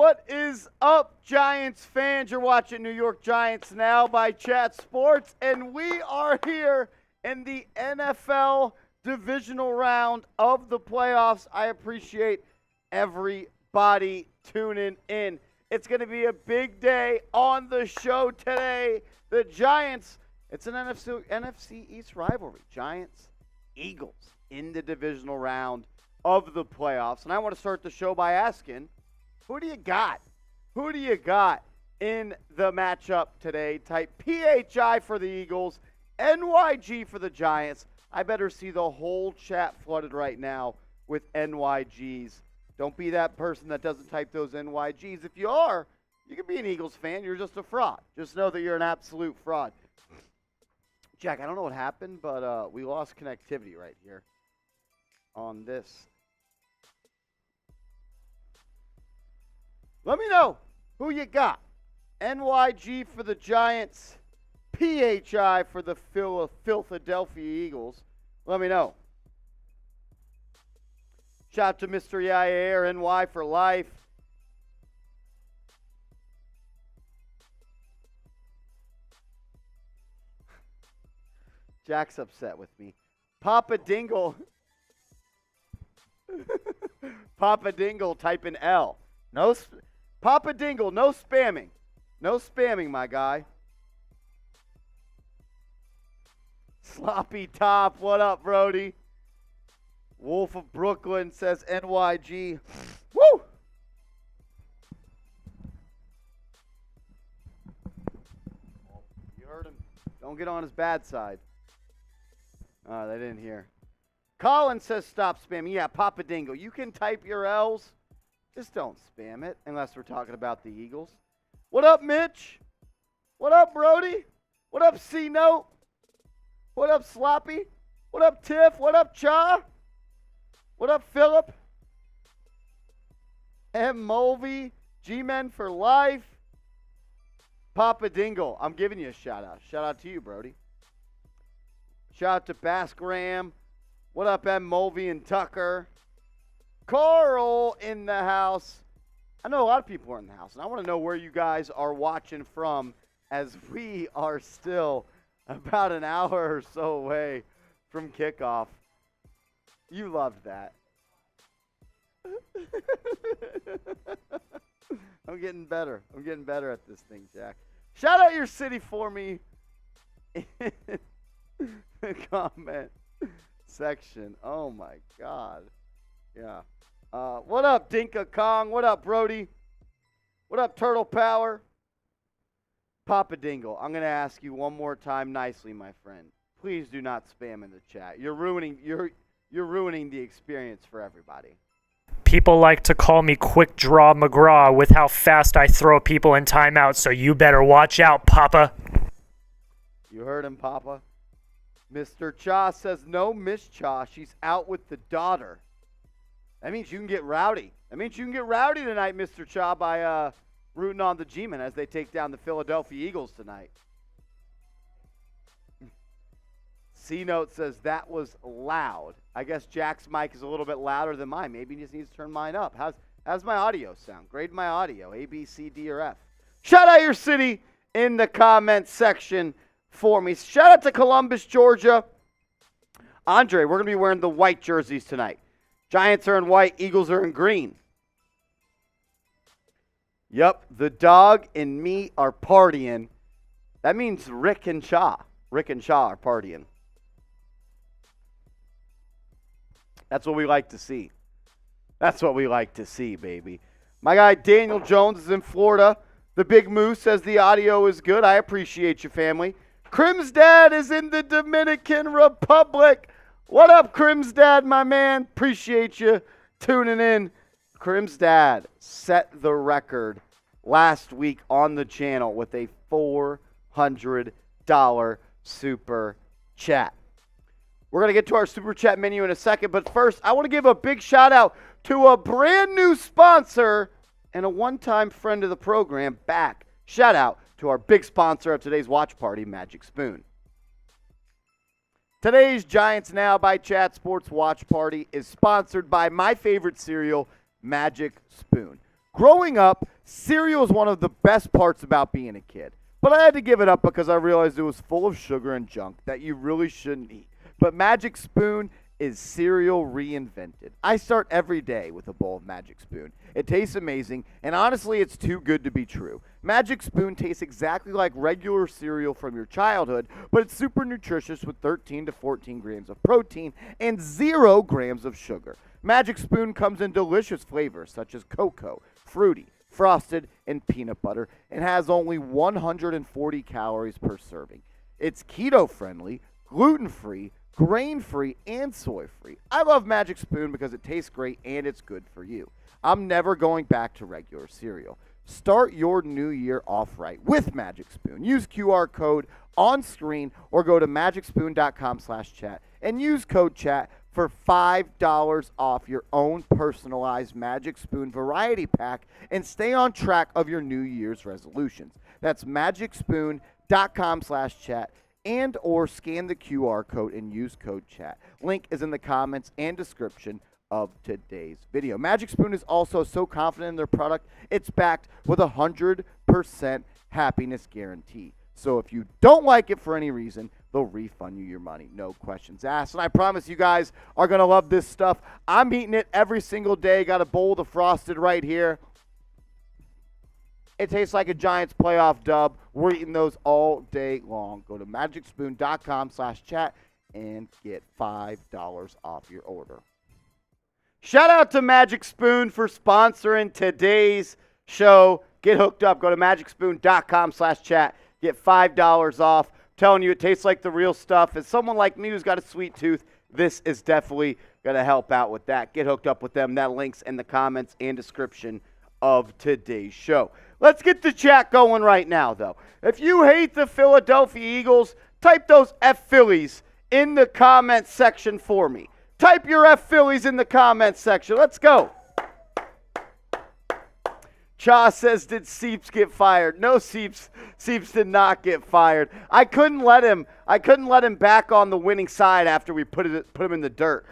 What is up, Giants fans? You're watching New York Giants Now by Chat Sports, and we are here in the NFL divisional round of the playoffs. I appreciate everybody tuning in. It's going to be a big day on the show today. The Giants, it's an NFC East rivalry. Giants, Eagles in the divisional round of the playoffs. And I want to start the show by asking, who do you got? Who do you got in the matchup today? Type PHI for the Eagles, NYG for the Giants. I better see the whole chat flooded right now with NYGs. Don't be that person that doesn't type those NYGs. If you are, you can be an Eagles fan. You're just a fraud. Just know that you're an absolute fraud. Jack, I don't know what happened, but we lost connectivity right here on this. Let me know who you got. NYG for the Giants, PHI for the Philadelphia Eagles. Let me know. Shout out to Mr. Yair, NY for life. Jack's upset with me. Papa Dingle. Papa Dingle typing L. No, Papa Dingle, no spamming. No spamming, my guy. Sloppy Top, what up, Brody? Wolf of Brooklyn says NYG. Woo! You heard him. Don't get on his bad side. Oh, they didn't hear. Colin says stop spamming. Yeah, Papa Dingo. You can type your L's. Just don't spam it unless we're talking about the Eagles. What up, Mitch? What up, Brody? What up, C-Note? What up, Sloppy? What up, Tiff? What up, Cha? What up, Philip? M. Mulvey. G-Men for life. Papa Dingle. I'm giving you a shout-out. Shout-out to you, Brody. Shout-out to Basgram. What up, M. Mulvey and Tucker? Carl in the house. I know a lot of people are in the house, and I want to know where you guys are watching from as we are still about an hour or so away from kickoff. You loved that. I'm getting better. I'm getting better at this thing, Jack. Shout out your city for me in the comment section. Oh, my God. Yeah. What up, Dinka Kong? What up, Brody? What up, Turtle Power? Papa Dingle, I'm going to ask you one more time nicely, my friend. Please do not spam in the chat. You're ruining the experience for everybody. People like to call me Quick Draw McGraw with how fast I throw people in timeout, so you better watch out, Papa. You heard him, Papa. Mr. Cha says, no, Miss Cha. She's out with the daughter. That means you can get rowdy. That means you can get rowdy tonight, Mr. Cha, by rooting on the G-Men as they take down the Philadelphia Eagles tonight. C-Note says that was loud. I guess Jack's mic is a little bit louder than mine. Maybe he just needs to turn mine up. How's my audio sound? Grade my audio, A, B, C, D, or F. Shout out your city in the comments section for me. Shout out to Columbus, Georgia. Andre, we're going to be wearing the white jerseys tonight. Giants are in white, Eagles are in green. Yep, the dog and me are partying. That means Rick and Shaw are partying. That's what we like to see. That's what we like to see, baby. My guy Daniel Jones is in Florida. The Big Moose says the audio is good. I appreciate you, family. Crim's dad is in the Dominican Republic. What up, Crim's dad, my man? Appreciate you tuning in. Crim's dad set the record last week on the channel with a $400 super chat. We're going to get to our super chat menu in a second, but first, I want to give a big shout out to a brand new sponsor and a one-time friend of the program back. Shout out to our big sponsor of today's watch party, Magic Spoon. Today's Giants Now by Chat Sports watch party is sponsored by my favorite cereal, Magic Spoon. Growing up, cereal is one of the best parts about being a kid. But I had to give it up because I realized it was full of sugar and junk that you really shouldn't eat. But Magic Spoon is cereal reinvented. I start every day with a bowl of Magic Spoon. It tastes amazing, and honestly, it's too good to be true. Magic Spoon tastes exactly like regular cereal from your childhood, but it's super nutritious with 13 to 14 grams of protein and 0 grams of sugar. Magic Spoon comes in delicious flavors such as cocoa, fruity, frosted, and peanut butter, and has only 140 calories per serving. It's keto-friendly, gluten-free, grain-free, and soy-free. I love Magic Spoon because it tastes great and it's good for you. I'm never going back to regular cereal. Start your new year off right with Magic Spoon. Use QR code on screen or go to magicspoon.com/chat and use code chat for $5 off your own personalized Magic Spoon variety pack and stay on track of your New Year's resolutions. That's magicspoon.com/chat and or scan the QR code and use code chat. Link is in the comments and description of today's video. Magic Spoon is also so confident in their product, it's backed with a 100% happiness guarantee. So if you don't like it for any reason, they'll refund you your money. No questions asked. And I promise you guys are going to love this stuff. I'm eating it every single day. Got a bowl of the Frosted right here. It tastes like a Giants playoff dub. We're eating those all day long. Go to magicspoon.com/chat and get $5 off your order. Shout out to Magic Spoon for sponsoring today's show. Get hooked up. Go to magicspoon.com/chat. Get $5 off. I'm telling you, it tastes like the real stuff. As someone like me who's got a sweet tooth, this is definitely going to help out with that. Get hooked up with them. That link's in the comments and description of today's show. Let's get the chat going right now, though. If you hate the Philadelphia Eagles, type those F Phillies in the comments section for me. Type your F Phillies in the comments section. Let's go. Cha says, did Seeps get fired? No, Seeps did not get fired. I couldn't let him back on the winning side after we put him in the dirt.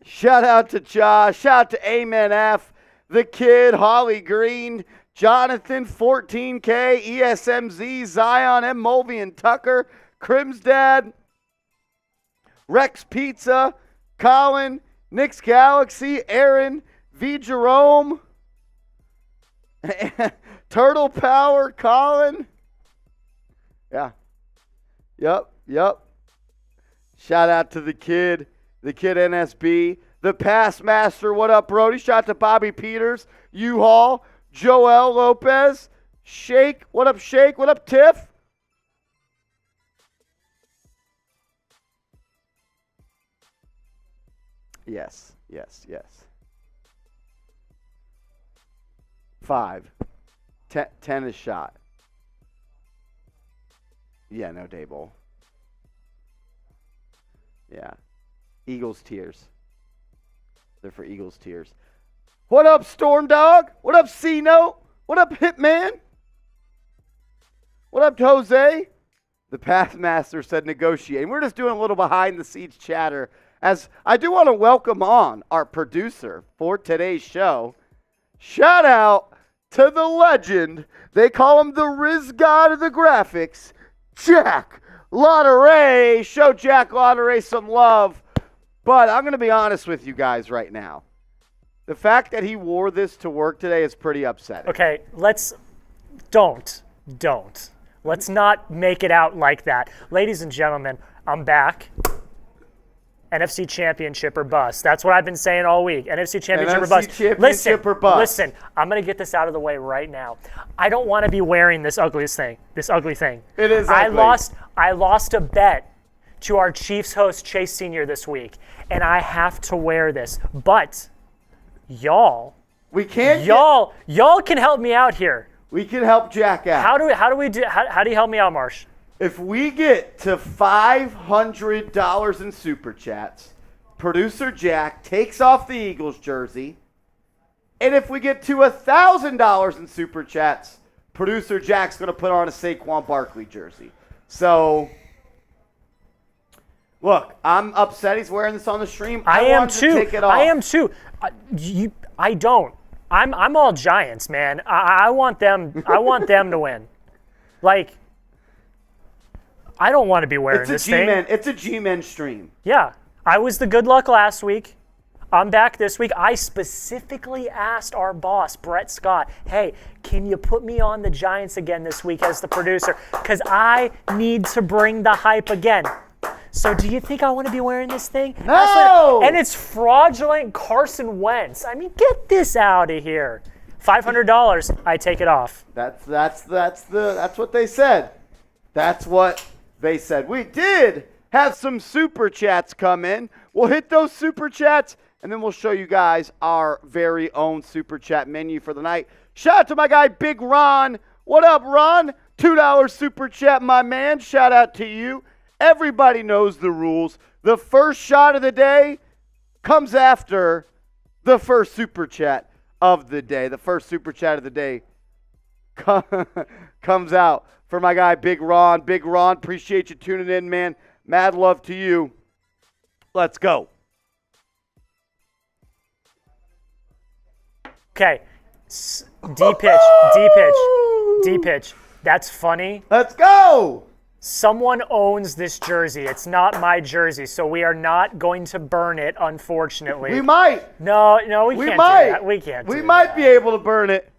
Shout out to Cha. Shout out to Amen F, The Kid, Holly Green, Jonathan, 14K, ESMZ, Zion, M. Mulvey Tucker, Crim's Dad, Rex Pizza, Colin, Nick's Galaxy, Aaron, V. Jerome, Turtle Power, Colin. Yeah. Yep. Shout out to the kid NSB. The Pass Master, what up, Brody? Shout out to Bobby Peters, U-Haul, Joel Lopez, Shake, what up, Shake? What up, Tiff? Yes. 5. 10 is shot. Yeah, no Dable. Yeah. Eagles tears. They're for Eagles tears. What up, Storm Dog? What up, C-Note? What up, Hitman? What up, Jose? The Pathmaster said negotiate. And we're just doing a little behind-the-scenes chatter, as I do want to welcome on our producer for today's show. Shout out to the legend. They call him the Riz God of the graphics, Jack Lotteray. Show Jack Lotteray some love. But I'm going to be honest with you guys right now. The fact that he wore this to work today is pretty upsetting. Okay, don't. Let's not make it out like that. Ladies and gentlemen, I'm back. NFC Championship or bust. That's what I've been saying all week. NFC Championship or bust. Listen, I'm going to get this out of the way right now. I don't want to be wearing this ugly thing. It is ugly. I lost a bet to our Chiefs host Chase Sr. this week, and I have to wear this. But y'all can help me out here. We can help Jack out. How do you help me out, Marsh? If we get to $500 in super chats, producer Jack takes off the Eagles jersey. And if we get to $1,000 in super chats, producer Jack's going to put on a Saquon Barkley jersey. So, look, I'm upset he's wearing this on the stream. I am want to take it off. I am too. I don't. I'm all Giants, man. I want them. I want them to win. Like, I don't want to be wearing this thing. It's a G-Men stream. Yeah, I was the good luck last week. I'm back this week. I specifically asked our boss, Brett Scott, hey, can you put me on the Giants again this week as the producer? Because I need to bring the hype again. So do you think I want to be wearing this thing? No! And it's fraudulent Carson Wentz. I mean, get this out of here. $500, I take it off. That's what they said. That's what they said. We did have some super chats come in. We'll hit those super chats, and then we'll show you guys our very own super chat menu for the night. Shout out to my guy, Big Ron. What up, Ron? $2 super chat, my man. Shout out to you. Everybody knows the rules. The first shot of the day comes after the first super chat of the day. The first super chat of the day comes out for my guy, Big Ron. Big Ron, appreciate you tuning in, man. Mad love to you. Let's go. Okay. D pitch. That's funny. Let's go. Someone owns this jersey. It's not my jersey, so we are not going to burn it, unfortunately. We might. No, we can't do that. We can't do that. We might be able to burn it.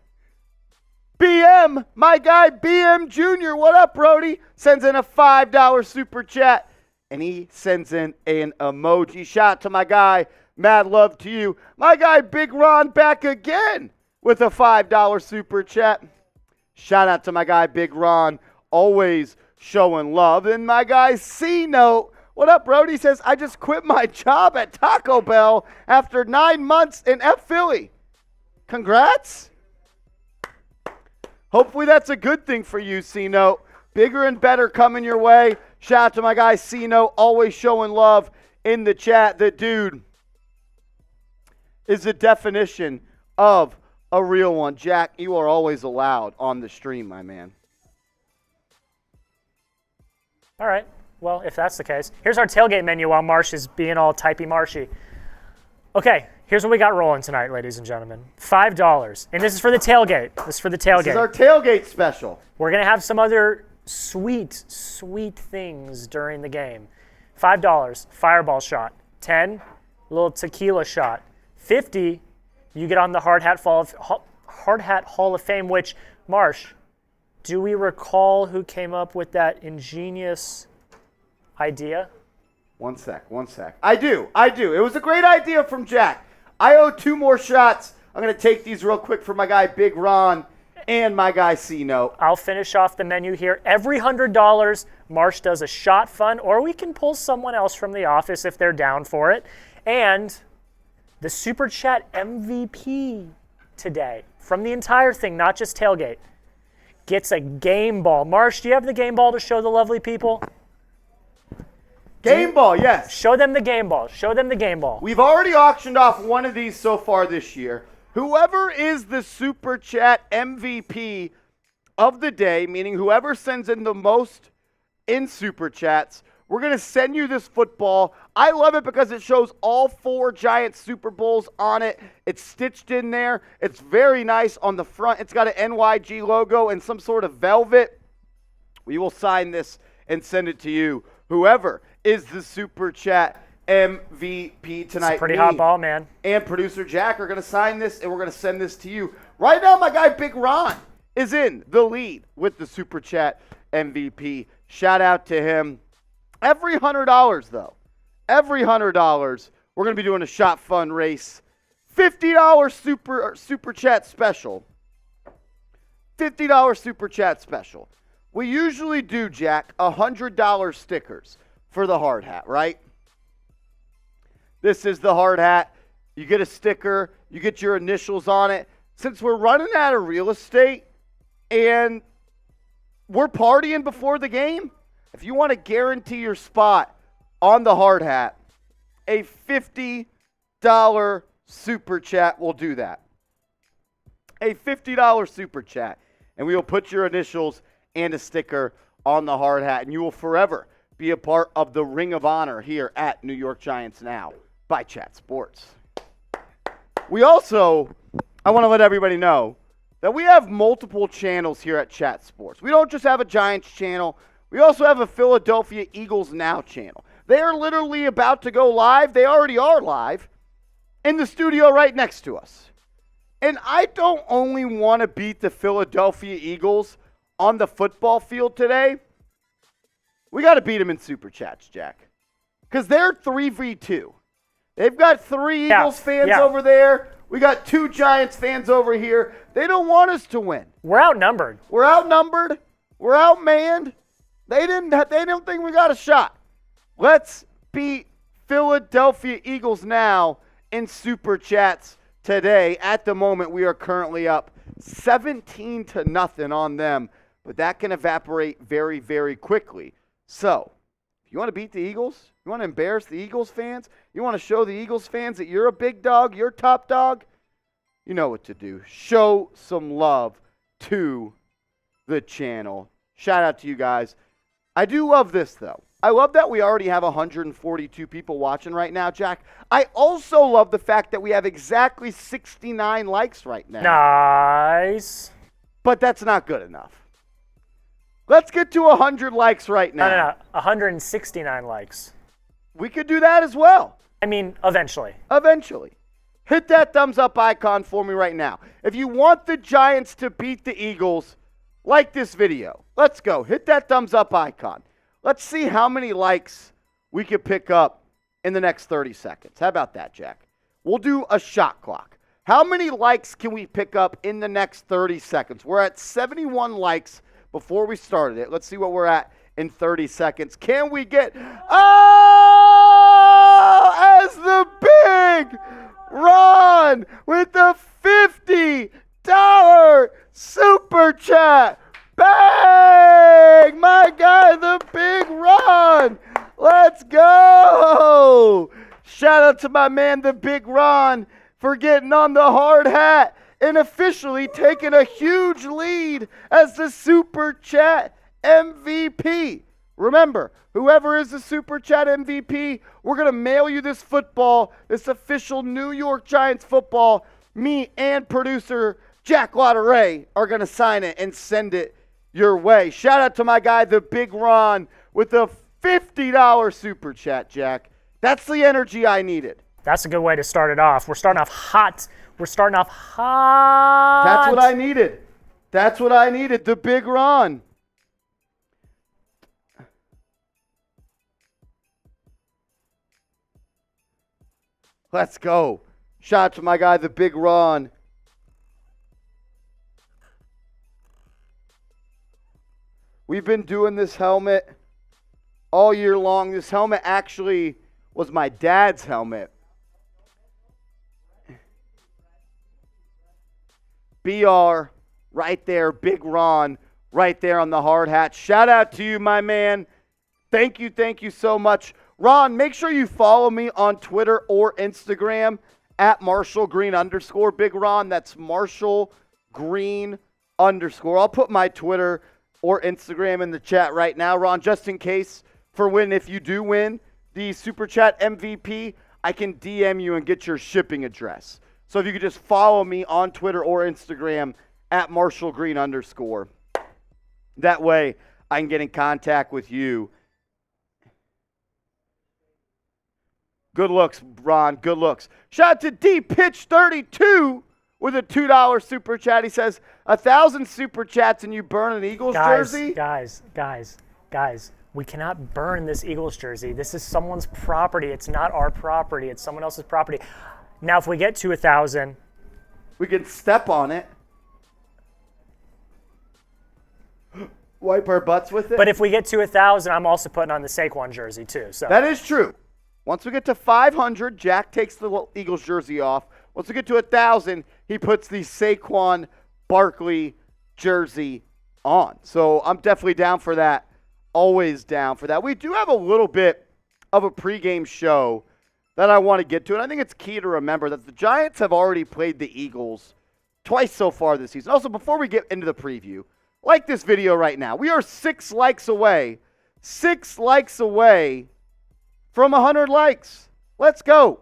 BM, my guy BM Jr., what up, Brody? Sends in a $5 super chat, and he sends in an emoji. Shout out to my guy. Mad love to you. My guy Big Ron back again with a $5 super chat. Shout out to my guy Big Ron, always showing love. And my guy C-Note, what up, Brody? Says, I just quit my job at Taco Bell after 9 months in Philly. Congrats. Hopefully that's a good thing for you, C-Note. Bigger and better coming your way. Shout out to my guy C-Note, always showing love in the chat. The dude is the definition of a real one. Jack, you are always allowed on the stream, my man. All right. Well, if that's the case, here's our tailgate menu while Marsh is being all typey marshy. Okay, here's what we got rolling tonight, ladies and gentlemen. $5. And this is for the tailgate. This is our tailgate special. We're going to have some other sweet things during the game. $5, fireball shot. 10, little tequila shot. 50, you get on the Hard Hat Hall of Fame, which, Marsh, do we recall who came up with that ingenious idea? One sec. I do. It was a great idea from Jack. I owe 2 more shots. I'm going to take these real quick for my guy Big Ron and my guy C-Note. I'll finish off the menu here. Every $100, Marsh does a shot fund, or we can pull someone else from the office if they're down for it. And the Super Chat MVP today, from the entire thing, not just tailgate, gets a game ball. Marsh, do you have the game ball to show the lovely people? Game ball, yes. Show them the game ball. We've already auctioned off one of these so far this year. Whoever is the Super Chat MVP of the day, meaning whoever sends in the most in Super Chats, we're going to send you this football. I love it because it shows all 4 Giants Super Bowls on it. It's stitched in there. It's very nice on the front. It's got an NYG logo and some sort of velvet. We will sign this and send it to you. Whoever is the Super Chat MVP tonight. It's a pretty hot ball, man. And producer Jack are going to sign this, and we're going to send this to you. Right now, my guy Big Ron is in the lead with the Super Chat MVP. Shout out to him. Every $100, though, we're going to be doing a shot fund race. $50 Super Chat special. $50 Super Chat special. We usually do, Jack, $100 stickers for the hard hat, right? This is the hard hat. You get a sticker. You get your initials on it. Since we're running out of real estate and we're partying before the game, if you want to guarantee your spot on the hard hat, a $50 Super Chat will do that. A $50 Super Chat. And we will put your initials and a sticker on the hard hat. And you will forever be a part of the Ring of Honor here at New York Giants Now by Chat Sports. We also I want to let everybody know that we have multiple channels here at Chat Sports. We don't just have a Giants channel. We also have a Philadelphia Eagles Now channel. They are literally about to go live. They already are live in the studio right next to us. And I don't only want to beat the Philadelphia Eagles on the football field today. We got to beat them in Super Chats, Jack. Because they're 3v2. They've got 3 Eagles fans over there. We got 2 Giants fans over here. They don't want us to win. We're outnumbered. We're outnumbered. We're outmanned. They don't think we got a shot. Let's beat Philadelphia Eagles now in Super Chats today. At the moment, we are currently up 17-0 on them, but that can evaporate very, very quickly. So, if you want to beat the Eagles, you want to embarrass the Eagles fans, you want to show the Eagles fans that you're a big dog, you're top dog, you know what to do. Show some love to the channel. Shout out to you guys. I do love this, though. I love that we already have 142 people watching right now, Jack. I also love the fact that we have exactly 69 likes right now. Nice. But that's not good enough. Let's get to 100 likes right now. No. 169 likes. We could do that as well. I mean, eventually. Eventually. Hit that thumbs up icon for me right now. If you want the Giants to beat the Eagles, like this video. Let's go. Hit that thumbs up icon. Let's see how many likes we can pick up in the next 30 seconds. How about that, Jack? We'll do a shot clock. How many likes can we pick up in the next 30 seconds? We're at 71 likes before we started it. Let's see what we're at in 30 seconds. Can we get... Oh! As the big Ron with the $50 Super Chat. Bang! My guy, the big Ron. Let's go. Shout out to my man, the big Ron, for getting on the hard hat and officially taking a huge lead as the Super Chat MVP. Remember, whoever is the Super Chat MVP, we're going to mail you this football, this official New York Giants football. Me and producer Jack Lotteray are going to sign it and send it your way. Shout out to my guy, the big Ron, with the $50 Super Chat, Jack. That's the energy I needed. That's a good way to start it off. We're starting off hot. That's what I needed. That's what I needed, the big Ron. Let's go. Shout out to my guy, the big Ron. We've been doing this helmet all year long. This helmet actually was my dad's helmet. BR right there, big Ron right there on the hard hat. Shout out to you, my man. Thank you so much. Ron, make sure you follow me on Twitter or Instagram at @MarshallGreen_. Big Ron, that's @MarshallGreen_. I'll put my Twitter or Instagram in the chat right now, Ron, just in case if you do win the Super Chat MVP, I can DM you and get your shipping address. So if you could just follow me on Twitter or Instagram at @MarshallGreen_. That way I can get in contact with you. Good looks, Ron. Good looks. Shout out to D-Pitch32 with a $2 Super Chat. He says, 1,000 Super Chats and you burn an Eagles jersey? Guys. We cannot burn this Eagles jersey. This is someone's property. It's not our property. It's someone else's property. Now, if we get to 1,000... we can step on it. Wipe our butts with it. But if we get to 1,000, I'm also putting on the Saquon jersey, too. So that is true. Once we get to 500, Jack takes the Eagles jersey off. Once we get to 1,000, he puts the Saquon Barkley jersey on. So I'm definitely down for that. Always down for that. We do have a little bit of a pregame show that I want to get to. And I think it's key to remember that the Giants have already played the Eagles twice so far this season. Also, before we get into the preview, like this video right now. We are 6 likes away. 6 likes away from 100 likes. Let's go.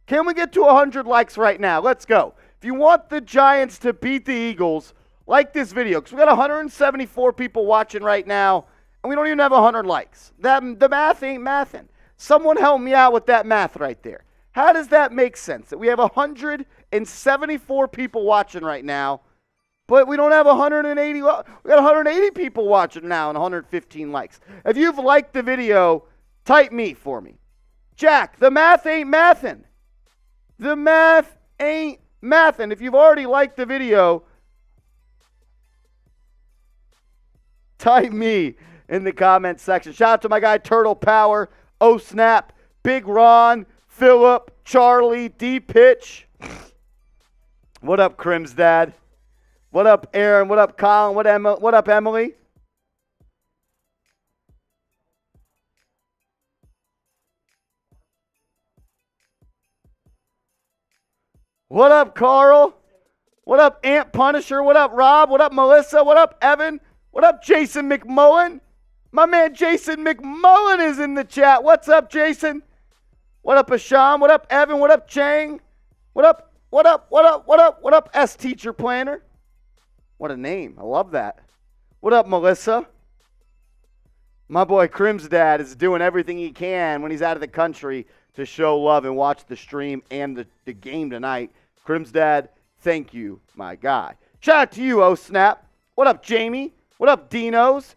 Can we get to 100 likes right now? Let's go. If you want the Giants to beat the Eagles, like this video, because we got 174 people watching right now, and we don't even have 100 likes. The math ain't mathing. Someone help me out with that math right there. How does that make sense? That we have 174 people watching right now, but we don't have 180. We got 180 people watching now and 115 likes. If you've liked the video, type me for me. Jack, the math ain't mathin'. The math ain't mathin'. If you've already liked the video, type me in the comment section. Shout out to my guy Turtle Power, Oh Snap, Big Ron, Phillip, Charlie, D Pitch. What up, Crim's dad? What up, Aaron? What up, Colin? What up, Emily? What up, Carl? What up, Ant Punisher? What up, Rob? What up, Melissa? What up, Evan? What up, Jason McMullen? My man Jason McMullen is in the chat. What's up, Jason? What up, Asham? What up, Evan? What up, Chang? What up, S Teacher Planner? What a name. I love that. What up, Melissa? My boy Crim's dad is doing everything he can when he's out of the country to show love and watch the stream and the game tonight. Crim's dad, thank you, my guy. Shout out to you, Oh Snap. What up, Jamie? What up, Dinos?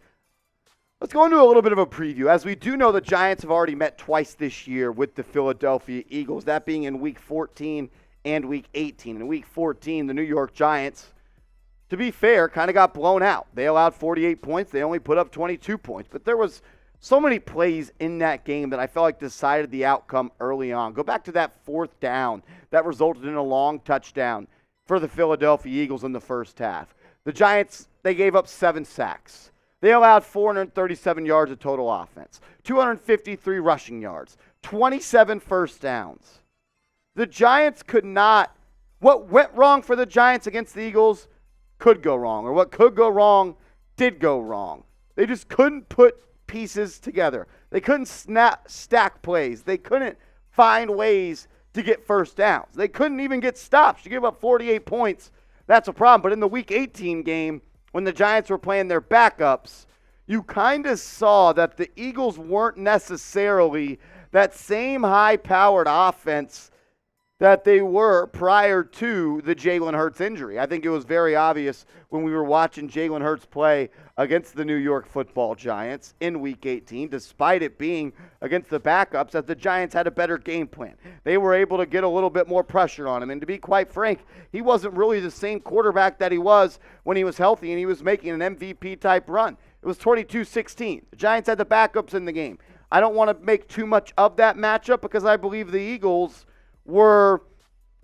Let's go into a little bit of a preview. As we do know, the Giants have already met twice this year with the Philadelphia Eagles, that being in Week 14 and Week 18. In Week 14, the New York Giants, to be fair, kind of got blown out. They allowed 48 points. They only put up 22 points. But there was so many plays in that game that I felt like decided the outcome early on. Go back to that fourth down that resulted in a long touchdown for the Philadelphia Eagles in the first half. The Giants, they gave up 7 sacks. They allowed 437 yards of total offense, 253 rushing yards, 27 first downs. The Giants could not, what went wrong for the Giants against the Eagles could go wrong, or what could go wrong did go wrong. They just couldn't put pieces together. They couldn't stack plays. They couldn't find ways to get first downs. They couldn't even get stops. You give up 48 points, that's a problem. But in the Week 18 game, when the Giants were playing their backups, you kind of saw that the Eagles weren't necessarily that same high-powered offense that they were prior to the Jalen Hurts injury. I think it was very obvious when we were watching Jalen Hurts play against the New York Football Giants in Week 18, despite it being against the backups, that the Giants had a better game plan. They were able to get a little bit more pressure on him. And to be quite frank, he wasn't really the same quarterback that he was when he was healthy and he was making an MVP-type run. It was 22-16. The Giants had the backups in the game. I don't want to make too much of that matchup because I believe the Eagles were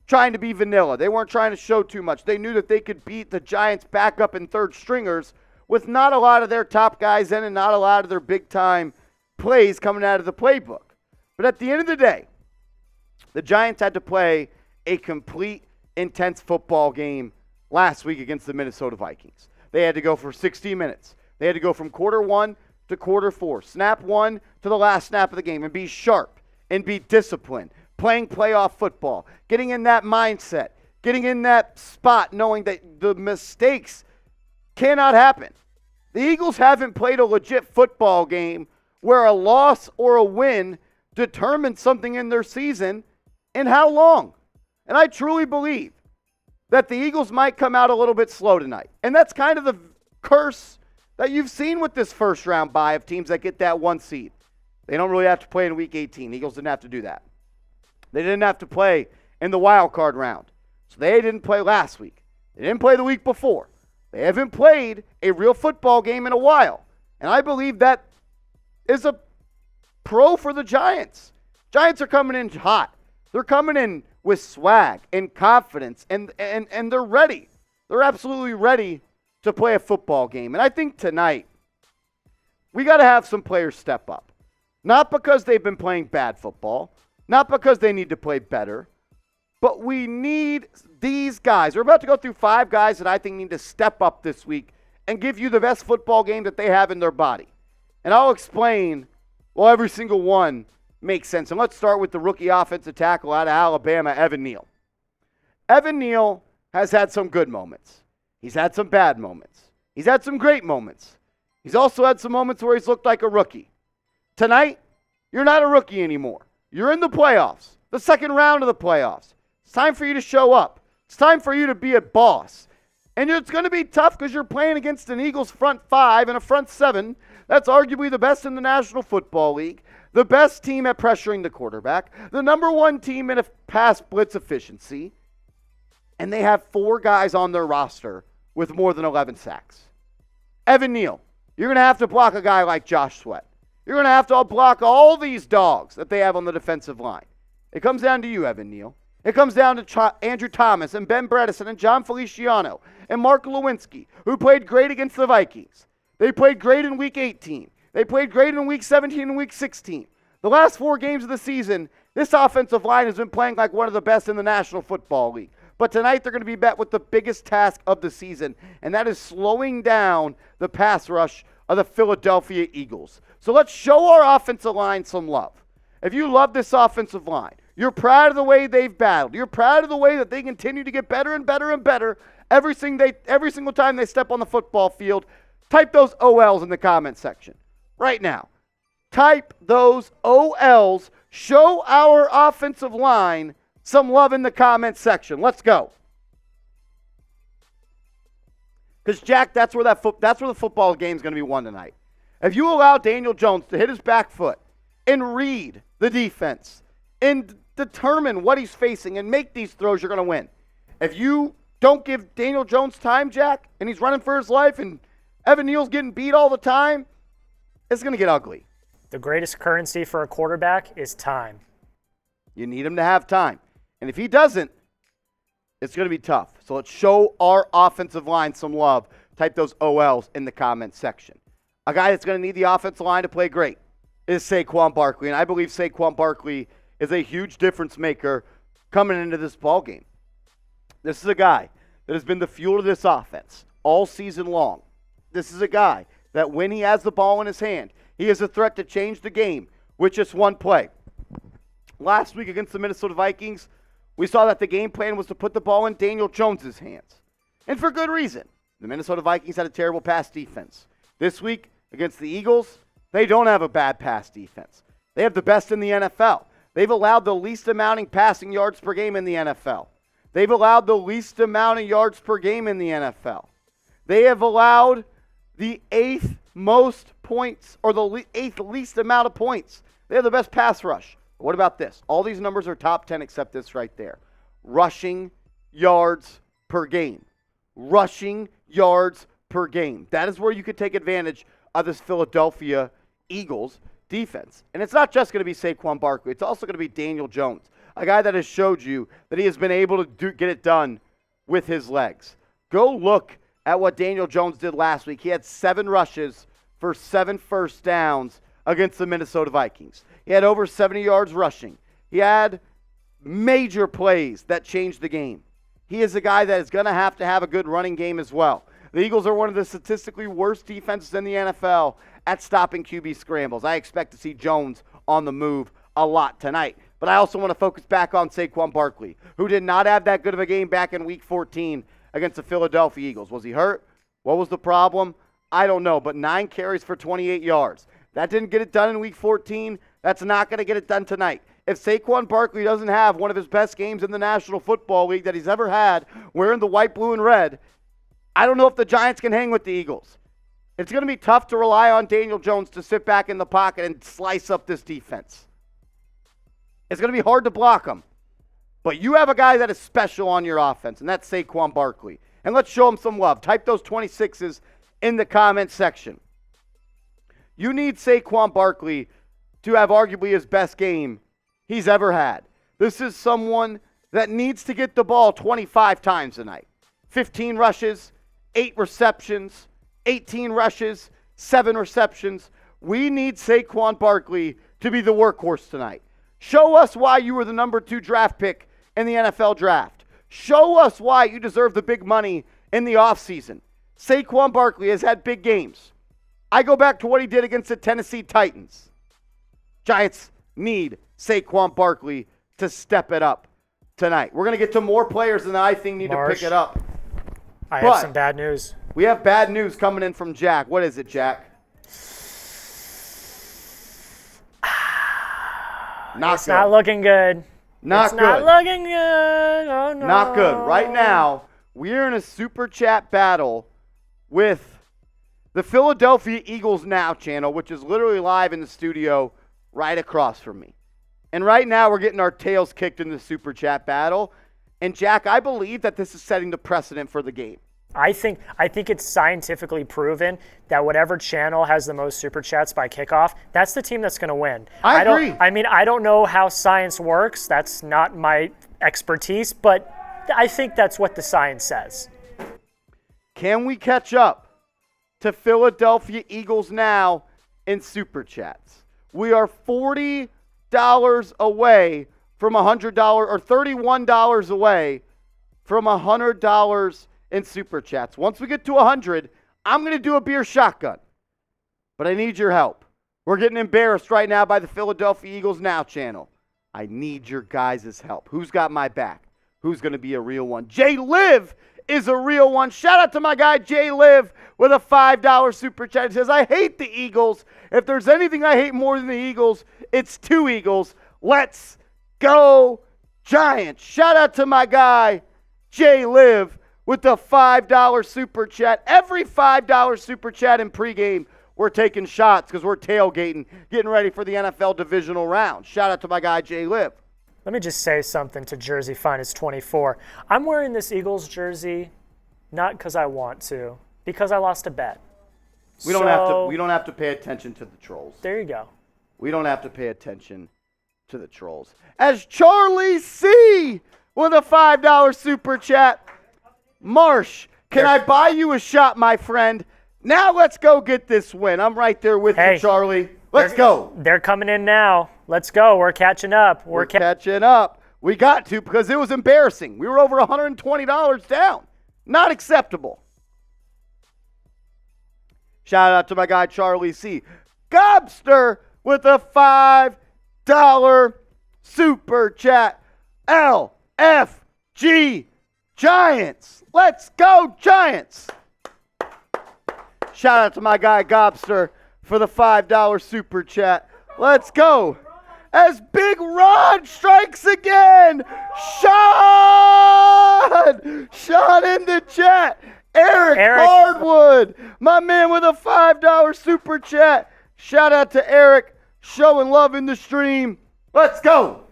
trying to be vanilla. They weren't trying to show too much. They knew that they could beat the Giants' backup and third stringers with not a lot of their top guys in and not a lot of their big-time plays coming out of the playbook. But at the end of the day, the Giants had to play a complete, intense football game last week against the Minnesota Vikings. They had to go for 60 minutes. They had to go from quarter 1 to quarter 4, snap 1 to the last snap of the game, and be sharp and be disciplined, playing playoff football, getting in that mindset, getting in that spot, knowing that the mistakes cannot happen. The Eagles haven't played a legit football game where a loss or a win determines something in their season in how long. And I truly believe that the Eagles might come out a little bit slow tonight. And that's kind of the curse that you've seen with this first round bye of teams that get that 1 seed. They don't really have to play in Week 18. The Eagles didn't have to do that. They didn't have to play in the wild card round. So they didn't play last week. They didn't play the week before. They haven't played a real football game in a while. And I believe that is a pro for the Giants. Giants are coming in hot. They're coming in with swag and confidence, and they're ready. They're absolutely ready to play a football game. And I think tonight, we got to have some players step up. Not because they've been playing bad football, not because they need to play better, but we need these guys. We're about to go through 5 guys that I think need to step up this week and give you the best football game that they have in their body. And I'll explain, well, every single one makes sense. And let's start with the rookie offensive tackle out of Alabama, Evan Neal. Evan Neal has had some good moments. He's had some bad moments. He's had some great moments. He's also had some moments where he's looked like a rookie. Tonight, you're not a rookie anymore. You're in the playoffs, the second round of the playoffs. It's time for you to show up. It's time for you to be a boss. And it's going to be tough because you're playing against an Eagles front five and a front seven that's arguably the best in the National Football League, the best team at pressuring the quarterback, the number one team in a pass blitz efficiency, and they have 4 guys on their roster with more than 11 sacks. Evan Neal, you're going to have to block a guy like Josh Sweat. You're going to have to block all these dogs that they have on the defensive line. It comes down to you, Evan Neal. It comes down to Andrew Thomas and Ben Bredesen and John Feliciano and Mark Lewinsky, who played great against the Vikings. They played great in Week 18. They played great in Week 17 and Week 16. The last 4 games of the season, this offensive line has been playing like one of the best in the National Football League. But tonight they're going to be met with the biggest task of the season, and that is slowing down the pass rush of the Philadelphia Eagles. So let's show our offensive line some love. If you love this offensive line, you're proud of the way they've battled, you're proud of the way that they continue to get better and better and better every single time they step on the football field, type those OLs in the comment section right now. Type those OLs. Show our offensive line some love in the comment section. Let's go. Because, Jack, that's where the football game is going to be won tonight. If you allow Daniel Jones to hit his back foot and read the defense and determine what he's facing and make these throws, you're going to win. If you don't give Daniel Jones time, Jack, and he's running for his life and Evan Neal's getting beat all the time, it's going to get ugly. The greatest currency for a quarterback is time. You need him to have time. And if he doesn't, it's going to be tough. So let's show our offensive line some love. Type those OLs in the comments section. A guy that's going to need the offensive line to play great is Saquon Barkley. And I believe Saquon Barkley is a huge difference maker coming into this ballgame. This is a guy that has been the fuel of this offense all season long. This is a guy that when he has the ball in his hand, he is a threat to change the game with just one play. Last week against the Minnesota Vikings, we saw that the game plan was to put the ball in Daniel Jones' hands. And for good reason. The Minnesota Vikings had a terrible pass defense. This week against the Eagles, they don't have a bad pass defense. They have the best in the NFL. They've allowed the least amount in passing yards per game in the NFL. They've allowed the least amount of yards per game in the NFL. They have allowed the 8th most points, or the 8th least amount of points. They have the best pass rush. What about this? All these numbers are top 10 except this right there. Rushing yards per game. Rushing yards per game. That is where you could take advantage of this Philadelphia Eagles defense. And it's not just going to be Saquon Barkley. It's also going to be Daniel Jones, a guy that has showed you that he has been able to get it done with his legs. Go look at what Daniel Jones did last week. He had 7 rushes for 7 first downs against the Minnesota Vikings. He had over 70 yards rushing. He had major plays that changed the game. He is a guy that is going to have a good running game as well. The Eagles are one of the statistically worst defenses in the NFL at stopping QB scrambles. I expect to see Jones on the move a lot tonight. But I also want to focus back on Saquon Barkley, who did not have that good of a game back in Week 14 against the Philadelphia Eagles. Was he hurt? What was the problem? I don't know, but 9 carries for 28 yards. That didn't get it done in Week 14. That's not going to get it done tonight. If Saquon Barkley doesn't have one of his best games in the National Football League that he's ever had, wearing the white, blue, and red, I don't know if the Giants can hang with the Eagles. It's going to be tough to rely on Daniel Jones to sit back in the pocket and slice up this defense. It's going to be hard to block him. But you have a guy that is special on your offense, and that's Saquon Barkley. And let's show him some love. Type those 26s in the comment section. You need Saquon Barkley to have arguably his best game he's ever had. This is someone that needs to get the ball 25 times tonight. 15 rushes, 8 receptions, 18 rushes, 7 receptions. We need Saquon Barkley to be the workhorse tonight. Show us why you were the number 2 draft pick in the NFL draft. Show us why you deserve the big money in the offseason. Saquon Barkley has had big games. I go back to what he did against the Tennessee Titans. Giants need Saquon Barkley to step it up. tonight. We're going to get to more players than I think need to pick it up. I have some bad news. We have bad news coming in from Jack. What is it, Jack? It's not looking good. Not looking good. Oh, no. Not good. Right now, we're in a super chat battle with the Philadelphia Eagles Now channel, which is literally live in the studio right across from me. And right now, we're getting our tails kicked in the super chat battle. And Jack, I believe that this is setting the precedent for the game. I think it's scientifically proven that whatever channel has the most super chats by kickoff, that's the team that's going to win. I agree. I don't know how science works. That's not my expertise, but I think that's what the science says. Can we catch up to Philadelphia Eagles Now in super chats? We are $40 away from $100, or $31 away from $100 in super chats. Once we get to 100, I'm going to do a beer shotgun. But I need your help. We're getting embarrassed right now by the Philadelphia Eagles Now channel. I need your guys' help. Who's got my back? Who's going to be a real one? Jay Liv is a real one. Shout out to my guy Jay Liv with a $5 super chat. He says, I hate the Eagles. If there's anything I hate more than the Eagles, it's two Eagles. Let's go Giants. Shout out to my guy Jay Liv with the $5 super chat. Every $5 super chat in pregame, we're taking shots because we're tailgating, getting ready for the NFL divisional round. Shout out to my guy Jay Liv. Let me just say something to Jersey Finest 24. I'm wearing this Eagles jersey not because I want to, because I lost a bet. We don't have to pay attention to the trolls. There you go. We don't have to pay attention to the trolls. As Charlie C with a $5 super chat. Marsh, can I buy you a shot, my friend? Now let's go get this win. I'm right there with you, Charlie. Let's go. They're coming in now. Let's go. We're catching up. We're catching up. We got to, because it was embarrassing. We were over $120 down. Not acceptable. Shout out to my guy, Charlie C. Gobster with a $5 super chat. LFG Giants. Let's go, Giants. Shout out to my guy, Gobster, for the $5 super chat. Let's go. As Big Ron strikes again. Shot in the chat. Eric Hardwood, my man with a $5 super chat. Shout out to Eric, showing love in the stream. Let's go.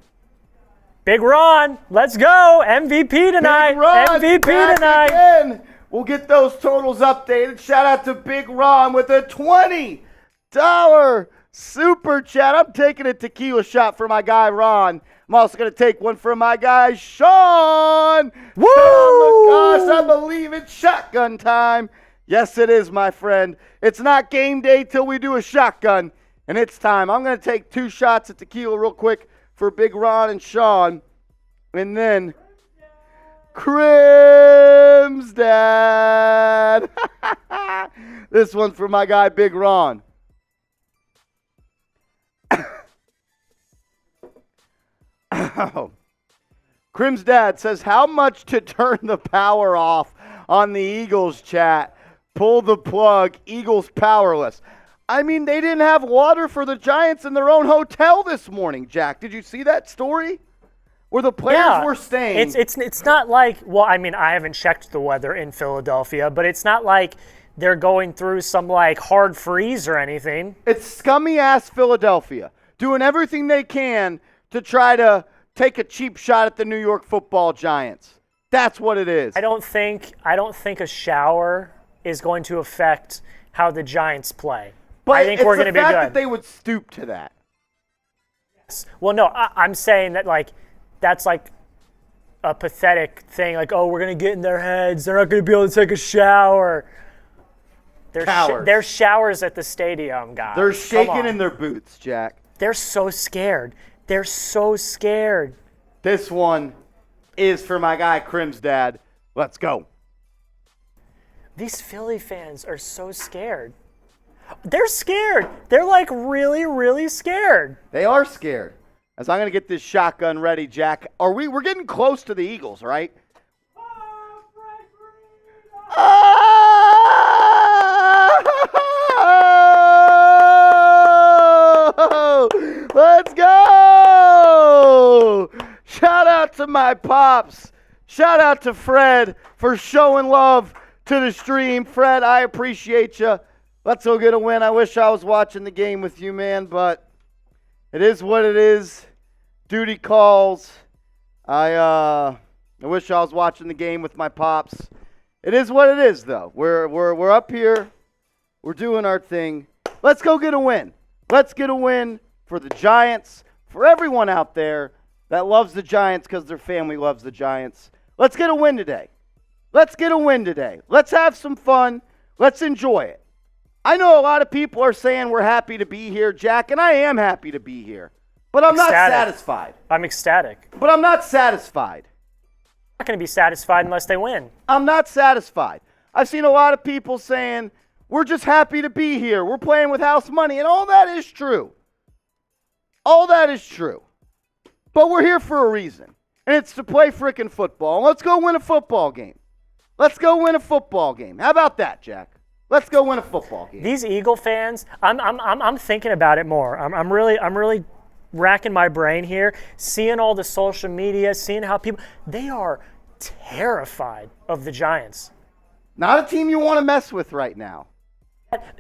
Big Ron, let's go. MVP tonight. Big Ron, MVP tonight. Again. We'll get those totals updated. Shout out to Big Ron with a $20 super chat. I'm taking a tequila shot for my guy Ron. I'm also going to take one for my guy Sean. Woo! Oh my gosh, I believe it's shotgun time. Yes, it is, my friend. It's not game day till we do a shotgun, and it's time. I'm going to take 2 shots of tequila real quick for Big Ron and Sean, and then Crim's dad. This one's for my guy Big Ron. Crim's dad says, how much to turn the power off on the Eagles chat? Pull the plug. Eagles powerless. I mean, they didn't have water for the Giants in their own hotel this morning, Jack. Did you see that story? Where the players were staying. It's not like, well, I mean, I haven't checked the weather in Philadelphia, but it's not like they're going through some like hard freeze or anything. It's scummy ass Philadelphia doing everything they can to try to take a cheap shot at the New York Football Giants. That's what it is. I don't think a shower is going to affect how the Giants play. But I think we're going to be good. It's the fact that they would stoop to that. Yes. Well, no, I'm saying that like that's like a pathetic thing. Like, oh, we're going to get in their heads. They're not going to be able to take a shower. There's showers at the stadium, guys. They're shaking in their boots, Jack. They're so scared. They're so scared. This one is for my guy Crim's dad. Let's go. These Philly fans are so scared. They're scared. They're like really, really scared. They are scared. as I'm going to get this shotgun ready, Jack. We're getting close to the Eagles, right? Oh! Let's go! Shout out to my pops. Shout out to Fred for showing love to the stream. Fred, I appreciate you. Let's go get a win. I wish I was watching the game with you, man, but it is what it is. Duty calls. I wish I was watching the game with my pops. It is what it is, though. We're up here. We're doing our thing. Let's go get a win. Let's get a win for the Giants, for everyone out there that loves the Giants because their family loves the Giants. Let's get a win today. Let's get a win today. Let's have some fun. Let's enjoy it. I know a lot of people are saying we're happy to be here, Jack, and I am happy to be here. But I'm not satisfied. I'm ecstatic. But I'm not satisfied. I'm not going to be satisfied unless they win. I'm not satisfied. I've seen a lot of people saying, we're just happy to be here. We're playing with house money, and all that is true. All that is true. But we're here for a reason, and it's to play frickin' football. Let's go win a football game. Let's go win a football game. How about that, Jack? Let's go win a football game. These Eagle fans, I'm thinking about it more. I'm really racking my brain here, seeing all the social media, seeing how they are terrified of the Giants. Not a team you want to mess with right now.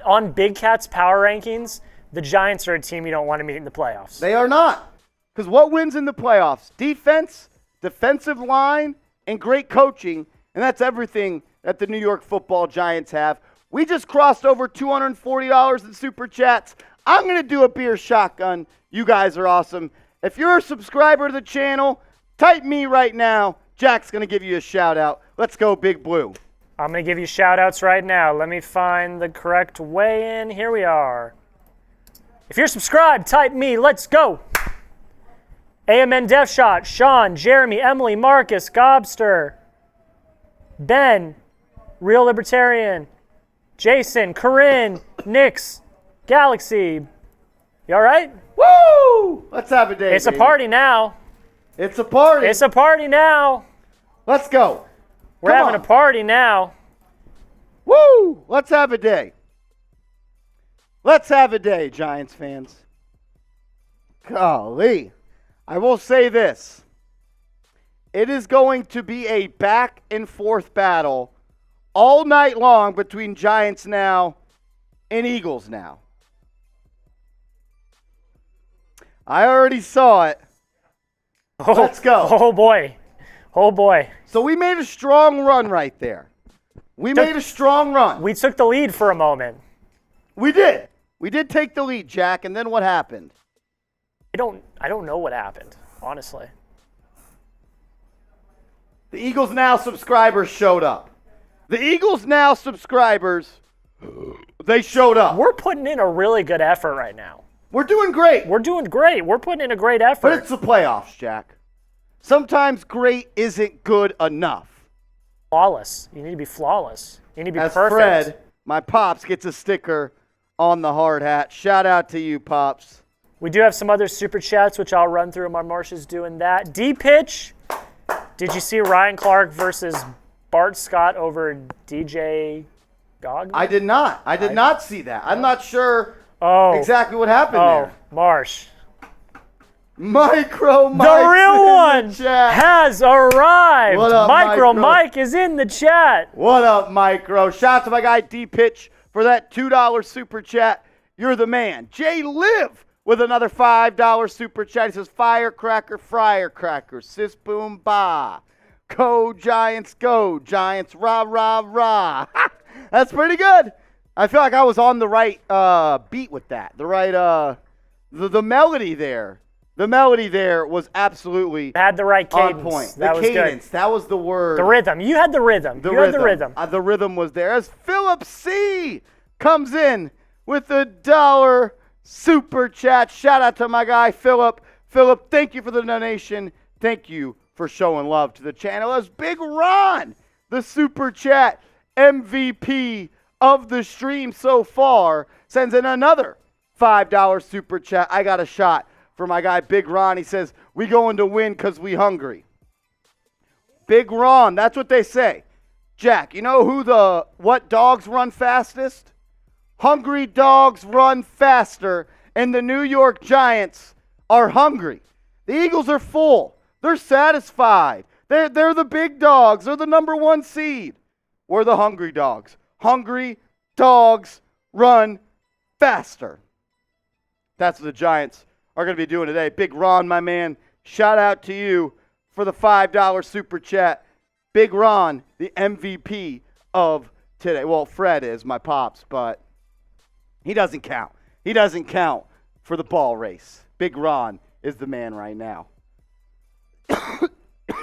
On Big Cat's power rankings, the Giants are a team you don't want to meet in the playoffs. They are not. Because what wins in the playoffs? Defense, defensive line, and great coaching, and that's everything that the New York Football Giants have. We just crossed over $240 in Super Chats. I'm going to do a beer shotgun. You guys are awesome. If you're a subscriber to the channel, type me right now. Jack's going to give you a shout out. Let's go, Big Blue. I'm going to give you shout outs right now. Let me find the correct way in. Here we are. If you're subscribed, type me. Let's go. AMN Death Shot, Sean, Jeremy, Emily, Marcus, Gobster, Ben, Real Libertarian, Jason, Corinne, Nix, Galaxy. You all right? Woo! Let's have a day, It's baby. A party now. It's a party. It's a party now. Let's go. We're having a party now. Woo! Let's have a day. Let's have a day, Giants fans. Golly. I will say this. It is going to be a back and forth battle all night long between Giants now and Eagles now. I already saw it. Let's go. Oh, boy. Oh, boy. So we made a strong run right there. We made a strong run. We took the lead for a moment. We did. We did take the lead, Jack, and then what happened? I don't know what happened, honestly. The Eagles Now subscribers showed up. The Eagles Now subscribers, they showed up. We're putting in a really good effort right now. We're doing great. We're doing great. We're putting in a great effort. But it's the playoffs, Jack. Sometimes great isn't good enough. Flawless. You need to be flawless. You need to be As perfect. Fred, my Pops, gets a sticker on the hard hat. Shout out to you, Pops. We do have some other super chats, which I'll run through while Marsh is doing that. D-Pitch. Did you see Ryan Clark versus Bart Scott over DJ Gog? I did not. I did not see that. I'm not sure exactly what happened there. Marsh. Micro Mike. The real one has arrived. What up, Micro Mike is in the chat. What up, Micro? Shout out to my guy D-Pitch for that $2 super chat. You're the man. Jay Live with another $5 super chat. He says, firecracker, fryer cracker, sis boom ba. Go Giants, rah, rah, rah. That's pretty good. I feel like I was on the right beat with that. The right, the melody there. The melody there was absolutely had the right cadence. On point. That the was cadence, good. Had the word. The rhythm. You had the rhythm. The rhythm was there. As Philip C. comes in with a $1 super chat. Shout out to my guy, Philip. Philip, thank you for the donation. Thank you for showing love to the channel. As Big Ron, the super chat MVP of the stream so far, sends in another $5 super chat. I got a shot for my guy Big Ron. He says, we going to win because we hungry. Big Ron, that's what they say. Jack, you know what dogs run fastest? Hungry dogs run faster, and the New York Giants are hungry. The Eagles are full. They're satisfied. They're the big dogs. They're the number 1 seed. We're the hungry dogs. Hungry dogs run faster. That's what the Giants are going to be doing today. Big Ron, my man, shout out to you for the $5 super chat. Big Ron, the MVP of today. Well, Fred is my pops, but he doesn't count. He doesn't count for the ball race. Big Ron is the man right now.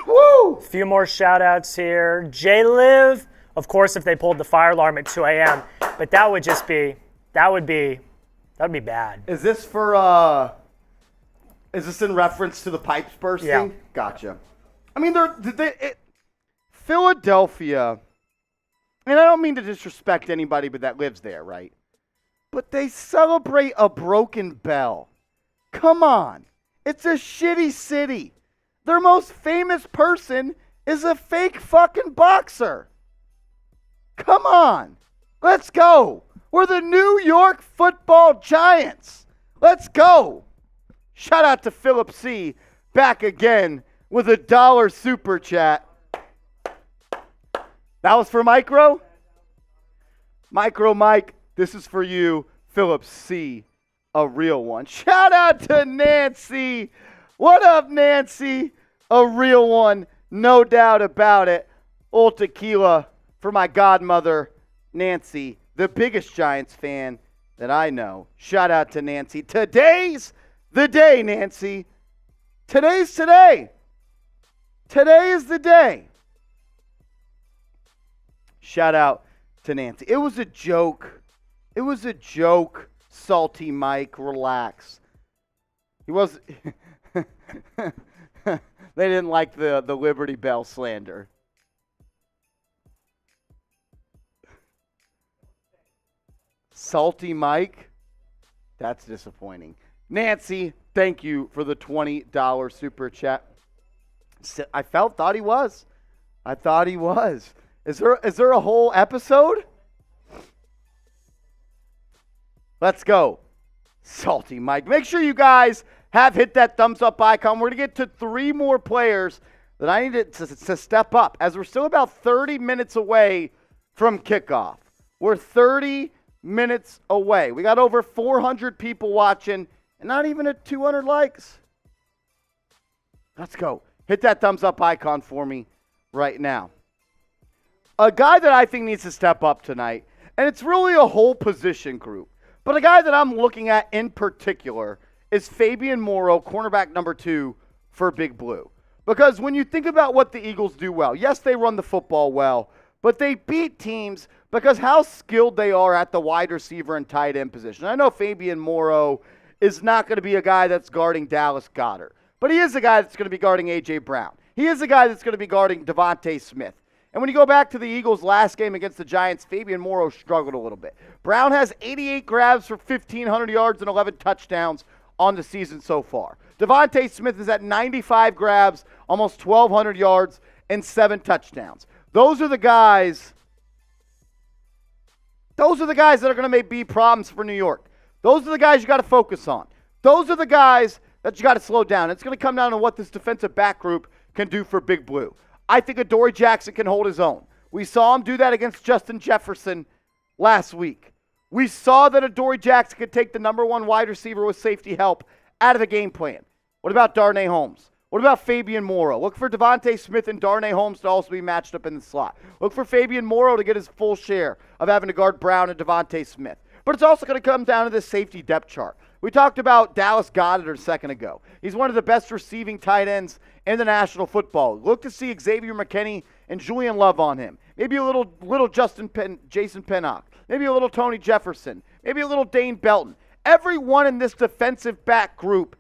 Woo! A few more shout-outs here. J-Liv, of course, if they pulled the fire alarm at 2 a.m., but that would be bad. Is this for, is this in reference to the pipes bursting? Yeah. Gotcha. I mean, Philadelphia, and I don't mean to disrespect anybody but that lives there, right? But they celebrate a broken bell. Come on. It's a shitty city. Their most famous person is a fake fucking boxer. Come on. Let's go. We're the New York Football Giants. Let's go. Shout out to Philip C. back again with a $1 super chat. That was for Micro? Micro Mike, this is for you, Philip C., a real one. Shout out to Nancy. What up, Nancy? A real one, no doubt about it. Old tequila for my godmother, Nancy, the biggest Giants fan that I know. Shout out to Nancy. Today's the day, Nancy. Today's today. Today is the day. Shout out to Nancy. It was a joke. It was a joke. Salty Mike, relax. He was. They didn't like the Liberty Bell slander. Salty Mike, that's disappointing. Nancy, thank you for the $20 super chat. I thought he was. I thought he was. Is there a whole episode? Let's go. Salty Mike. Make sure you guys have hit that thumbs up icon. We're going to get to 3 more players that I need to step up as we're still about 30 minutes away from kickoff. We're 30 minutes away. We got over 400 people watching and not even at 200 likes. Let's go. Hit that thumbs up icon for me right now. A guy that I think needs to step up tonight, and it's really a whole position group, but a guy that I'm looking at in particular is Fabian Moreau, cornerback number 2 for Big Blue. Because when you think about what the Eagles do well, yes, they run the football well, but they beat teams because how skilled they are at the wide receiver and tight end position. I know Fabian Moreau is not going to be a guy that's guarding Dallas Goedert, but he is a guy that's going to be guarding A.J. Brown. He is a guy that's going to be guarding Devontae Smith. And when you go back to the Eagles' last game against the Giants, Fabian Moreau struggled a little bit. Brown has 88 grabs for 1,500 yards and 11 touchdowns on the season so far. Devontae Smith is at 95 grabs, almost 1,200 yards, and 7 touchdowns. Those are the guys that are going to be problems for New York. Those are the guys you got to focus on. Those are the guys that you got to slow down. It's going to come down to what this defensive back group can do for Big Blue. I think Adoree Jackson can hold his own. We saw him do that against Justin Jefferson last week. We saw that Adoree Jackson could take the number 1 wide receiver with safety help out of the game plan. What about Darnay Holmes? What about Fabian Moreau? Look for Devontae Smith and Darnay Holmes to also be matched up in the slot. Look for Fabian Moreau to get his full share of having to guard Brown and Devontae Smith. But it's also going to come down to this safety depth chart. We talked about Dallas Goedert a second ago. He's one of the best receiving tight ends in the National Football. Look to see Xavier McKinney and Julian Love on him. Maybe a little Jason Pinnock. Maybe a little Tony Jefferson. Maybe a little Dane Belton. Everyone in this defensive back group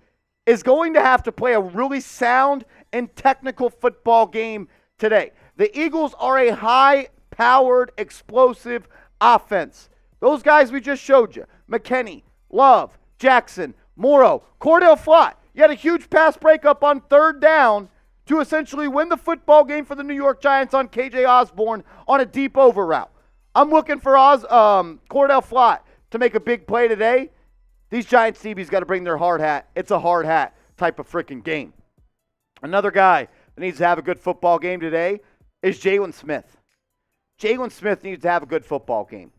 is going to have to play a really sound and technical football game today. The Eagles are a high-powered, explosive offense. Those guys we just showed you, McKinney, Love, Jackson, Moreau, Cordell Flott. You had a huge pass breakup on third down to essentially win the football game for the New York Giants on KJ Osborne on a deep over route. I'm looking for Cordell Flott to make a big play today. These Giants DBs got to bring their hard hat. It's a hard hat type of freaking game. Another guy that needs to have a good football game today is Jalen Smith. Jalen Smith needs to have a good football game.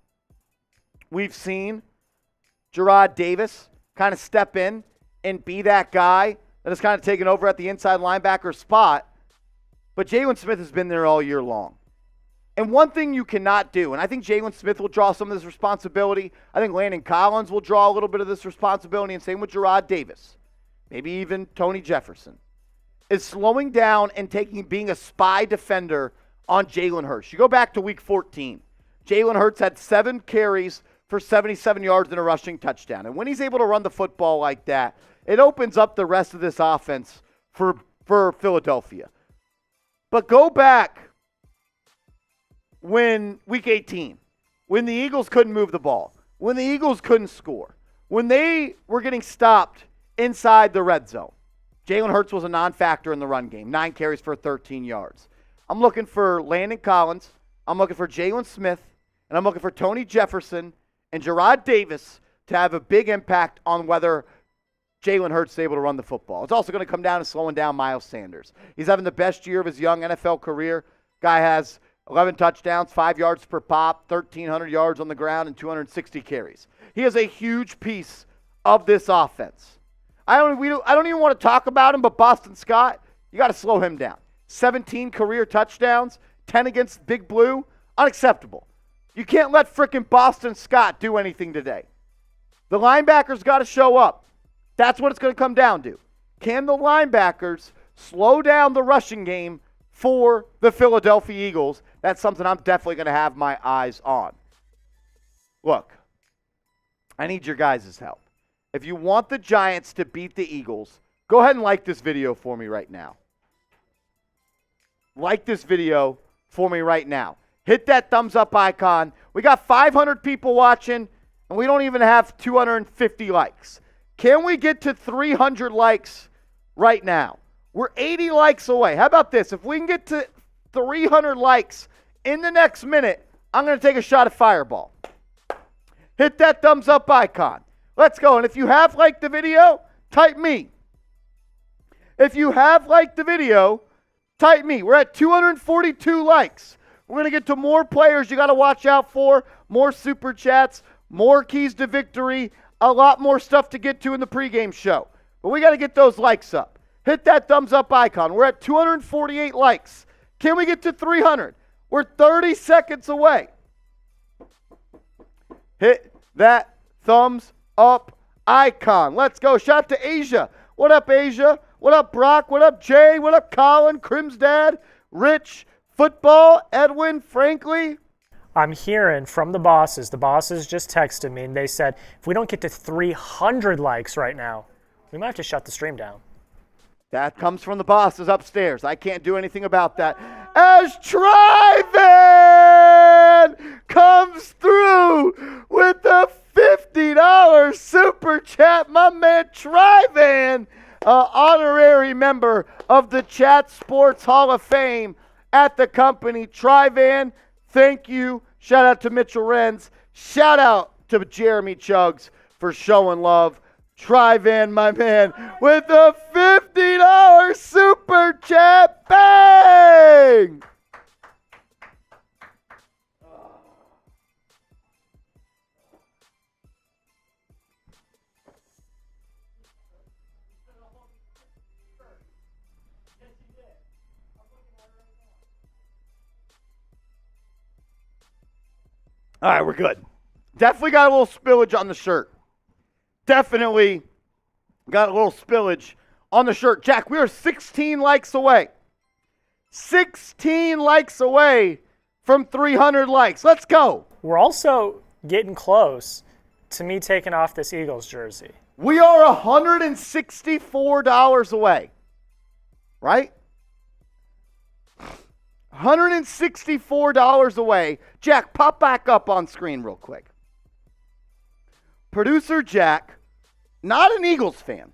We've seen Gerard Davis kind of step in and be that guy that has kind of taken over at the inside linebacker spot. But Jalen Smith has been there all year long. And one thing you cannot do, and I think Jalen Smith will draw some of this responsibility. I think Landon Collins will draw a little bit of this responsibility, and same with Gerard Davis, maybe even Tony Jefferson, is slowing down and being a spy defender on Jalen Hurts. You go back to week 14. Jalen Hurts had 7 carries for 77 yards and a rushing touchdown. And when he's able to run the football like that, it opens up the rest of this offense for Philadelphia. But go back when week 18, when the Eagles couldn't move the ball, when the Eagles couldn't score, when they were getting stopped inside the red zone, Jalen Hurts was a non-factor in the run game, 9 carries for 13 yards. I'm looking for Landon Collins, I'm looking for Jalen Smith, and I'm looking for Tony Jefferson and Gerard Davis to have a big impact on whether Jalen Hurts is able to run the football. It's also going to come down to slowing down Miles Sanders. He's having the best year of his young NFL career. Guy has 11 touchdowns, 5 yards per pop, 1,300 yards on the ground, and 260 carries. He is a huge piece of this offense. I don't even want to talk about him, but Boston Scott, you got to slow him down. 17 career touchdowns, 10 against Big Blue, unacceptable. You can't let frickin' Boston Scott do anything today. The linebackers got to show up. That's what it's going to come down to. Can the linebackers slow down the rushing game for the Philadelphia Eagles? That's something I'm definitely going to have my eyes on. Look, I need your guys' help. If you want the Giants to beat the Eagles, go ahead and like this video for me right now. Like this video for me right now. Hit that thumbs up icon. We got 500 people watching, and we don't even have 250 likes. Can we get to 300 likes right now? We're 80 likes away. How about this? If we can get to 300 likes in the next minute, I'm going to take a shot at Fireball. Hit that thumbs up icon. Let's go. And if you have liked the video, type me. If you have liked the video, type me. We're at 242 likes. We're going to get to more players you got to watch out for, more super chats, more keys to victory, a lot more stuff to get to in the pregame show. But we got to get those likes up. Hit that thumbs up icon. We're at 248 likes. Can we get to 300? We're 30 seconds away. Hit that thumbs up icon. Let's go. Shout out to Asia. What up, Asia? What up, Brock? What up, Jay? What up, Colin? Crim's dad? Rich? Football? Edwin? Frankly? I'm hearing from the bosses. The bosses just texted me, and they said, if we don't get to 300 likes right now, we might have to shut the stream down. That comes from the bosses upstairs. I can't do anything about that. As Tryvan comes through with a $50 super chat, my man Tryvan, honorary member of the Chat Sports Hall of Fame at the company. Tryvan, thank you. Shout out to Mitchell Renz. Shout out to Jeremy Chuggs for showing love. Tryvan, my man, with a $50 super chat. Bang! All right, we're good. Definitely got a little spillage on the shirt. Definitely got a little spillage on the shirt. Jack, we are 16 likes away. 16 likes away from 300 likes. Let's go. We're also getting close to me taking off this Eagles jersey. We are $164 away. Right? $164 away. Jack, pop back up on screen real quick. Producer Jack, not an Eagles fan,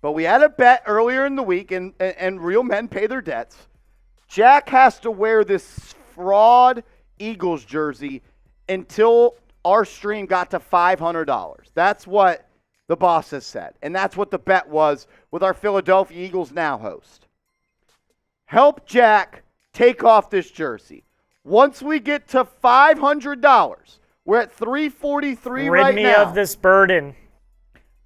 But we had a bet earlier in the week, and real men pay their debts. Jack has to wear this fraud Eagles jersey until our stream got to $500. That's what the boss has said. And that's what the bet was with our Philadelphia Eagles Now host. Help Jack take off this jersey. Once we get to $500, we're at $343 right now. Rid me of this burden.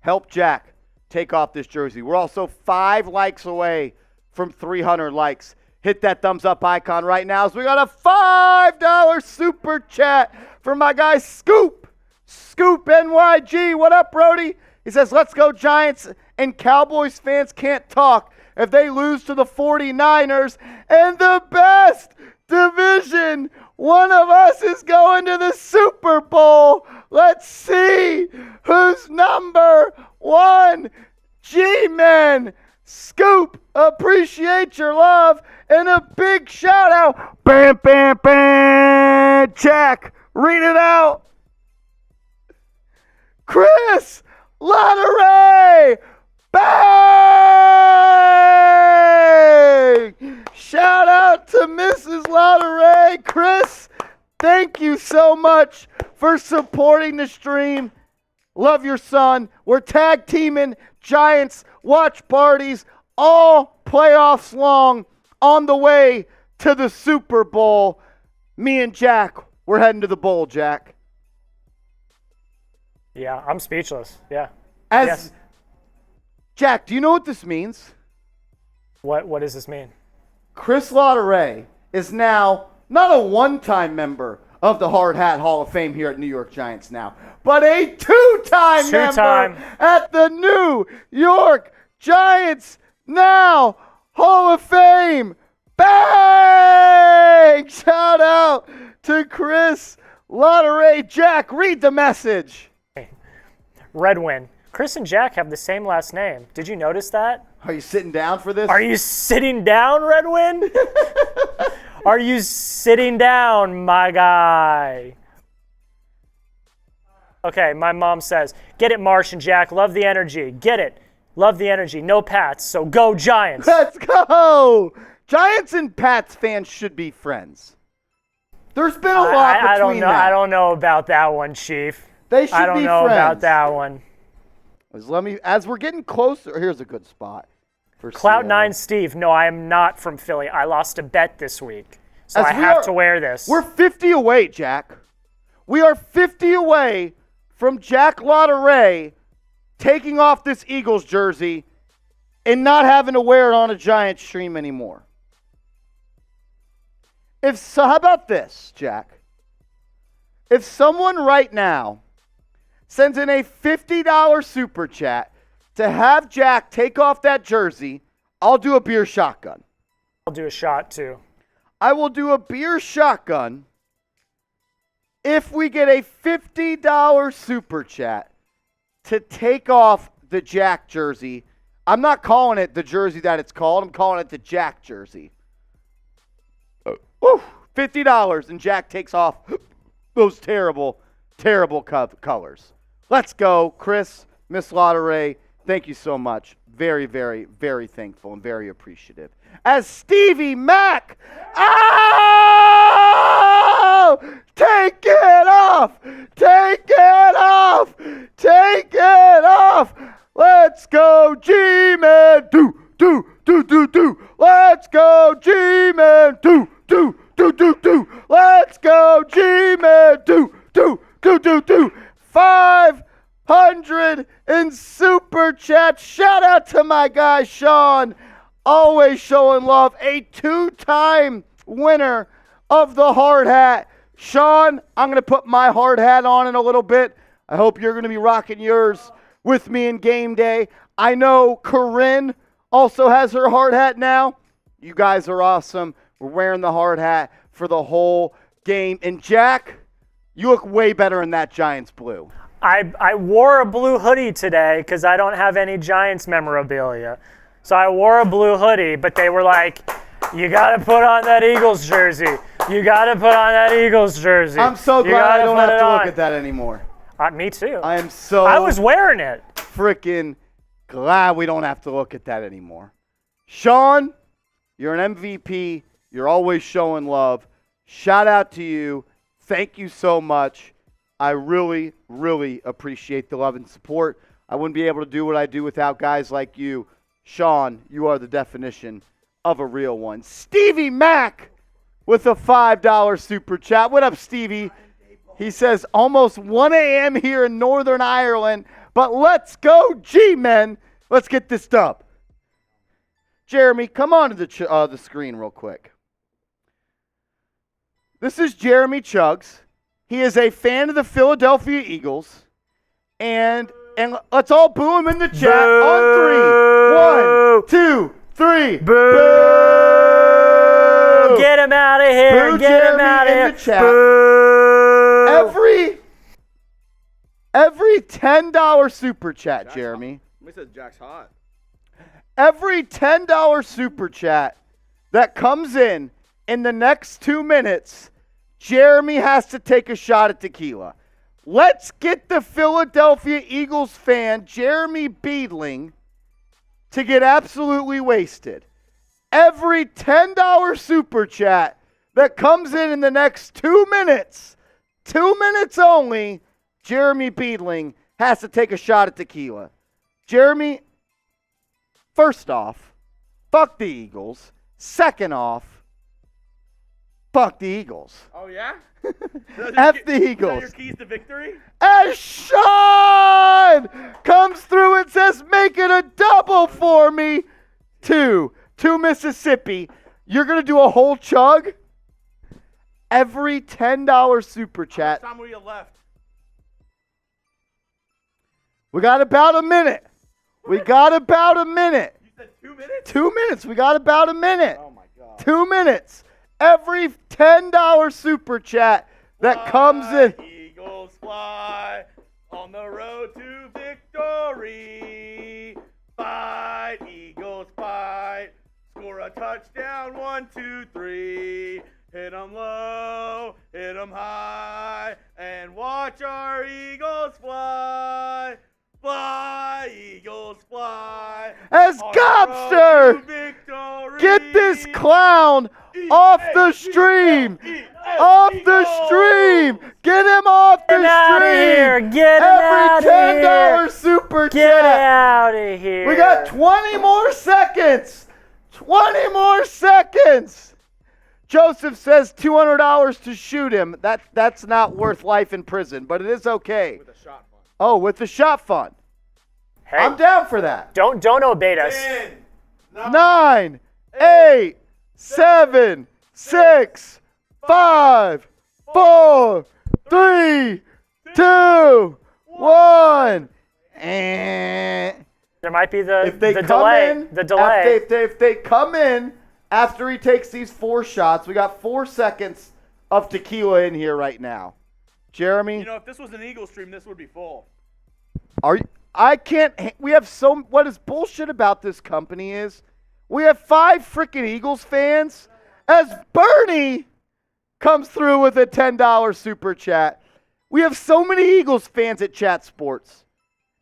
Help Jack take off this jersey. We're also 5 likes away from 300 likes. Hit that thumbs up icon right now as we got a $5 super chat from my guy Scoop. Scoop NYG. What up, Brody? He says, let's go Giants, and Cowboys fans can't talk if they lose to the 49ers. And the best division, one of us is going to the Super Bowl. Let's see who's number 1. G-Men. Scoop, appreciate your love, and a big shout out. Bam, bam, bam. Jack, read it out. Chris Lottery. Bang! Shout out to Mrs. Lottery. Chris, thank you so much for supporting the stream. Love your son. We're tag teaming Giants watch parties all playoffs long on the way to the Super Bowl. Me and Jack, we're heading to the bowl, Jack. Yeah, I'm speechless. Yeah. Yes. Jack, do you know what this means? What does this mean? Chris Lottery is now not a one-time member of the Hard Hat Hall of Fame here at New York Giants now, but a two-time member at the New York Giants Now Hall of Fame. Bang! Shout out to Chris Lottery. Jack, read the message. Redwin. Chris and Jack have the same last name. Did you notice that? Are you sitting down for this? Are you sitting down, Redwin? Are you sitting down, my guy? Okay, my mom says, get it, Marsh and Jack. Love the energy. Get it. Love the energy. No Pats, so go Giants. Let's go. Giants and Pats fans should be friends. There's been a lot between them. I don't know about that one, Chief. They should be friends. I don't know about that one. As we're getting closer, here's a good spot. Cloud9 Steve, no, I am not from Philly. I lost a bet this week, so I have to wear this. We're 50 away, Jack. We are 50 away from Jack Lottery taking off this Eagles jersey and not having to wear it on a Giant stream anymore. How about this, Jack? If someone right now sends in a $50 super chat to have Jack take off that jersey, I'll do a beer shotgun. I'll do a shot too. I will do a beer shotgun if we get a $50 super chat to take off the Jack jersey. I'm not calling it the jersey that it's called. I'm calling it the Jack jersey. Woo, $50 and Jack takes off those terrible, terrible colors. Let's go, Chris, Miss Lottery. Thank you so much. Very, very, very thankful and very appreciative. As Stevie Mack, take it off! Take it off! Take it off! Let's go, G-Man! Do! Let's go, G-Man! Do! Let's go, G-Man! Do! 500 in super chat. Shout out to my guy Sean, always showing love. A 2-time winner of the hard hat. Sean, I'm going to put my hard hat on in a little bit. I hope you're going to be rocking yours with me in game day. I know Corinne also has her hard hat now. You guys are awesome. We're wearing the hard hat for the whole game. And Jack, you look way better in that Giants blue. I wore a blue hoodie today because I don't have any Giants memorabilia. So I wore a blue hoodie, but they were like, you got to put on that Eagles jersey. You got to put on that Eagles jersey. I'm so glad I don't have to look at that anymore. Me too. I am so I was wearing it. Freaking Glad we don't have to look at that anymore. Sean, you're an MVP. You're always showing love. Shout out to you. Thank you so much. I really, really appreciate the love and support. I wouldn't be able to do what I do without guys like you. Sean, you are the definition of a real one. Stevie Mack with a $5 super chat. What up, Stevie? He says, almost 1 a.m. here in Northern Ireland, but let's go, G-Men. Let's get this dub. Jeremy, come on to the screen real quick. This is Jeremy Chuggs. He is a fan of the Philadelphia Eagles. And let's all boo him in the chat on 3. 1, 2, 3. Boo! Boo! Get him out of here. Boo Get Jeremy him out of in here. the chat. Boo! Every $10 super chat, Jack's Jeremy. Somebody says Jack's hot. Every $10 super chat that comes in the next 2 minutes, Jeremy has to take a shot at tequila. Let's get the Philadelphia Eagles fan, Jeremy Beadling, to get absolutely wasted. Every $10 super chat that comes in the next 2 minutes, 2 minutes only, Jeremy Beadling has to take a shot at tequila. Jeremy, first off, fuck the Eagles. Second off, fuck the Eagles. Oh, yeah? F the Eagles. Is that your keys to victory? As Sean comes through and says, make it a double for me. 2 Mississippi. You're going to do a whole chug? Every $10 super chat. How much time were you left? We got about a minute. We got about a minute. You said 2 minutes? 2 minutes. We got about a minute. Oh, my God. 2 minutes. Every $10 super chat that comes in. Eagles fly on the road to victory. Fight, Eagles fight. Score a touchdown, 1, 2, 3. Hit 'em low, hit 'em high, and watch our Eagles fly. Fly, Eagles fly. As Gobster, get this clown off the stream. Off the stream. Get him off the stream. Get him out of Every here. $10 super Get chat. out of here. We got 20 more seconds. 20 more seconds. Joseph says $200 to shoot him. That's not worth life in prison, but it is okay. With a shot fund. Oh, with the shot fund. Hey, I'm down for that. don't obey us. 10, 9, 8, 7, 6, 5, 4, 3, 2, 1. And There might be the if they come delay. in, The delay. If they come in after he takes these 4 shots, we got 4 seconds of tequila in here right now. Jeremy, You know, if this was an Eagles stream, this would be full. are you? I can't. We have so. What is bullshit about this company is we have 5 freaking Eagles fans. As Bernie comes through with a $10 super chat, we have so many Eagles fans at Chat Sports,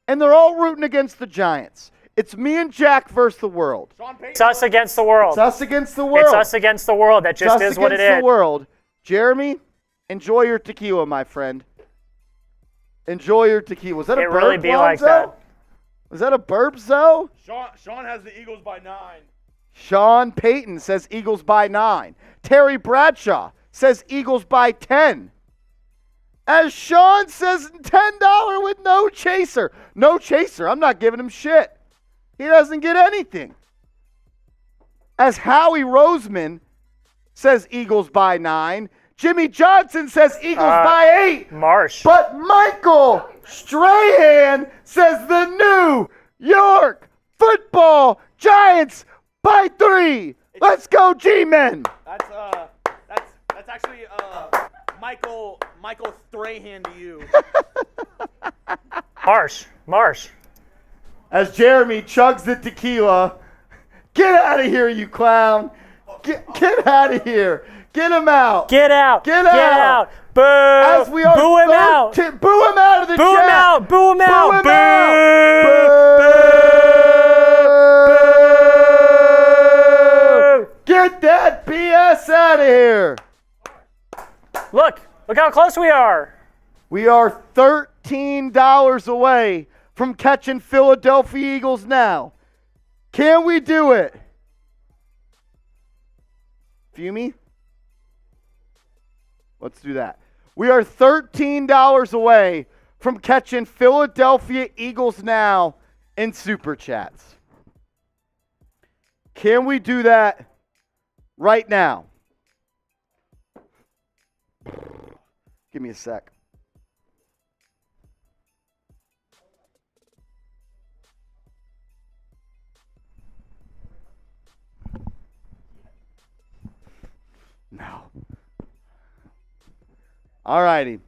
and they're all rooting against the Giants. It's me and Jack versus the world. Sean Payton. It's us against the world. It's us against the world. It's us against the world. That just It's us is what it against is. the world. Jeremy, enjoy your tequila, my friend. Enjoy your tequila. Was that a It burp, really be like Lonzo? that. Was that a burp, Zoe? Sean has the Eagles by 9. Sean Payton says Eagles by 9. Terry Bradshaw says Eagles by 10. As Sean says $10 with no chaser. No chaser. I'm not giving him shit. He doesn't get anything. As Howie Roseman says Eagles by 9. Jimmy Johnson says Eagles by 8. Marsh. But Michael Strahan says the New York Football Giants by 3. Let's go, G-Men. That's actually Michael Strahan to you. Marsh. As Jeremy chugs the tequila. Get out of here, you clown. Get out of here. Get him out. Get out. Get Get out. out. Boo. As we are Boo him out. boo him out of the Boo chat. him out. Boo him Boo out. him Boo. out. Boo. Get that BS out of here. Look how close we are. We are $13 away from catching Philadelphia Eagles now. Can we do it? Fume? Let's do that. We are $13 away from catching Philadelphia Eagles now in Super Chats. Can we do that right now? Give me a sec. No. All righty.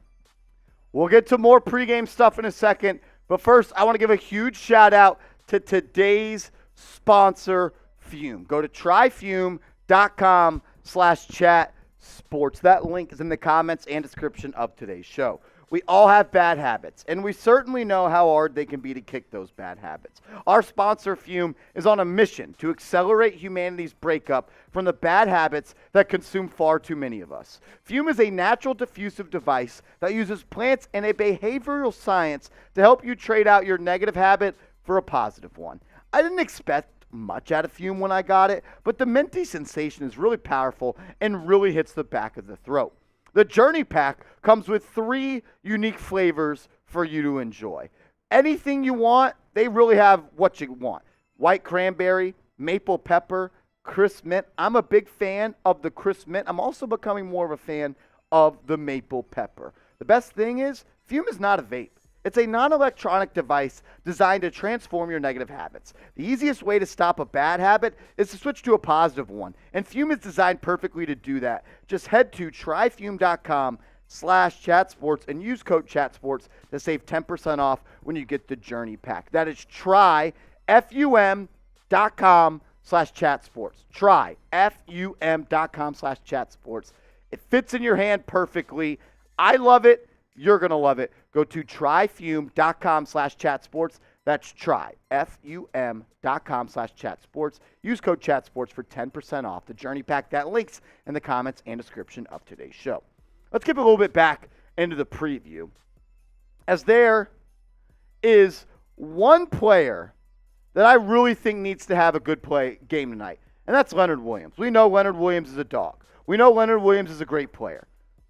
We'll get to more pregame stuff in a second. But first, I want to give a huge shout out to today's sponsor, Fume. Go to tryfume.com/chatsports. That link is in the comments and description of today's show. We all have bad habits, and we certainly know how hard they can be to kick those bad habits. Our sponsor, Fume, is on a mission to accelerate humanity's breakup from the bad habits that consume far too many of us. Fume is a natural diffusive device that uses plants and a behavioral science to help you trade out your negative habit for a positive one. I didn't expect much out of Fume when I got it, but the minty sensation is really powerful and really hits the back of the throat. The Journey Pack comes with 3 unique flavors for you to enjoy. Anything you want, they really have what you want. White cranberry, maple pepper, crisp mint. I'm a big fan of the crisp mint. I'm also becoming more of a fan of the maple pepper. The best thing is, Fume is not a vape. It's a non-electronic device designed to transform your negative habits. The easiest way to stop a bad habit is to switch to a positive one, and Fume is designed perfectly to do that. Just head to tryfume.com/chatsports and use code chatsports to save 10% off when you get the Journey Pack. That is tryfum.com/chatsports. Tryfum.com/chatsports. It fits in your hand perfectly. I love it. You're going to love it. Go to tryfume.com/chatsports. That's tryfum.com/chatsports. Use code chatsports for 10% off the Journey Pack. That links in the comments and description of today's show. Let's get a little bit back into the preview, as there is one player that I really think needs to have a good game tonight, and that's Leonard Williams. We know Leonard Williams is a dog. We know Leonard Williams is a great player.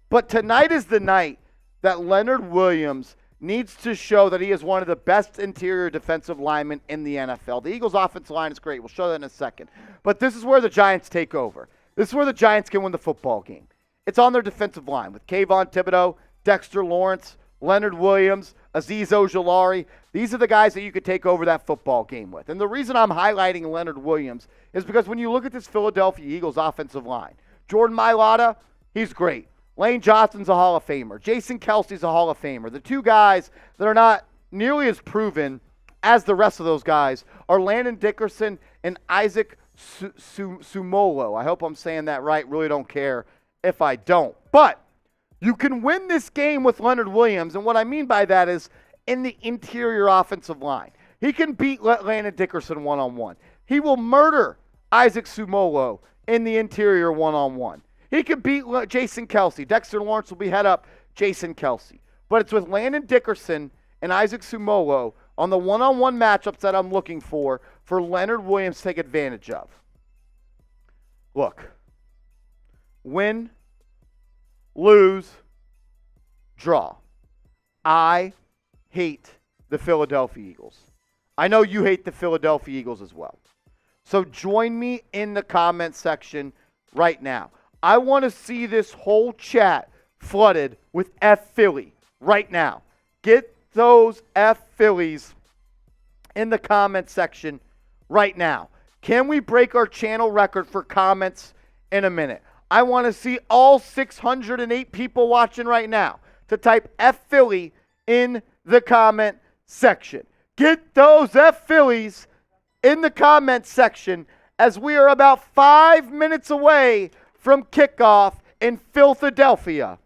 But tonight is the night that Leonard Williams needs to show that he is one of the best interior defensive linemen in the NFL. The Eagles' offensive line is great. We'll show that in a second. But this is where the Giants take over. This is where the Giants can win the football game. It's on their defensive line with Kayvon Thibodeau, Dexter Lawrence, Leonard Williams, Azeez Ojulari. These are the guys that you could take over that football game with. And the reason I'm highlighting Leonard Williams is because when you look at this Philadelphia Eagles offensive line, Jordan Mailata, he's great. Lane Johnson's a Hall of Famer. Jason Kelsey's a Hall of Famer. The 2 guys that are not nearly as proven as the rest of those guys are Landon Dickerson and Isaac Sumolo. I hope I'm saying that right. Really don't care if I don't. But you can win this game with Leonard Williams, and what I mean by that is in the interior offensive line. He can beat Landon Dickerson one-on-one. He will murder Isaac Sumolo in the interior one-on-one. He could beat Jason Kelsey. Dexter Lawrence will be head up Jason Kelsey. But it's with Landon Dickerson and Isaac Sumolo on the one-on-one matchups that I'm looking for Leonard Williams to take advantage of. Look, win, lose, draw. I hate the Philadelphia Eagles. I know you hate the Philadelphia Eagles as well. So join me in the comment section right now. I want to see this whole chat flooded with F Philly right now. Get those F Phillies in the comment section right now. Can we break our channel record for comments in a minute? I want to see all 608 people watching right now to type F Philly in the comment section. Get those F Phillies in the comment section as we are about 5 minutes away from kickoff in Philadelphia.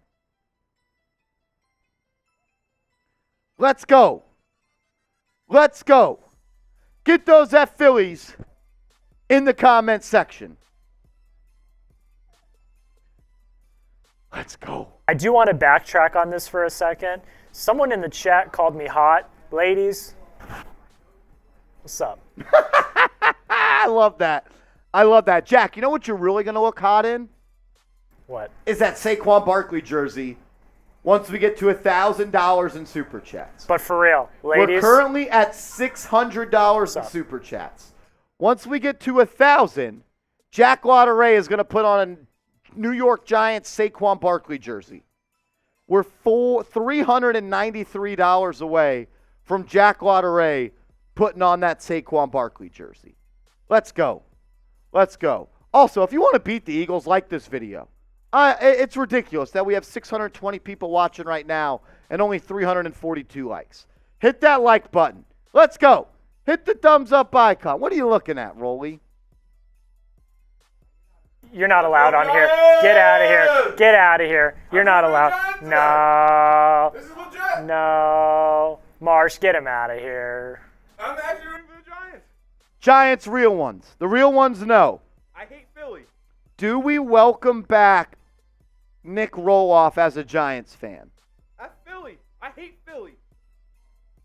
Let's go. Let's go. Get those F Phillies in the comment section. Let's go. I do want to backtrack on this for a second. Someone in the chat called me hot. Ladies, what's up? I love that. I love that. Jack, you know what you're really going to look hot in? What? Is that Saquon Barkley jersey once we get to $1,000 in Super Chats. But for real, ladies. We're currently at $600 in Super Chats. Once we get to 1,000, Jack Lotteray is going to put on a New York Giants Saquon Barkley jersey. We're $393 away from Jack Lotteray putting on that Saquon Barkley jersey. Let's go. Let's go. Also, if you want to beat the Eagles, like this video. It's ridiculous that we have 620 people watching right now and only 342 likes. Hit that like button. Let's go. Hit the thumbs up icon. What are you looking at, Rolly? You're not allowed on here. Get out of here. Get out of here. You're not allowed. No. This is legit. No. Marsh, get him out of here. I'm actually rooting for the Giants. Giants, real ones. The real ones, no. I hate Philly. Do we welcome back Nick Roloff as a Giants fan? That's Philly. I hate Philly.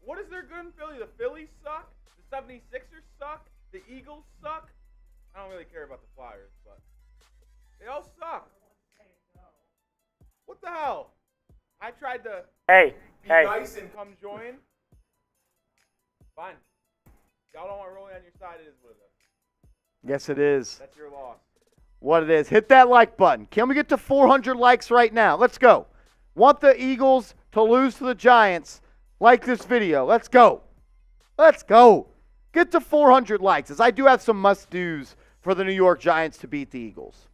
What is there good in Philly? The Phillies suck. The 76ers suck. The Eagles suck. I don't really care about the Flyers, but they all suck. What the hell? I tried to be nice and come join. Fine. Y'all don't want Rolly on your side. It is what it is. Yes, it is. That's your loss. What it is. Hit that like button. Can we get to 400 likes right now? Let's go. Want the Eagles to lose to the Giants? Like this video. Let's go. Let's go. Get to 400 likes, as I do have some must-dos for the New York Giants to beat the Eagles.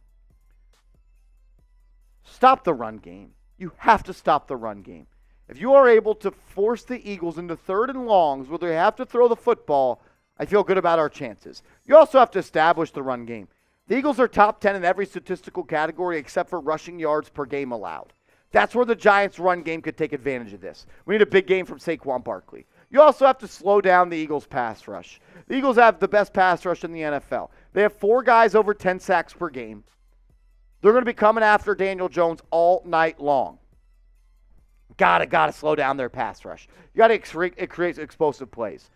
Stop the run game. You have to stop the run game. If you are able to force the Eagles into 3rd and longs where they have to throw the football, I feel good about our chances. You also have to establish the run game. The Eagles are top 10 in every statistical category except for rushing yards per game allowed. That's where the Giants' run game could take advantage of this. We need a big game from Saquon Barkley. You also have to slow down the Eagles' pass rush. The Eagles have the best pass rush in the NFL. They have 4 guys over 10 sacks per game. They're going to be coming after Daniel Jones all night long. Gotta slow down their pass rush. You got to create explosive plays.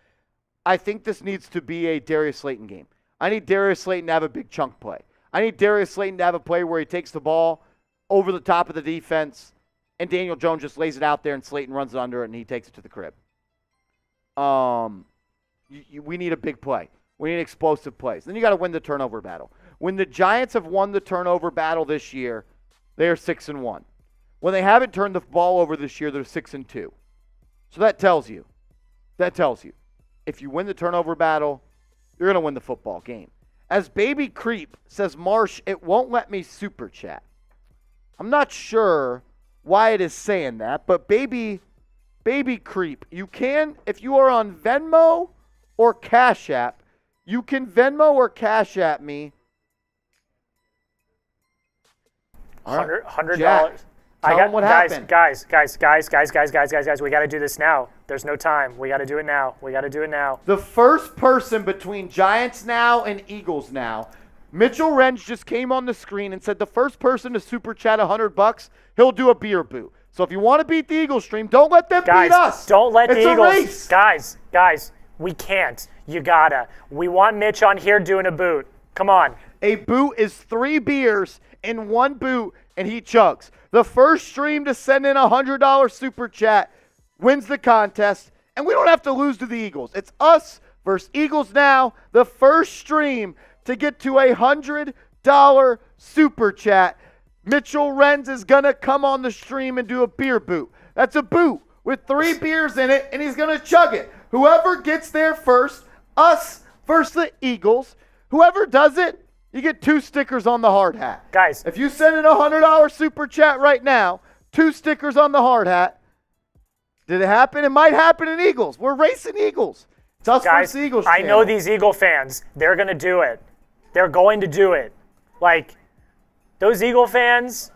I think this needs to be a Darius Slayton game. I need Darius Slayton to have a big chunk play. I need Darius Slayton to have a play where he takes the ball over the top of the defense, and Daniel Jones just lays it out there, and Slayton runs under it, and he takes it to the crib. We need a big play. We need explosive plays. Then you got to win the turnover battle. When the Giants have won the turnover battle this year, they are 6-1. When they haven't turned the ball over this year, they're 6-2. So that tells you, if you win the turnover battle, you're going to win the football game. As Baby Creep says, Marsh, it won't let me super chat. I'm not sure why it is saying that, but Baby Creep, you can, if you are on Venmo or Cash App, you can Venmo or Cash App me. $100. Jack, tell them what happened. Guys, we got to do this now. There's no time. We got to do it now. The first person between Giants now and Eagles now, Mitchell Wrench just came on the screen and said the first person to super chat $100, he'll do a beer boot. So if you want to beat the Eagles stream, don't let them beat us. Don't let the Eagles. Race. Guys, we can't. You gotta. We want Mitch on here doing a boot. Come on. A boot is 3 beers in 1 boot, and he chugs. The first stream to send in a $100 super chat wins the contest, and we don't have to lose to the Eagles. It's us versus Eagles now. The first stream to get to a $100 super chat, Mitchell Renz is going to come on the stream and do a beer boot. That's a boot with 3 beers in it, and he's going to chug it. Whoever gets there first, us versus the Eagles, whoever does it, you get 2 stickers on the hard hat. Guys. If you send in a $100 super chat right now, 2 stickers on the hard hat. Did it happen? It might happen in Eagles. We're racing Eagles. It's us versus the Eagles. I know these Eagle fans. They're going to do it. They're going to do it. Like, those Eagle fans,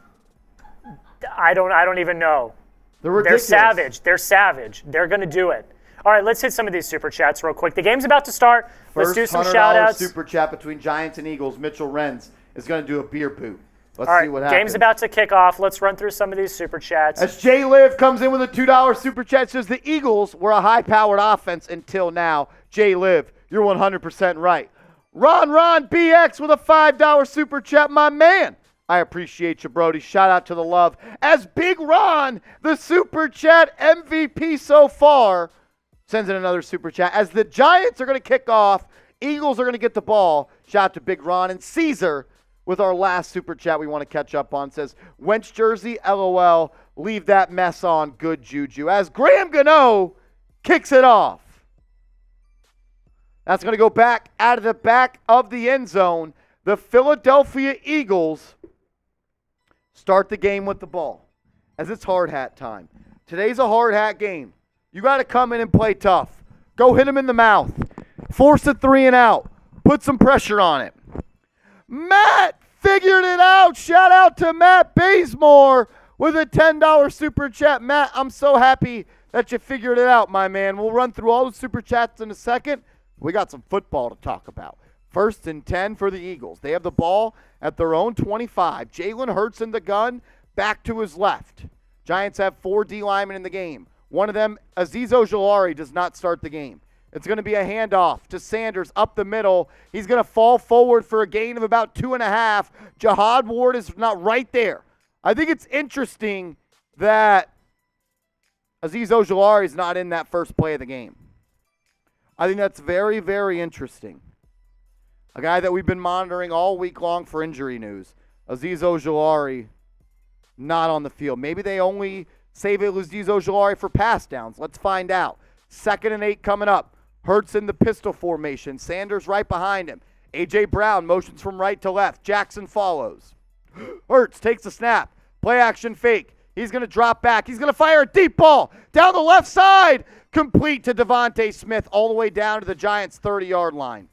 I don't even know. They're ridiculous. They're savage. They're going to do it. All right, let's hit some of these super chats real quick. The game's about to start. Let's do some shout outs. Super chat between Giants and Eagles. Mitchell Renz is going to do a beer boot. Let's All see right, what happens. game's about to kick off. Let's run through some of these super chats. As Jay Liv comes in with a $2 super chat, says the Eagles were a high-powered offense until now. Jay Liv, you're 100% right. Ron BX with a $5 super chat, my man. I appreciate you, Brody. Shout out to the love. As Big Ron, the super chat MVP so far, sends in another super chat. As the Giants are going to kick off, Eagles are going to get the ball. Shout out to Big Ron. And Caesar, with our last super chat we want to catch up on, says, Wentz jersey, LOL, leave that mess on, good juju. As Graham Gano kicks it off. That's going to go back out of the back of the end zone. The Philadelphia Eagles start the game with the ball, as it's hard hat time. Today's a hard hat game. You got to come in and play tough. Go hit him in the mouth. Force a 3 and out. Put some pressure on it. Matt figured it out. Shout out to Matt Bazemore with a $10 super chat. Matt, I'm so happy that you figured it out, my man. We'll run through all the super chats in a second. We got some football to talk about. 1st and 10 for the Eagles. They have the ball at their own 25. Jalen Hurts in the gun, back to his left. Giants have 4 D linemen in the game. One of them, Azeez Ojulari, does not start the game. It's going to be a handoff to Sanders up the middle. He's going to fall forward for a gain of about 2.5. Jihad Ward is not right there. I think it's interesting that Azeez Ojulari is not in that first play of the game. I think that's very, very interesting. A guy that we've been monitoring all week long for injury news. Azeez Ojulari not on the field. Maybe they only save Azeez Ojulari for pass downs. Let's find out. 2nd and 8 coming up. Hurts in the pistol formation. Sanders right behind him. A.J. Brown motions from right to left. Jackson follows. Hurts takes a snap. Play action fake. He's going to drop back. He's going to fire a deep ball down the left side. Complete to Devontae Smith all the way down to the Giants' 30-yard line.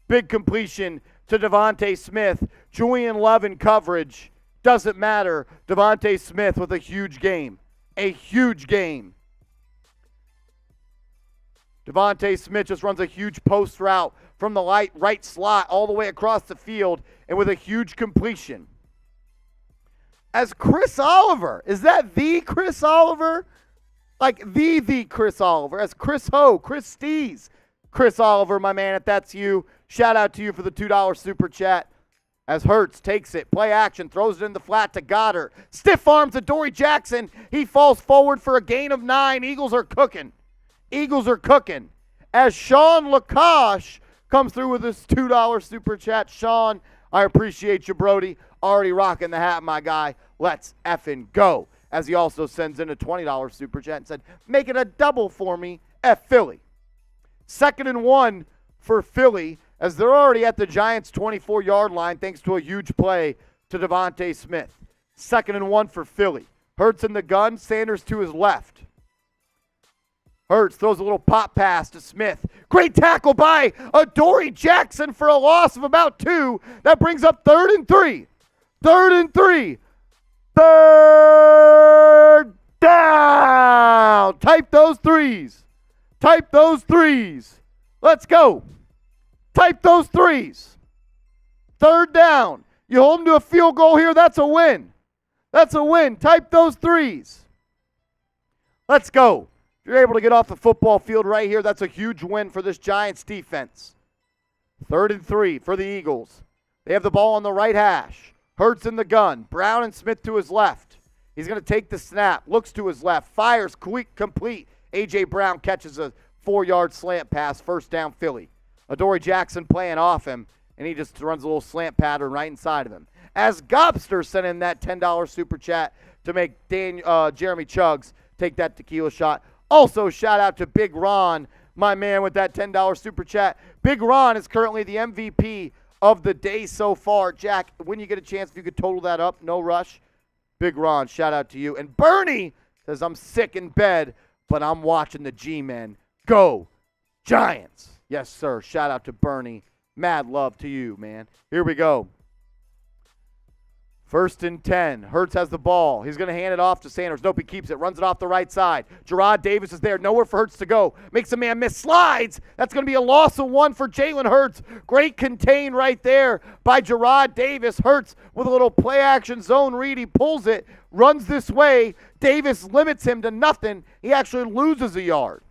Big completion to Devontae Smith. Julian Love in coverage. Doesn't matter. Devontae Smith with a huge game. A huge game. Devontae Smith just runs a huge post route from the right slot all the way across the field and with a huge completion. As Chris Oliver, is that the Chris Oliver? Like the Chris Oliver. As Chris Ho, Chris Stees. Chris Oliver, my man, if that's you, shout out to you for the $2 super chat. As Hurts takes it, play action, throws it in the flat to Goddard. Stiff arms to Dory Jackson. He falls forward for a gain of 9. Eagles are cooking. Eagles are cooking. As Sean Lakosh comes through with his $2 super chat. Sean, I appreciate you, Brody. Already rocking the hat, my guy. Let's effing go. As he also sends in a $20 super chat and said, make it a double for me at Philly. 2nd and 1 for Philly as they're already at the Giants' 24-yard line thanks to a huge play to Devontae Smith. 2nd and 1 for Philly. Hurts in the gun, Sanders to his left. Hurts throws a little pop pass to Smith. Great tackle by Adoree Jackson for a loss of about 2. That brings up 3rd and 3. 3rd and 3. 3rd down. Type those threes. Type those threes. Let's go. Type those threes. 3rd down. You hold them to a field goal here, that's a win. That's a win. Type those threes. Let's go. If you're able to get off the football field right here, that's a huge win for this Giants defense. 3rd and 3 for the Eagles. They have the ball on the right hash. Hurts in the gun. Brown and Smith to his left. He's going to take the snap. Looks to his left. Fires complete. A.J. Brown catches a 4-yard slant pass. 1st down Philly. Adoree Jackson playing off him, and he just runs a little slant pattern right inside of him. As Gobster sent in that $10 super chat to make Jeremy Chuggs take that tequila shot. Also, shout out to Big Ron, my man, with that $10 super chat. Big Ron is currently the MVP of the day so far. Jack, when you get a chance, if you could total that up, no rush. Big Ron, shout out to you. And Bernie says, I'm sick in bed, but I'm watching the G-Men. Go Giants. Yes, sir. Shout out to Bernie. Mad love to you, man. Here we go. First and 10. Hurts has the ball. He's going to hand it off to Sanders. Nope, he keeps it. Runs it off the right side. Jarrad Davis is there. Nowhere for Hurts to go. Makes a man miss. Slides. That's going to be a loss of 1 for Jalen Hurts. Great contain right there by Jarrad Davis. Hurts with a little play action zone read. He pulls it. Runs this way. Davis limits him to nothing. He actually loses a yard.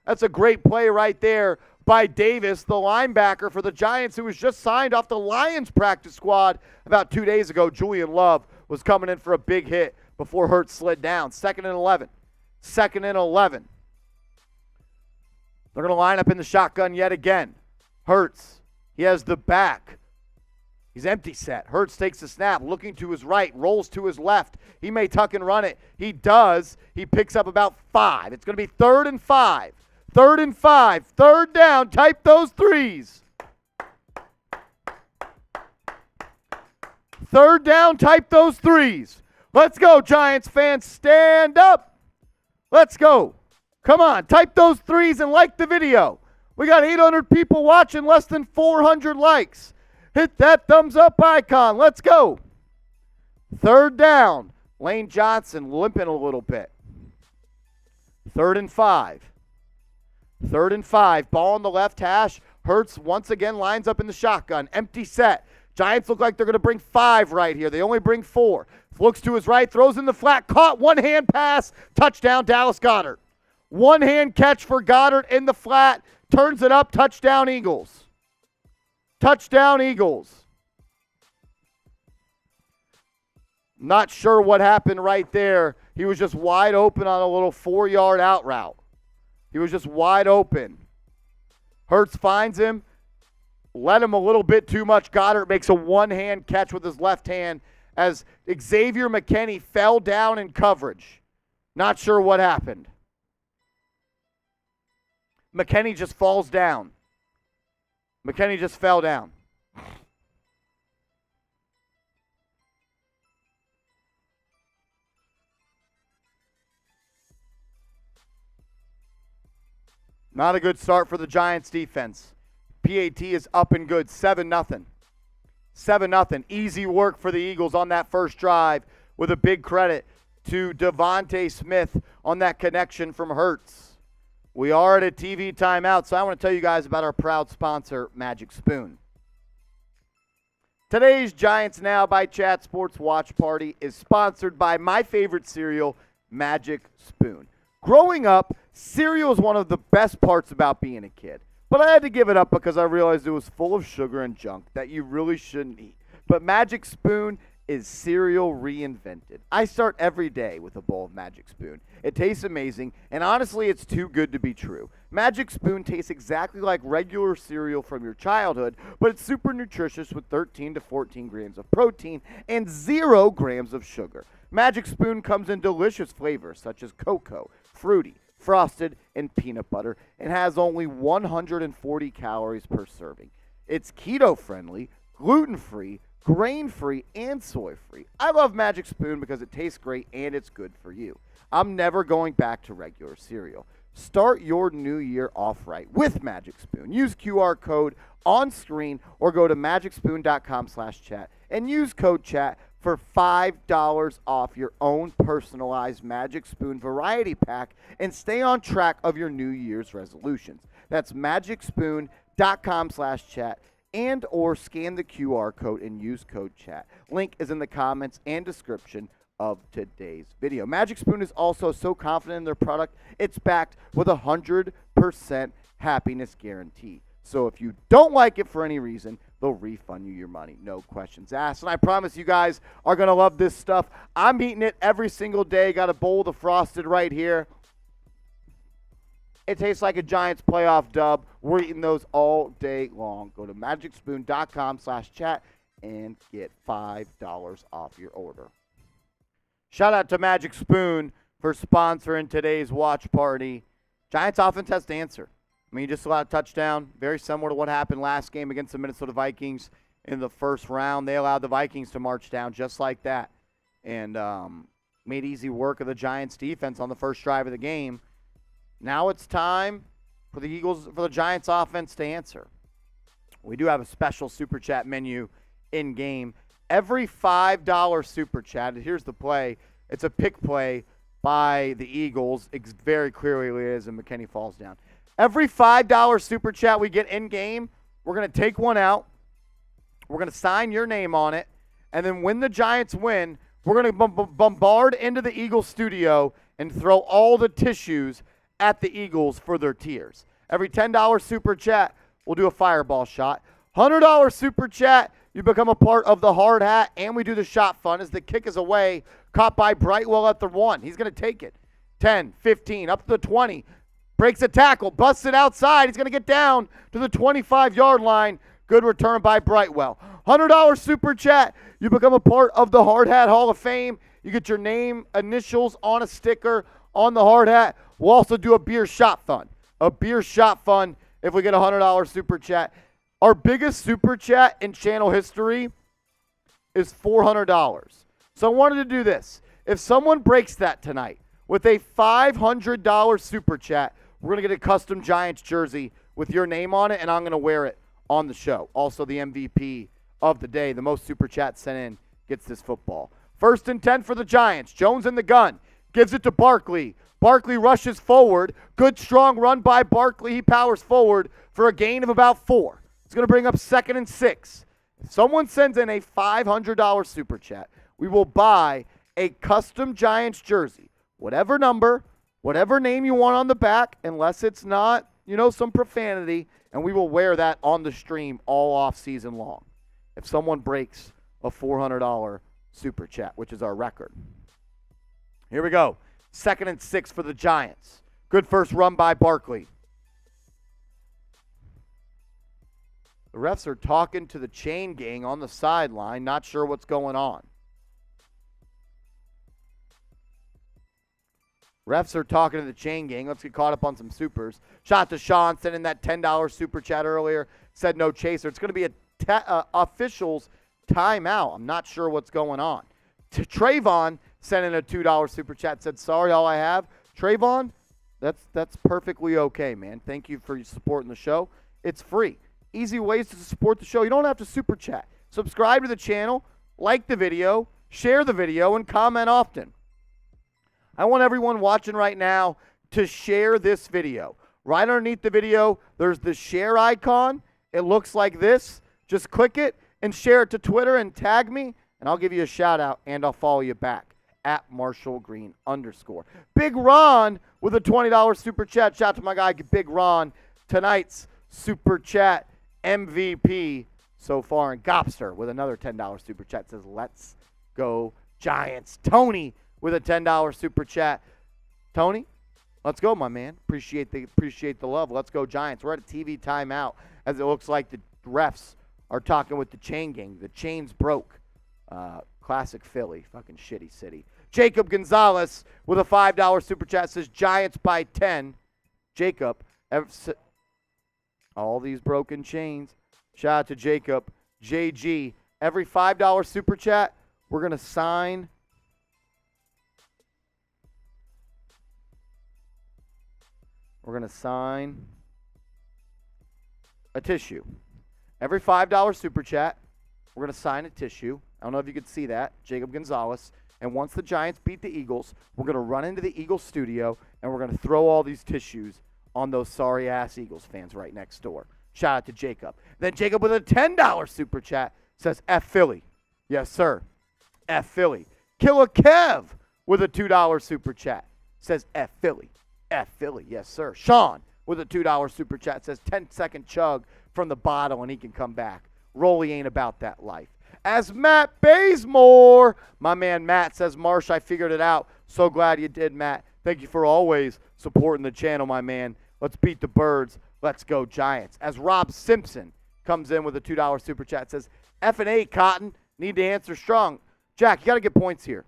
That's a great play right there by Davis, the linebacker for the Giants, who was just signed off the Lions practice squad about 2 days ago. Julian Love was coming in for a big hit before Hurts slid down. 2nd and 11. 2nd and 11. They're going to line up in the shotgun yet again. Hurts, he has the back. He's empty set. Hurts takes the snap, looking to his right, rolls to his left. He may tuck and run it. He does. He picks up about 5. It's going to be 3rd and 5. 3rd and 5. 3rd down. Type those 3s. 3rd down. Type those 3s. Let's go, Giants fans. Stand up. Let's go. Come on. Type those 3s and like the video. We got 800 people watching, less than 400 likes. Hit that thumbs up icon. Let's go. 3rd down. Lane Johnson limping a little bit. 3rd and 5. 3rd and 5. Ball on the left hash. Hurts once again lines up in the shotgun. Empty set. Giants look like they're going to bring 5 right here. They only bring 4. Looks to his right. Throws in the flat. Caught. One-hand pass. Touchdown, Dallas Goedert. One-hand catch for Goddard in the flat. Turns it up. Touchdown, Eagles. Touchdown, Eagles. Not sure what happened right there. He was just wide open on a little 4-yard out route. He was just wide open. Hurts finds him. Let him a little bit too much. Goddard makes a one-hand catch with his left hand as Xavier McKinney fell down in coverage. Not sure what happened. McKinney just falls down. McKinney just fell down. Not a good start for the Giants defense. PAT is up and good, 7-0. 7-0. Easy work for the Eagles on that first drive with a big credit to Devontae Smith on that connection from Hurts. We are at a TV timeout, so I want to tell you guys about our proud sponsor, Magic Spoon. Today's Giants Now by Chat Sports Watch Party is sponsored by my favorite cereal, Magic Spoon. Growing up, cereal is one of the best parts about being a kid. But I had to give it up because I realized it was full of sugar and junk that you really shouldn't eat. But Magic Spoon is cereal reinvented. I start every day with a bowl of Magic Spoon. It tastes amazing, and honestly, it's too good to be true. Magic Spoon tastes exactly like regular cereal from your childhood, but it's super nutritious with 13 to 14 grams of protein and 0 grams of sugar. Magic Spoon comes in delicious flavors such as cocoa, fruity, frosted, and peanut butter, and has only 140 calories per serving. It's keto-friendly, gluten-free, grain-free, and soy-free. I love Magic Spoon because it tastes great and it's good for you. I'm never going back to regular cereal. Start your new year off right with Magic Spoon. Use QR code on screen or go to magicspoon.com/chat and use code chat for $5 off your own personalized Magic Spoon variety pack and stay on track of your New Year's resolutions. That's magicspoon.com/chat and or scan the QR code and use code chat. Link is in the comments and description of today's video. Magic Spoon is also so confident in their product, it's backed with a 100% happiness guarantee. So if you don't like it for any reason, they'll refund you your money. No questions asked. And I promise you guys are going to love this stuff. I'm eating it every single day. Got a bowl of the Frosted right here. It tastes like a Giants playoff dub. We're eating those all day long. Go to magicspoon.com/chat and get $5 off your order. Shout out to Magic Spoon for sponsoring today's watch party. Giants offense has to answer. I mean, just allowed a touchdown, very similar to what happened last game against the Minnesota Vikings in the first round. They allowed the Vikings to march down just like that and made easy work of the Giants' defense on the first drive of the game. Now it's time for the Giants' offense to answer. We do have a special Super Chat menu in game every $5 super chat, and here's the play. It's a pick play by the Eagles. Very clearly it is, and McKinney falls down. Every $5 super chat we get in-game, we're going to take one out. We're going to sign your name on it. And then when the Giants win, we're going to bombard into the Eagles studio and throw all the tissues at the Eagles for their tears. Every $10 super chat, we'll do a fireball shot. $100 super chat, you become a part of the hard hat, and we do the shot fun as the kick is away, caught by Brightwell at the 1. He's going to take it. 10, 15, up to the 20. Breaks a tackle, busts it outside. He's going to get down to the 25-yard line. Good return by Brightwell. $100 super chat, you become a part of the Hard Hat Hall of Fame. You get your name, initials on a sticker on the hard hat. We'll also do a beer shot fun. A beer shot fun if we get a $100 super chat. Our biggest super chat in channel history is $400. So I wanted to do this. If someone breaks that tonight with a $500 super chat, we're going to get a custom Giants jersey with your name on it, and I'm going to wear it on the show. Also, the MVP of the day, the most super chats sent in, gets this football. 1st and 10 for the Giants. Jones in the gun. Gives it to Barkley. Barkley rushes forward. Good, strong run by Barkley. He powers forward for a gain of about 4. It's going to bring up 2nd and 6. If someone sends in a $500 super chat, we will buy a custom Giants jersey. Whatever number, whatever name you want on the back, unless it's not, some profanity, and we will wear that on the stream all off season long. If someone breaks a $400 super chat, which is our record. Here we go. 2nd and 6 for the Giants. Good first run by Barkley. The refs are talking to the chain gang on the sideline, not sure what's going on. Refs are talking to the chain gang. Let's get caught up on some supers. Shot to Sean, sent in that $10 super chat earlier. Said no chaser. It's going to be a official's timeout. I'm not sure what's going on. Trayvon sent in a $2 super chat. Said, sorry, all I have. Trayvon, that's perfectly okay, man. Thank you for supporting the show. It's free. Easy ways to support the show. You don't have to super chat. Subscribe to the channel, like the video, share the video, and comment often. I want everyone watching right now to share this video. Right underneath the video, there's the share icon. It looks like this. Just click it and share it to Twitter and tag me, and I'll give you a shout out and I'll follow you back at @MarshallGreen_. Big Ron with a $20 super chat. Shout out to my guy, Big Ron. Tonight's super chat MVP so far. And Gopster with another $10 super chat says, let's go Giants. Tony with a $10 super chat. Tony, let's go, my man. Appreciate the love. Let's go Giants. We're at a TV timeout as it looks like the refs are talking with the chain gang. The chains broke. Classic Philly. Fucking shitty city. Jacob Gonzalez with a $5 super chat says Giants by 10. Jacob, all these broken chains. Shout out to Jacob. JG, every $5 super chat, we're going to sign a tissue. Every $5 super chat, we're going to sign a tissue. I don't know if you could see that. Jacob Gonzalez. And once the Giants beat the Eagles, we're going to run into the Eagles studio, and we're going to throw all these tissues on those sorry-ass Eagles fans right next door. Shout out to Jacob. Then Jacob with a $10 super chat says, F Philly. Yes, sir. F Philly. Killer Kev with a $2 super chat says, F Philly. F Philly. Yes, sir. Sean with a $2 super chat says, 10-second chug from the bottle and he can come back. Rolly ain't about that life. As Matt Bazemore, my man Matt says, Marsh, I figured it out. So glad you did, Matt. Thank you for always supporting the channel, my man. Let's beat the Birds. Let's go Giants. As Rob Simpson comes in with a $2 super chat, says, F&A, Cotton, need to answer strong. Jack, you got to get points here.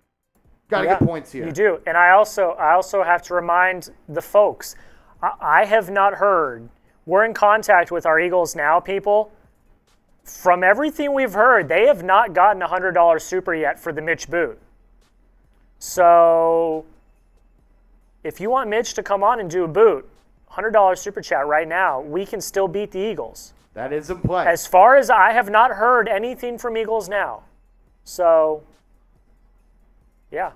Get points here. You do. And I also have to remind the folks, I have not heard. We're in contact with our Eagles Now people. From everything we've heard, they have not gotten a $100 super yet for the Mitch boot. So if you want Mitch to come on and do a boot, $100 super chat right now, we can still beat the Eagles. That is in play. As far as I have not heard anything from Eagles Now. So, yeah.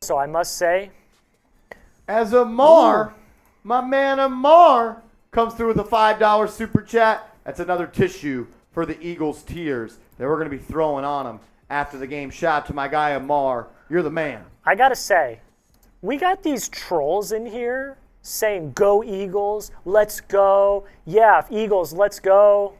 So I must say, As Amar, my man Amar, comes through with a $5 super chat. That's another tissue for the Eagles' tears that we're going to be throwing on them after the game. Shout out to my guy Amar. You're the man. I gotta say, we got these trolls in here saying, go Eagles, let's go. Yeah, Eagles, let's go.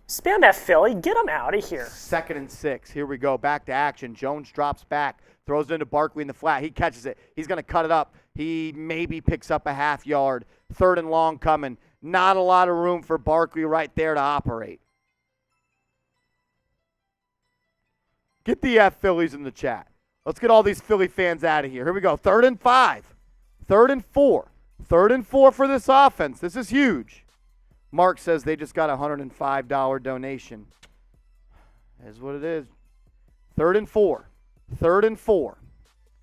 Spam that Philly, get them out of here. 2nd and 6. Here we go. Back to action. Jones drops back, throws it into Barkley in the flat. He catches it. He's going to cut it up. He maybe picks up a half yard. 3rd and long coming. Not a lot of room for Barkley right there to operate. Get the Phillies in the chat. Let's get all these Philly fans out of here. Here we go. 3rd and 5. 3rd and 4. 3rd and 4 for this offense. This is huge. Mark says they just got a $105 donation. Is what it is. 3rd and 4. 3rd and 4.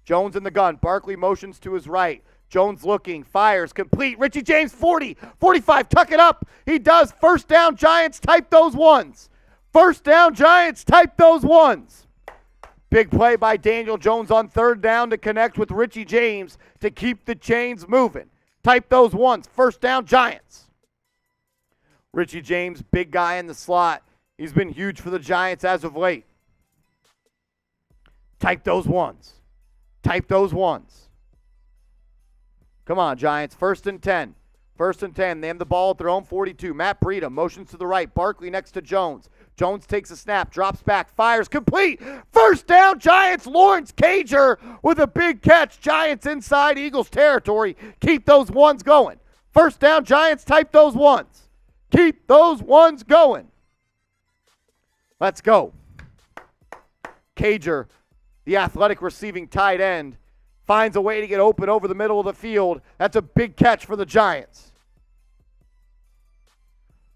Jones in the gun. Barkley motions to his right. Jones looking. Fires. Complete. Richie James 40. 45. Tuck it up. He does. 1st down, Giants. Type those ones. 1st down, Giants. Type those ones. Big play by Daniel Jones on 3rd down to connect with Richie James to keep the chains moving. Type those ones. 1st down, Giants. Richie James, big guy in the slot. He's been huge for the Giants as of late. Type those ones. Type those ones. Come on, Giants. 1st and 10. 1st and 10. They have the ball at their own 42. Matt Breida motions to the right. Barkley next to Jones. Jones takes a snap, drops back, fires, complete. 1st down, Giants. Lawrence Cager with a big catch. Giants inside Eagles territory. Keep those ones going. 1st down, Giants. Type those ones. Keep those ones going. Let's go. Cager, the athletic receiving tight end, finds a way to get open over the middle of the field. That's a big catch for the Giants.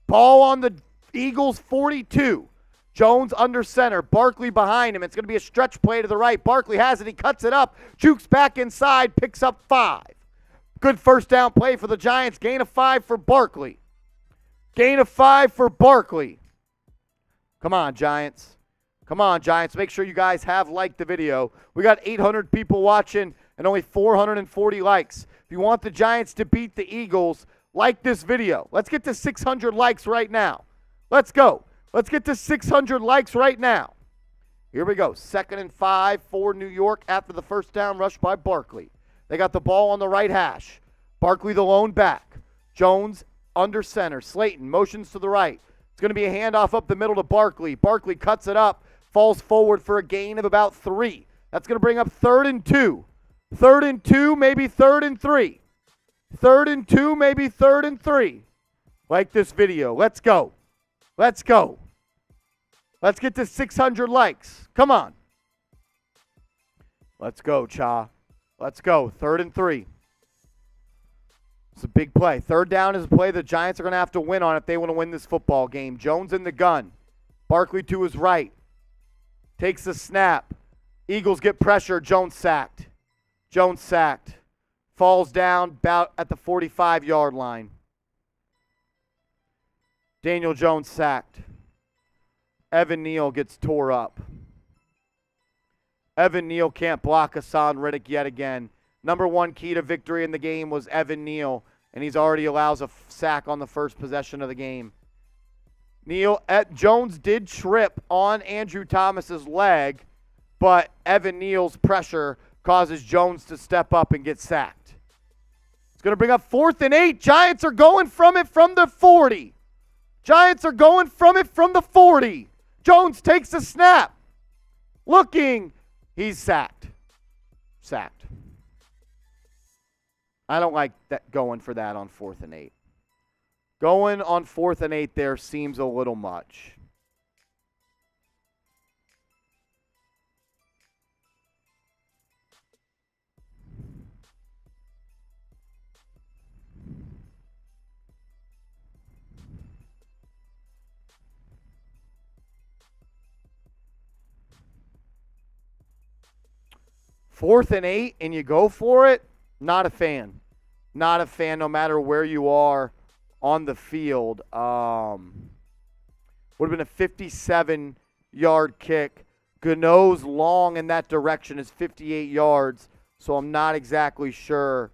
Ball on the Eagles 42. Jones under center. Barkley behind him. It's going to be a stretch play to the right. Barkley has it. He cuts it up. Jukes back inside. Picks up 5. Good 1st down play for the Giants. Gain of 5 for Barkley. Gain of 5 for Barkley. Come on, Giants. Come on, Giants. Make sure you guys have liked the video. We got 800 people watching and only 440 likes. If you want the Giants to beat the Eagles, like this video. Let's get to 600 likes right now. Let's go. Let's get to 600 likes right now. Here we go. 2nd and 5 for New York after the 1st down rush by Barkley. They got the ball on the right hash. Barkley the lone back. Jones under center. Slayton motions to the right. It's going to be a handoff up the middle to Barkley. Barkley cuts it up, falls forward for a gain of about 3. That's going to bring up 3rd and 2. 3rd and 2, maybe 3rd and 3. 3rd and 2, maybe 3rd and 3. Like this video. Let's go. Let's go. Let's get to 600 likes. Come on. Let's go, Cha. Let's go. 3rd and 3. It's a big play. 3rd down is a play the Giants are going to have to win on if they want to win this football game. Jones in the gun. Barkley to his right. Takes the snap. Eagles get pressure. Jones sacked. Jones sacked. Falls down about at the 45-yard line. Daniel Jones sacked. Evan Neal gets tore up. Evan Neal can't block Hassan Riddick yet again. Number 1 key to victory in the game was Evan Neal, and he's already allows a sack on the 1st possession of the game. Jones did trip on Andrew Thomas's leg, but Evan Neal's pressure causes Jones to step up and get sacked. It's going to bring up 4th and 8. Giants are going from it from the 40. Giants are going from it from the 40. Jones takes the snap. Looking. He's sacked. Sacked. I don't like that going for that on 4th and 8. Going on 4th and 8 there seems a little much. Fourth and 8 and you go for it, not a fan. Not a fan no matter where you are on the field. Would have been a 57-yard kick. Gano's long in that direction is 58 yards, so I'm not exactly sure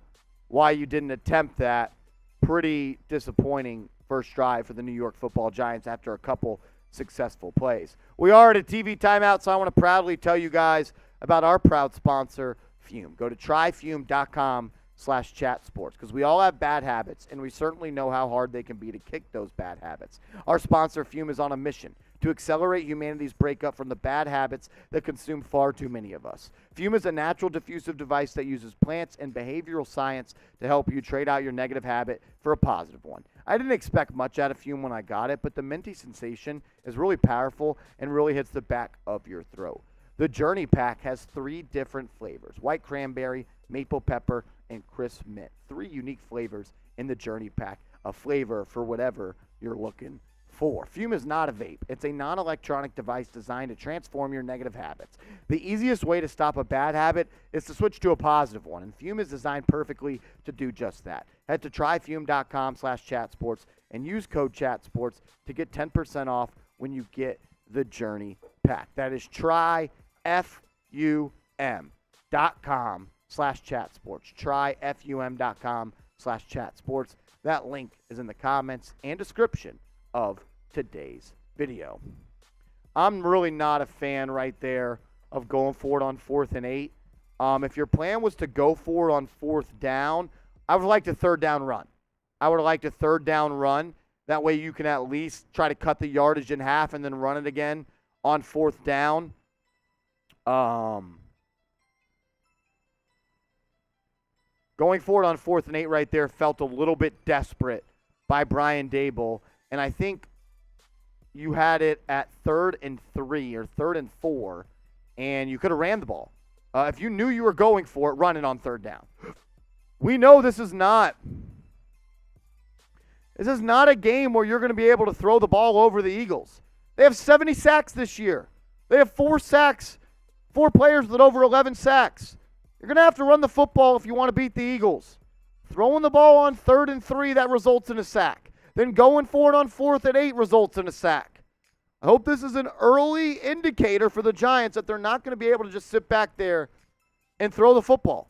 why you didn't attempt that. Pretty disappointing first drive for the New York Football Giants after a couple successful plays. We are at a TV timeout, so I want to proudly tell you guys about our proud sponsor, Fume. Go to tryfume.com/chatsports because we all have bad habits, and we certainly know how hard they can be to kick those bad habits. Our sponsor, Fume, is on a mission to accelerate humanity's breakup from the bad habits that consume far too many of us. Fume is a natural diffusive device that uses plants and behavioral science to help you trade out your negative habit for a positive one. I didn't expect much out of Fume when I got it, but the minty sensation is really powerful and really hits the back of your throat. The Journey Pack has 3 different flavors: white cranberry, maple pepper, and crisp mint. 3 unique flavors in the Journey Pack, a flavor for whatever you're looking for. Fume is not a vape. It's a non-electronic device designed to transform your negative habits. The easiest way to stop a bad habit is to switch to a positive one, and Fume is designed perfectly to do just that. Head to tryfume.com/chatsports and use code chatsports to get 10% off when you get the Journey Pack. That is tryfum.com/chatsports. Tryfum.com/chatsports. That link is in the comments and description of today's video. I'm really not a fan right there of going for it on 4th and 8. If your plan was to go for it on 4th down, I would like to 3rd down run. I would like to 3rd down run. That way you can at least try to cut the yardage in half and then run it again on 4th down. Going for it on 4th and 8 right there felt a little bit desperate by Brian Daboll. And I think you had it at 3rd and 3 or 3rd and 4, and you could have ran the ball. If you knew you were going for it, run it on 3rd down. We know this is not a game where you're going to be able to throw the ball over the Eagles. They have 70 sacks this year. They have 4 sacks, 4 players with over 11 sacks. You're going to have to run the football if you want to beat the Eagles. Throwing the ball on 3rd and 3, that results in a sack. Then going for it on 4th and 8 results in a sack. I hope this is an early indicator for the Giants that they're not going to be able to just sit back there and throw the football.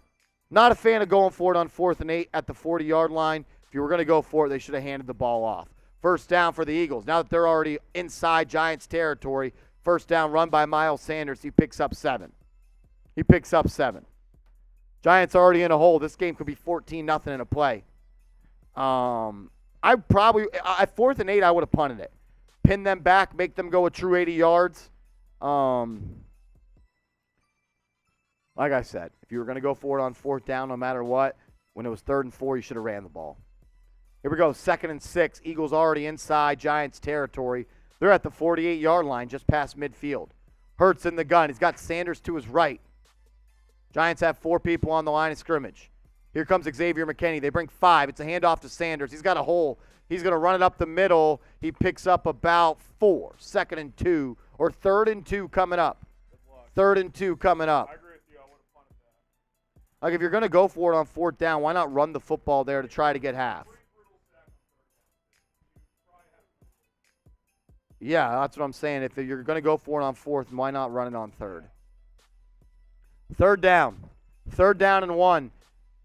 Not a fan of going for it on 4th and 8 at the 40-yard line. If you were going to go for it, they should have handed the ball off. 1st down for the Eagles. Now that they're already inside Giants territory, 1st down run by Miles Sanders. He picks up 7. Giants already in a hole. This game could be 14-0 in a play. I probably, at 4th and 8, I would have punted it. Pin them back, make them go a true 80 yards. Like I said, if you were going to go for it on 4th down, no matter what, when it was 3rd and 4, you should have ran the ball. Here we go, 2nd and 6. Eagles already inside Giants territory. They're at the 48-yard line, just past midfield. Hurts in the gun. He's got Sanders to his right. Giants have 4 people on the line of scrimmage. Here comes Xavier McKinney. They bring 5. It's a handoff to Sanders. He's got a hole. He's going to run it up the middle. He picks up about 4. 2nd and 2, or 3rd and 2 coming up. 3rd and 2 coming up. I agree with you. I would have punted that. Like, if you're going to go for it on 4th down, why not run the football there to try to get half? Yeah, that's what I'm saying. If you're going to go for it on 4th, why not run it on 3rd? 3rd down. 3rd down and 1.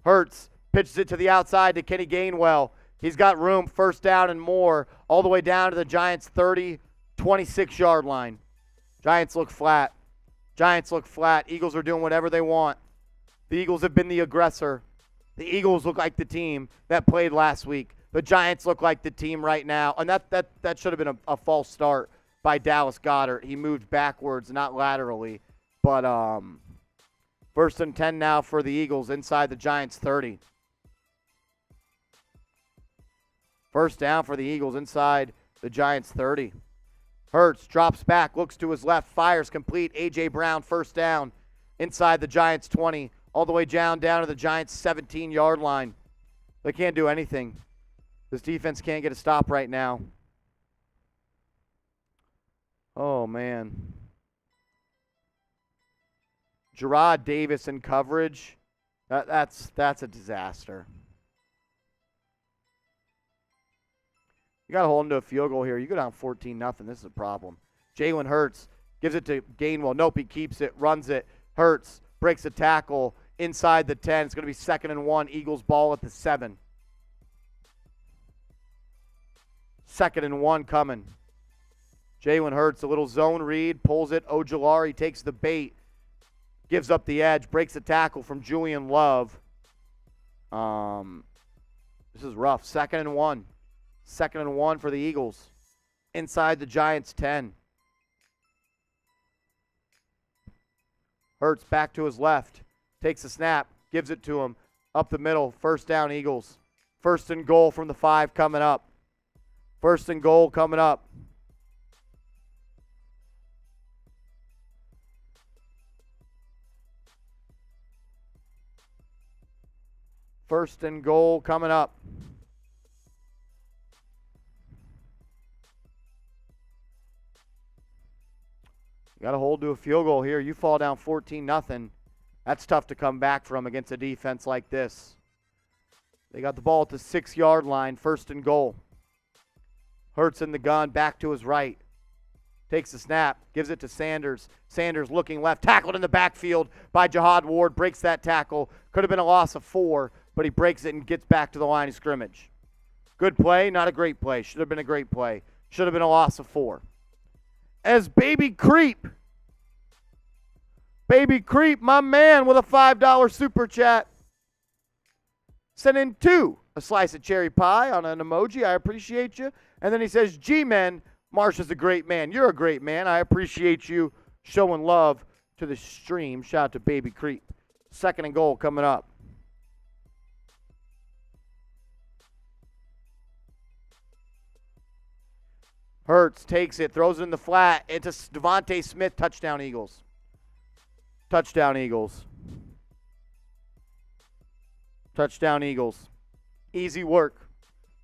Hurts pitches it to the outside to Kenny Gainwell. He's got room, 1st down and more, all the way down to the Giants' 30, 26-yard line. Giants look flat. Eagles are doing whatever they want. The Eagles have been the aggressor. The Eagles look like the team that played last week. The Giants look like the team right now. And that should have been a false start by Dallas Goedert. He moved backwards, not laterally. But 1st and 10 now for the Eagles inside the Giants' 30. 1st down for the Eagles inside the Giants' 30. Hurts drops back, looks to his left, fires complete. A.J. Brown, 1st down inside the Giants' 20, all the way down to the Giants' 17-yard line. They can't do anything. This defense can't get a stop right now. Oh, man. Gerard Davis in coverage, that's a disaster. You got to hold them to a field goal here. You go down 14-0. This is a problem. Jalen Hurts gives it to Gainwell. Nope, he keeps it, runs it. Hurts breaks a tackle inside the 10. It's going to be 2nd and 1. Eagles ball at the 7. 2nd and 1 coming. Jalen Hurts, a little zone read, pulls it. Ojulari takes the bait, gives up the edge, breaks a tackle from Julian Love. This is rough. 2nd and 1. 2nd and 1 for the Eagles. Inside the Giants' 10. Hurts back to his left. Takes a snap. Gives it to him. Up the middle. 1st down, Eagles. 1st and goal from the 5 coming up. 1st and goal coming up. First and goal coming up. You got to hold to a field goal here. You fall down 14-0. That's tough to come back from against a defense like this. They got the ball at the 6-yard line. 1st and goal. Hurts in the gun, back to his right. Takes the snap, gives it to Sanders. Sanders looking left, tackled in the backfield by Jihad Ward. Breaks that tackle. Could have been a loss of 4, but he breaks it and gets back to the line of scrimmage. Good play, not a great play. Should have been a great play. Should have been a loss of 4. As Baby Creep, my man, with a $5 super chat. Sending 2, a slice of cherry pie on an emoji. I appreciate you. And then he says, G-Men, Marsh is a great man. You're a great man. I appreciate you showing love to the stream. Shout out to Baby Creep. 2nd and goal coming up. Hurts takes it, throws it in the flat. It's a Devontae Smith. Touchdown, Eagles. Touchdown, Eagles. Touchdown, Eagles. Easy work.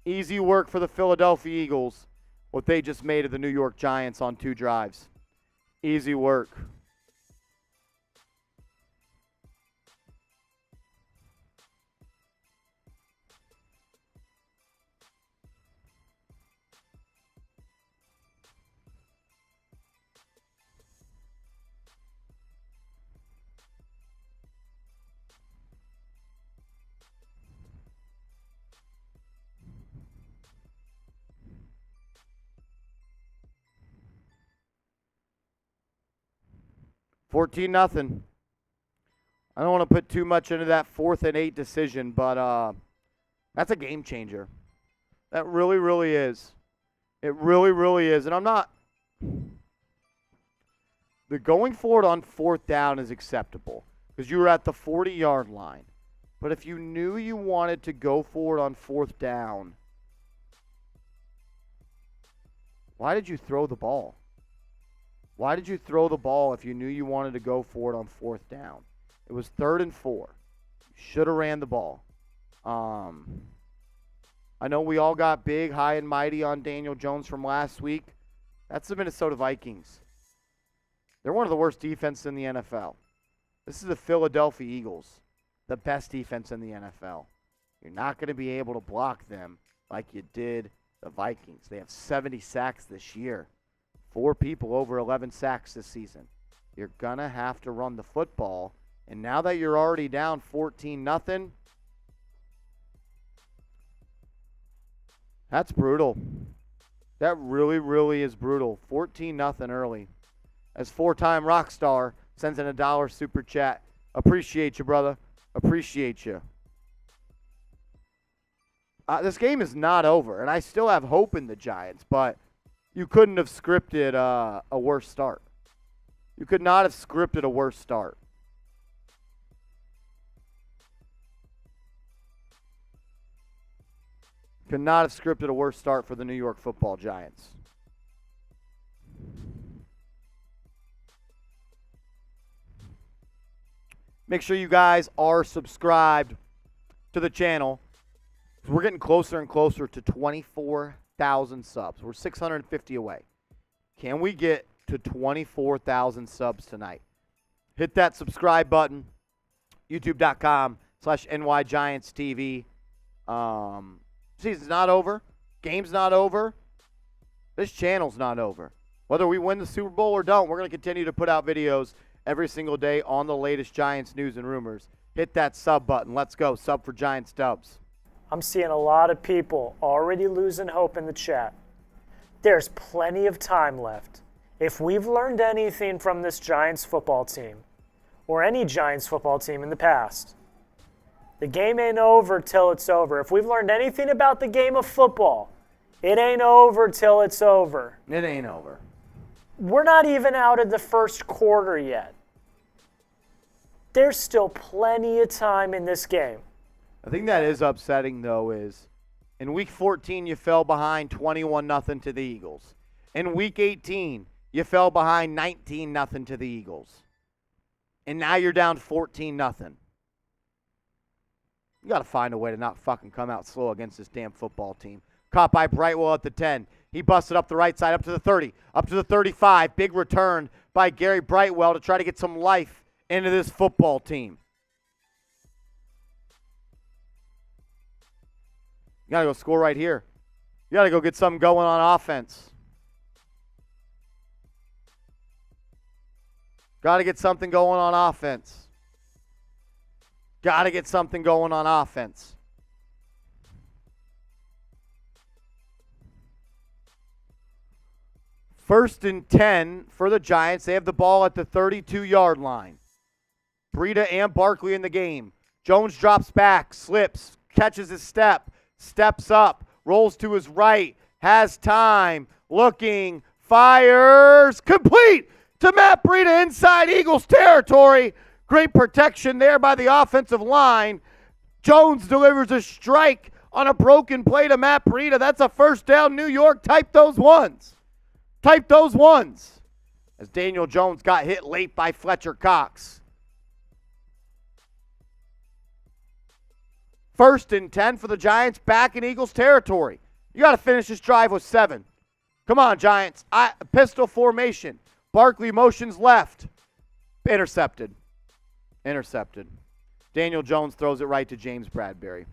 Easy work for the Philadelphia Eagles. What they just made of the New York Giants on 2 drives. Easy work. $14-0. I don't want to put too much into that 4th and 8 decision, but that's a game changer. That really, really is. It really, really is. And I'm not – the going forward on 4th down is acceptable because you were at the 40-yard line. But if you knew you wanted to go forward on 4th down, why did you throw the ball? Why did you throw the ball if you knew you wanted to go for it on 4th down? It was 3rd and 4. You should have ran the ball. I know we all got big, high, and mighty on Daniel Jones from last week. That's the Minnesota Vikings. They're one of the worst defenses in the NFL. This is the Philadelphia Eagles, the best defense in the NFL. You're not going to be able to block them like you did the Vikings. They have 70 sacks this year. 4 people over 11 sacks this season. You're going to have to run the football. And now that you're already down 14-0, that's brutal. That really, really is brutal. 14-0 early. As 4-time rock star sends in a $1 super chat. Appreciate you, brother. Appreciate you. This game is not over, and I still have hope in the Giants, but you couldn't have scripted a worse start. You could not have scripted a worse start. Could not have scripted a worse start for the New York Football Giants. Make sure you guys are subscribed to the channel. We're getting closer and closer to 24,000 subs. We're 650 away. Can we get to 24,000 subs tonight? Hit that subscribe button. YouTube.com/NYGiantsTV. Season's not over. Game's not over. This channel's not over. Whether we win the Super Bowl or don't, we're going to continue to put out videos every single day on the latest Giants news and rumors. Hit that sub button. Let's go. Sub for Giants Dubs. I'm seeing a lot of people already losing hope in the chat. There's plenty of time left. If we've learned anything from this Giants football team, or any Giants football team in the past, the game ain't over till it's over. If we've learned anything about the game of football, it ain't over till it's over. It ain't over. We're not even out of the first quarter yet. There's still plenty of time in this game. The thing that is upsetting, though, is in Week 14, you fell behind 21-0 to the Eagles. In Week 18, you fell behind 19-0 to the Eagles. And now you're down 14-0. You got to find a way to not fucking come out slow against this damn football team. Caught by Brightwell at the 10. He busted up the right side, up to the 30, up to the 35. Big return by Gary Brightwell to try to get some life into this football team. You got to go score right here. You got to go get something going on offense. Got to get something going on offense. Got to get something going on offense. First and 10 for the Giants. They have the ball at the 32-yard line. Breida and Barkley in the game. Jones drops back, slips, catches his step, steps up, rolls to his right, has time, looking, fires, complete to Matt Breida inside Eagles territory. Great protection there by the offensive line. Jones delivers a strike on a broken play to Matt Breida. That's a first down, New York. Type those ones. Type those ones. As Daniel Jones got hit late by Fletcher Cox. First and 10 for the Giants, back in Eagles territory. You got to finish this drive with 7. Come on, Giants. Pistol formation. Barkley motions left. Intercepted. Intercepted. Daniel Jones throws it right to James Bradberry.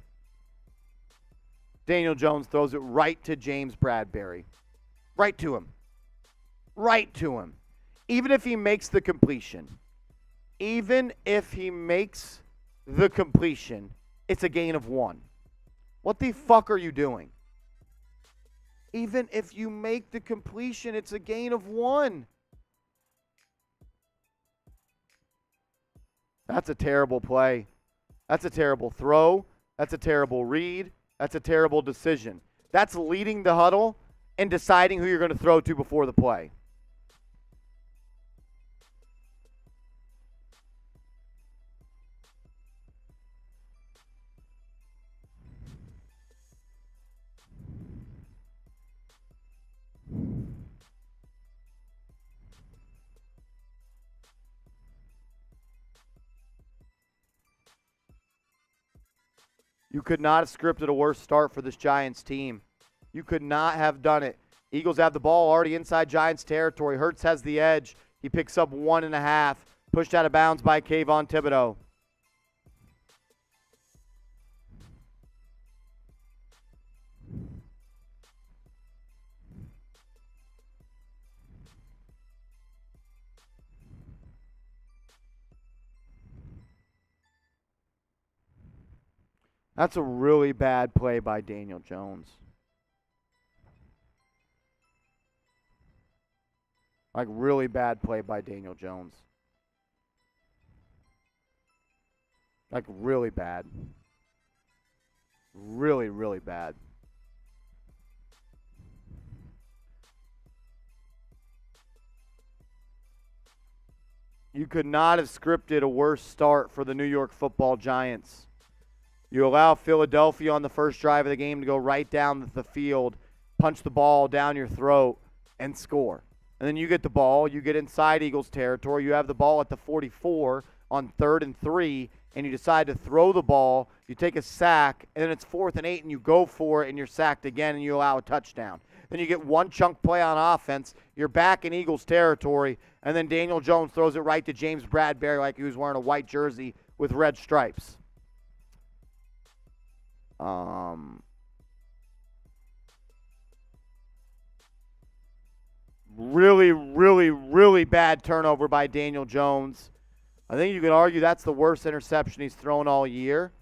Daniel Jones throws it right to James Bradberry. Right to him. Right to him. Even if he makes the completion. Even if he makes the completion, it's a gain of 1. What the fuck are you doing? Even if you make the completion, it's a gain of 1. That's a terrible play. That's a terrible throw. That's a terrible read. That's a terrible decision. That's leading the huddle and deciding who you're going to throw to before the play. You could not have scripted a worse start for this Giants team. You could not have done it. Eagles have the ball already inside Giants territory. Hurts has the edge. He picks up 1.5. Pushed out of bounds by Kayvon Thibodeau. That's a really bad play by Daniel Jones. Like, really bad play by Daniel Jones. Like, really bad. Really, really bad. You could not have scripted a worse start for the New York Football Giants. You allow Philadelphia on the first drive of the game to go right down the field, punch the ball down your throat, and score. And then you get the ball, you get inside Eagles territory, you have the ball at the 44 on 3rd and 3, and you decide to throw the ball, you take a sack, and then it's 4th and 8, and you go for it, and you're sacked again, and you allow a touchdown. Then you get one chunk play on offense, you're back in Eagles territory, and then Daniel Jones throws it right to James Bradberry like he was wearing a white jersey with red stripes. really, really, really bad turnover by Daniel Jones. I think you could argue that's the worst interception he's thrown all year.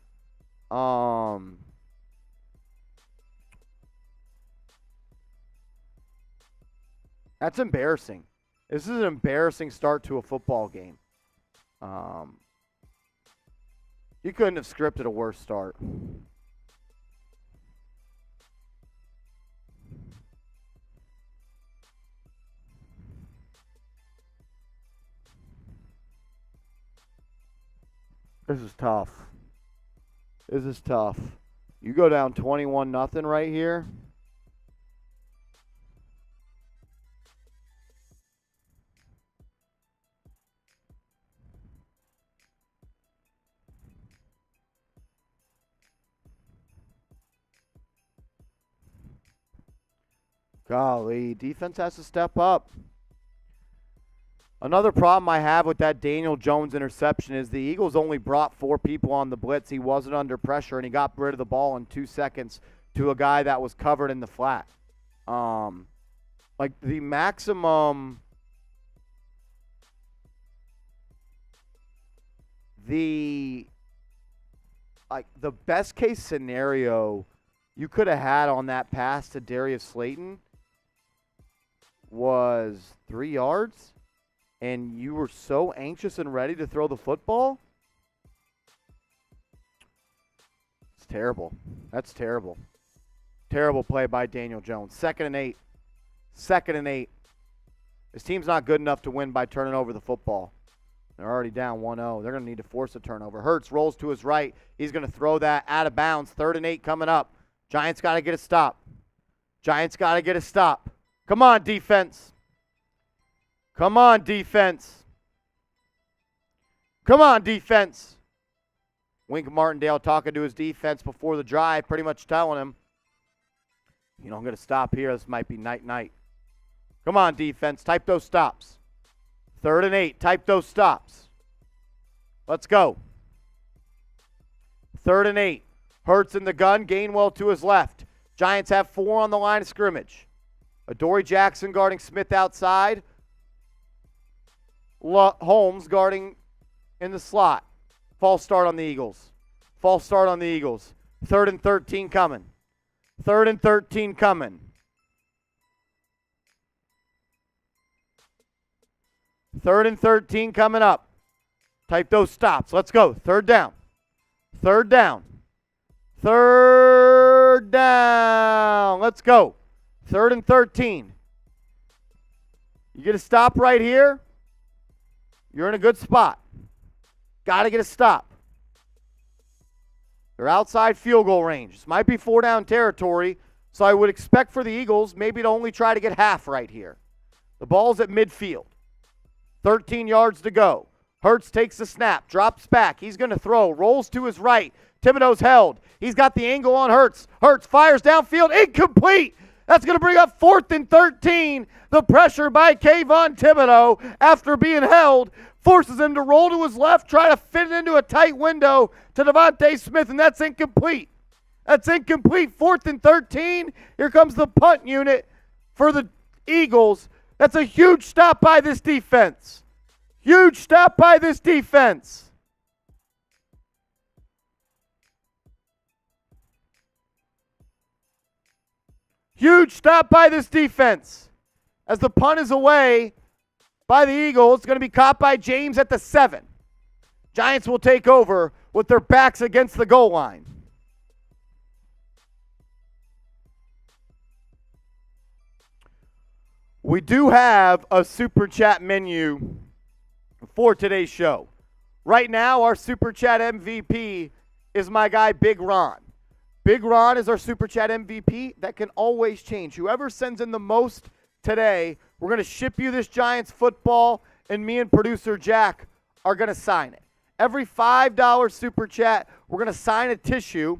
That's embarrassing. This is an embarrassing start to a football game. You couldn't have scripted a worse start. This is tough. This is tough. You go down 21-0 right here. Golly, defense has to step up. Another problem I have with that Daniel Jones interception is the Eagles only brought 4 people on the blitz. He wasn't under pressure, and he got rid of the ball in 2 seconds to a guy that was covered in the flat. Like the maximum, the best case scenario you could have had on that pass to Darius Slayton was 3 yards, and you were so anxious and ready to throw the football. It's terrible. That's terrible. Terrible play by Daniel Jones. 2nd and 8. 2nd and 8. This team's not good enough to win by turning over the football. They're already down 1-0. They're going to need to force a turnover. Hurts rolls to his right. He's going to throw that out of bounds. 3rd and 8 coming up. Giants got to get a stop. Giants got to get a stop. Come on, defense. Come on, defense. Come on, defense. Wink Martindale talking to his defense before the drive, pretty much telling him, you know, I'm going to stop here. This might be night-night. Come on, defense. Type those stops. 3rd and 8. Type those stops. Let's go. 3rd and 8. Hurts in the gun. Gainwell to his left. Giants have 4 on the line of scrimmage. Adoree Jackson guarding Smith outside. Holmes guarding in the slot. False start on the Eagles. False start on the Eagles. 3rd and 13 coming. 3rd and 13 coming. 3rd and 13 coming up. Type those stops. Let's go. 3rd down. 3rd down. 3rd down. Let's go. 3rd and 13. You get a stop right here, you're in a good spot. Got to get a stop. They're outside field goal range. This might be 4-down territory, so I would expect for the Eagles maybe to only try to get half right here. The ball's at midfield. 13 yards to go. Hurts takes the snap, drops back. He's going to throw, rolls to his right. Thibodeau's held. He's got the angle on Hurts. Hurts fires downfield, incomplete. That's going to bring up 4th and 13. The pressure by Kayvon Thibodeau after being held forces him to roll to his left, try to fit it into a tight window to Devontae Smith, and that's incomplete. That's incomplete. 4th and 13. Here comes the punt unit for the Eagles. That's a huge stop by this defense. Huge stop by this defense. Huge stop by this defense. As the punt is away by the Eagles, it's going to be caught by James at the 7. Giants will take over with their backs against the goal line. We do have a Super Chat menu for today's show. Right now, our Super Chat MVP is my guy, Big Ron. Big Ron is our Super Chat MVP. That can always change. Whoever sends in the most today, we're going to ship you this Giants football, and me and producer Jack are going to sign it. Every $5 Super Chat, we're going to sign a tissue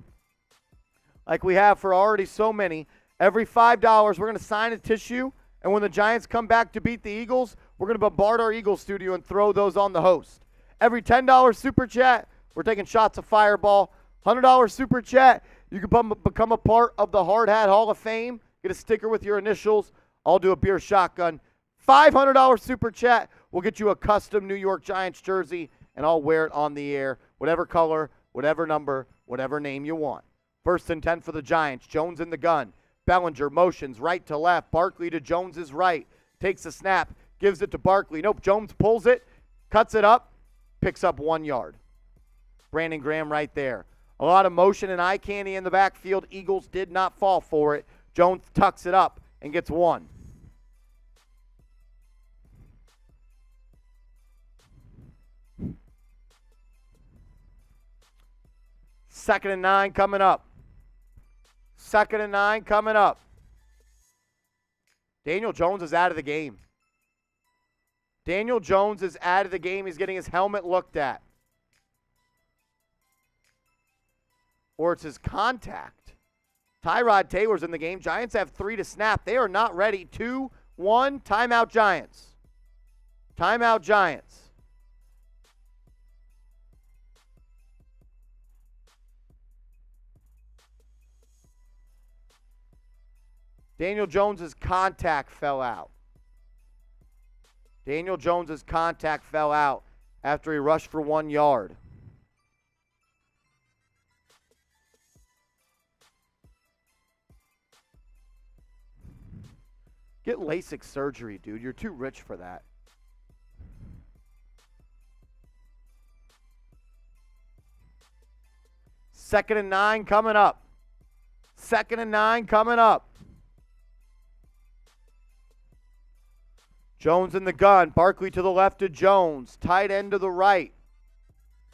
like we have for already so many. Every $5, we're going to sign a tissue, and when the Giants come back to beat the Eagles, we're going to bombard our Eagles studio and throw those on the host. Every $10 Super Chat, we're taking shots of Fireball. $100 Super Chat, you can become a part of the Hard Hat Hall of Fame. Get a sticker with your initials. I'll do a beer shotgun. $500 super chat will get you a custom New York Giants jersey, and I'll wear it on the air, whatever color, whatever number, whatever name you want. First and 10 for the Giants. Jones in the gun. Bellinger motions right to left. Barkley to Jones's right. Takes a snap. Gives it to Barkley. Nope, Jones pulls it. Cuts it up. Picks up 1 yard. Brandon Graham right there. A lot of motion and eye candy in the backfield. Eagles did not fall for it. Jones tucks it up and gets 1. Second and 9 coming up. Second and 9 coming up. Daniel Jones is out of the game. Daniel Jones is out of the game. He's getting his helmet looked at. Or it's his contact. Tyrod Taylor's in the game. Giants have 3 to snap. They are not ready. 2-1, timeout Giants. Timeout Giants. Daniel Jones's contact fell out. Daniel Jones's contact fell out after he rushed for 1 yard. Get LASIK surgery, dude. You're too rich for that. Second and 9 coming up. Second and 9 coming up. Jones in the gun. Barkley to the left to Jones. Tight end to the right.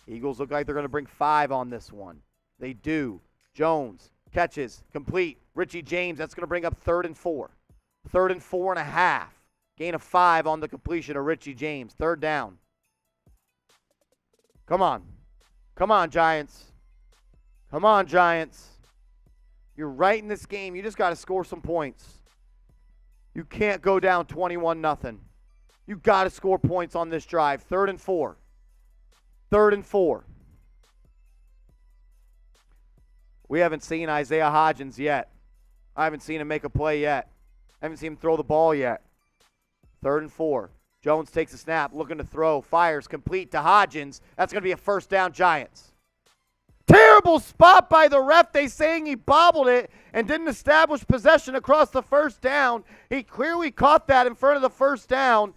Eagles look like they're going to bring 5 on this one. They do. Jones catches. Complete. Richie James. That's going to bring up 3rd and 4. 3rd and 4.5. Gain of 5 on the completion of Richie James. 3rd down. Come on. Come on, Giants. Come on, Giants. You're right in this game. You just got to score some points. You can't go down 21-0. You got to score points on this drive. 3rd and 4. 3rd and 4. We haven't seen Isaiah Hodgins yet. I haven't seen him make a play yet. I haven't seen him throw the ball yet. 3rd and 4. Jones takes a snap, looking to throw, fires, complete to Hodgins. That's going to be a 1st down Giants. Terrible spot by the ref. They saying he bobbled it and didn't establish possession across the 1st down. He clearly caught that in front of the 1st down.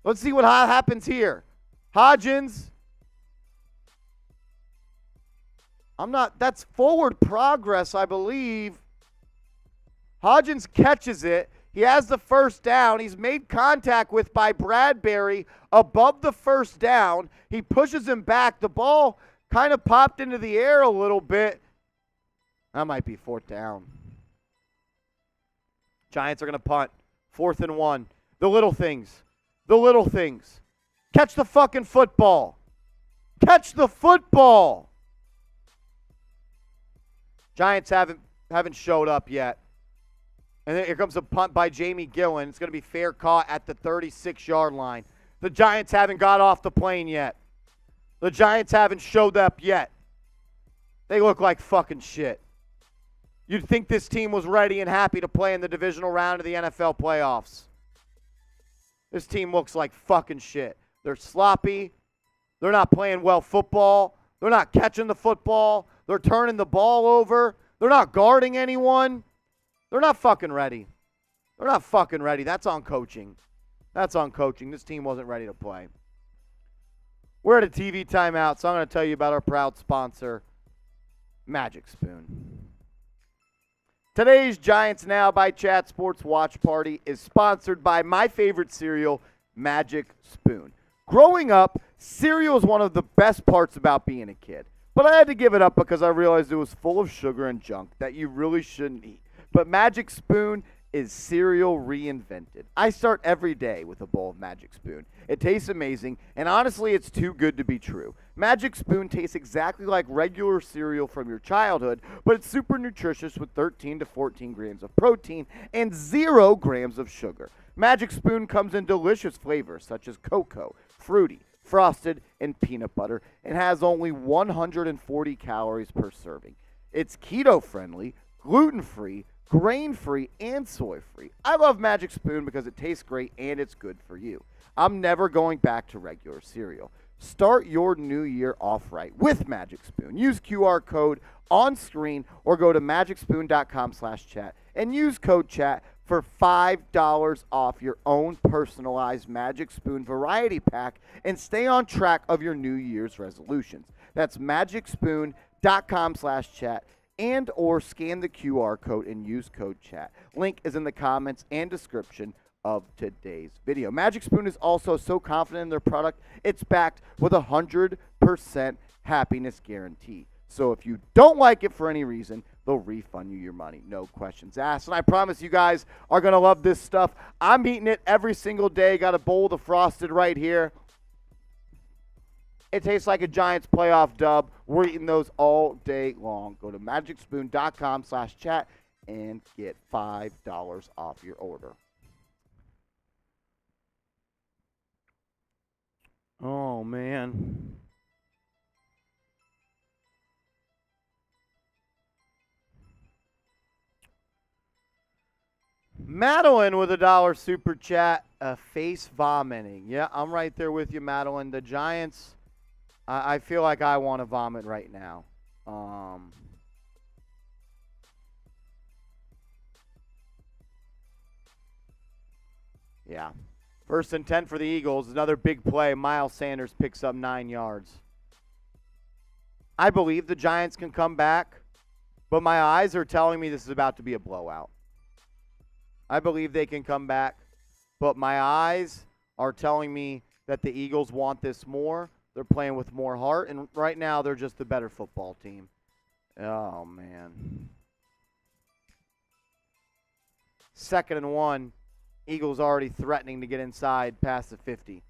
Let's see what happens here. Hodgins. That's forward progress, I believe. Hodgins catches it. He has the 1st down. He's made contact with by Bradbury above the 1st down. He pushes him back. The ball kind of popped into the air a little bit. That might be 4th down. Giants are going to punt. 4th and 1. The little things. The little things. Catch the fucking football. Catch the football. Giants haven't showed up yet. And then here comes a punt by Jamie Gillen. It's going to be fair caught at the 36-yard line. The Giants haven't got off the plane yet. The Giants haven't showed up yet. They look like fucking shit. You'd think this team was ready and happy to play in the divisional round of the NFL playoffs. This team looks like fucking shit. They're sloppy. They're not playing well football. They're not catching the football. They're turning the ball over. They're not guarding anyone. They're not fucking ready. They're not fucking ready. That's on coaching. That's on coaching. This team wasn't ready to play. We're at a TV timeout, so I'm going to tell you about our proud sponsor, Magic Spoon. Today's Giants Now by Chat Sports Watch Party is sponsored by my favorite cereal, Magic Spoon. Growing up, cereal is one of the best parts about being a kid. But I had to give it up because I realized it was full of sugar and junk that you really shouldn't eat. But Magic Spoon is cereal reinvented. I start every day with a bowl of Magic Spoon. It tastes amazing, and honestly, it's too good to be true. Magic Spoon tastes exactly like regular cereal from your childhood, but it's super nutritious with 13 to 14 grams of protein and 0 grams of sugar. Magic Spoon comes in delicious flavors such as cocoa, fruity, frosted, and peanut butter, and has only 140 calories per serving. It's keto-friendly, gluten-free, grain-free and soy-free. I love Magic Spoon because it tastes great and it's good for you. I'm never going back to regular cereal. Start your new year off right with Magic Spoon. Use QR code on screen or go to magicspoon.com/chat and use code chat for $5 off your own personalized Magic Spoon variety pack and stay on track of your New Year's resolutions. That's magicspoon.com/chat and or scan the QR code and use code chat. Link is in the comments and description of today's video. Magic Spoon is also so confident in their product, it's backed with a 100% happiness guarantee. So if you don't like it for any reason, they'll refund you your money. No questions asked. And I promise you guys are going to love this stuff. I'm eating it every single day. Got a bowl of the Frosted right here. It tastes like a Giants playoff dub. We're eating those all day long. Go to magicspoon.com/chat and get $5 off your order. Oh, man. Madeline with $1 super chat, face vomiting. Yeah, I'm right there with you, Madeline. The Giants, I feel like I want to vomit right now. Yeah. First and 10 for the Eagles. Another big play. Miles Sanders picks up 9 yards. I believe the Giants can come back, but my eyes are telling me this is about to be a blowout. I believe they can come back, but my eyes are telling me that the Eagles want this more. They're playing with more heart, and right now they're just the better football team. Oh, man. 2nd and 1. Eagles already threatening to get inside past the 50.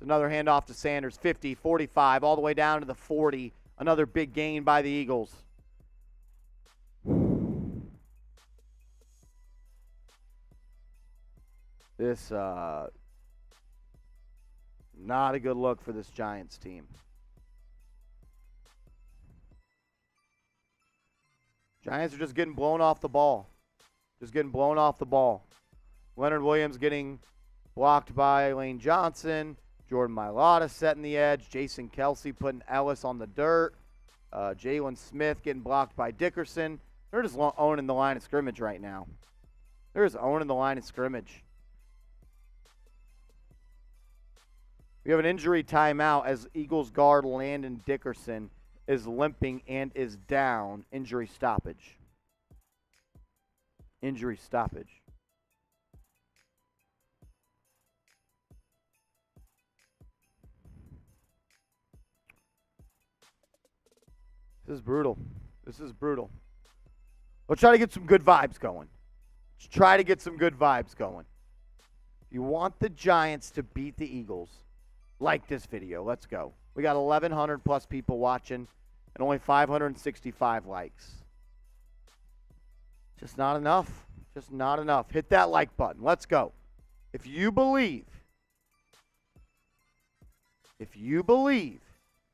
Another handoff to Sanders, 50, 45, all the way down to the 40. Another big gain by the Eagles. This, not a good look for this Giants team. Giants are just getting blown off the ball. Just getting blown off the ball. Leonard Williams getting blocked by Lane Johnson. Jordan Mailata setting the edge. Jason Kelsey putting Ellis on the dirt. Jalen Smith getting blocked by Dickerson. They're just owning the line of scrimmage right now. They're just owning the line of scrimmage. We have an injury timeout as Eagles guard Landon Dickerson is limping and is down. Injury stoppage. Injury stoppage. This is brutal. This is brutal. Let's try to get some good vibes going. Let's try to get some good vibes going. If you want the Giants to beat the Eagles, like this video. Let's go. We got 1,100 plus people watching and only 565 likes. Just not enough. Just not enough. Hit that like button. Let's go. If you believe,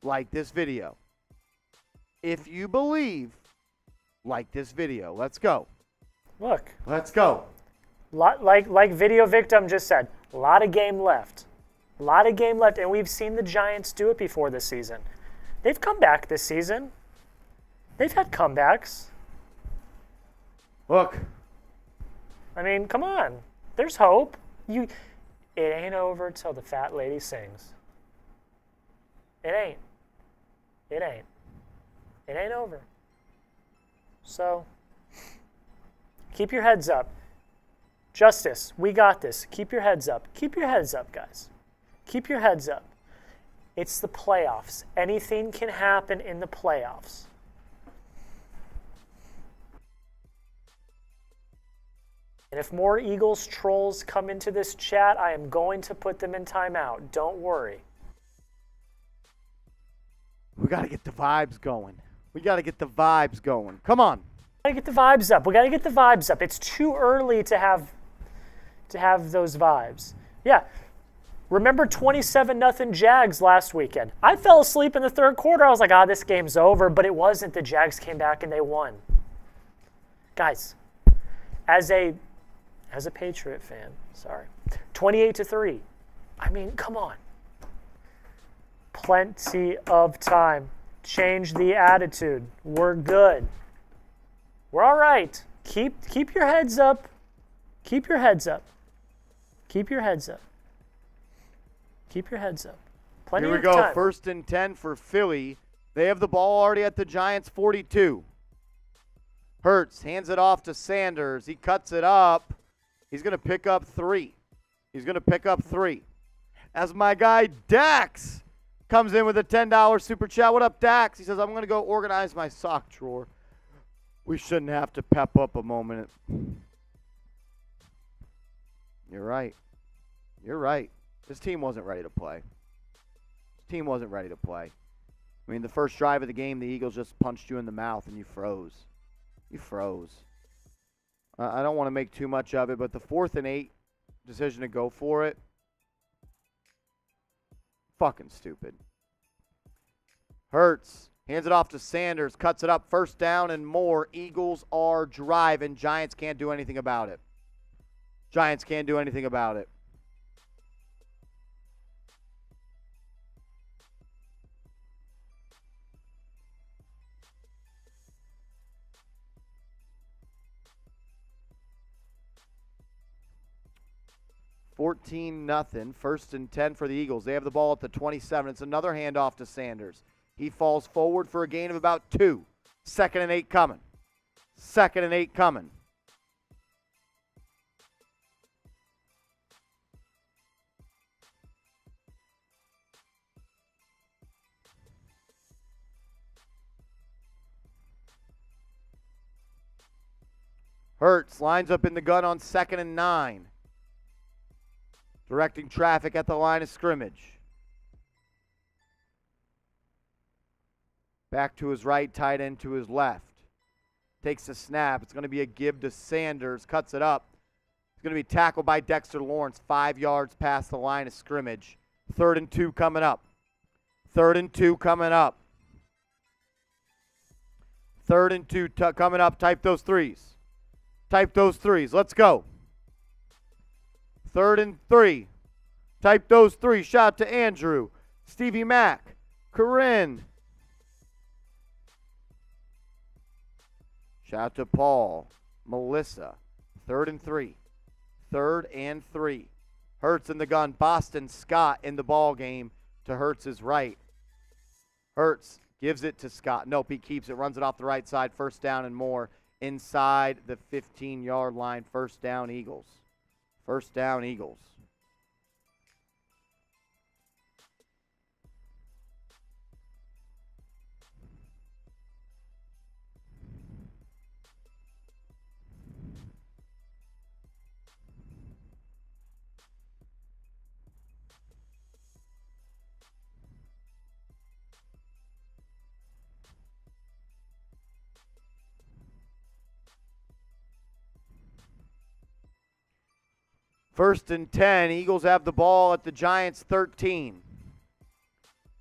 like this video. If you believe, like this video. Let's go. Look. Let's go. Like Video Victim just said, a lot of game left. A lot of game left, and we've seen the Giants do it before this season. They've come back this season. They've had comebacks. Look. I mean, come on. There's hope. It ain't over till the fat lady sings. It ain't. It ain't. It ain't over. So, keep your heads up. Justice, we got this. Keep your heads up. Keep your heads up, guys. Keep your heads up. It's the playoffs. Anything can happen in the playoffs. And if more Eagles trolls come into this chat, I am going to put them in timeout. Don't worry. We got to get the vibes going. We got to get the vibes going. Come on. We got to get the vibes up. We got to get the vibes up. It's too early to have those vibes. Yeah. Remember 27-0 Jags last weekend? I fell asleep in the third quarter. I was like, this game's over. But it wasn't. The Jags came back and they won. Guys, As a Patriot fan, sorry. 28-3. I mean, come on. Plenty of time. Change the attitude. We're good. We're all right. Keep your heads up. Keep your heads up. Keep your heads up. Keep your heads up. Plenty Here we of go. time. 1st and 10 for Philly. They have the ball already at the Giants' 42. Hurts hands it off to Sanders. He cuts it up. He's going to pick up 3. He's going to pick up 3. As my guy Dax comes in with a $10 super chat. What up, Dax? He says, I'm going to go organize my sock drawer. We shouldn't have to pep up a moment. You're right. You're right. This team wasn't ready to play. This team wasn't ready to play. I mean, the first drive of the game, the Eagles just punched you in the mouth and you froze. You froze. I don't want to make too much of it, but the 4th and 8 decision to go for it, fucking stupid. Hurts hands it off to Sanders, cuts it up, 1st down and more. Eagles are driving. Giants can't do anything about it. Giants can't do anything about it. $14-0. 1st and 10 for the Eagles. They have the ball at the 27. It's another handoff to Sanders. He falls forward for a gain of about 2. 2nd and 8 coming. 2nd and 8 coming. Hurts lines up in the gun on 2nd and 9. Directing traffic at the line of scrimmage. Back to his right, tight end to his left. Takes the snap. It's going to be a give to Sanders. Cuts it up. It's going to be tackled by Dexter Lawrence 5 yards past the line of scrimmage. 3rd and 2 coming up. 3rd and 2 coming up. 3rd and 2 coming up. Type those threes. Type those threes. Let's go. 3rd and 3. Type those three. Shout out to Andrew, Stevie Mack, Corinne. Shout out to Paul, Melissa. 3rd and 3. 3rd and 3. Hurts in the gun. Boston Scott in the ball game to Hurts' right. Hurts gives it to Scott. Nope, he keeps it. Runs it off the right side. 1st down and more. Inside the 15-yard line. 1st down, Eagles. 1st down, Eagles. First and 10. Eagles have the ball at the Giants' 13.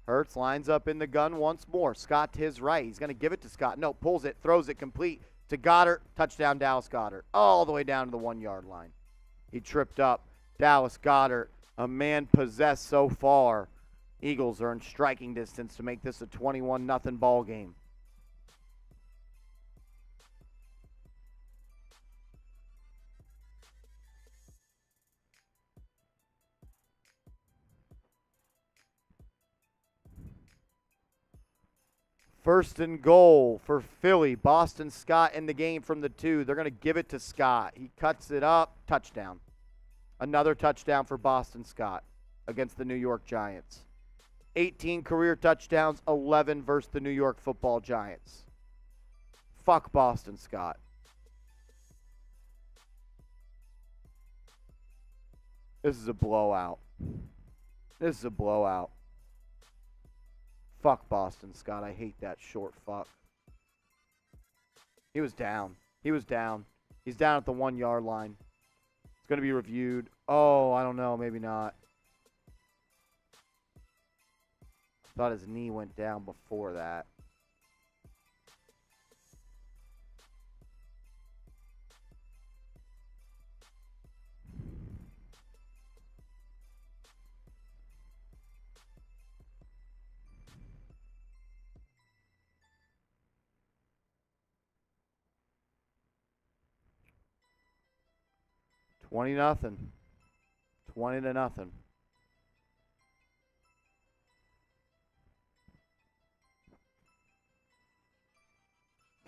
Hurts lines up in the gun once more. Scott to his right. He's going to give it to Scott. No, pulls it, throws it complete to Goddard. Touchdown, Dallas Goddard. All the way down to the 1-yard line. He tripped up. Dallas Goddard, a man possessed so far. Eagles are in striking distance to make this a 21-0 ball game. First and goal for Philly. Boston Scott in the game from the 2. They're going to give it to Scott. He cuts it up. Touchdown. Another touchdown for Boston Scott against the New York Giants. 18 career touchdowns, 11 versus the New York Football Giants. Fuck Boston Scott. This is a blowout. This is a blowout. Fuck Boston Scott. I hate that short fuck. He was down. He was down. He's down at the 1-yard line. It's going to be reviewed. Oh, I don't know. Maybe not. Thought his knee went down before that. 20-0. 20-0.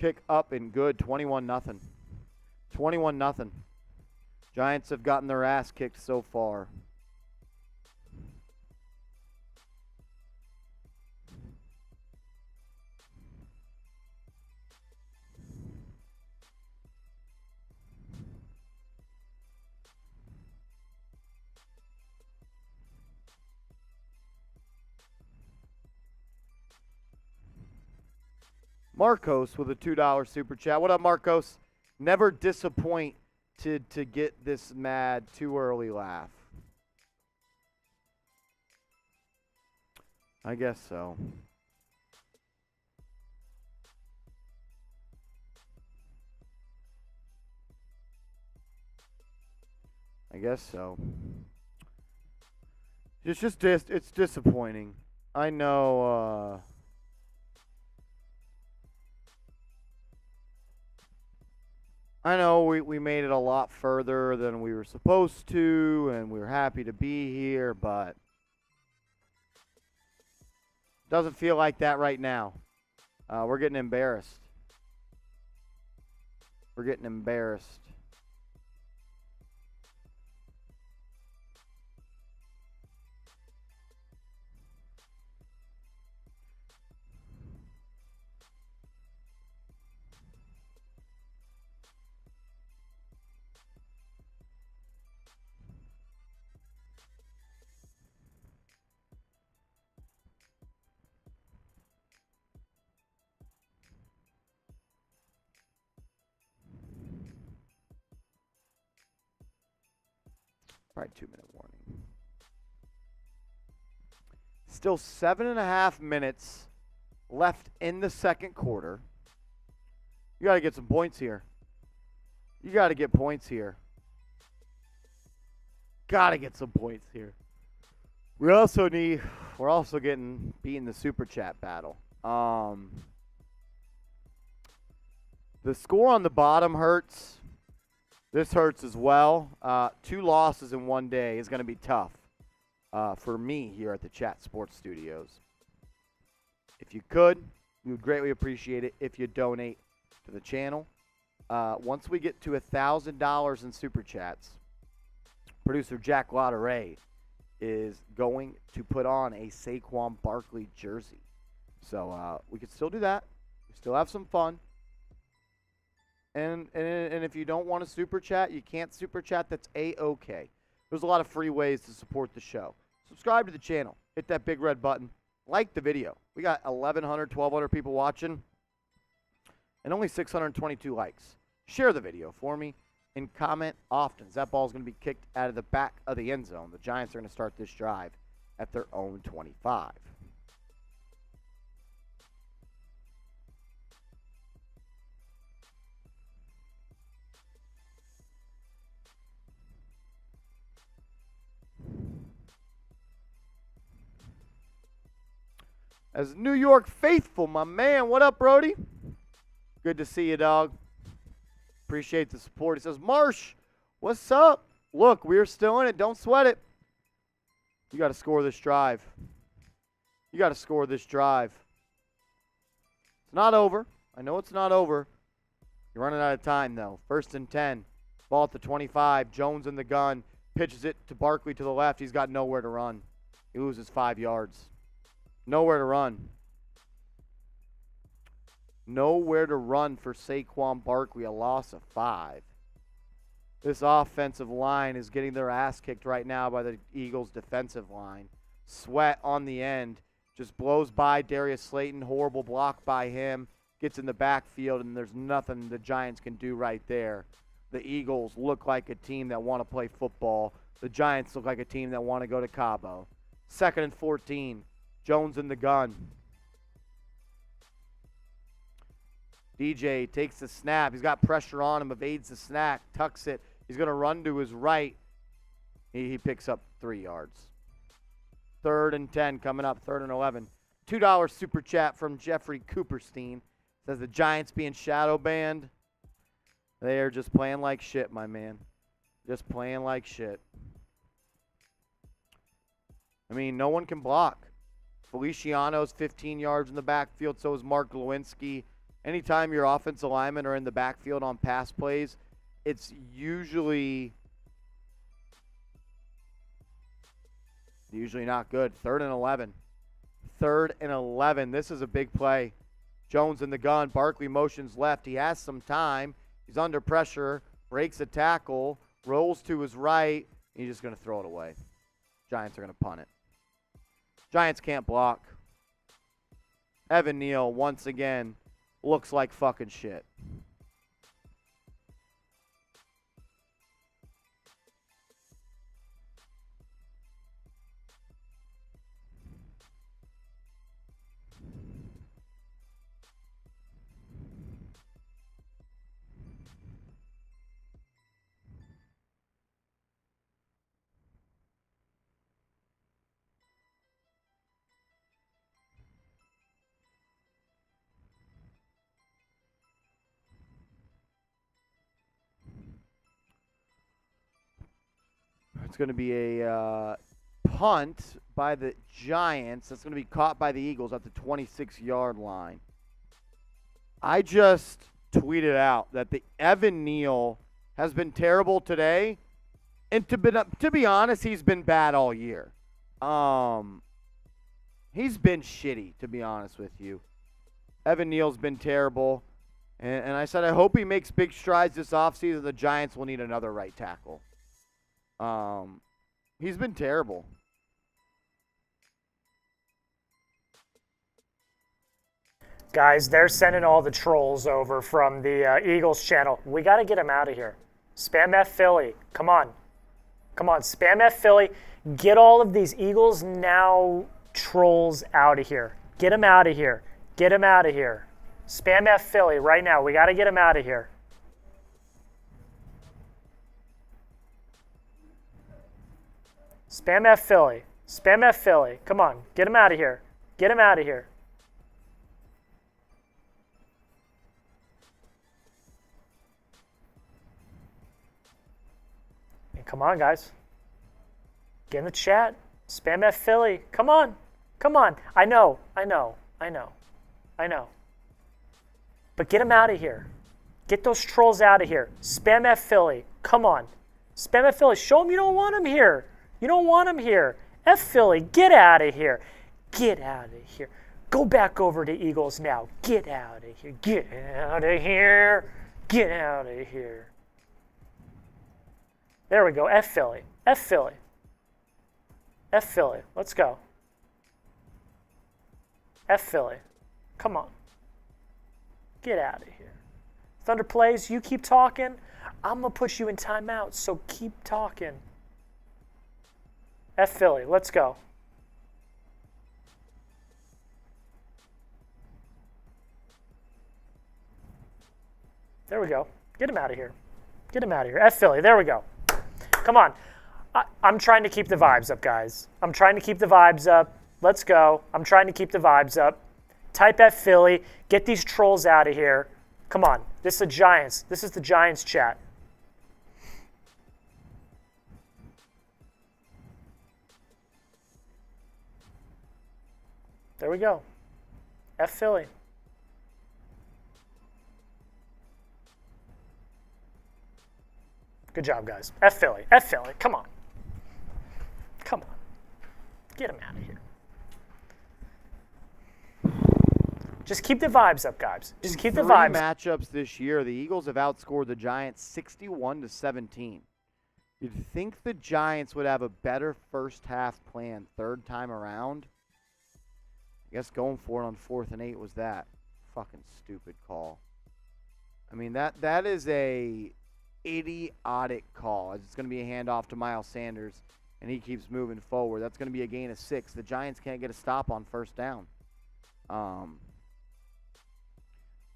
Kick up and good. 21-0. 21-0. Giants have gotten their ass kicked so far. Marcos with a $2 super chat. What up, Marcos? Never disappoint to get this mad too early laugh. I guess so. I guess so. It's disappointing. I know we made it a lot further than we were supposed to, and we were happy to be here, but doesn't feel like that right now. We're getting embarrassed. We're getting embarrassed. All right, 2-minute warning. Still 7.5 minutes left in the second quarter. You got to get some points here. You got to get points here. Got to get some points here. We're also getting beating the super chat battle. The score on the bottom hurts. This hurts as well. 2 losses in one day is going to be tough for me here at the Chat Sports Studios. If you could, we would greatly appreciate it if you donate to the channel. Once we get to $1,000 in super chats, producer Jack Lotteray is going to put on a Saquon Barkley jersey. So we could still do that. We still have some fun. And if you don't want to super chat, you can't super chat, that's A-OK. There's a lot of free ways to support the show. Subscribe to the channel. Hit that big red button. Like the video. We got 1,100, 1,200 people watching. And only 622 likes. Share the video for me. And comment often. That ball's going to be kicked out of the back of the end zone. The Giants are going to start this drive at their own 25. As New York faithful, my man. What up, Brody? Good to see you, dog. Appreciate the support. He says, Marsh, what's up? Look, we're still in it. Don't sweat it. You got to score this drive. You got to score this drive. It's not over. I know it's not over. You're running out of time, though. 1st and 10. Ball at the 25. Jones in the gun. Pitches it to Barkley to the left. He's got nowhere to run. He loses 5 yards. Nowhere to run. Nowhere to run for Saquon Barkley. A loss of 5. This offensive line is getting their ass kicked right now by the Eagles' defensive line. Sweat on the end. Just blows by Darius Slayton. Horrible block by him. Gets in the backfield, and there's nothing the Giants can do right there. The Eagles look like a team that want to play football. The Giants look like a team that want to go to Cabo. 2nd and 14. Jones in the gun. DJ takes the snap. He's got pressure on him, evades the snap, tucks it. He's going to run to his right. He picks up 3 yards. 3rd and 10 coming up, 3rd and 11. $2 super chat from Jeffrey Cooperstein. Says the Giants being shadow banned. They are just playing like shit, my man. Just playing like shit. I mean, no one can block. Feliciano's 15 yards in the backfield, so is Mark Lewinsky. Anytime your offensive linemen are in the backfield on pass plays, it's usually not good. 3rd and 11. 3rd and 11. This is a big play. Jones in the gun. Barkley motions left. He has some time. He's under pressure. Breaks a tackle. Rolls to his right. He's just going to throw it away. Giants are going to punt it. Giants can't block. Evan Neal, once again, looks like fucking shit. It's going to be a punt by the Giants. That's going to be caught by the Eagles at the 26-yard line. I just tweeted out that the Evan Neal has been terrible today. And to be honest, he's been bad all year. He's been shitty, to be honest with you. Evan Neal's been terrible. And I said I hope he makes big strides this offseason. The Giants will need another right tackle. He's been terrible. Guys, they're sending all the trolls over from the Eagles channel. We got to get them out of here. Spam F Philly. Come on. Come on, Spam F Philly. Get all of these Eagles Now trolls out of here. Get them out of here. Get them out of here. Spam F Philly right now. We got to get them out of here. Spam F Philly. Spam F Philly. Come on. Get him out of here. Get him out of here. And come on, guys. Get in the chat. Spam F Philly. Come on. Come on. I know. But get him out of here. Get those trolls out of here. Spam F Philly. Come on. Spam F Philly. Show them you don't want him here. You don't want him here. F Philly, get out of here. Get out of here. Go back over to Eagles Now. Get out of here. Get out of here. Get out of here. There we go. F Philly. F Philly. F Philly. Let's go. F Philly. Come on. Get out of here. Thunder plays. You keep talking. I'm going to put you in timeout, so keep talking. F Philly, let's go. There we go. Get him out of here. Get him out of here. F Philly, there we go. Come on. I'm trying to keep the vibes up, guys. I'm trying to keep the vibes up. Let's go. I'm trying to keep the vibes up. Type F Philly. Get these trolls out of here. Come on. This is the Giants. This is the Giants chat. There we go. F Philly. Good job, guys. F Philly. F Philly. Come on. Come on. Get him out of here. Just keep the vibes up, guys. Just keep the vibes. Matchups this year, the Eagles have outscored the Giants 61-17. You'd think the Giants would have a better first half plan third time around. I guess going for it on 4th and 8 was that fucking stupid call. I mean, that is a idiotic call. It's going to be a handoff to Miles Sanders, and he keeps moving forward. That's going to be a gain of 6. The Giants can't get a stop on first down.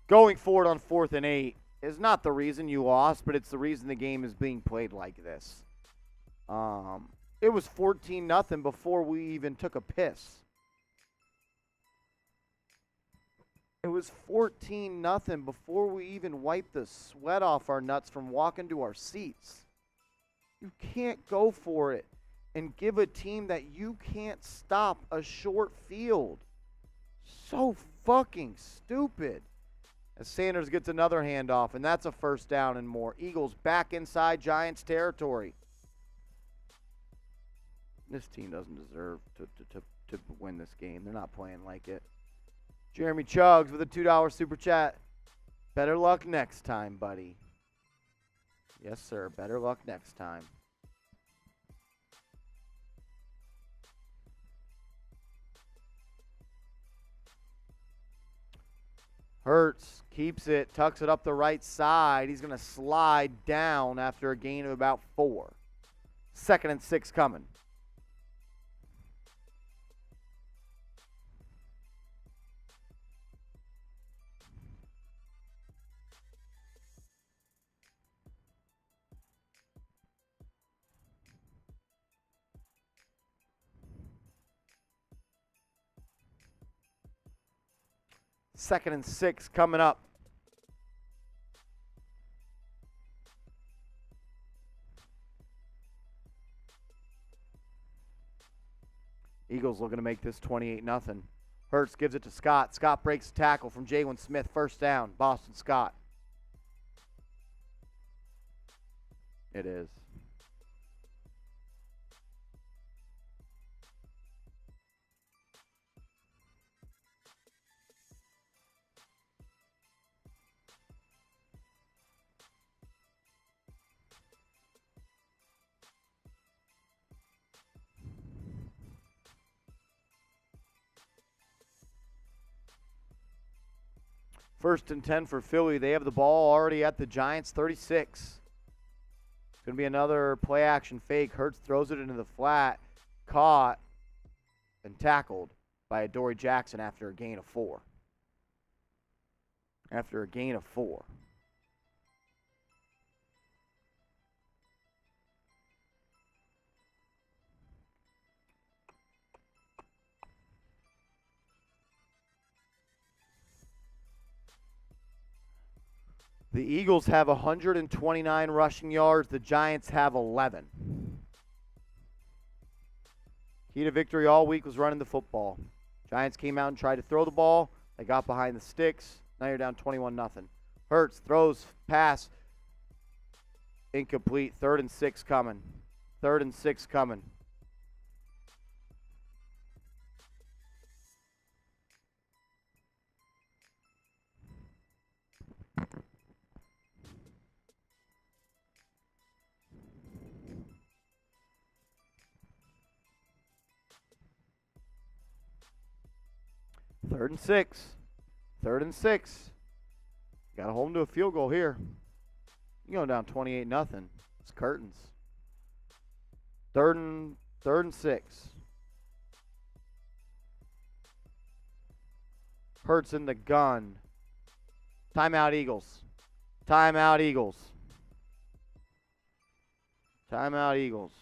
Going forward on 4th and 8 is not the reason you lost, but it's the reason the game is being played like this. It was 14-0 before we even took a piss. It was 14-0 before we even wiped the sweat off our nuts from walking to our seats. You can't go for it and give a team that you can't stop a short field. So fucking stupid. As Sanders gets another handoff, and that's a first down and more. Eagles back inside Giants territory. This team doesn't deserve to win this game. They're not playing like it. Jeremy Chugs with a $2 super chat. Better luck next time, buddy. Yes, sir. Better luck next time. Hurts keeps it, tucks it up the right side. He's going to slide down after a gain of about 4. 2nd and 6 coming. Second and 6 coming up. Eagles looking to make this 28-0. Hurts gives it to Scott. Scott breaks the tackle from Jalen Smith. First down, Boston Scott. It is. First and 10 for Philly. They have the ball already at the Giants 36. It's going to be another play action fake. Hurts throws it into the flat. Caught and tackled by Adoree Jackson after a gain of 4. After a gain of 4. The Eagles have 129 rushing yards. The Giants have 11. Key to victory all week was running the football. Giants came out and tried to throw the ball. They got behind the sticks. Now you're down 21-0. Hurts throws pass. Incomplete. 3rd and 6 coming. 3rd and 6 coming. Third and 6. 3rd and 6. Got to hold them to a field goal here. You're going down 28-0. It's curtains. 3rd and 6. Hurts in the gun. Timeout Eagles. Timeout Eagles. Timeout Eagles.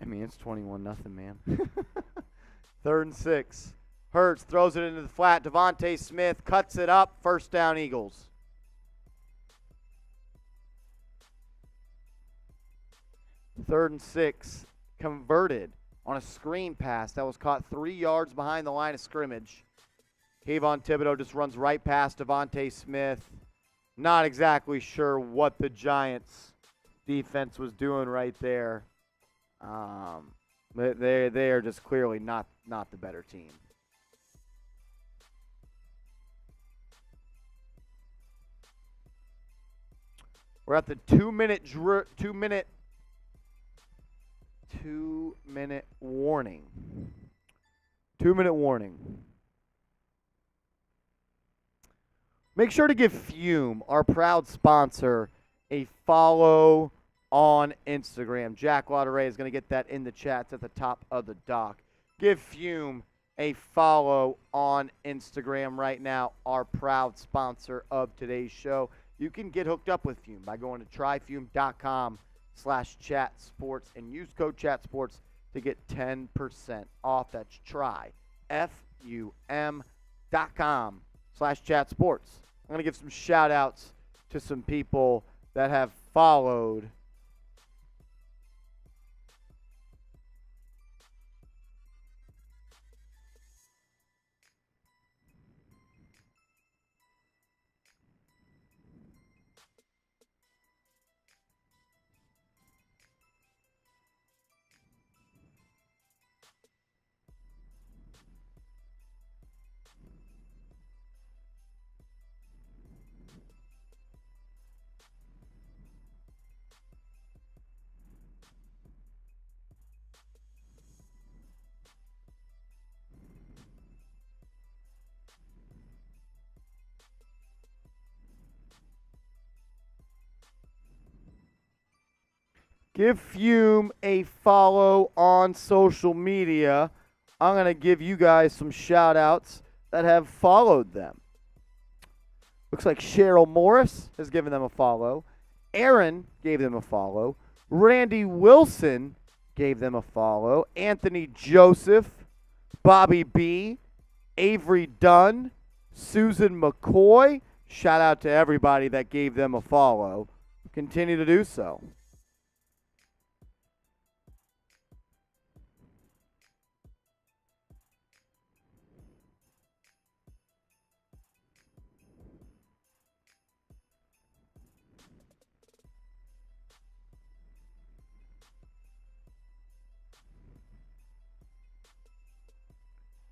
I mean, it's 21-0, man. 3rd and 6. Hurts throws it into the flat. Devontae Smith cuts it up. First down, Eagles. Third and 6. Converted on a screen pass that was caught 3 yards behind the line of scrimmage. Kayvon Thibodeau just runs right past Devontae Smith. Not exactly sure what the Giants' defense was doing right there. They are just clearly not the better team. We're at the 2-minute warning. 2-minute warning. Make sure to give Fume, our proud sponsor, a follow on Instagram. Jack Lauderay is going to get that in the chats at the top of the dock. Give Fume a follow on Instagram right now, our proud sponsor of today's show. You can get hooked up with Fume by going to tryfume.com/chatsports and use code chatsports to get 10% off. That's tryfum.com/chatsports. I'm going to give some shout outs to some people that have followed. Give Fume a follow on social media. I'm going to give you guys some shout outs that have followed them. Looks like Cheryl Morris has given them a follow. Aaron gave them a follow. Randy Wilson gave them a follow. Anthony Joseph, Bobby B, Avery Dunn, Susan McCoy. Shout out to everybody that gave them a follow. Continue to do so.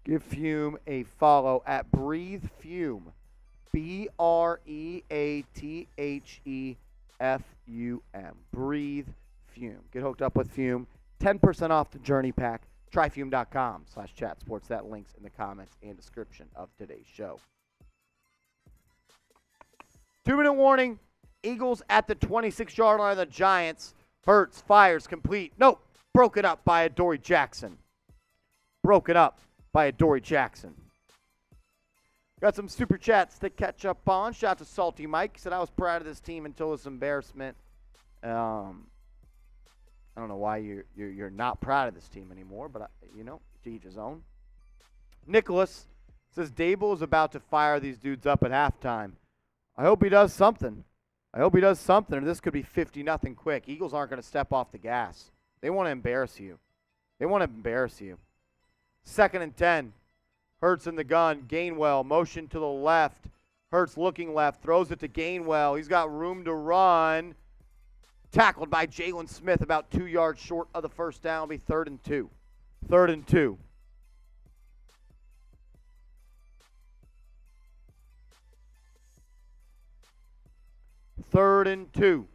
Give Fume a follow at Breathe Fume. BREATHEFUM. Breathe Fume. Get hooked up with Fume. 10% off the Journey Pack. Tryfume.com/chatsports. That link's in the comments and description of today's show. 2-minute warning. Eagles at the 26-yard line of the Giants. Hurts, fires, complete. Nope. Broken up by Adoree Jackson. Broken up by Adoree Jackson. Got some super chats to catch up on. Shout out to Salty Mike. He said, I was proud of this team until this embarrassment. I don't know why you're not proud of this team anymore, but, to each his own. Nicholas says, Dable is about to fire these dudes up at halftime. I hope he does something. Or this could be 50-0 quick. Eagles aren't going to step off the gas. They want to embarrass you. 2nd and 10. Hurts in the gun. Gainwell, motion to the left. Hurts looking left, throws it to Gainwell. He's got room to run. Tackled by Jalen Smith about 2 yards short of the first down. It'll be 3rd and 2. 3rd and 2. Third and 2.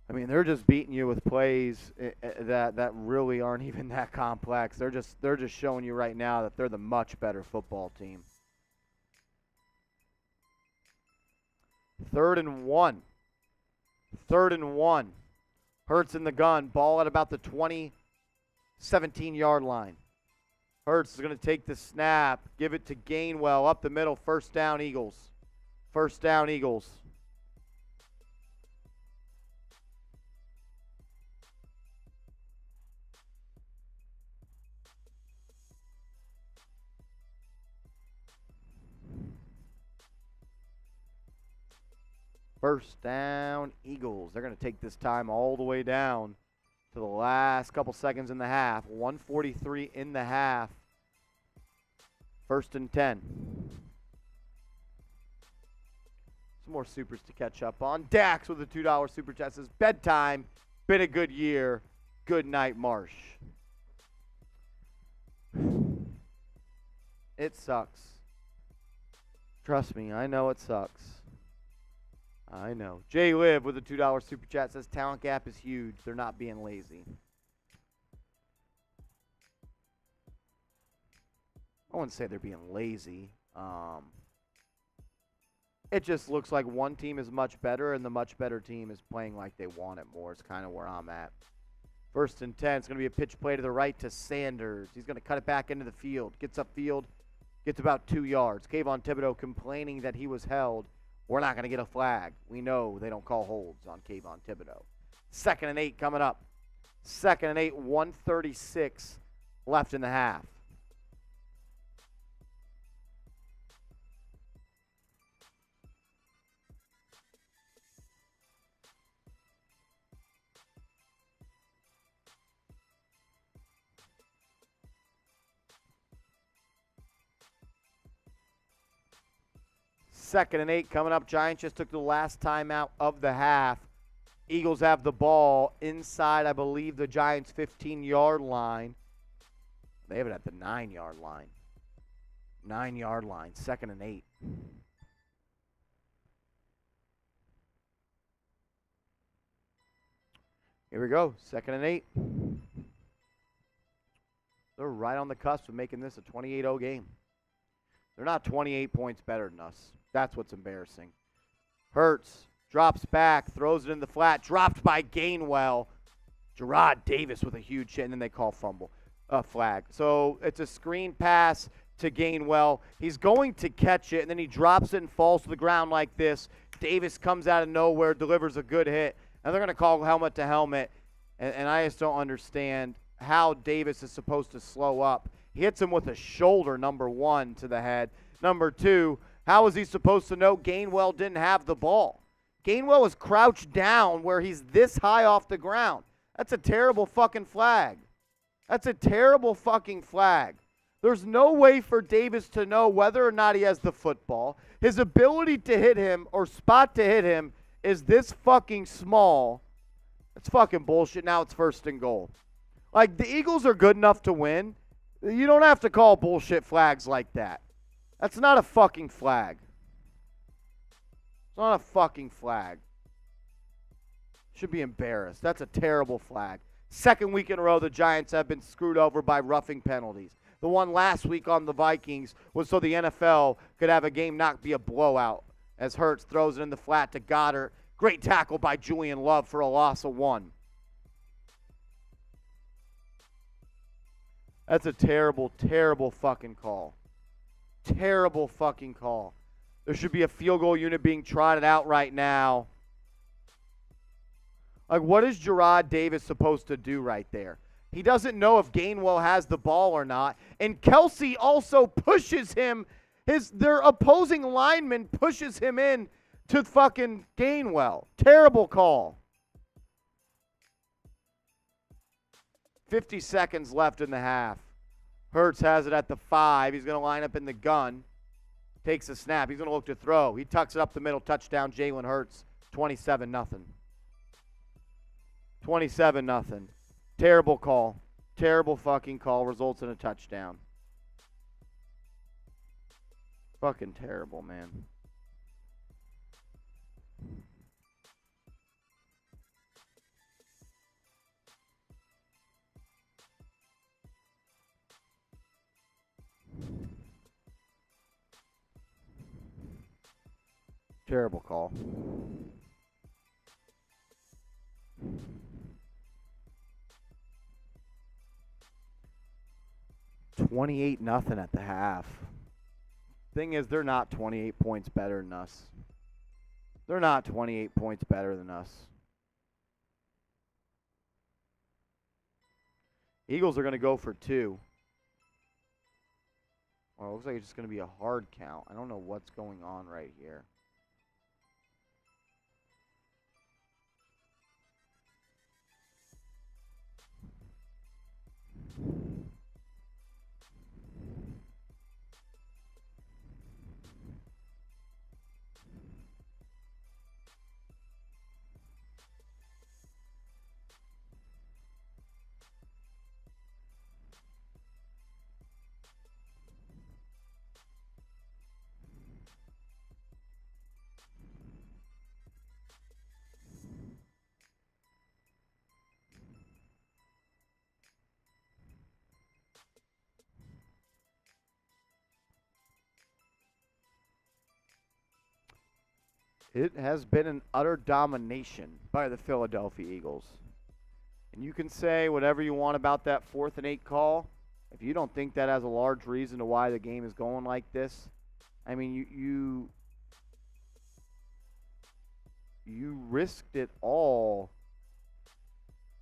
I mean, they're just beating you with plays that really aren't even that complex. They're just showing you right now that they're the much better football team. 3rd and 1. 3rd and 1. Hurts in the gun. Ball at about the 17-yard line. Hurts is going to take the snap. Give it to Gainwell up the middle. First down, Eagles. First down, Eagles. First down, Eagles. They're going to take this time all the way down to the last couple seconds in the half. 1:43 in the half. 1st and 10. Some more supers to catch up on. Dax with a $2 super chat says, bedtime, been a good year. Good night, Marsh. It sucks. Trust me, I know it sucks. I know. Jay Liv with a $2 super chat says talent gap is huge. They're not being lazy. I wouldn't say they're being lazy. It just looks like one team is much better, and the much better team is playing like they want it more. It's kind of where I'm at. 1st and 10. It's going to be a pitch play to the right to Sanders. He's going to cut it back into the field. Gets upfield. Gets about 2 yards. Kayvon Thibodeau complaining that he was held. We're not going to get a flag. We know they don't call holds on Kayvon Thibodeau. 2nd and 8 coming up. 2nd and 8, 1:36 left in the half. Second and 8 coming up. Giants just took the last timeout of the half. Eagles have the ball inside, I believe, the Giants' 15-yard line. They have it at the 9-yard line. 9-yard line, 2nd and 8. Here we go, 2nd and 8. They're right on the cusp of making this a 28-0 game. They're not 28 points better than us. That's what's embarrassing. Hurts, drops back, throws it in the flat, dropped by Gainwell. Gerard Davis with a huge hit, and then they call flag. So it's a screen pass to Gainwell. He's going to catch it, and then he drops it and falls to the ground like this. Davis comes out of nowhere, delivers a good hit, and they're going to call helmet to helmet. And I just don't understand how Davis is supposed to slow up. He hits him with a shoulder, number 1, to the head. Number 2, how is he supposed to know Gainwell didn't have the ball? Gainwell was crouched down where he's this high off the ground. That's a terrible fucking flag. That's a terrible fucking flag. There's no way for Davis to know whether or not he has the football. His ability to hit him or spot to hit him is this fucking small. It's fucking bullshit. Now it's 1st and goal. Like, the Eagles are good enough to win. You don't have to call bullshit flags like that. That's not a fucking flag. It's not a fucking flag. Should be embarrassed. That's a terrible flag. 2nd week in a row, the Giants have been screwed over by roughing penalties. The one last week on the Vikings was so the NFL could have a game not be a blowout, as Hurts throws it in the flat to Goddard. Great tackle by Julian Love for a loss of 1. That's a terrible, terrible fucking call. Terrible fucking call. There should be a field goal unit being trotted out right now. Like, what is Gerard Davis supposed to do right there? He doesn't know if Gainwell has the ball or not. And Kelsey also pushes him. Their opposing lineman pushes him in to fucking Gainwell. Terrible call. 50 seconds left in the half. Hurts has it at the 5. He's going to line up in the gun. Takes a snap. He's going to look to throw. He tucks it up the middle. Touchdown, Jalen Hurts. 27-0. 27-0. Terrible call. Terrible fucking call. Results in a touchdown. Fucking terrible, man. Terrible call. $28-0 at the half. Thing is, they're not 28 points better than us. They're not 28 points better than us. Eagles are going to go for 2. Well, it looks like it's just going to be a hard count. I don't know what's going on right here. It has been an utter domination by the Philadelphia Eagles. And you can say whatever you want about that 4th and 8 call. If you don't think that has a large reason to why the game is going like this, I mean, you risked it all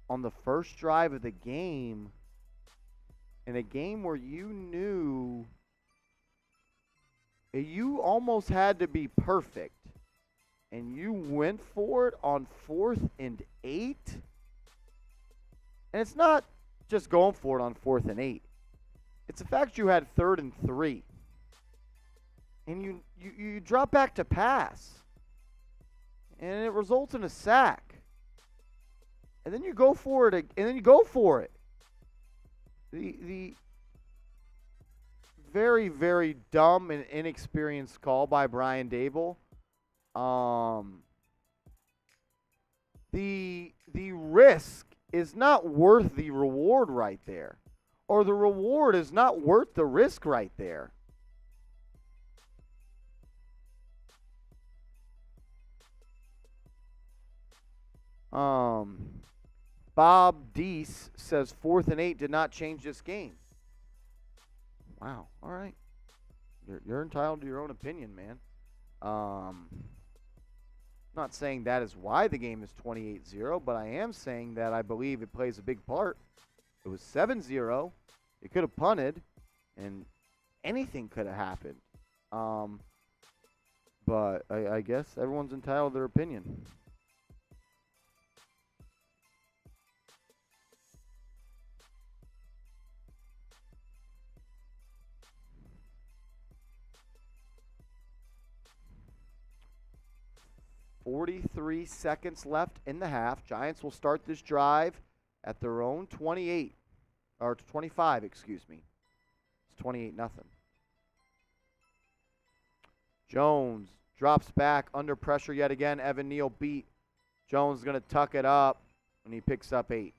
on the first drive of the game in a game where you knew you almost had to be perfect. And you went for it on 4th and 8? And it's not just going for it on 4th and 8. It's the fact you had 3rd and 3. And you drop back to pass. And it results in a sack. And then you go for it. The very, very dumb and inexperienced call by Brian Dable. The risk is not worth the reward right there. Or the reward is not worth the risk right there. Bob Deese says 4th and 8 did not change this game. Wow. All right. You're entitled to your own opinion, man. Not saying that is why the game is 28-0, but I am saying that I believe it plays a big part. It was 7-0. It could have punted, and anything could have happened. But I guess everyone's entitled to their opinion. .43 seconds left in the half. Giants will start this drive at their own 28, or 25, excuse me. It's 28-0. Jones drops back under pressure yet again. Evan Neal beat. Jones is going to tuck it up, and he picks up 8.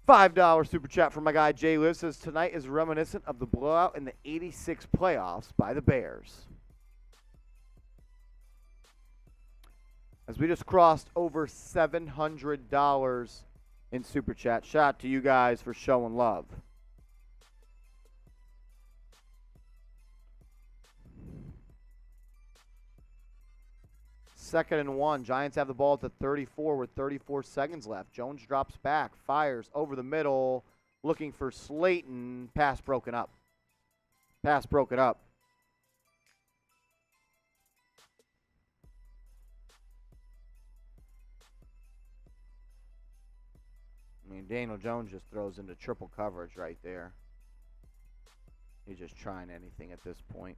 $5 super chat from my guy Jay Liv says tonight is reminiscent of the blowout in the '86 playoffs by the Bears. As we just crossed over $700 in super chat. Shout out to you guys for showing love. Second and 1. Giants have the ball at the 34 with 34 seconds left. Jones drops back, fires over the middle, looking for Slayton. Pass broken up. I mean, Daniel Jones just throws into triple coverage right there. He's just trying anything at this point.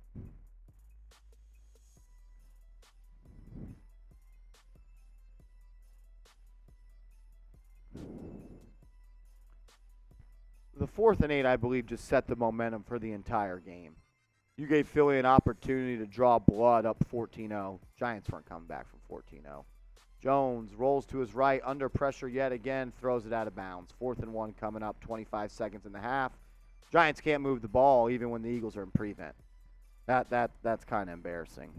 The 4th and 8, I believe, just set the momentum for the entire game. You gave Philly an opportunity to draw blood up 14-0. Giants weren't coming back from 14-0. Jones rolls to his right, under pressure yet again, throws it out of bounds. 4th and 1 coming up, 25 seconds in the half. Giants can't move the ball even when the Eagles are in prevent. That's kind of embarrassing.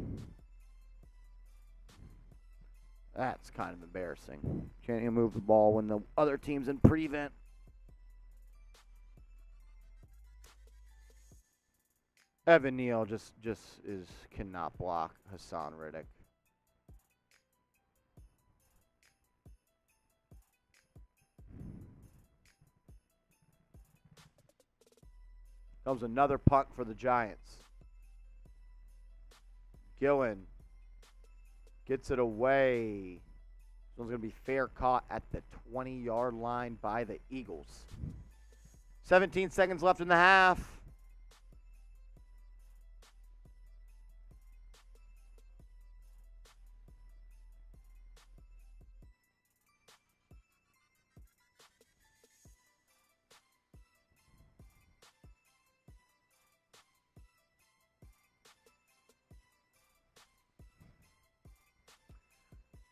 That's kind of embarrassing. Can't even move the ball when the other team's in prevent. Evan Neal just cannot block Hassan Reddick. Comes another punt for the Giants. Gillen gets it away. This one's going to be fair caught at the 20-yard line by the Eagles. 17 seconds left in the half.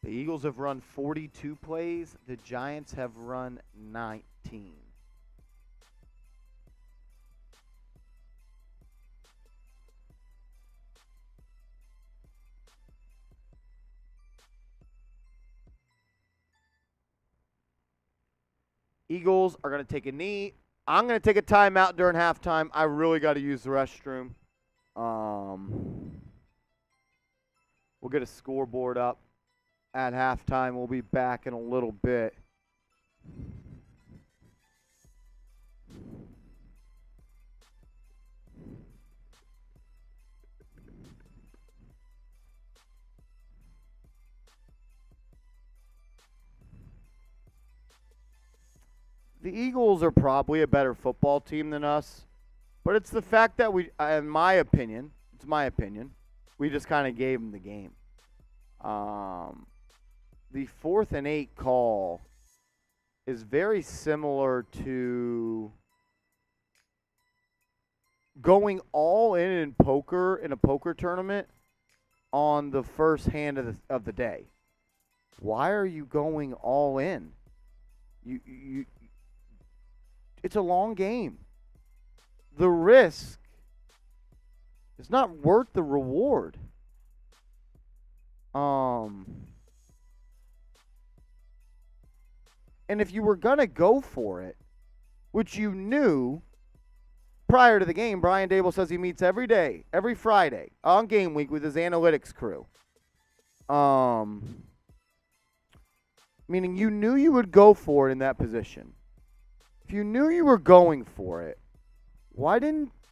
The Eagles have run 42 plays. The Giants have run 19. Eagles are going to take a knee. I'm going to take a timeout during halftime. I really got to use the restroom. We'll get a scoreboard up at halftime. We'll be back in a little bit. The Eagles are probably a better football team than us, but it's the fact that we, in my opinion, we just kind of gave them the game. The 4th and 8 call is very similar to going all in poker in a poker tournament on the first hand of the day. Why are you going all in? It's a long game. The risk is not worth the reward. And if you were going to go for it, which you knew prior to the game, Brian Dable says he meets every day, every Friday, on game week with his analytics crew. Meaning you knew you would go for it in that position. If you knew you were going for it, why'd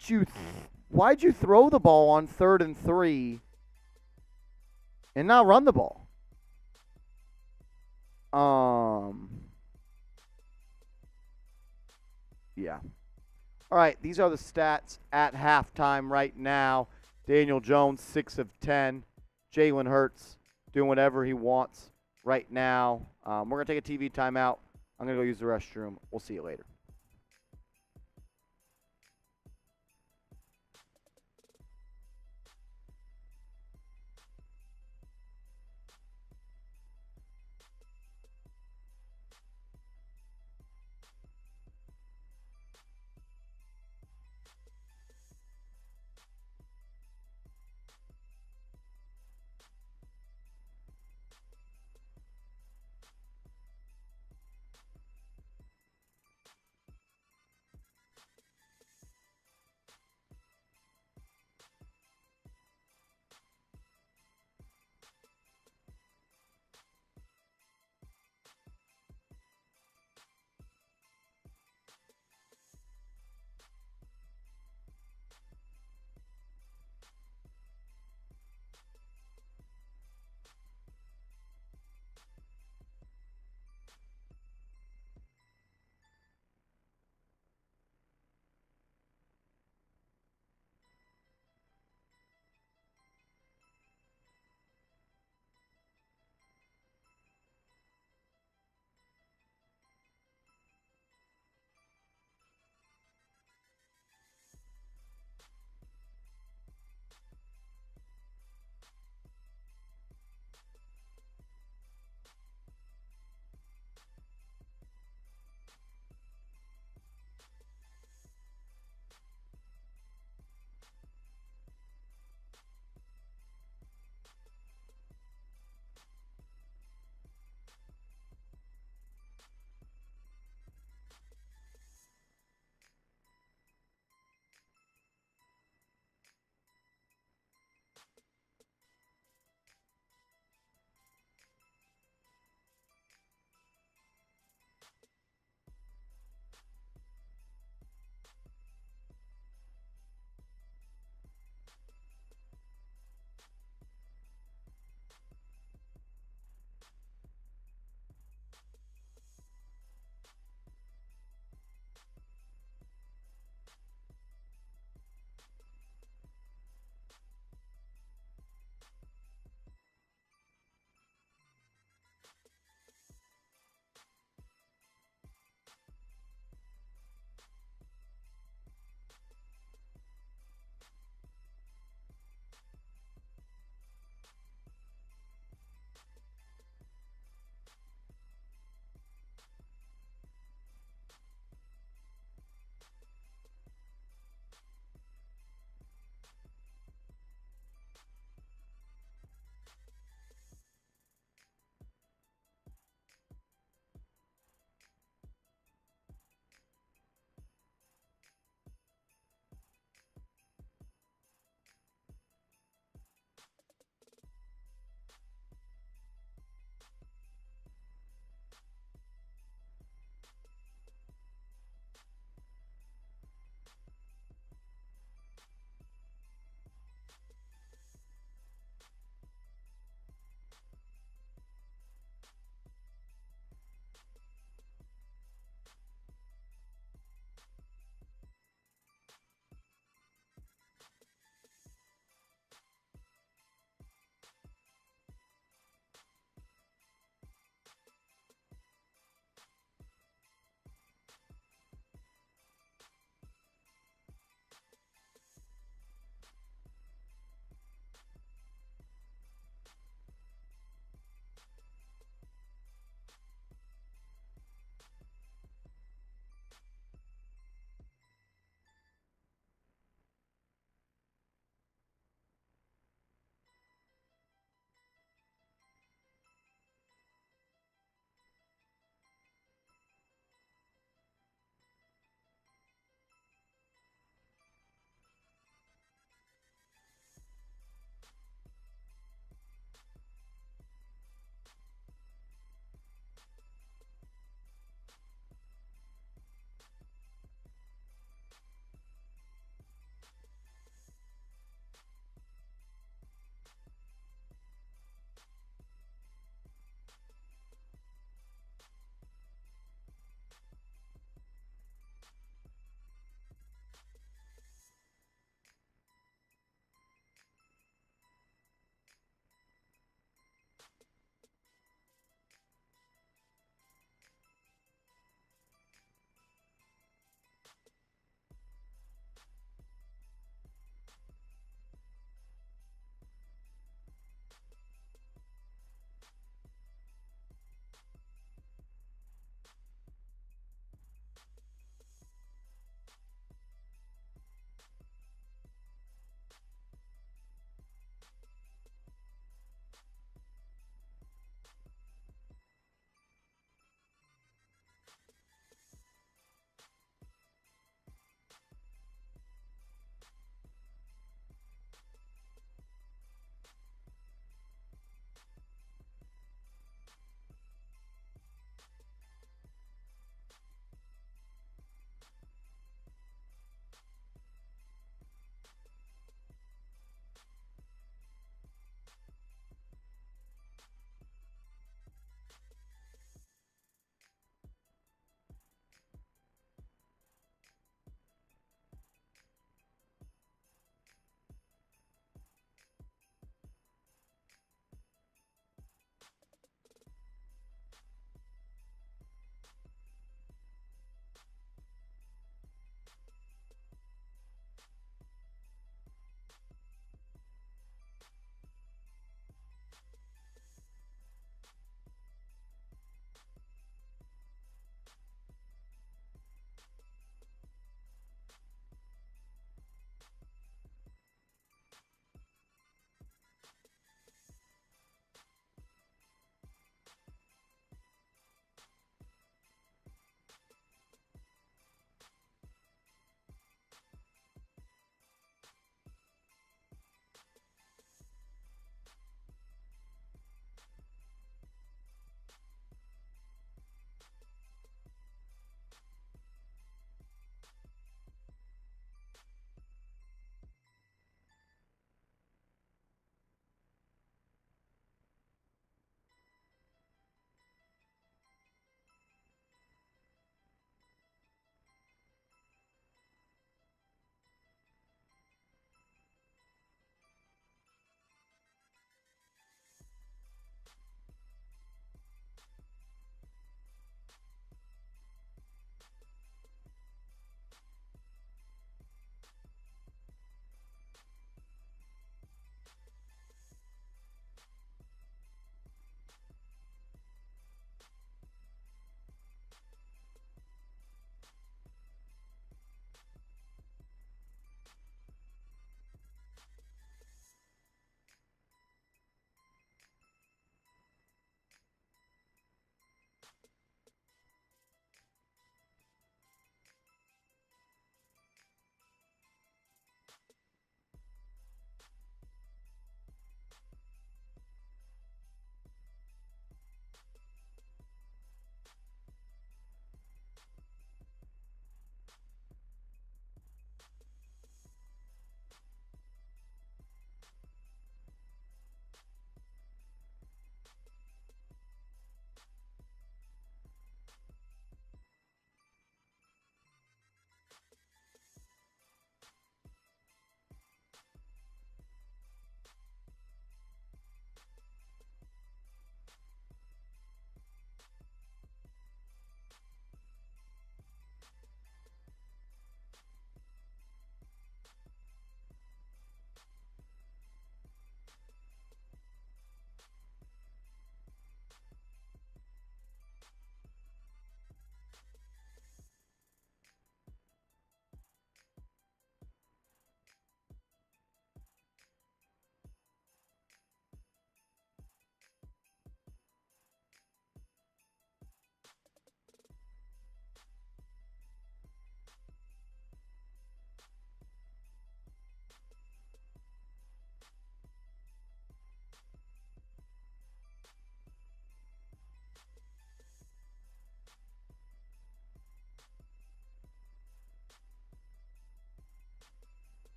you throw the ball on 3rd and 3 and not run the ball? Yeah. All right, these are the stats at halftime right now. Daniel Jones, 6 of 10. Jalen Hurts doing whatever he wants right now. We're going to take a TV timeout. I'm going to go use the restroom. We'll see you later.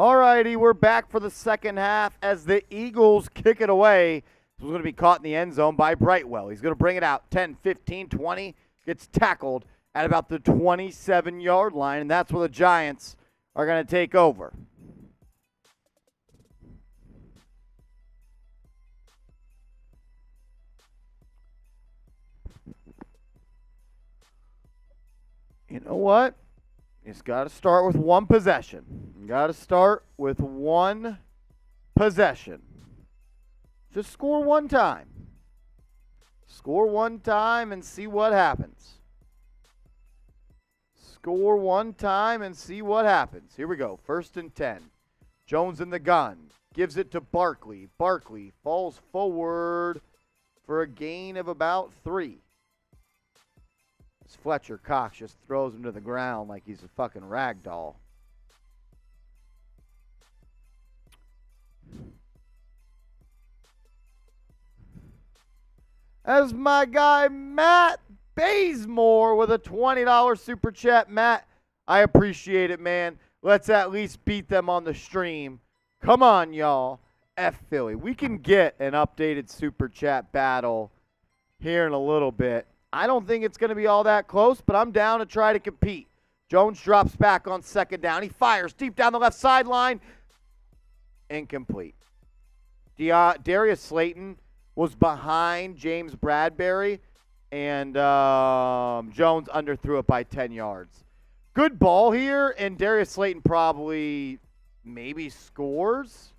All righty, we're back for the second half as the Eagles kick it away. This was going to be caught in the end zone by Brightwell. He's going to bring it out 10, 15, 20. Gets tackled at about the 27-yard line, and that's where the Giants are going to take over. You know what? It's got to start with one possession. You got to start with one possession. Just score one time. Score one time and see what happens. Score one time and see what happens. Here we go. 1st and 10. Jones in the gun. Gives it to Barkley. Barkley falls forward for a gain of about 3. Fletcher Cox just throws him to the ground like he's a fucking rag doll. As my guy Matt Bazemore with a $20 super chat. Matt, I appreciate it, man. Let's at least beat them on the stream. Come on, y'all. F Philly. We can get an updated super chat battle here in a little bit. I don't think it's going to be all that close, but I'm down to try to compete. Jones drops back on 2nd down. He fires deep down the left sideline. Incomplete. Darius Slayton was behind James Bradbury, and Jones underthrew it by 10 yards. Good ball here, and Darius Slayton probably maybe scores.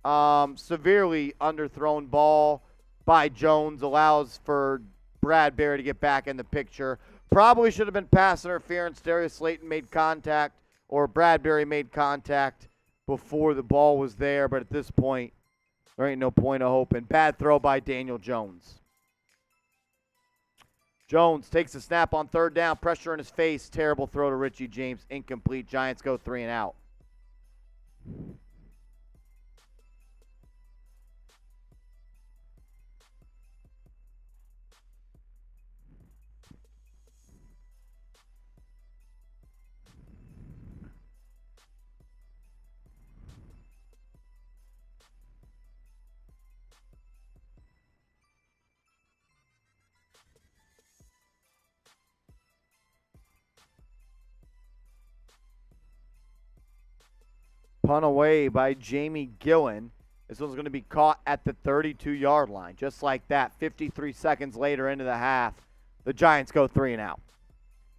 Severely underthrown ball by Jones allows for Bradbury to get back in the picture. Probably should have been pass interference. Darius Slayton made contact, or Bradbury made contact before the ball was there, but at this point, there ain't no point of hoping. Bad throw by Daniel Jones. Jones takes a snap on 3rd down. Pressure in his face. Terrible throw to Richie James. Incomplete. Giants go 3 and out. Punt away by Jamie Gillen. This one's going to be caught at the 32-yard line. Just like that, 53 seconds later into the half, the Giants go 3 and out.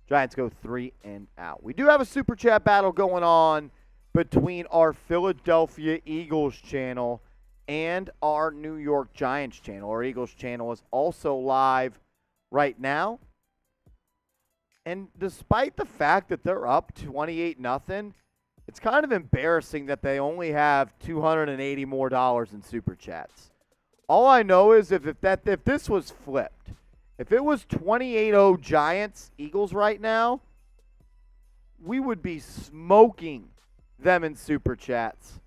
Giants go 3 and out. We do have a super chat battle going on between our Philadelphia Eagles channel and our New York Giants channel. Our Eagles channel is also live right now. And despite the fact that they're up 28-0, it's kind of embarrassing that they only have $280 more in super chats. All I know is if this was flipped, if it was 28-0 Giants Eagles right now, we would be smoking them in super chats.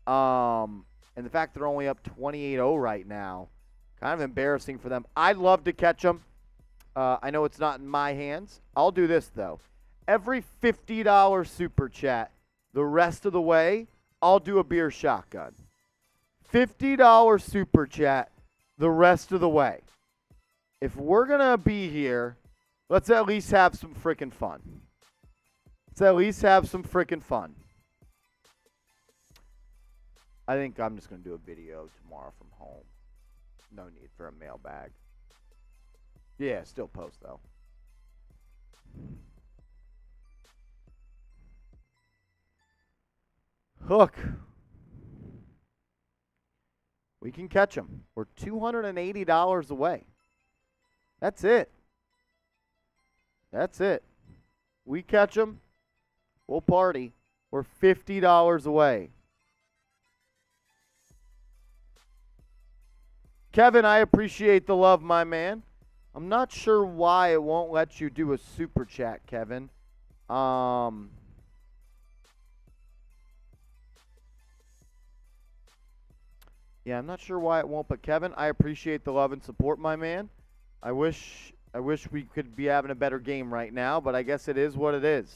And the fact they're only up 28-0 right now, kind of embarrassing for them. I'd love to catch them. I know it's not in my hands. I'll do this though. Every $50 super chat, the rest of the way, I'll do a beer shotgun. $50 super chat the rest of the way. If we're going to be here, let's at least have some freaking fun. Let's at least have some freaking fun. I think I'm just going to do a video tomorrow from home. No need for a mailbag. Yeah, still post though. Hook. We can catch them. We're $280 away. That's it. That's it. We catch them, we'll party. We're $50 away. Kevin, I appreciate the love, my man. I'm not sure why it won't let you do a super chat, Kevin. Yeah, I'm not sure why it won't, but Kevin, I appreciate the love and support, my man. I wish we could be having a better game right now, but I guess it is what it is.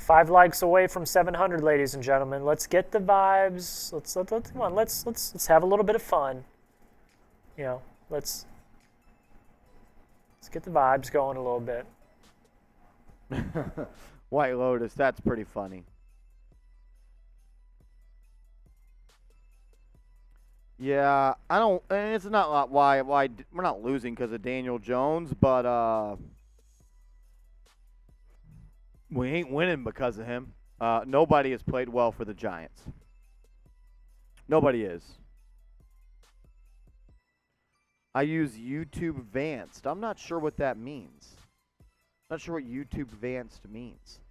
5 likes away from 700, ladies and gentlemen. Let's get the vibes. Come on. Let's have a little bit of fun. You know, let's get the vibes going a little bit. White Lotus, that's pretty funny. Yeah, I don't, and it's not a lot why we're not losing because of Daniel Jones, but we ain't winning because of him. Nobody has played well for the Giants. Nobody is. I use YouTube Advanced. I'm not sure what that means. Not sure what YouTube Advanced means.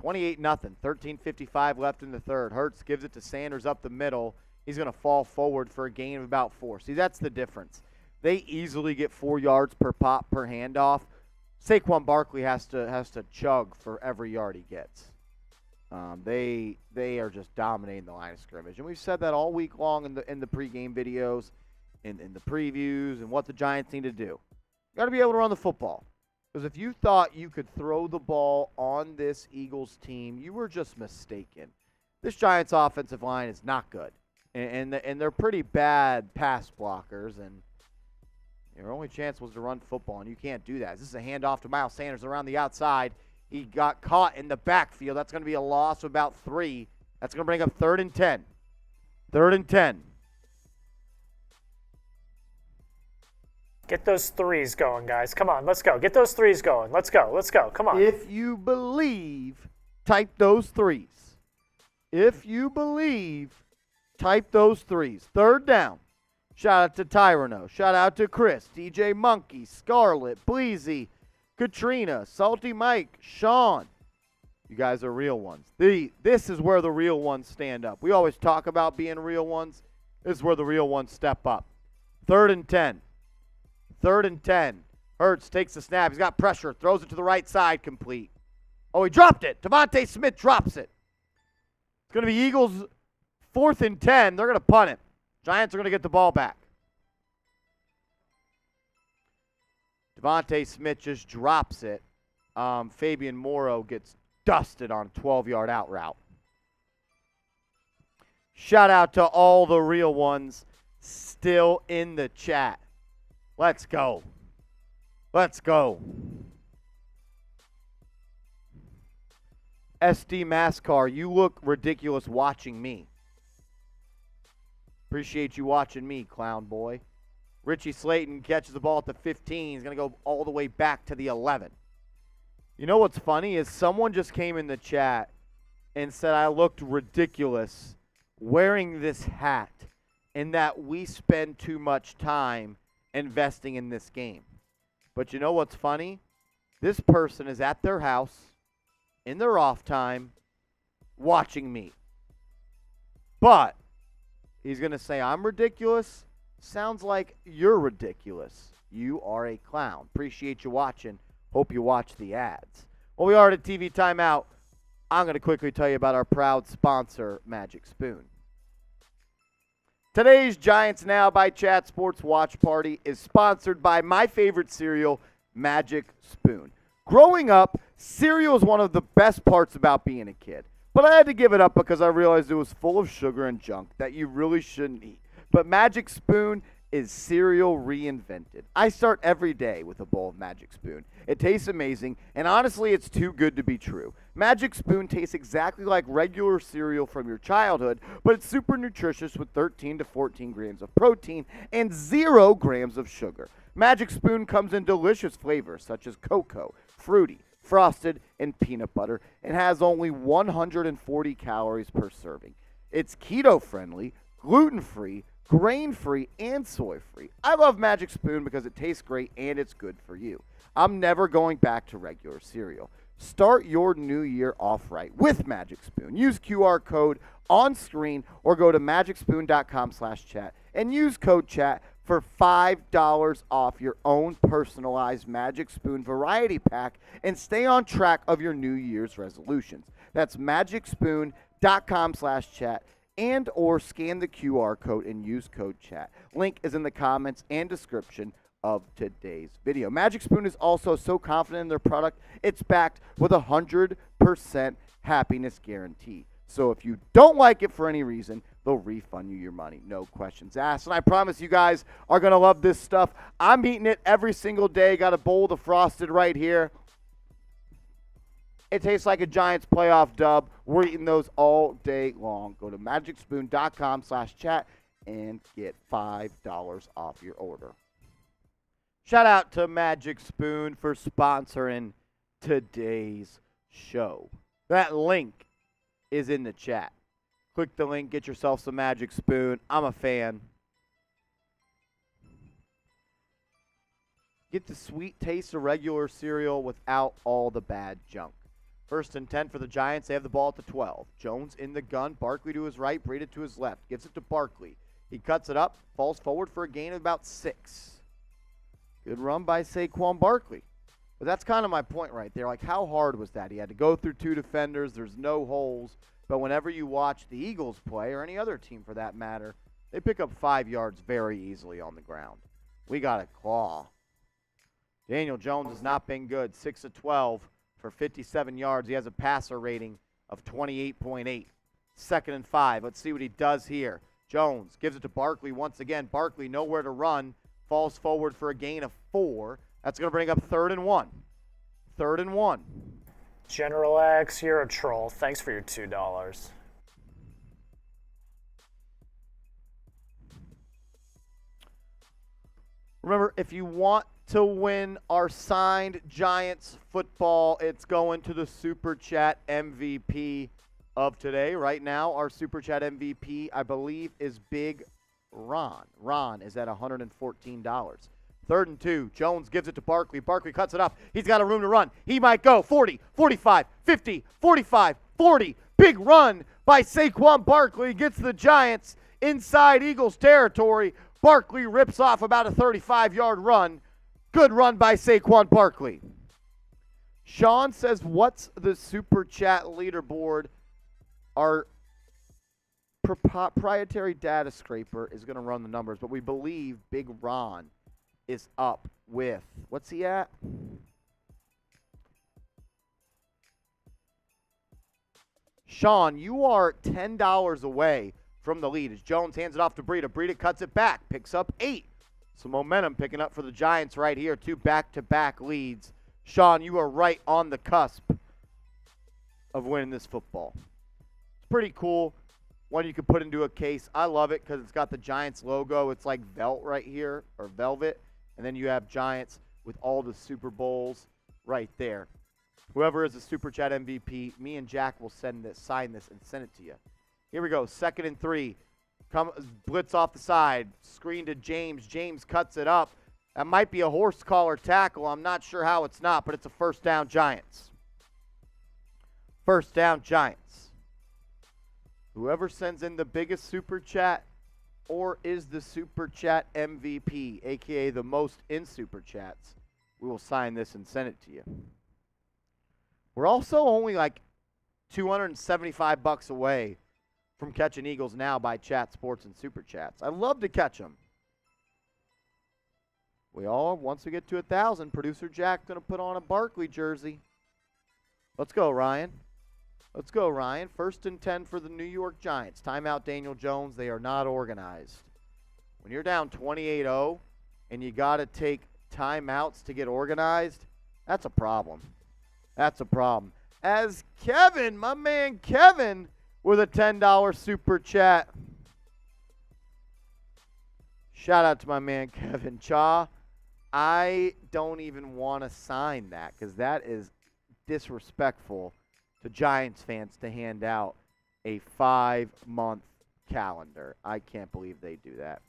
28-0, 13:55 left in the third. Hurts gives it to Sanders up the middle. He's going to fall forward for a gain of about 4. See, that's the difference. They easily get 4 yards per pop per handoff. Saquon Barkley has to chug for every yard he gets. They are just dominating the line of scrimmage, and we've said that all week long in the pregame videos, in the previews, and what the Giants need to do. You got to be able to run the football. Because if you thought you could throw the ball on this Eagles team, you were just mistaken. This Giants offensive line is not good. And they're pretty bad pass blockers, and your only chance was to run football, and you can't do that. This is a handoff to Miles Sanders around the outside. He got caught in the backfield. That's going to be a loss of about 3. That's going to bring up 3rd and 10. 3rd and 10. Get those threes going, guys. Come on, let's go. Get those threes going. Let's go. Let's go. Come on. If you believe, type those threes. If you believe, type those threes. 3rd down. Shout out to Tyranno. Shout out to Chris, DJ Monkey, Scarlett, Bleezy, Katrina, Salty Mike, Sean. You guys are real ones. This is where the real ones stand up. We always talk about being real ones. This is where the real ones step up. 3rd and 10. 3rd and 10. Hurts takes the snap. He's got pressure. Throws it to the right side, complete. Oh, he dropped it. Devontae Smith drops it. It's going to be Eagles 4th and 10. They're going to punt it. Giants are going to get the ball back. Devontae Smith just drops it. Fabian Morrow gets dusted on a 12-yard out route. Shout out to all the real ones still in the chat. Let's go. Let's go. SD Mascar, you look ridiculous watching me. Appreciate you watching me, clown boy. Richie Slayton catches the ball at the 15. He's going to go all the way back to the 11. You know what's funny is someone just came in the chat and said I looked ridiculous wearing this hat and that we spend too much time investing in this game. But you know what's funny? This person is at their house in their off time watching me. But he's going to say, I'm ridiculous. Sounds like you're ridiculous. You are a clown. Appreciate you watching. Hope you watch the ads. Well, we are at a TV timeout. I'm going to quickly tell you about our proud sponsor, Magic Spoon. Today's Giants Now by Chat Sports Watch Party is sponsored by my favorite cereal, Magic Spoon. Growing up, cereal is one of the best parts about being a kid. But I had to give it up because I realized it was full of sugar and junk that you really shouldn't eat. But Magic Spoon is cereal reinvented. I start every day with a bowl of Magic Spoon. It tastes amazing, and honestly, it's too good to be true. Magic Spoon tastes exactly like regular cereal from your childhood, but it's super nutritious with 13 to 14 grams of protein and 0 grams of sugar. Magic Spoon comes in delicious flavors such as cocoa, fruity, frosted, and peanut butter, and has only 140 calories per serving. It's keto-friendly, gluten-free, grain-free, and soy-free. I love Magic Spoon because it tastes great and it's good for you. I'm never going back to regular cereal. Start your new year off right with Magic Spoon. Use QR code on screen or go to magicspoon.com/chat and use code chat for $5 off your own personalized Magic Spoon variety pack and stay on track of your New Year's resolutions. That's magicspoon.com/chat and or scan the QR code and use code chat. Link is in the comments and description of today's video. Magic Spoon is also so confident in their product, it's backed with 100% happiness guarantee. So if you don't like it for any reason, they'll refund you your money. No questions asked. And I promise you guys are going to love this stuff. I'm eating it every single day. Got a bowl of the Frosted right here. It tastes like a Giants playoff dub. We're eating those all day long. Go to magicspoon.com/chat and get $5 off your order. Shout out to Magic Spoon for sponsoring today's show. That link is in the chat. Click the link, get yourself some Magic Spoon. I'm a fan. Get the sweet taste of regular cereal without all the bad junk. 1st and 10 for the Giants. They have the ball at the 12. Jones in the gun. Barkley to his right. Breida to his left. Gives it to Barkley. He cuts it up. Falls forward for a gain of about 6. Good run by Saquon Barkley. But that's kind of my point right there. Like, how hard was that? He had to go through 2 defenders. There's no holes. But whenever you watch the Eagles play, or any other team for that matter, they pick up 5 yards very easily on the ground. We got a claw. Daniel Jones has not been good. 6 of 12. For 57 yards. He has a passer rating of 28.8. 2nd and 5. Let's see what he does here. Jones gives it to Barkley once again. Barkley nowhere to run. Falls forward for a gain of 4. That's going to bring up 3rd and 1. 3rd and 1. General X, you're a troll. Thanks for your $2. Remember, if you want to win our signed Giants football, it's going to the Super Chat MVP of today. Right now, our Super Chat MVP, I believe, is Big Ron. Ron is at $114. 3rd and 2. Jones gives it to Barkley. Barkley cuts it up. He's got a room to run. He might go 40, 45, 50, 45, 40. Big run by Saquon Barkley. Gets the Giants inside Eagles territory. Barkley rips off about a 35-yard run. Good run by Saquon Barkley. Sean says, what's the Super Chat leaderboard? Our proprietary data scraper is going to run the numbers, but we believe Big Ron is up with, what's he at? Sean, you are $10 away from the lead as Jones hands it off to Breida. Breida cuts it back, picks up 8. Some momentum picking up for the Giants right here. 2 back-to-back leads. Sean, you are right on the cusp of winning this football. It's pretty cool. One you could put into a case. I love it because it's got the Giants logo. It's like Velt right here, or Velvet. And then you have Giants with all the Super Bowls right there. Whoever is the Super Chat MVP, me and Jack will sign this, and send it to you. Here we go. 2nd and 3. Blitz off the side. Screen to James. James cuts it up. That might be a horse collar tackle. I'm not sure how it's not, but it's a 1st down Giants. 1st down Giants. Whoever sends in the biggest Super Chat or is the Super Chat MVP, a.k.a. the most in Super Chats, we will sign this and send it to you. We're also only like $275 away from catching Eagles Now by Chat Sports and Super Chats. I love to catch them. Once we get to 1,000, producer Jack's going to put on a Barkley jersey. Let's go, Ryan. Let's go, Ryan. 1st and 10 for the New York Giants. Timeout, Daniel Jones. They are not organized. When you're down 28-0 and you got to take timeouts to get organized, that's a problem. That's a problem. As Kevin, my man Kevin, with a $10 Super Chat. Shout out to my man Kevin Cha. I don't even want to sign that because that is disrespectful to Giants fans to hand out a 5-month calendar. I can't believe they do that.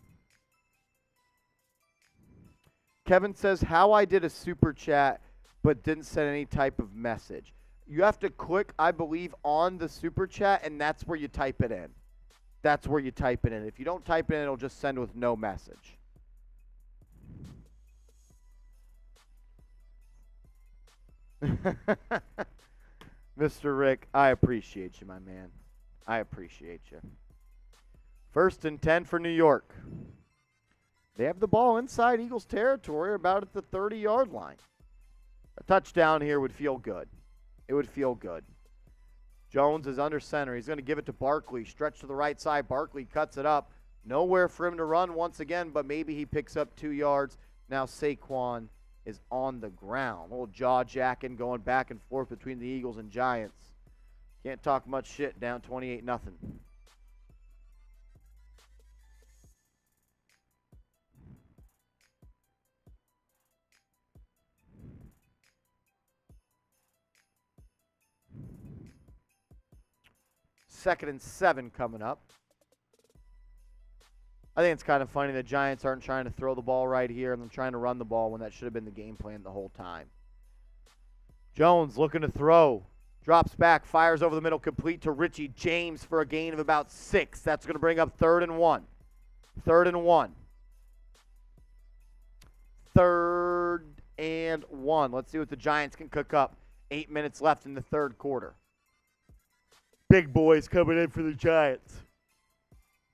Kevin says, how I did a Super Chat but didn't send any type of message. You have to click, I believe, on the Super Chat, and that's where you type it in. That's where you type it in. If you don't type it in, it'll just send with no message. Mr. Rick, I appreciate you, my man. I appreciate you. 1st and 10 for New York. They have the ball inside Eagles territory, about at the 30-yard line. A touchdown here would feel good. It would feel good. Jones is under center. He's going to give it to Barkley. Stretch to the right side. Barkley cuts it up. Nowhere for him to run once again, but maybe he picks up 2 yards. Now Saquon is on the ground. A little jaw jacking going back and forth between the Eagles and Giants. Can't talk much shit, down 28-0. Second and 7 coming up. I think it's kind of funny the Giants aren't trying to throw the ball right here and they're trying to run the ball when that should have been the game plan the whole time. Jones looking to throw. Drops back, fires over the middle, complete to Richie James for a gain of about 6. That's going to bring up 3rd and 1. 3rd and 1. 3rd and 1. Let's see what the Giants can cook up. 8 minutes left in the 3rd quarter. Big boys coming in for the Giants.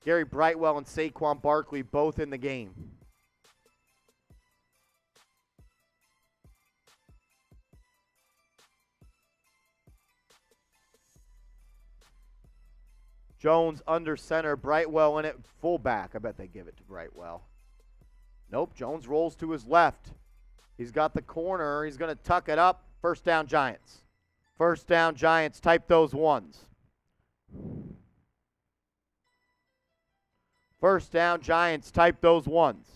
Gary Brightwell and Saquon Barkley both in the game. Jones under center, Brightwell in it, fullback. I bet they give it to Brightwell. Nope, Jones rolls to his left. He's got the corner. He's going to tuck it up. First down, Giants. First down, Giants. Type those ones. First down, Giants. Type those ones.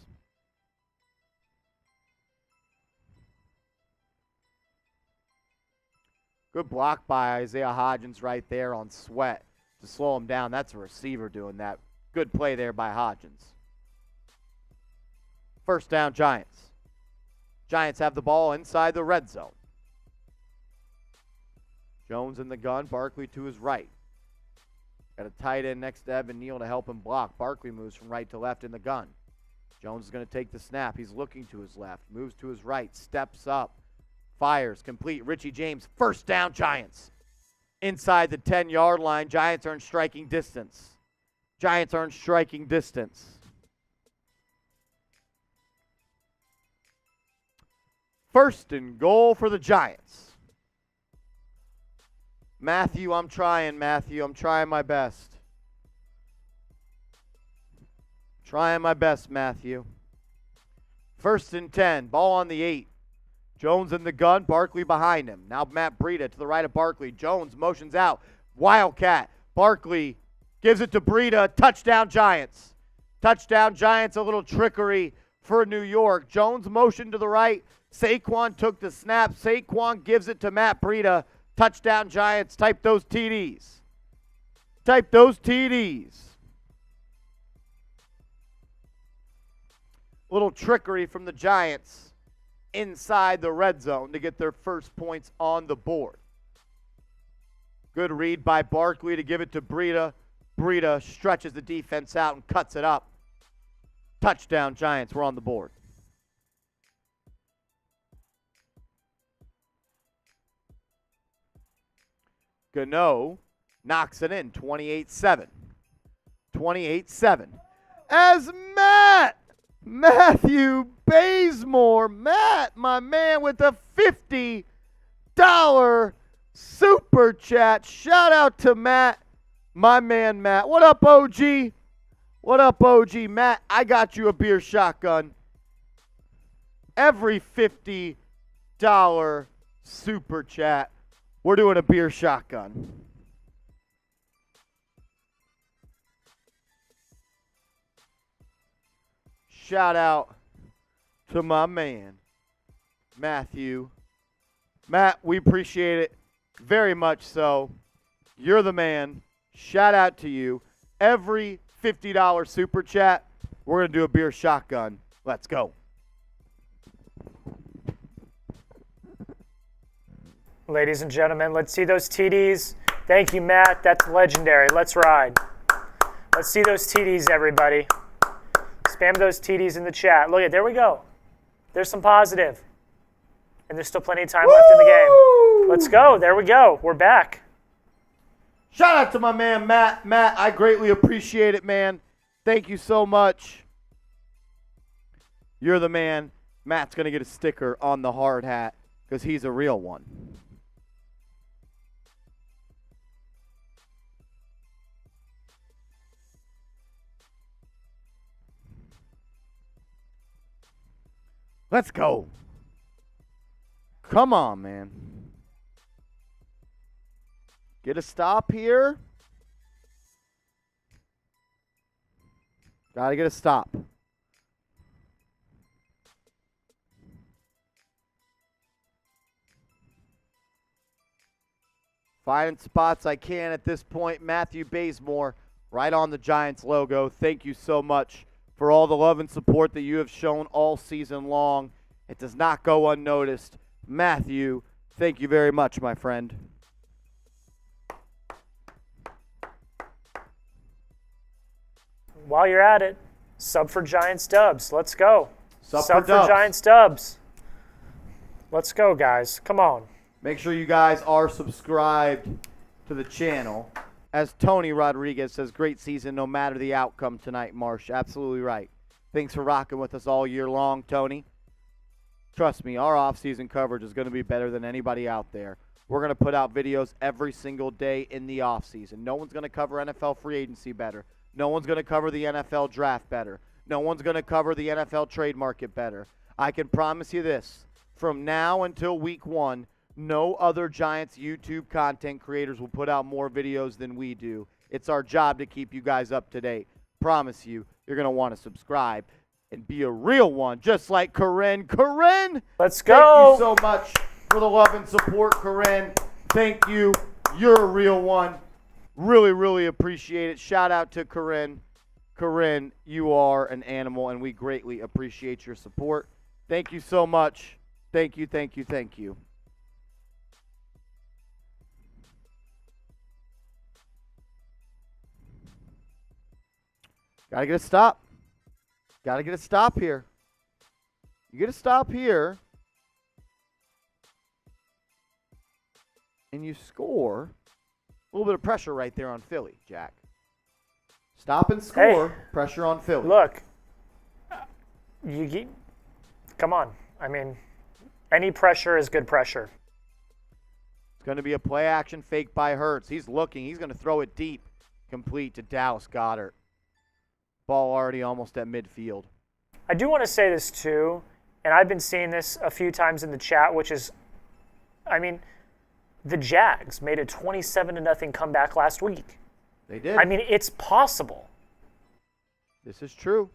Good block by Isaiah Hodgins right there on Sweat to slow him down. That's a receiver doing that. Good play there by Hodgins. First down, Giants. Giants have the ball inside the red zone. Jones in the gun, Barkley to his right. Got a tight end next to Evan Neal to help him block. Barkley moves from right to left in the gun. Jones is going to take the snap. He's looking to his left, moves to his right, steps up, fires, complete. Richie James, first down, Giants. Inside the 10-yard line, Giants are in striking distance. Giants are in striking distance. First and goal for the Giants. Matthew, I'm trying, Matthew. I'm trying my best. Trying my best, Matthew. First and 10, ball on the 8. Jones in the gun, Barkley behind him. Now Matt Breida to the right of Barkley. Jones motions out. Wildcat. Barkley gives it to Breida. Touchdown, Giants. Touchdown, Giants. A little trickery for New York. Jones motioned to the right. Saquon took the snap. Saquon gives it to Matt Breida. Touchdown, Giants. Type those TDs. Type those TDs. Little trickery from the Giants inside the red zone to get their first points on the board. Good read by Barkley to give it to Breida. Breida stretches the defense out and cuts it up. Touchdown, Giants. We're on the board. Gano knocks it in, 28-7. 28-7. As Matthew Bazemore, Matt, my man, with a $50 super chat. Shout out to Matt, my man Matt. What up, OG? What up, OG? Matt, I got you a beer shotgun. Every $50 super chat, we're doing a beer shotgun. Shout out to my man, Matthew. Matt, we appreciate it very much so. You're the man. Shout out to you. Every $50 super chat, we're going to do a beer shotgun. Let's go. Ladies and gentlemen, let's see those TDs. Thank you, Matt. That's legendary. Let's ride. Let's see those TDs, everybody. Spam those TDs in the chat. Look at, there we go. There's some positive. And there's still plenty of time left in the game. Let's go. There we go. We're back. Shout out to my man, Matt. Matt, I greatly appreciate it, man. Thank you so much. You're the man. Matt's going to get a sticker on the hard hat because he's a real one. Let's go. Come on, man. Get a stop here. Got to get a stop. Finding spots I can at this point. Matthew Bazemore right on the Giants logo. Thank you so much for all the love and support that you have shown all season long. It does not go unnoticed. Matthew, thank you very much, my friend. While you're at it, sub for Giants dubs. Let's go. Sub for dubs. Giants dubs. Let's go, guys. Come on. Make sure you guys are subscribed to the channel. As Tony Rodriguez says, great season no matter the outcome tonight, Marsh. Absolutely right. Thanks for rocking with us all year long, Tony. Trust me, our off-season coverage is going to be better than anybody out there. We're going to put out videos every single day in the off-season. No one's going to cover NFL free agency better. No one's going to cover the NFL draft better. No one's going to cover the NFL trade market better. I can promise you this. From now until week 1, no other Giants YouTube content creators will put out more videos than we do. It's our job to keep you guys up to date. Promise you, you're going to want to subscribe and be a real one, just like Corinne. Corinne, let's go. Thank you so much for the love and support, Corinne. Thank you. You're a real one. Really, really appreciate it. Shout out to Corinne. Corinne, you are an animal, and we greatly appreciate your support. Thank you so much. Thank you, thank you, thank you. Got to get a stop. Got to get a stop here. You get a stop here, and you score. A little bit of pressure right there on Philly, Jack. Stop and score. Hey, pressure on Philly. Look, come on. I mean, any pressure is good pressure. It's going to be a play action fake by Hurts. He's looking. He's going to throw it deep, complete to Dallas Goedert. Ball already almost at midfield. I do want to say this too, and I've been seeing this a few times in the chat, which is, I mean, the Jags made a 27-0 comeback last week. They did. I mean, it's possible. This is true.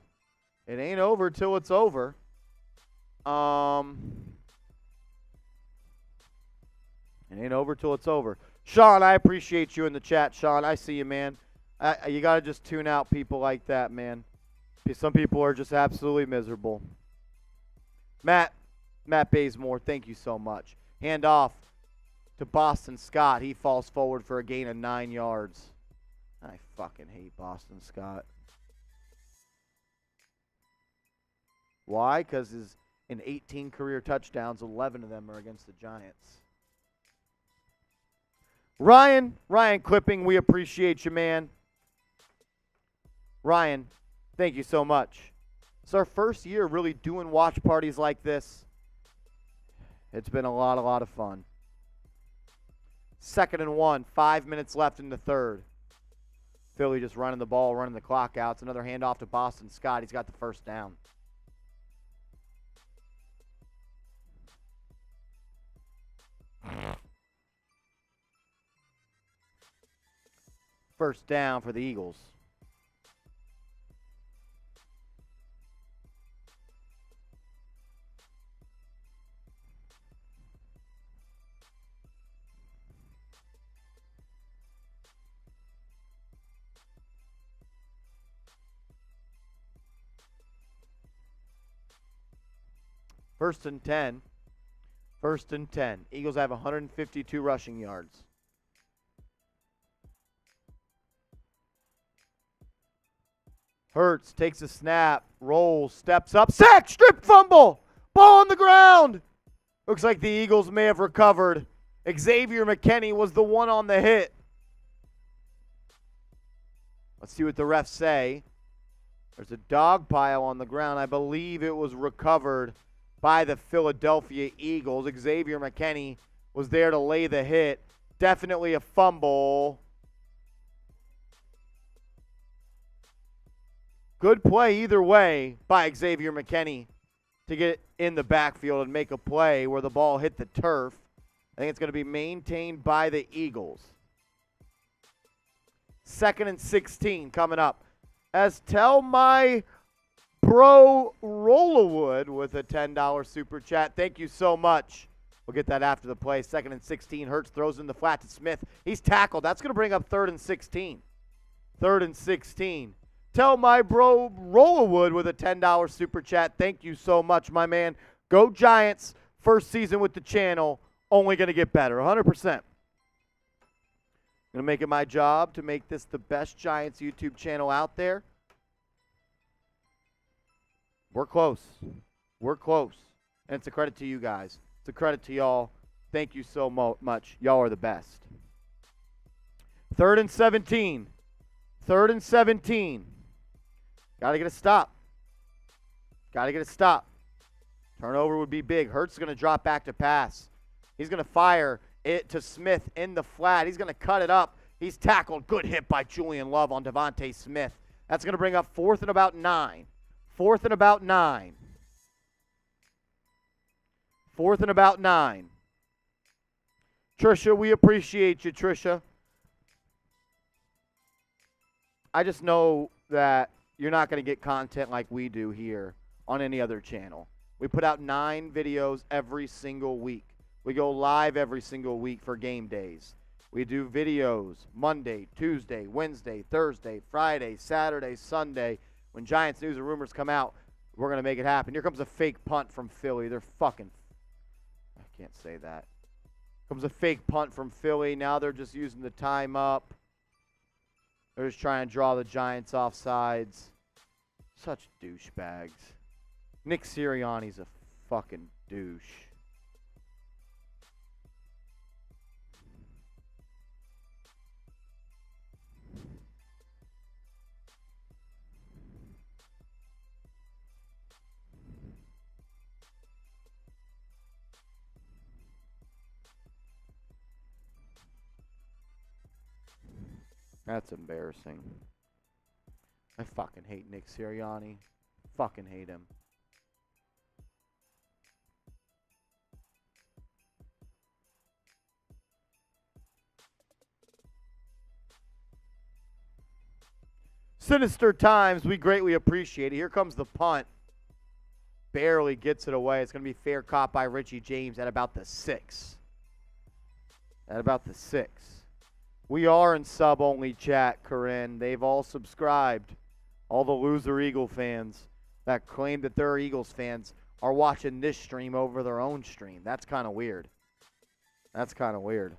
It ain't over till it's over. It ain't over till it's over. Sean, I appreciate you in the chat. Sean, I see you, man. You got to just tune out people like that, man. Some people are just absolutely miserable. Matt Bazemore, thank you so much. Hand off to Boston Scott. He falls forward for a gain of 9 yards. I fucking hate Boston Scott. Why? Because in 18 career touchdowns, 11 of them are against the Giants. Ryan Clipping, we appreciate you, man. Ryan, thank you so much. It's our first year really doing watch parties like this. It's been a lot of fun. 2nd and 1, 5 minutes left in the third. Philly just running the ball, running the clock out. It's another handoff to Boston Scott. He's got the first down. First down for the Eagles. First and 10. First and 10. Eagles have 152 rushing yards. Hurts takes a snap, rolls, steps up, sack, strip, fumble, ball on the ground. Looks like the Eagles may have recovered. Xavier McKinney was the one on the hit. Let's see what the refs say. There's a dog pile on the ground. I believe it was recovered by the Philadelphia Eagles. Xavier McKinney was there to lay the hit. Definitely a fumble. Good play either way by Xavier McKinney. to get in the backfield and make a play where the ball hit the turf. I think it's going to be maintained by the Eagles. 2nd and 16 coming up. As Tell My Bro Rollawood with a $10 super chat. Thank you so much. We'll get that after the play. 2nd and 16. Hurts throws in the flat to Smith. He's tackled. That's going to bring up 3rd and 16. 3rd and 16. Tell My Bro Rollawood with a $10 super chat. Thank you so much, my man. Go Giants. First season with the channel. Only going to get better. 100%. Going to make it my job to make this the best Giants YouTube channel out there. We're close. We're close. And it's a credit to you guys. It's a credit to y'all. Thank you so much. Y'all are the best. 3rd and 17. 3rd and 17. Got to get a stop. Got to get a stop. Turnover would be big. Hurts is going to drop back to pass. He's going to fire it to Smith in the flat. He's going to cut it up. He's tackled. Good hit by Julian Love on Devontae Smith. That's going to bring up 4th and about 9. 4th and about 9. 4th and about 9. Trisha, we appreciate you, Trisha. I just know that you're not going to get content like we do here on any other channel. We put out 9 videos every single week. We go live every single week for game days. We do videos Monday, Tuesday, Wednesday, Thursday, Friday, Saturday, Sunday. When Giants news and rumors come out, we're going to make it happen. Here comes a fake punt from Philly. They're fucking... I can't say that. Comes a fake punt from Philly. Now they're just using the time up. They're just trying to draw the Giants off sides. Such douchebags. Nick Sirianni's a fucking douche. That's embarrassing. I fucking hate Nick Sirianni. Fucking hate him. Sinister times. We greatly appreciate it. Here comes the punt. Barely gets it away. It's going to be fair caught by Richie James at about the 6. At about the 6. We are in sub-only chat, Corinne. They've all subscribed. All the loser Eagle fans that claim that they're Eagles fans are watching this stream over their own stream. That's kind of weird. That's kind of weird.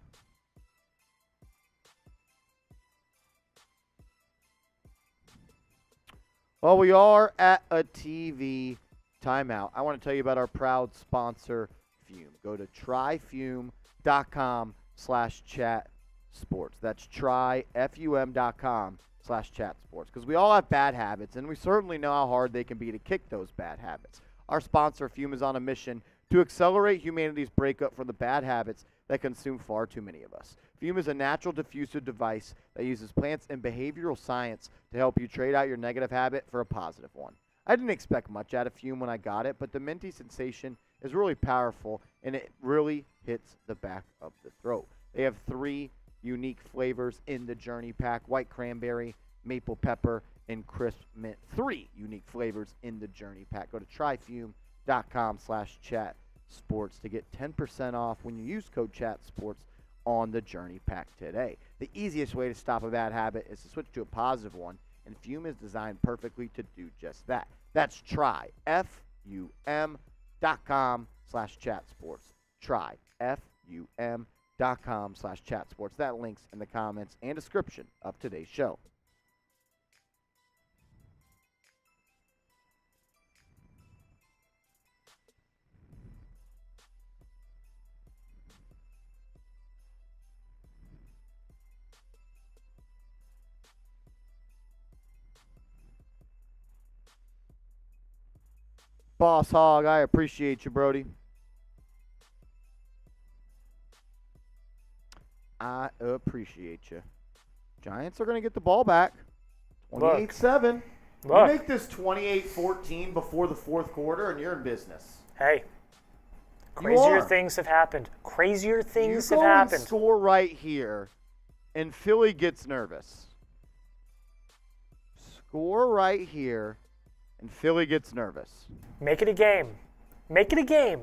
Well, we are at a TV timeout. I want to tell you about our proud sponsor, Fume. Go to tryfume.com/chat. Sports. That's tryfum.com/chat sports. Because we all have bad habits, and we certainly know how hard they can be to kick those bad habits. Our sponsor, Fume, is on a mission to accelerate humanity's breakup from the bad habits that consume far too many of us. Fume is a natural diffuser device that uses plants and behavioral science to help you trade out your negative habit for a positive one. I didn't expect much out of Fume when I got it, but the minty sensation is really powerful, and it really hits the back of the throat. They have 3 unique flavors in the Journey Pack: white cranberry, maple pepper, and crisp mint. 3 unique flavors in the Journey Pack. Go to tryfume.com/chat sports to get 10% off when you use code chat sports on the Journey Pack today. The easiest way to stop a bad habit is to switch to a positive one, and Fume is designed perfectly to do just that. That's tryfum.com/chat sports. tryfum.com/chat sports. That link's in the comments and description of today's show. Boss Hog, I appreciate you, Brody. I appreciate you. Giants are going to get the ball back. 28-7. You Look, make this 28-14 before the fourth quarter, and you're in business. hey, You crazier are. things have happened. Crazier things You have go and happened. score right here, and Philly gets nervous. Score right here, and Philly gets nervous. Make it a game. Make it a game.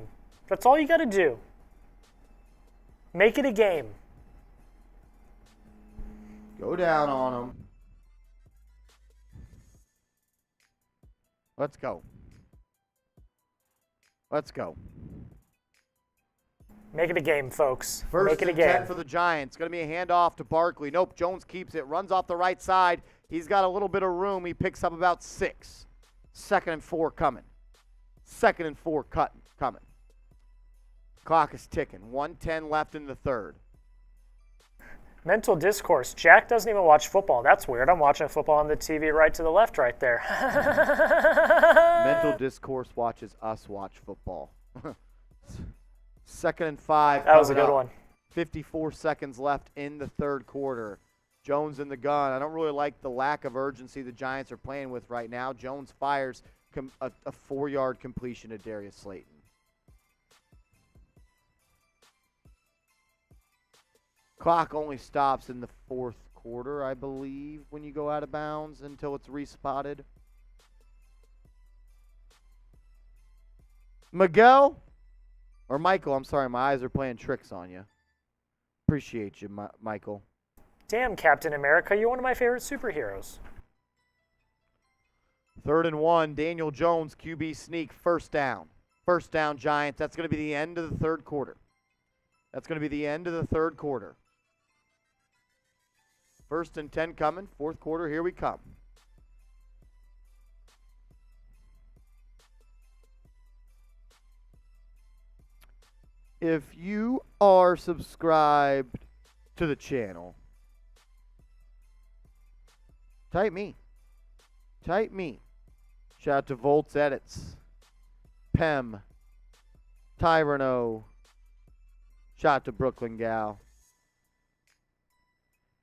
That's all you got to do. Make it a game. Go down on them. Let's go. Let's go. Make it a game, folks. First Make it a and 10 game. for the Giants. Going to be a handoff to Barkley. Nope, Jones keeps it. Runs off the right side. He's got a little bit of room. He picks up about 6. 2nd and 4 coming. 2nd and 4 coming. Clock is ticking. 1:10 left in the third. Mental discourse. Jack doesn't even watch football. That's weird. I'm watching football on the TV right to the left right there. Mental discourse watches us watch football. 2nd and 5. That was a coming good up. one. 54 seconds left in the third quarter. Jones in the gun. I don't really like the lack of urgency the Giants are playing with right now. Jones fires a 4-yard completion to Darius Slayton. Clock only stops in the fourth quarter, I believe, when you go out of bounds until it's respotted. Miguel, or Michael, I'm sorry, my eyes are playing tricks on you. Appreciate you, Michael. Damn, Captain America, you're one of my favorite superheroes. 3rd and 1, Daniel Jones, QB sneak, first down. First down, Giants. That's going to be the end of the third quarter. That's going to be the end of the third quarter. 1st and 10 coming. Fourth quarter, here we come. If you are subscribed to the channel, type me. Type me. Shout out to Volts Edits, Pem, Tyrano. Shout out to Brooklyn Gal.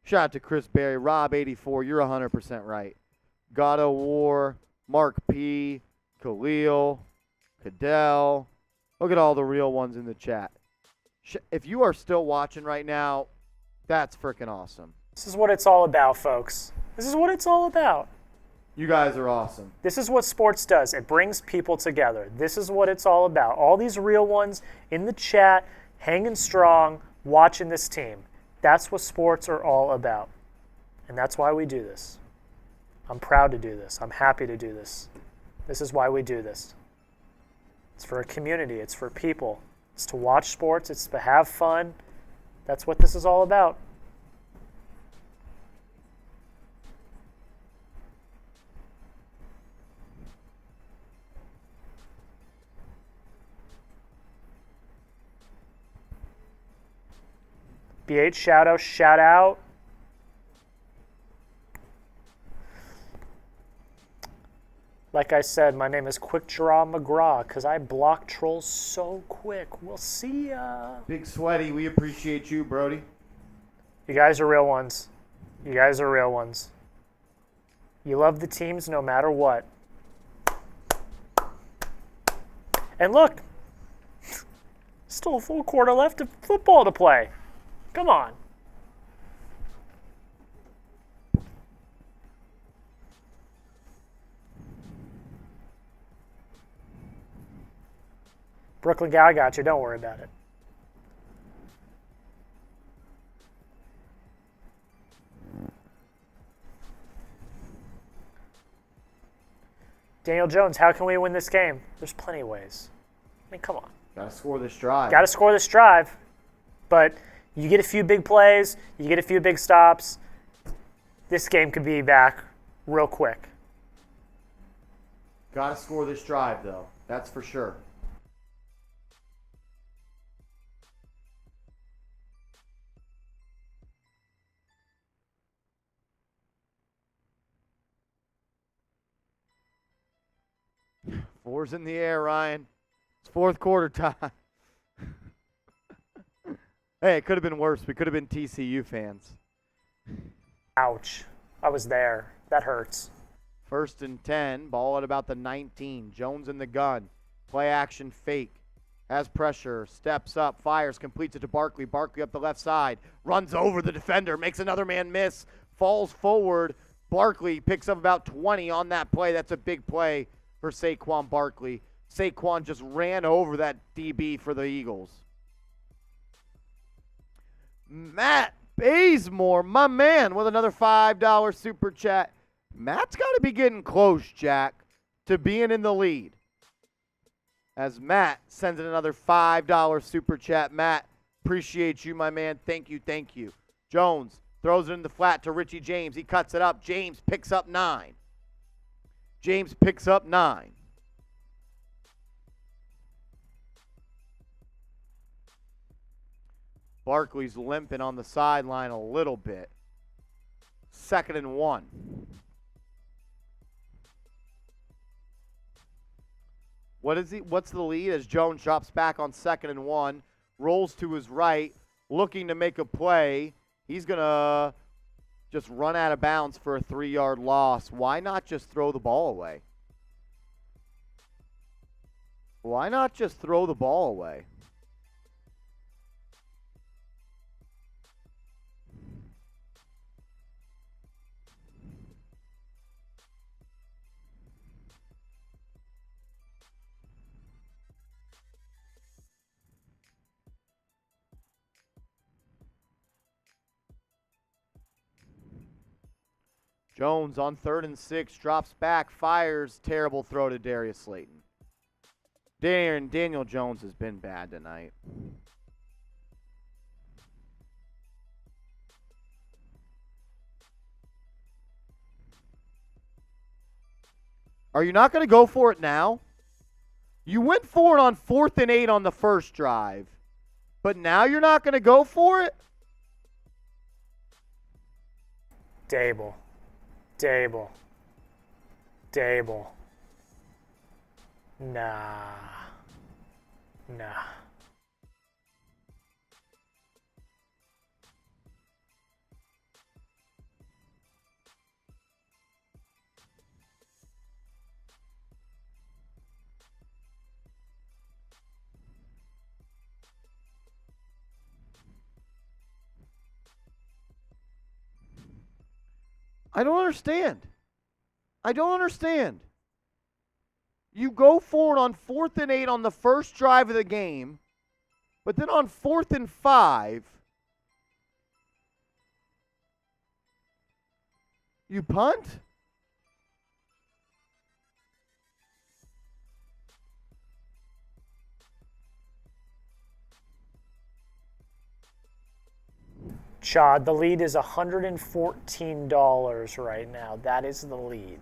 Shout out to Chris Berry, Rob84. You're 100% right. God of War, Mark P, Khalil, Cadell. Look at all the real ones in the chat. If you are still watching right now, that's freaking awesome. This is what it's all about, folks. This is what it's all about. You guys are awesome. This is what sports does. It brings people together. This is what it's all about. All these real ones in the chat, hanging strong, watching this team. That's what sports are all about. And that's why we do this. I'm proud to do this. I'm happy to do this. This is why we do this. It's for a community. It's for people. It's to watch sports. It's to have fun. That's what this is all about. BH, shout out. Like I said, my name is Quick Draw McGraw because I block trolls so quick. We'll see ya. Big Sweaty, we appreciate you, Brody. You guys are real ones. You guys are real ones. You love the teams no matter what. And look, still a full quarter left of football to play. Come on. Brooklyn Gal got you. Don't worry about it. Daniel Jones, how can we win this game? There's plenty of ways. I mean, come on. Gotta score this drive. Got to score this drive. But you get a few big plays, you get a few big stops. This game could be back real quick. Gotta score this drive, though. That's for sure. Four's in the air, Ryan. It's fourth quarter time. Hey, it could have been worse. We could have been TCU fans. Ouch. I was there. That hurts. First and 10. Ball at about the 19. Jones in the gun. Play action fake. Has pressure. Steps up. Fires. Completes it to Barkley. Barkley up the left side. Runs over the defender. Makes another man miss. Falls forward. Barkley picks up about 20 on that play. That's a big play for Saquon Barkley. Saquon just ran over that DB for the Eagles. Matt Bazemore, my man, with another $5 super chat. Matt's got to be getting close, Jack, to being in the lead. As Matt sends in another $5 super chat. Matt, appreciate you, my man. Thank you, thank you. Jones throws it in the flat to Richie James. He cuts it up. James picks up 9. James picks up 9. Barkley's limping on the sideline a little bit. 2nd and 1. What's the lead as Jones drops back on 2nd and 1, rolls to his right, looking to make a play. He's going to just run out of bounds for a 3-yard loss. Why not just throw the ball away? Why not just throw the ball away? Jones on 3rd and 6, drops back, fires, terrible throw to Darius Slayton. Daniel Jones has been bad tonight. Are you not going to go for it now? You went for it on 4th and 8 on the first drive, but now you're not going to go for it? Dable. Nah. I don't understand. You go for it on 4th and 8 on the first drive of the game, but then on 4th and 5, you punt? Chad, the lead is $114 right now. That is the lead.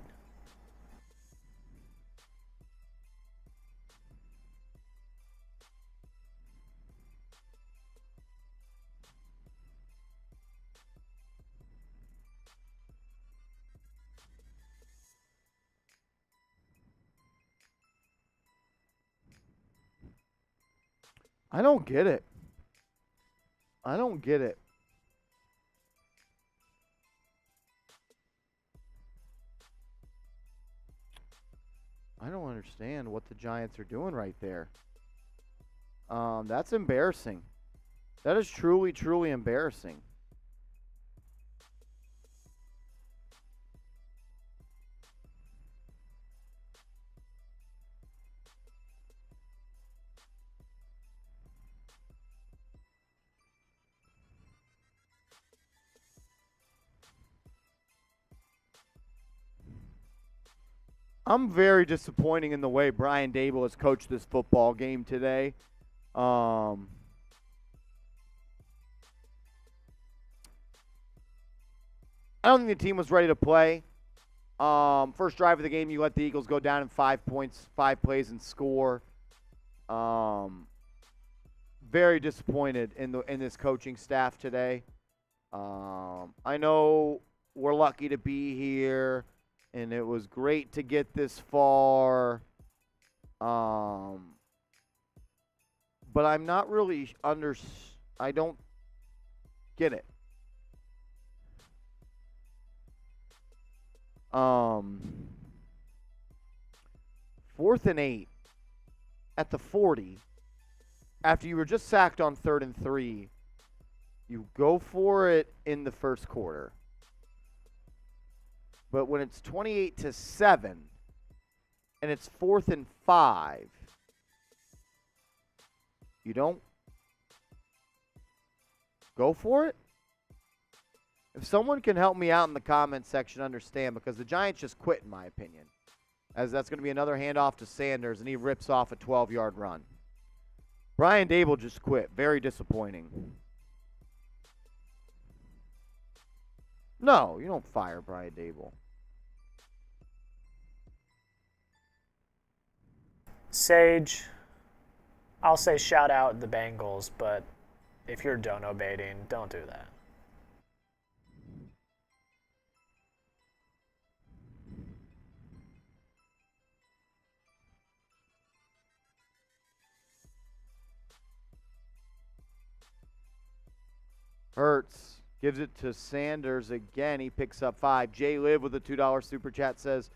I don't get it. I don't understand what the Giants are doing right there. That's embarrassing. That is truly, truly embarrassing. I'm very disappointed in the way Brian Dable has coached this football game today. I don't think the team was ready to play. First drive of the game, you let the Eagles go down in 5 points, 5 plays, and score. Very disappointed in this coaching staff today. I know we're lucky to be here, and it was great to get this far. But I'm not really I don't get it. 4th and 8 at the 40 after you were just sacked on 3rd and 3. You go for it in the first quarter. But when it's 28-7 and it's 4th and 5, you don't go for it? If someone can help me out in the comments section, understand, because the Giants just quit, in my opinion. As that's going to be another handoff to Sanders, and he rips off a 12-yard run. Brian Dable just quit. Very disappointing. No, you don't fire Brian Dable. Sage, I'll say shout out the Bengals, but if you're dono baiting, don't do that. Hurts gives it to Sanders again. He picks up 5. Jay Liv with a $2 super chat says,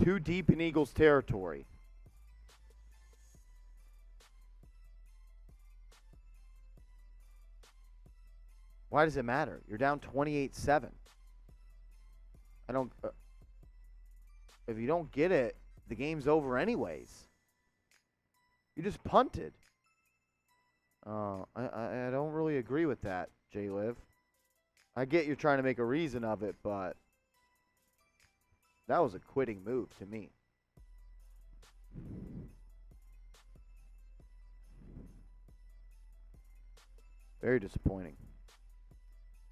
too deep in Eagles territory. Why does it matter? You're down 28-7. I don't. If you don't get it, the game's over anyways. You just punted. I don't really agree with that, Jay Liv. I get you're trying to make a reason of it, but that was a quitting move to me. Very disappointing.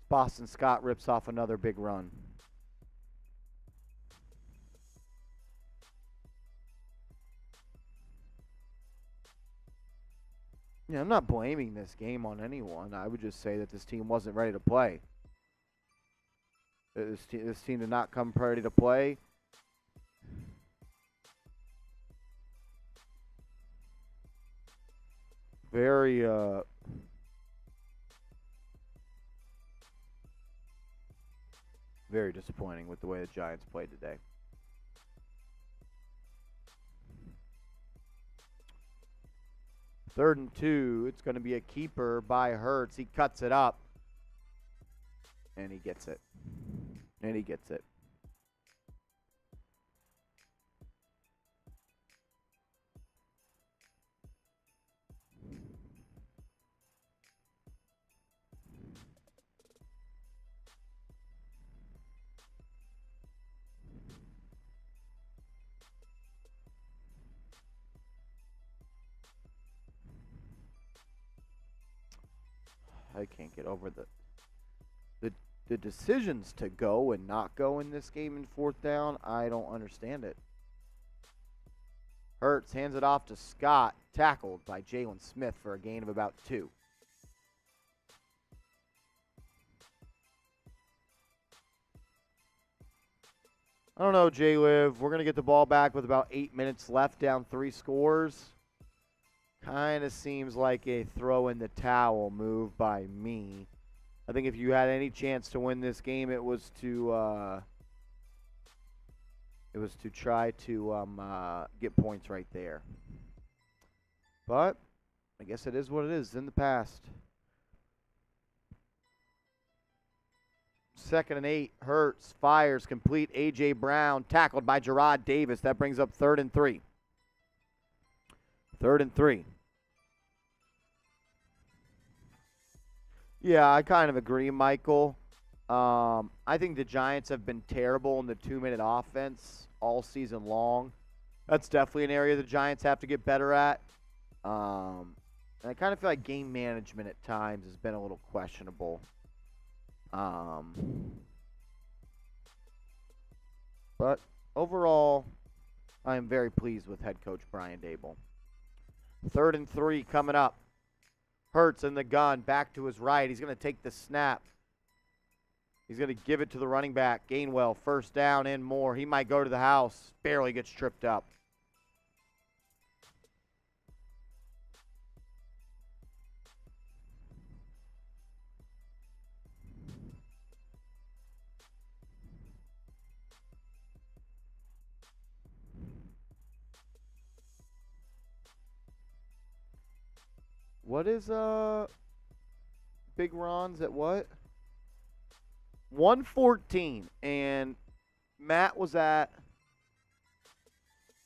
Boston Scott rips off another big run. Yeah, I'm not blaming this game on anyone. I would just say that this team wasn't ready to play. This team did not come ready to play. Very disappointing with the way the Giants played today. Third and 2. It's going to be a keeper by Hurts. He cuts it up. And he gets it. And he gets it. I can't get over the decisions to go and not go in this game in 4th down. I don't understand it. Hurts hands it off to Scott, tackled by Jalen Smith for a gain of about 2. I don't know, Jay Liv. We're going to get the ball back with about 8 minutes left, down 3 scores. Kind of seems like a throw in the towel move by me. I think if you had any chance to win this game, it was to try to get points right there. But I guess it is what it is in the past. 2nd and 8. Hurts fires complete. A.J. Brown tackled by Gerard Davis. That brings up 3rd and 3. 3rd and 3. Yeah, I kind of agree, Michael. I think the Giants have been terrible in the 2-minute offense all season long. That's definitely an area the Giants have to get better at. And I kind of feel like game management at times has been a little questionable. But overall, I am very pleased with head coach Brian Dable. 3rd and 3 coming up. Hurts in the gun, back to his right. He's going to take the snap. He's going to give it to the running back. Gainwell, 1st down and more. He might go to the house. Barely gets tripped up. What is Big Ron's at what? 114, and Matt's at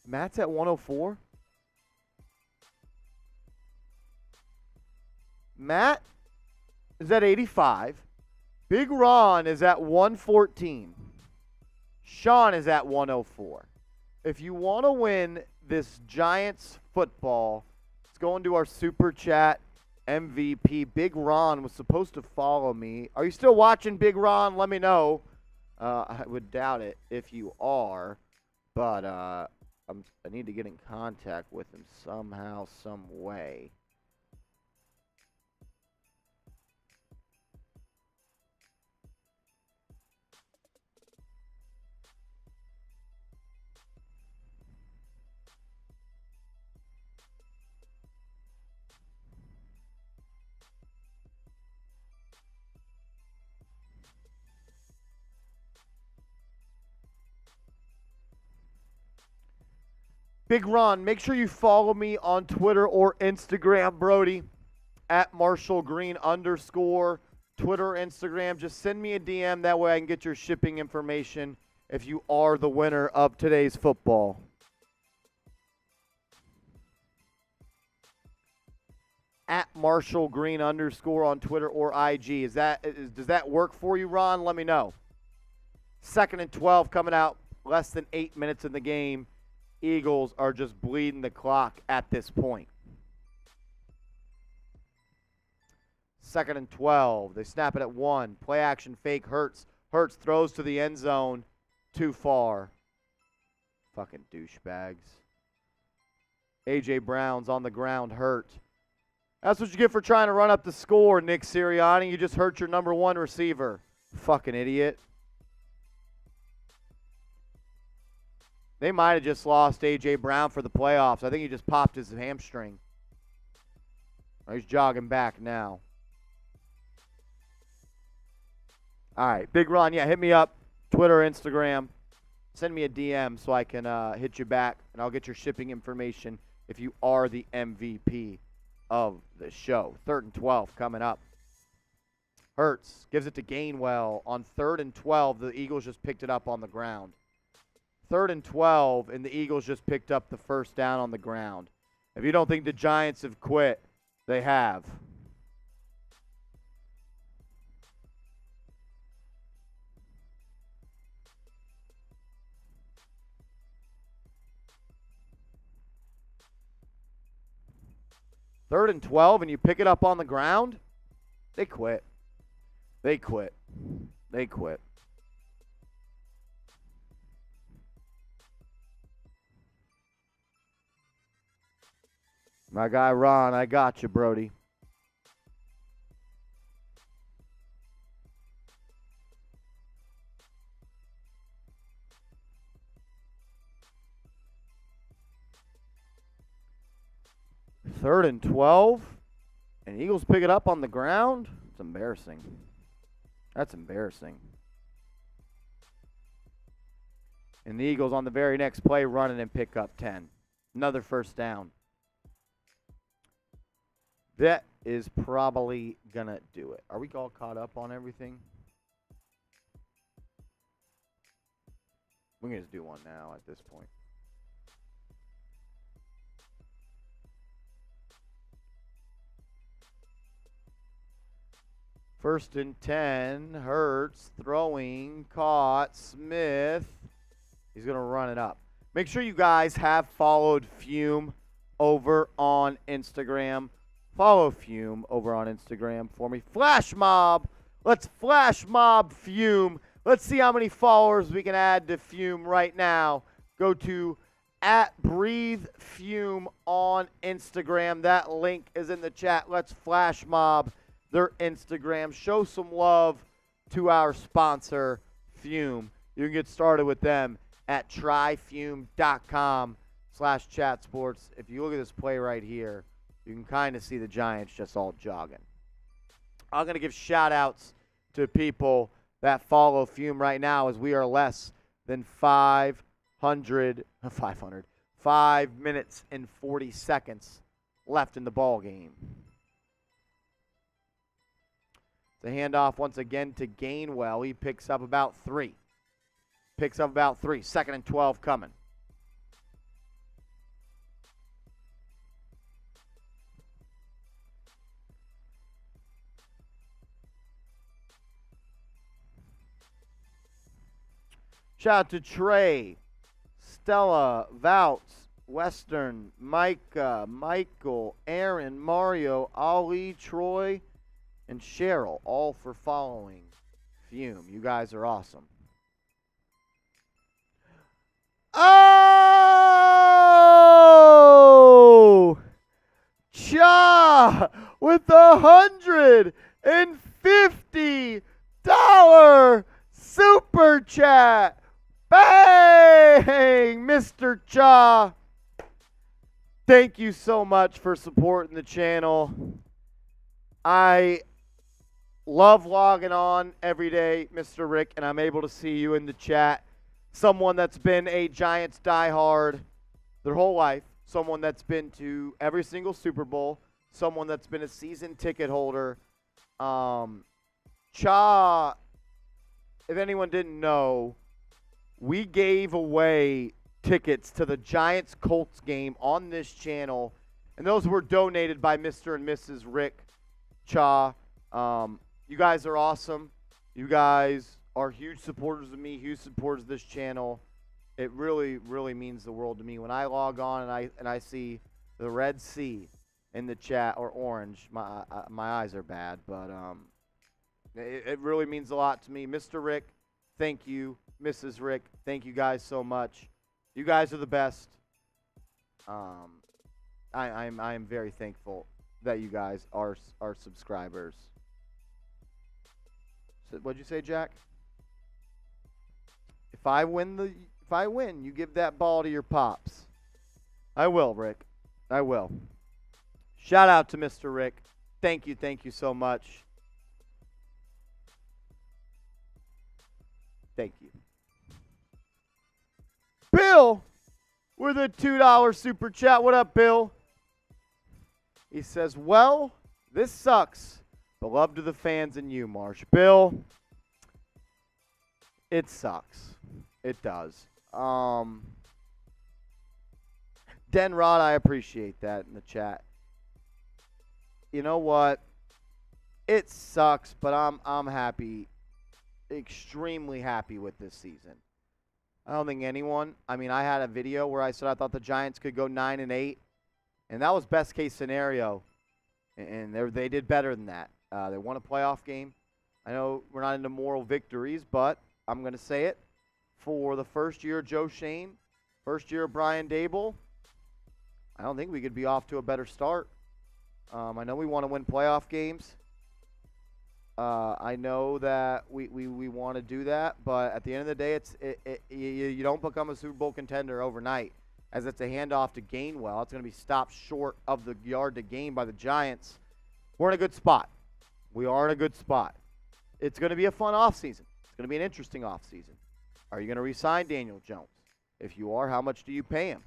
104. Matt is at 85. Big Ron is at 114. Sean is at 104. If you want to win this Giants football, let's go into our Super Chat MVP. Big Ron was supposed to follow me. Are you still watching, Big Ron? Let me know. I would doubt it if you are, but I need to get in contact with him somehow, some way. Big Ron, make sure you follow me on Twitter or Instagram, Brody, at @MarshallGreen_. Twitter, Instagram. Just send me a DM. That way I can get your shipping information if you are the winner of today's football. At @MarshallGreen_ on Twitter or IG. Does that work for you, Ron? Let me know. 2nd and 12 coming out. Less than 8 minutes in the game. Eagles are just bleeding the clock at this point. 2nd and 12. They snap it at 1. Play action fake. Hurts. Hurts throws to the end zone. Too far. Fucking douchebags. A.J. Brown's on the ground hurt. That's what you get for trying to run up the score, Nick Sirianni. You just hurt your number 1 receiver. Fucking idiot. They might have just lost A.J. Brown for the playoffs. I think he just popped his hamstring. Oh, he's jogging back now. All right, Big Ron, yeah, hit me up, Twitter, Instagram. Send me a DM so I can hit you back, and I'll get your shipping information if you are the MVP of the show. 3rd and 12 coming up. Hurts gives it to Gainwell on 3rd and 12. The Eagles just picked it up on the ground. 3rd and 12, and the Eagles just picked up the first down on the ground. If you don't think the Giants have quit, they have. Third and 12, and you pick it up on the ground, they quit. They quit. They quit. My guy Ron, I got you, Brody. Third and 12, and Eagles pick it up on the ground. It's embarrassing. That's embarrassing. And the Eagles on the very next play running and pick up 10. Another first down. That is probably going to do it. Are we all caught up on everything? We can just do one now at this point. First and 10. Hurts throwing. Caught. Smith. He's going to run it up. Make sure you guys have followed Fume over on Instagram. Follow Fume over on Instagram for me. Flash mob. Let's flash mob Fume. Let's see how many followers we can add to Fume right now. Go to @BreatheFume on Instagram. That link is in the chat. Let's flash mob their Instagram. Show some love to our sponsor, Fume. You can get started with them at tryfume.com/chatsports. If you look at this play right here, you can kind of see the Giants just all jogging. I'm going to give shout-outs to people that follow Fume right now as we are less than 5 minutes and 40 seconds left in the ball game. The handoff once again to Gainwell. He picks up about 3. Picks up about 3. 2nd and 12 coming. Shout out to Trey, Stella, Vouts, Western, Micah, Michael, Aaron, Mario, Ali, Troy, and Cheryl, all for following Fume. You guys are awesome. Oh! Cha with $150 super chat. Bang! Mr. Cha. Thank you so much for supporting the channel. I love logging on every day, Mr. Rick, and I'm able to see you in the chat. Someone that's been a Giants diehard their whole life. Someone that's been to every single Super Bowl. Someone that's been a season ticket holder. Cha, if anyone didn't know, we gave away tickets to the Giants-Colts game on this channel, and those were donated by Mr. and Mrs. Rick Cha. You guys are awesome. You guys are huge supporters of me, huge supporters of this channel. It really, really means the world to me. When I log on and I see the red C in the chat, or orange, my eyes are bad, but it really means a lot to me. Mr. Rick, thank you. Mrs. Rick, thank you guys so much. You guys are the best. I am very thankful that you guys are subscribers. So, what'd you say, Jack? If I win, you give that ball to your pops. I will, Rick. I will. Shout out to Mr. Rick. Thank you so much. Thank you. Bill with a $2 super chat. What up, Bill? He says, well, this sucks, but love to the fans and you, Marsh. Bill, it sucks. It does. Den Rod, I appreciate that in the chat. You know what? It sucks, but I'm happy, extremely happy with this season. I don't think anyone, I had a video where I said I thought the Giants could go 9-8, and that was best case scenario, and they did better than that. They won a playoff game. I know we're not into moral victories, but I'm going to say it. For the first year of Joe Shane, first year of Brian Dable, I don't think we could be off to a better start. I know we want to win playoff games. I know that we want to do that, but at the end of the day, you don't become a Super Bowl contender overnight, as it's a handoff to Gainwell. It's going to be stopped short of the yard to gain by the Giants. We're in a good spot. We are in a good spot. It's going to be a fun offseason. It's going to be an interesting offseason. Are you going to re-sign Daniel Jones? If you are, how much do you pay him?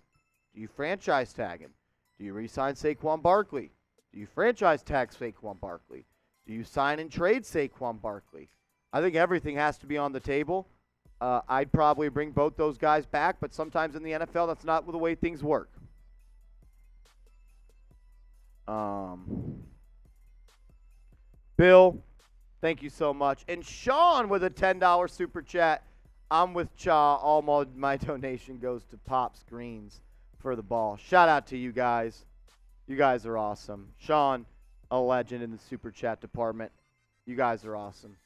Do you franchise tag him? Do you re-sign Saquon Barkley? Do you franchise tag Saquon Barkley? Do you sign and trade Saquon Barkley? I think everything has to be on the table. I'd probably bring both those guys back, but sometimes in the NFL, that's not the way things work. Bill, thank you so much. And Sean with a $10 super chat. I'm with Cha. All my donation goes to Pops Greens for the ball. Shout out to you guys. You guys are awesome. Sean, a legend in the super chat department. You guys are awesome.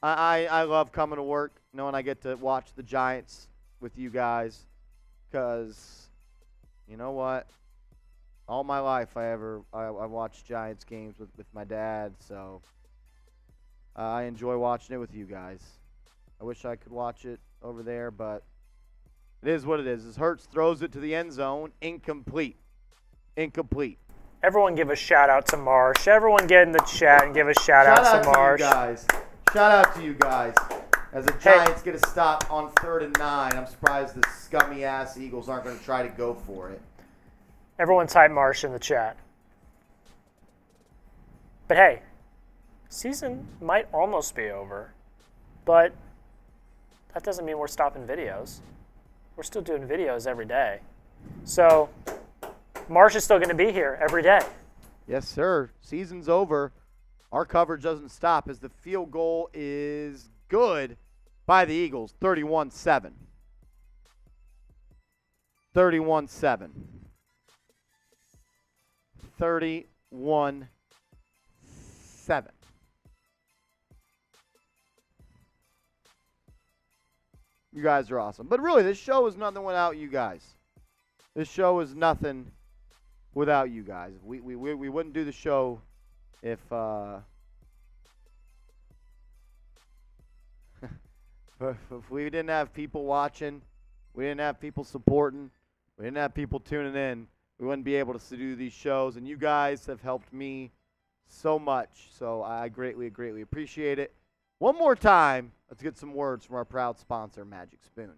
I love coming to work, knowing I get to watch the Giants with you guys, because you know what? All my life I watched Giants games with my dad, so I enjoy watching it with you guys. I wish I could watch it over there, but it is what it is. As Hurts throws it to the end zone, incomplete. Incomplete. Everyone give a shout out to Marsh. Everyone get in the chat and give a shout out to Marsh. You guys. Shout out to you guys. As the Giants get a stop on 3rd and 9, I'm surprised the scummy ass Eagles aren't going to try to go for it. Everyone type Marsh in the chat. But hey, season might almost be over, but that doesn't mean we're stopping videos. We're still doing videos every day. So Marsh is still going to be here every day. Yes, sir. Season's over. Our coverage doesn't stop as the field goal is good by the Eagles, 31-7. 31-7. 31-7. You guys are awesome. But really, this show is nothing without you guys. This show is nothing without you guys. We wouldn't do the show if if we didn't have people watching, we didn't have people supporting, we didn't have people tuning in, we wouldn't be able to do these shows. And you guys have helped me so much. So I greatly, greatly appreciate it. One more time, let's get some words from our proud sponsor, Magic Spoon.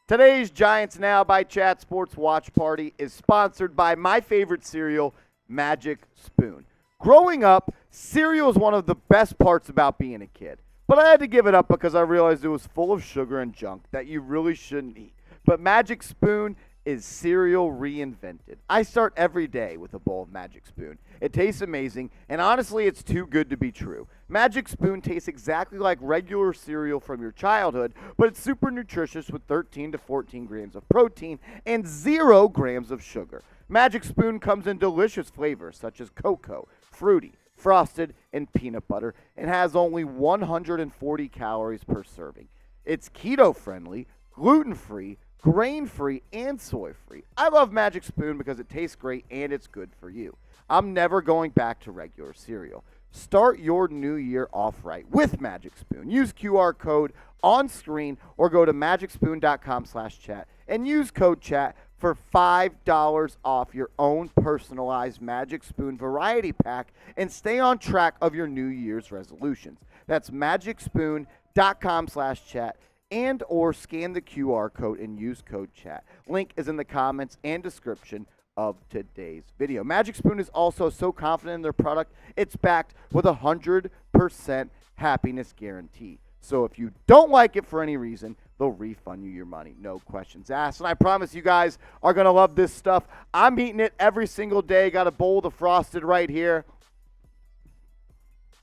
Today's Giants Now by Chat Sports Watch Party is sponsored by my favorite cereal, Magic Spoon. Growing up, cereal is one of the best parts about being a kid. But I had to give it up because I realized it was full of sugar and junk that you really shouldn't eat. But Magic Spoon is cereal reinvented. I start every day with a bowl of Magic Spoon. It tastes amazing, and honestly, it's too good to be true. Magic Spoon tastes exactly like regular cereal from your childhood, but it's super nutritious with 13 to 14 grams of protein and 0 grams of sugar. Magic Spoon comes in delicious flavors such as cocoa, fruity, frosted, and peanut butter, and has only 140 calories per serving. It's keto-friendly, gluten-free, grain-free, and soy-free. I love Magic Spoon because it tastes great and it's good for you. I'm never going back to regular cereal. Start your new year off right with Magic Spoon. Use QR code on screen or go to magicspoon.com/chat and use code chat for $5 off your own personalized Magic Spoon variety pack and stay on track of your New Year's resolutions. That's magicspoon.com/chat and or scan the QR code and use code chat. Link is in the comments and description of today's video. Magic Spoon is also so confident in their product, it's backed with a 100% happiness guarantee. So if you don't like it for any reason, they'll refund you your money. No questions asked. And I promise you guys are going to love this stuff. I'm eating it every single day. Got a bowl of the Frosted right here.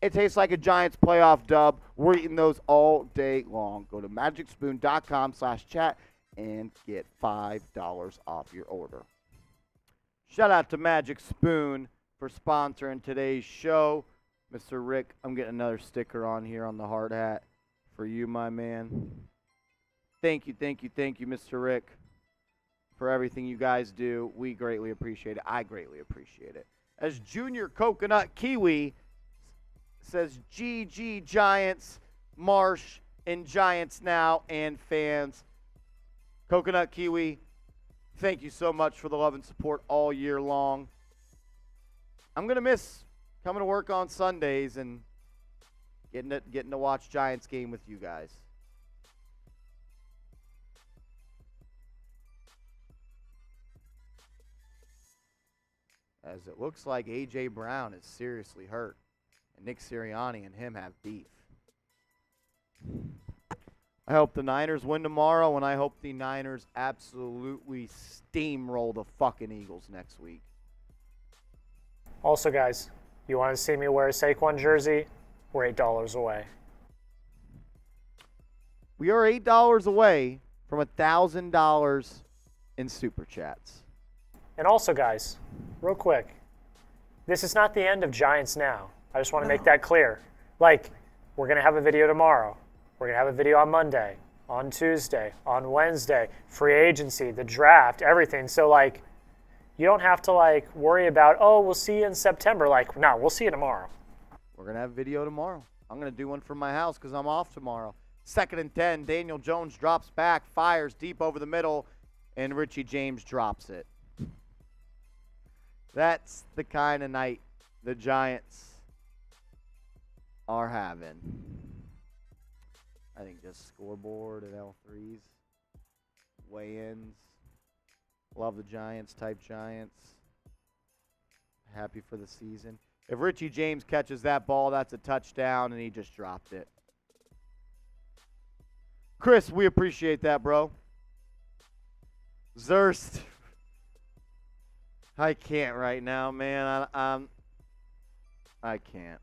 It tastes like a Giants playoff dub. We're eating those all day long. Go to magicspoon.com/chat and get $5 off your order. Shout out to Magic Spoon for sponsoring today's show. Mr. Rick, I'm getting another sticker on here on the hard hat for you, my man. Thank you, Mr. Rick, for everything you guys do. We greatly appreciate it. I greatly appreciate it. As Junior Coconut Kiwi says, GG Giants, Marsh, and Giants Now, and fans. Coconut Kiwi, thank you so much for the love and support all year long. I'm going to miss coming to work on Sundays and getting to watch Giants game with you guys. As it looks like A.J. Brown is seriously hurt. And Nick Sirianni and him have beef. I hope the Niners win tomorrow, and I hope the Niners absolutely steamroll the fucking Eagles next week. Also, guys, you want to see me wear a Saquon jersey? We're $8 away. We are $8 away from $1,000 in Super Chats. And also, guys, real quick, this is not the end of Giants Now. I just want to make that clear. Like, we're going to have a video tomorrow. We're going to have a video on Monday, on Tuesday, on Wednesday, free agency, the draft, everything. So, like, you don't have to, like, worry about, oh, we'll see you in September. Like, no, we'll see you tomorrow. We're going to have a video tomorrow. I'm going to do one from my house because I'm off tomorrow. 2nd and 10, Daniel Jones drops back, fires deep over the middle, and Richie James drops it. That's the kind of night the Giants are having. I think just scoreboard at L3s, weigh-ins. Love the Giants, type Giants. Happy for the season. If Richie James catches that ball, that's a touchdown, and he just dropped it. Chris, we appreciate that, bro. Zerst. I can't right now, man. I can't.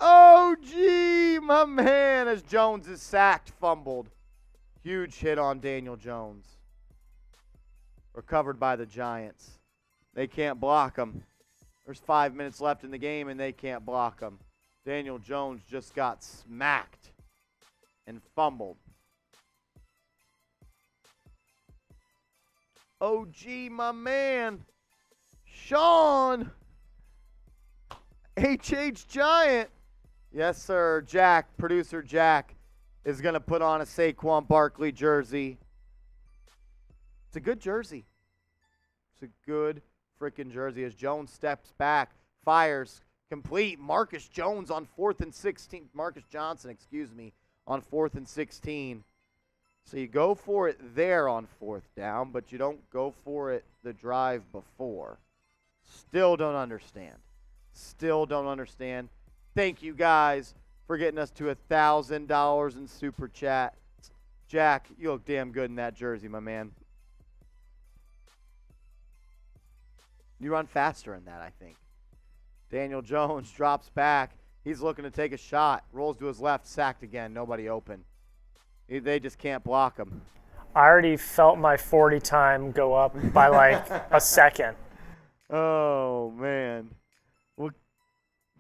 Oh, gee, my man, as Jones is sacked, fumbled. Huge hit on Daniel Jones. Recovered by the Giants. They can't block him. There's 5 minutes left in the game, and they can't block him. Daniel Jones just got smacked and fumbled. Oh, gee, my man. Sean. HH Giant. Yes, sir. Jack, producer Jack, is going to put on a Saquon Barkley jersey. It's a good jersey. It's a good freaking jersey as Jones steps back, fires, complete. Marcus Jones on 4th and 16. Marcus Johnson, excuse me, on 4th and 16. So you go for it there on 4th down, but you don't go for it the drive before. Still don't understand. Still don't understand. Thank you guys for getting us to $1,000 in Super Chat. Jack, you look damn good in that jersey, my man. You run faster in that, I think. Daniel Jones drops back. He's looking to take a shot. Rolls to his left, sacked again. Nobody open. They just can't block him. I already felt my 40 time go up by like a second. Oh, man. We'll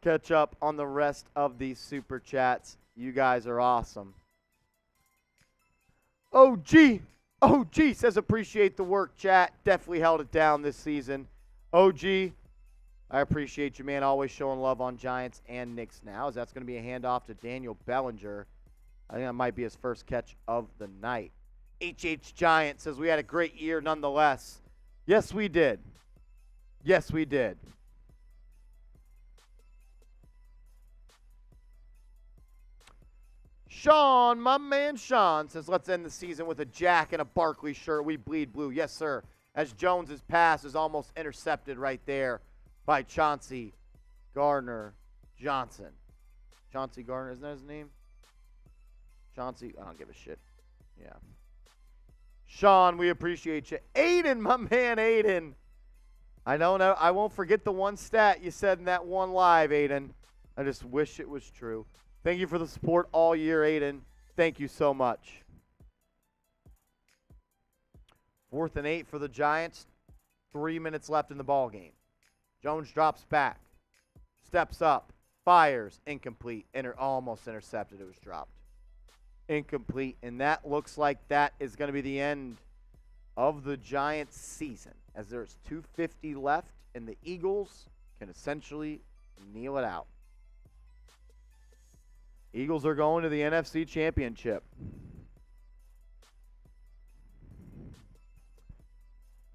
catch up on the rest of these Super Chats. You guys are awesome. OG says appreciate the work, chat. Definitely held it down this season. OG, I appreciate you, man. Always showing love on Giants and Knicks now. As that's going to be a handoff to Daniel Bellinger. I think that might be his first catch of the night. HH Giant says we had a great year nonetheless. Yes, we did. Yes, we did. Sean, my man Sean, says let's end the season with a Jack and a Barkley shirt. We bleed blue. Yes, sir. As Jones's pass is almost intercepted right there by Chauncey Gardner-Johnson. Chauncey Gardner, isn't that his name? Chauncey, I don't give a shit. Yeah. Sean, we appreciate you. Aiden, my man Aiden. I won't forget the one stat you said in that one live, Aiden. I just wish it was true. Thank you for the support all year, Aiden. Thank you so much. 4th and 8 for the Giants. 3 minutes left in the ball game. Jones drops back, steps up, fires, incomplete, almost intercepted. It was dropped. Incomplete, and that looks like that is going to be the end of the Giants season, as there's 2:50 left, and the Eagles can essentially kneel it out. Eagles are going to the NFC Championship.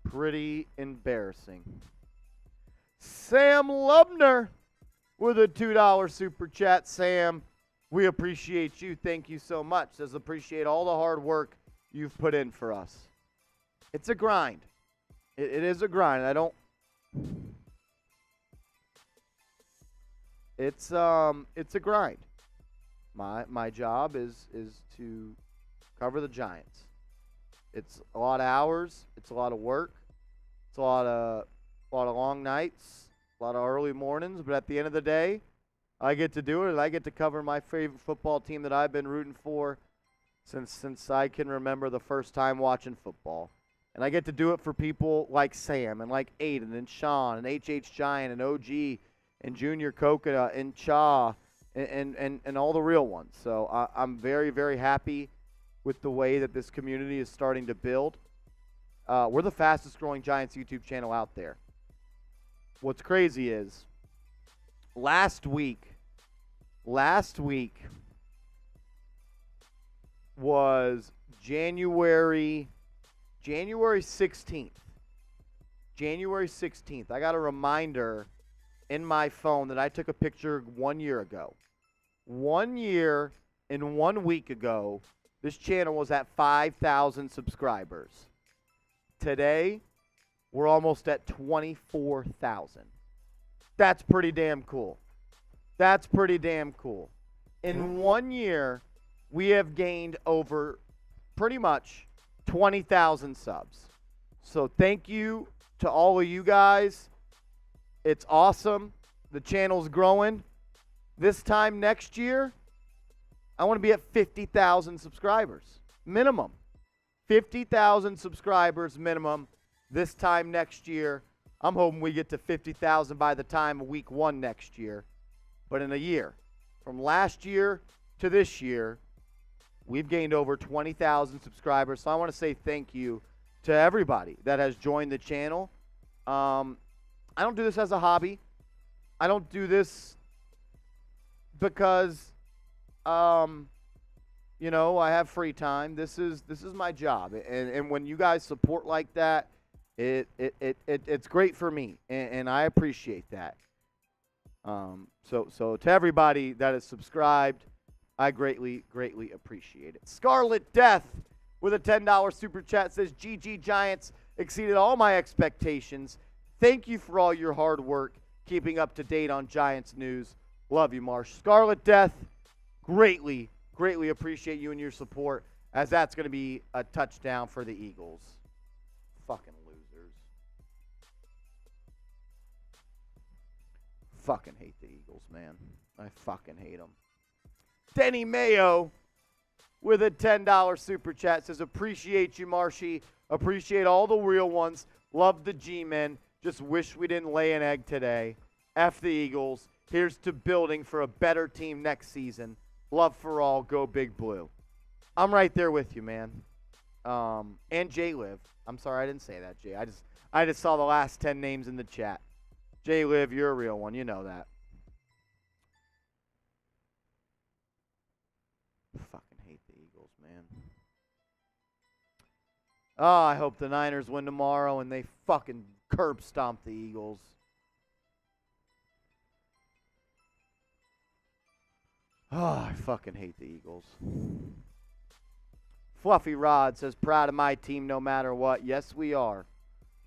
Pretty embarrassing. Sam Lubner with a $2 super chat. Sam, we appreciate you. Thank you so much. Says appreciate all the hard work you've put in for us. It's a grind. It is a grind. It's a grind. My job is to cover the Giants. It's a lot of hours. It's a lot of work. It's a lot of long nights, a lot of early mornings. But at the end of the day, I get to do it, and I get to cover my favorite football team that I've been rooting for since I can remember the first time watching football. And I get to do it for people like Sam and like Aiden and Sean and HH Giant and OG and Junior Coconut and Cha and all the real ones. So I'm very, very happy with the way that this community is starting to build. We're the fastest growing Giants YouTube channel out there. What's crazy is last week was January 16th. January 16th. I got a reminder in my phone that I took a picture 1 year ago. 1 year and 1 week ago, this channel was at 5,000 subscribers. Today, We're almost at 24,000. That's pretty damn cool. That's pretty damn cool. In 1 year, we have gained over pretty much 20,000 subs. So thank you to all of you guys. It's awesome. The channel's growing. This time next year, I want to be at 50,000 subscribers. Minimum. 50,000 subscribers minimum this time next year. I'm hoping we get to 50,000 by the time of week 1 next year. But in a year, from last year to this year, we've gained over 20,000 subscribers. So I want to say thank you to everybody that has joined the channel. I don't do this as a hobby. I don't do this because, you know, I have free time. This is my job. And when you guys support like that, it's great for me, and I appreciate that. So to everybody that is subscribed, I greatly appreciate it. Scarlet Death with a $10 super chat says, GG Giants exceeded all my expectations. Thank you for all your hard work keeping up to date on Giants news. Love you, Marsh. Scarlet Death, greatly appreciate you and your support, as that's going to be a touchdown for the Eagles. Fucking losers. Fucking hate the Eagles, man. I fucking hate them. Denny Mayo with a $10 super chat says, appreciate you, Marshy. Appreciate all the real ones. Love the G-men. Just wish we didn't lay an egg today. F the Eagles. Here's to building for a better team next season. Love for all. Go Big Blue. I'm right there with you, man. And J-Liv. I'm sorry I didn't say that, Jay. I just saw the last 10 names in the chat. J-Liv, you're a real one. You know that. Fucking hate the Eagles, man. Oh, I hope the Niners win tomorrow and they fucking curb stomp the Eagles. Oh, I fucking hate the Eagles. Fluffy Rod says, proud of my team no matter what. Yes, we are.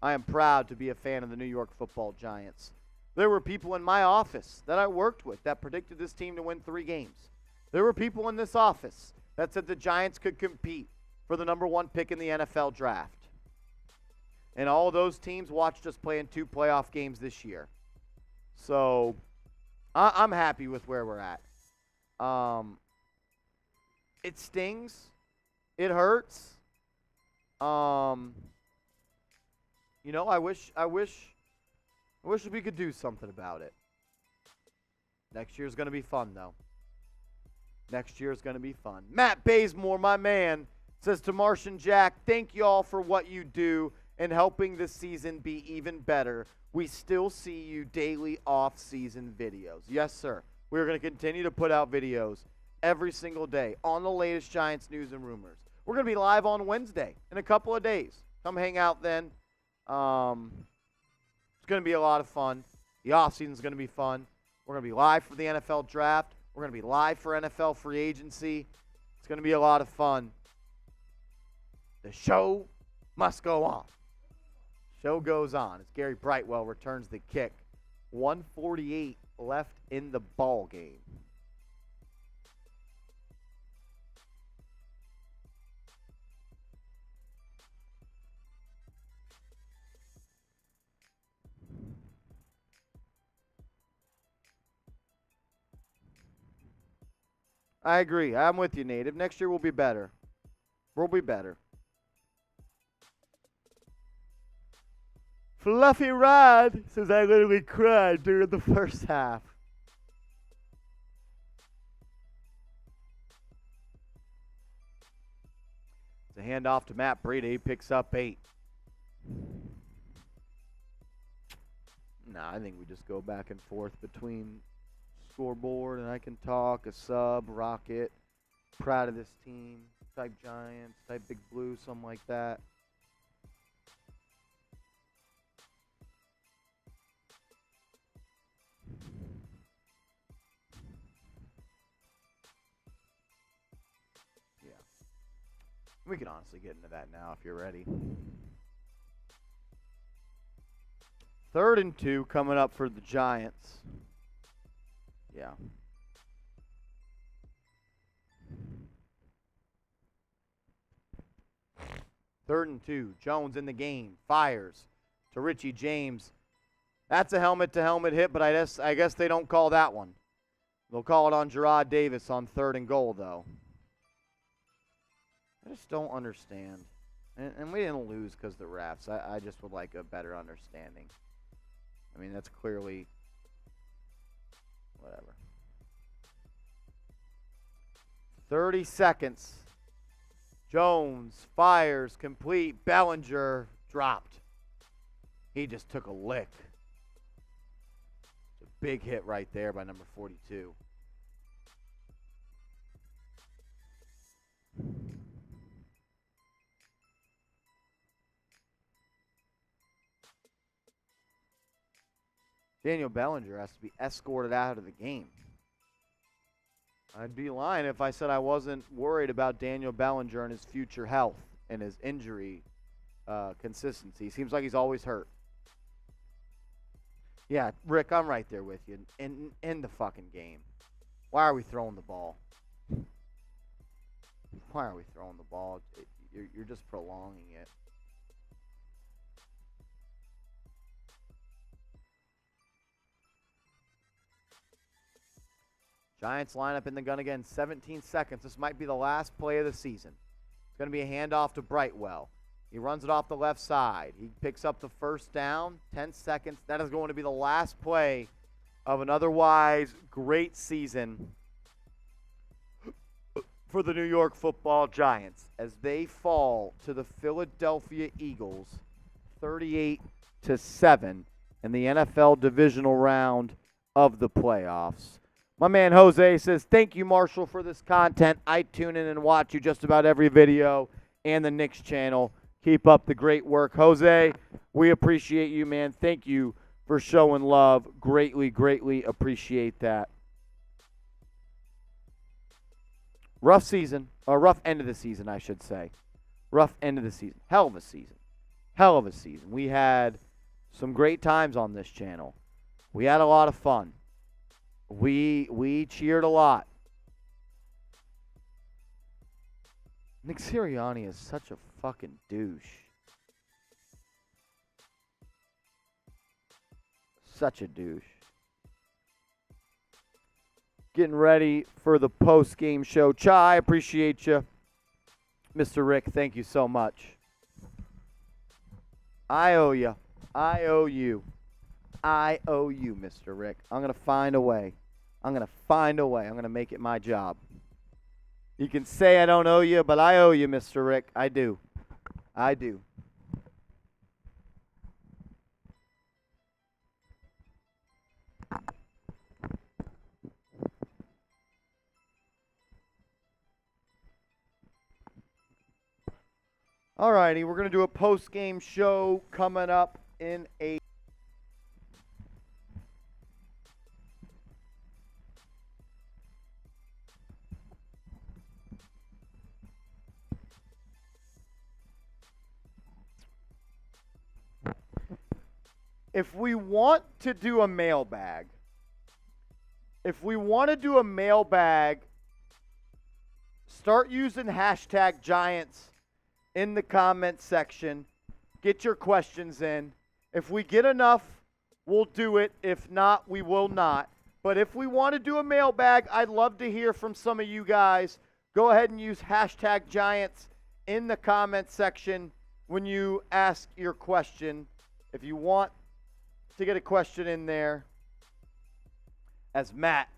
I am proud to be a fan of the New York Football Giants. There were people in my office that I worked with that predicted this team to win 3 games. There were people in this office that said the Giants could compete for the #1 pick in the NFL draft. And all of those teams watched us play in 2 playoff games this year. So I'm happy with where we're at. It stings. It hurts. You know, I wish we could do something about it. Next year's going to be fun, though. Next year's going to be fun. Matt Bazemore, my man, says to Martian Jack, thank you all for what you do and helping this season be even better. We still see you daily off-season videos. Yes, sir. We're going to continue to put out videos every single day on the latest Giants news and rumors. We're going to be live on Wednesday in a couple of days. Come hang out then. It's going to be a lot of fun. The offseason is going to be fun. We're going to be live for the NFL draft. We're going to be live for NFL free agency. It's going to be a lot of fun. The show must go on. Show goes on as Gary Brightwell returns the kick. 1:48 left in the ball game. I agree. I'm with you, Native. Next year will be better. We'll be better. Fluffy Rod says I literally cried during the first half. It's a handoff to Matt Breida. He picks up 8. Nah, I think we just go back and forth between scoreboard, and I can talk a sub, Rocket, proud of this team, type Giants, type Big Blue, something like that. Yeah. We can honestly get into that now if you're ready. 3rd and 2 coming up for the Giants. Yeah. Third and 2. Jones in the game. Fires to Richie James. That's a helmet-to-helmet hit, but I guess they don't call that one. They'll call it on Gerard Davis on 3rd and goal, though. I just don't understand. And we didn't lose because of the refs. I just would like a better understanding. I mean, that's clearly whatever. 30 seconds. Jones fires, complete. Bellinger dropped. He just took a lick. It's a big hit right there by number 42. Daniel Bellinger has to be escorted out of the game. I'd be lying if I said I wasn't worried about Daniel Bellinger and his future health and his injury consistency. He seems like he's always hurt. Yeah, Rick, I'm right there with you. In the fucking game. Why are we throwing the ball? Why are we throwing the ball? You're just prolonging it. Giants line up in the gun again, 17 seconds. This might be the last play of the season. It's going to be a handoff to Brightwell. He runs it off the left side. He picks up the first down, 10 seconds. That is going to be the last play of an otherwise great season for the New York Football Giants as they fall to the Philadelphia Eagles 38-7 in the NFL divisional round of the playoffs. My man Jose says, thank you, Marshall, for this content. I tune in and watch you just about every video and the Knicks channel. Keep up the great work. Jose, we appreciate you, man. Thank you for showing love. Greatly, greatly appreciate that. Rough season, or rough end of the season, I should say. Rough end of the season. Hell of a season. Hell of a season. We had some great times on this channel. We had a lot of fun. We cheered a lot. Nick Sirianni is such a fucking douche. Such a douche. Getting ready for the post-game show. Chai, appreciate you. Mr. Rick, thank you so much. I owe you. I owe you. I owe you, Mr. Rick. I'm going to find a way. I'm going to find a way. I'm going to make it my job. You can say I don't owe you, but I owe you, Mr. Rick. I do. I do. All righty, we're going to do a post-game show coming up in a if we want to do a mailbag, start using hashtag Giants in the comment section. Get your questions in. If we get enough, we'll do it. If not, we will not. But if we want to do a mailbag, I'd love to hear from some of you guys. Go ahead and use hashtag Giants in the comment section when you ask your question. If you want to get a question in there, as Matt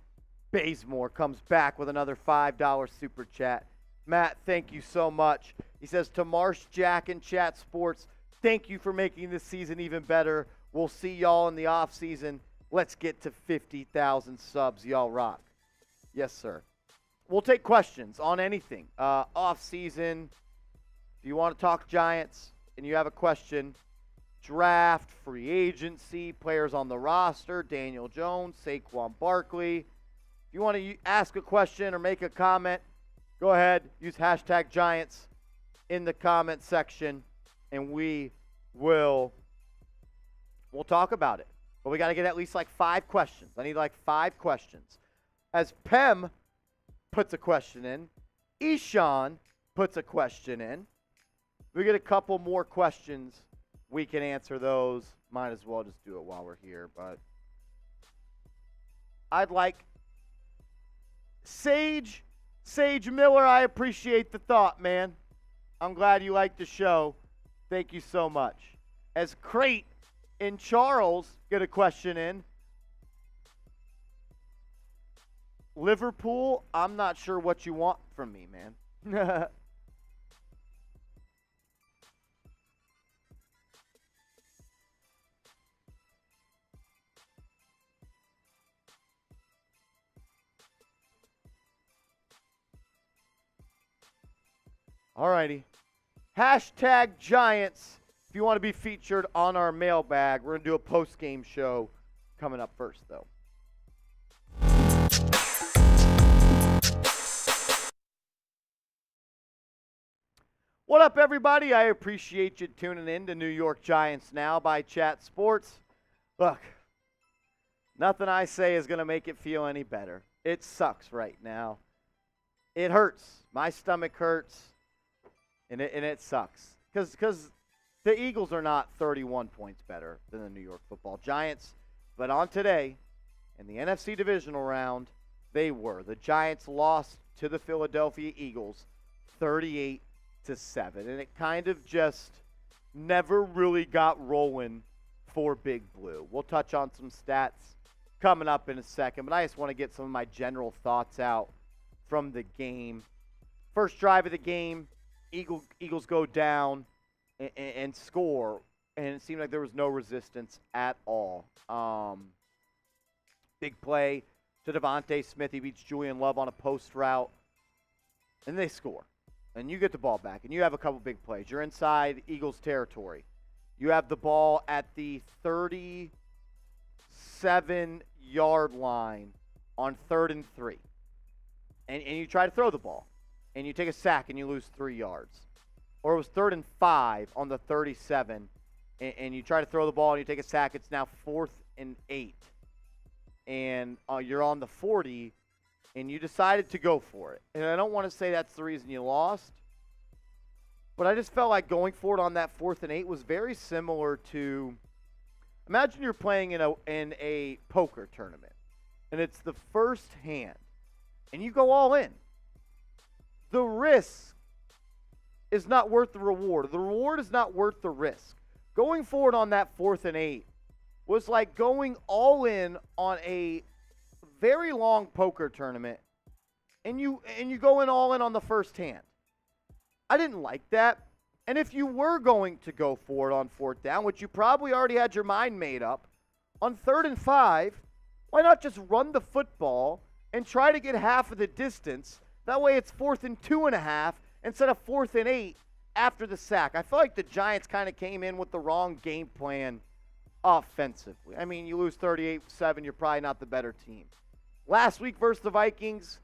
Bazemore comes back with another $5 super chat. Matt, thank you so much. He says, to Marsh, Jack, and Chat Sports, thank you for making this season even better. We'll see y'all in the off season. Let's get to 50,000 subs. Y'all rock. Yes, sir. We'll take questions on anything. Off season, if you want to talk Giants and you have a question, draft, free agency, players on the roster, Daniel Jones, Saquon Barkley. If you want to ask a question or make a comment, go ahead, use hashtag Giants in the comment section, and we'll We'll talk about it. But we got to get at least like 5 questions. I need like 5 questions. As Pem puts a question in, Ishan puts a question in. We get a couple more questions. We can answer those. Might as well just do it while we're here. But I'd like Sage Miller, I appreciate the thought, man. I'm glad you liked the show. Thank you so much. As Crate and Charles get a question in, Liverpool, I'm not sure what you want from me, man. Alrighty. Hashtag Giants. If you want to be featured on our mailbag, we're going to do a post-game show coming up first, though. What up, everybody? I appreciate you tuning in to New York Giants Now by Chat Sports. Look, nothing I say is going to make it feel any better. It sucks right now. It hurts. My stomach hurts. And it sucks because the Eagles are not 31 points better than the New York Football Giants. But on today, in the NFC divisional round, they were. The Giants lost to the Philadelphia Eagles 38-7. And it kind of just never really got rolling for Big Blue. We'll touch on some stats coming up in a second. But I just want to get some of my general thoughts out from the game. First drive of the game. Eagles go down and score, and it seemed like there was no resistance at all. Big play to Devontae Smith. He beats Julian Love on a post route, and they score. And you get the ball back, and you have a couple big plays. You're inside Eagles territory. You have the ball at the 37-yard line on 3rd and 3. And you try to throw the ball. And you take a sack and you lose 3 yards. Or it was 3rd and 5 on the 37, and you try to throw the ball and you take a sack. It's now 4th and 8. And you're on the 40, and you decided to go for it. And I don't want to say that's the reason you lost, but I just felt like going for it on that 4th and 8 was very similar to, imagine you're playing in a poker tournament, and it's the first hand, and you go all in. The risk is not worth the reward. The reward is not worth the risk. Going forward on that 4th and 8 was like going all in on a very long poker tournament, and you go in all in on the first hand. I didn't like that. And if you were going to go for it on 4th down, which you probably already had your mind made up, on 3rd and 5, why not just run the football and try to get half of the distance? That way it's 4th and 2.5 instead of 4th and 8 after the sack. I feel like the Giants kind of came in with the wrong game plan offensively. I mean, you lose 38-7, you're probably not the better team. Last week versus the Vikings,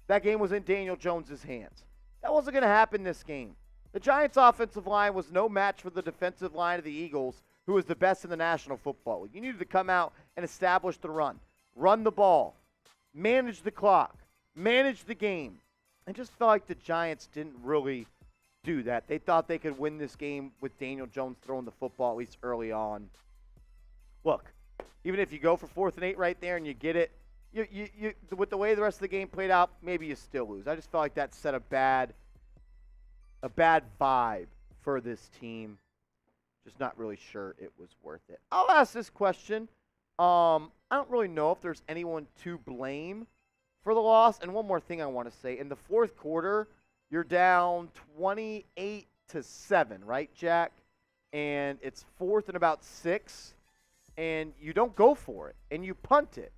that game was in Daniel Jones' hands. That wasn't going to happen this game. The Giants' offensive line was no match for the defensive line of the Eagles, who was the best in the National Football League. You needed to come out and establish the run the ball, manage the clock, manage the game. I just felt like the Giants didn't really do that. They thought they could win this game with Daniel Jones throwing the football, at least early on. Look, even if you go for 4th and 8 right there and you get it, you with the way the rest of the game played out, maybe you still lose. I just felt like that set a bad vibe for this team. Just not really sure it was worth it. I'll ask this question. I don't really know if there's anyone to blame for the loss. And one more thing I want to say. In the 4th quarter, you're down 28-7, right, Jack? And it's 4th and about 6, and you don't go for it, and you punt it.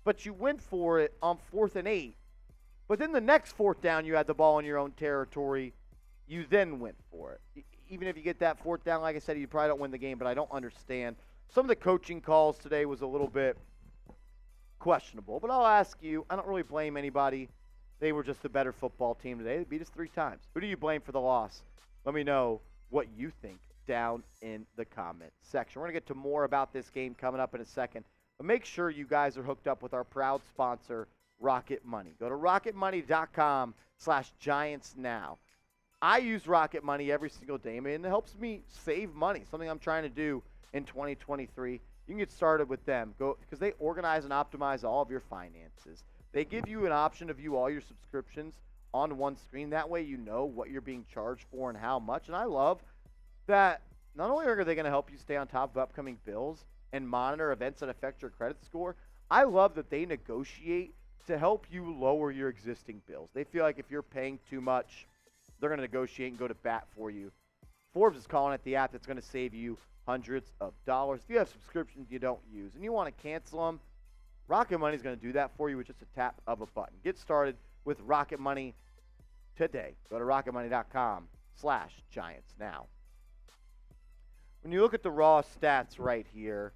But you went for it on 4th and 8. But then the next 4th down, you had the ball in your own territory. You then went for it. Even if you get that 4th down, like I said, you probably don't win the game, but I don't understand. Some of the coaching calls today was a little bit questionable. But I'll ask you, I don't really blame anybody. They were just a better football team today. They beat us 3 times. Who do you blame for the loss? Let me know what you think down in the comment section. We're going to get to more about this game coming up in a second. But make sure you guys are hooked up with our proud sponsor, Rocket Money. Go to rocketmoney.com/Giants now. I use Rocket Money every single day, man. It helps me save money, something I'm trying to do in 2023. You can get started with them because they organize and optimize all of your finances. They give you an option to view all your subscriptions on one screen. That way you know what you're being charged for and how much. And I love that not only are they going to help you stay on top of upcoming bills and monitor events that affect your credit score, I love that they negotiate to help you lower your existing bills. They feel like if you're paying too much, they're going to negotiate and go to bat for you. Forbes is calling it the app that's going to save you hundreds of dollars. If you have subscriptions you don't use and you want to cancel them, Rocket Money is going to do that for you with just a tap of a button. Get started with Rocket Money today. Go to rocketmoney.com/Giants now. When you look at the raw stats right here,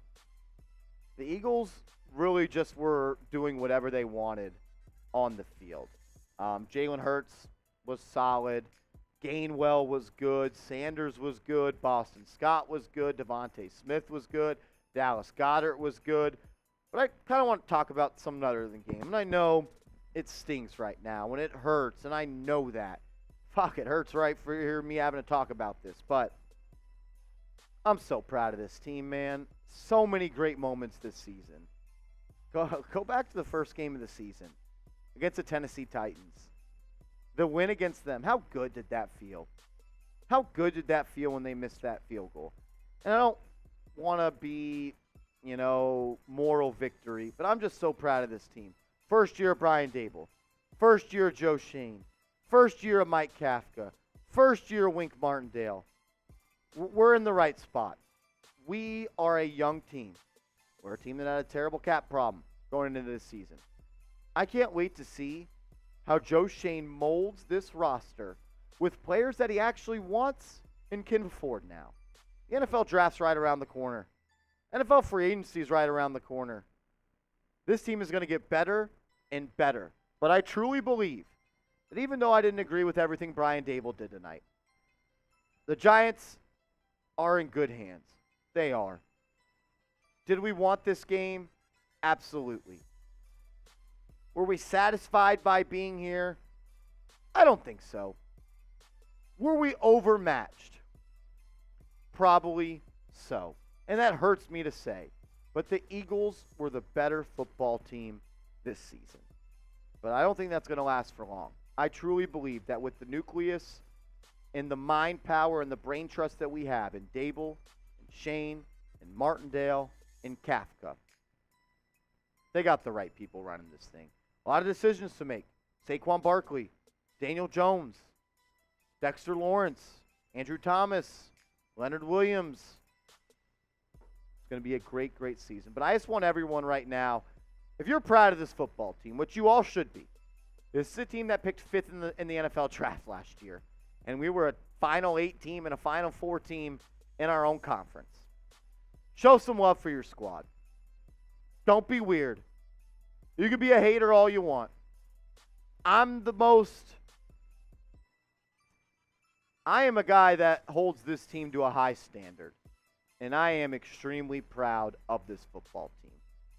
the Eagles really just were doing whatever they wanted on the field. Jalen Hurts was solid. Gainwell was good. Sanders was good. Boston Scott was good. Devontae Smith was good. Dallas Goedert was good. But I kind of want to talk about something other than game. And I know it stings right now, and it hurts, and I know that. Fuck, it hurts right for hearing me having to talk about this. But I'm so proud of this team, man. So many great moments this season. Go back to the first game of the season against the Tennessee Titans. The win against them. How good did that feel? How good did that feel when they missed that field goal? And I don't want to be, moral victory, but I'm just so proud of this team. First year of Brian Dable. First year of Joe Shane. First year of Mike Kafka. First year of Wink Martindale. We're in the right spot. We are a young team. We're a team that had a terrible cap problem going into this season. I can't wait to see how Joe Shane molds this roster with players that he actually wants and can afford now. The NFL draft's right around the corner. NFL free agency is right around the corner. This team is going to get better and better. But I truly believe that even though I didn't agree with everything Brian Dable did tonight, the Giants are in good hands. They are. Did we want this game? Absolutely. Were we satisfied by being here? I don't think so. Were we overmatched? Probably so. And that hurts me to say. But the Eagles were the better football team this season. But I don't think that's going to last for long. I truly believe that with the nucleus and the mind power and the brain trust that we have in Dable, and Shane, and Martindale, and Kafka, they got the right people running this thing. A lot of decisions to make. Saquon Barkley, Daniel Jones, Dexter Lawrence, Andrew Thomas, Leonard Williams. It's going to be a great, great season. But I just want everyone right now, if you're proud of this football team, which you all should be, this is a team that picked fifth in the NFL draft last year. And we were a Final 8 team and a Final 4 team in our own conference. Show some love for your squad. Don't be weird. You can be a hater all you want. I am a guy that holds this team to a high standard. And I am extremely proud of this football team.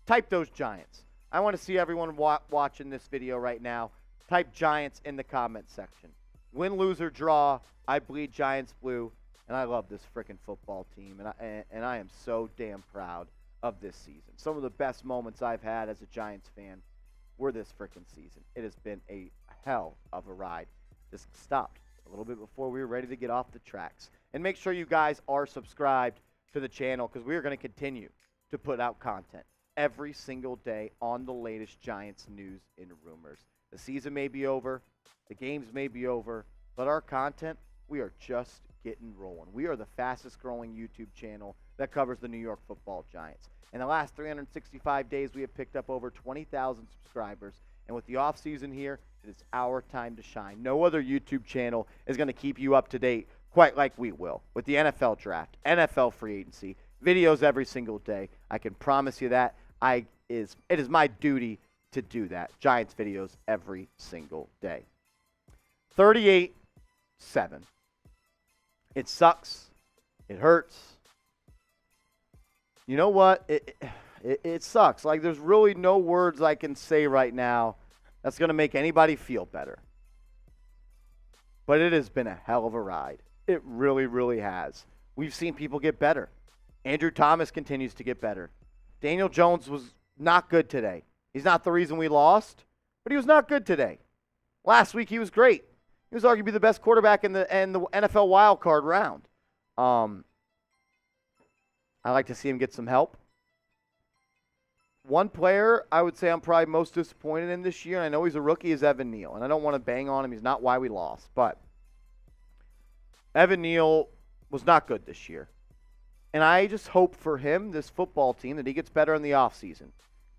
Type those Giants. I want to see everyone watching this video right now. Type Giants in the comment section. Win, lose, or draw, I bleed Giants blue. And I love this freaking football team. And I am so damn proud of this season. Some of the best moments I've had as a Giants fan were this freaking season. It has been a hell of a ride. Just stopped a little bit before we were ready to get off the tracks. And make sure you guys are subscribed to the channel because we are going to continue to put out content every single day on the latest Giants news and rumors. The season may be over, the games may be over, but our content, we are just getting rolling. We are the fastest growing YouTube channel that covers the New York Football Giants. In the last 365 days, we have picked up over 20,000 subscribers. And with the offseason here, it is our time to shine. No other YouTube channel is going to keep you up to date quite like we will. With the NFL draft, NFL free agency, videos every single day. I can promise you that. It is my duty to do that. Giants videos every single day. 38-7. It sucks. It hurts. You know what? It sucks. Like, there's really no words I can say right now that's going to make anybody feel better. But it has been a hell of a ride. It really, really has. We've seen people get better. Andrew Thomas continues to get better. Daniel Jones was not good today. He's not the reason we lost, but he was not good today. Last week he was great. He was arguably the best quarterback in the NFL wildcard round. I like to see him get some help. One player I would say I'm probably most disappointed in this year, and I know he's a rookie, is Evan Neal. And I don't want to bang on him. He's not why we lost. But Evan Neal was not good this year. And I just hope for him, this football team, that he gets better in the offseason.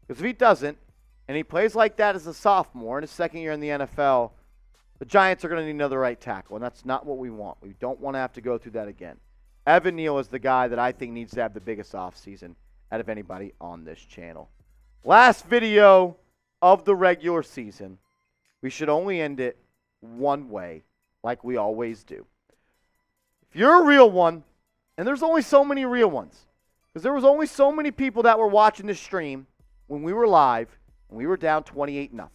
Because if he doesn't, and he plays like that as a sophomore in his second year in the NFL, the Giants are going to need another right tackle, and that's not what we want. We don't want to have to go through that again. Evan Neal is the guy that I think needs to have the biggest offseason out of anybody on this channel. Last video of the regular season. We should only end it one way, like we always do. If you're a real one, and there's only so many real ones, because there was only so many people that were watching this stream when we were live, and we were down 28-0.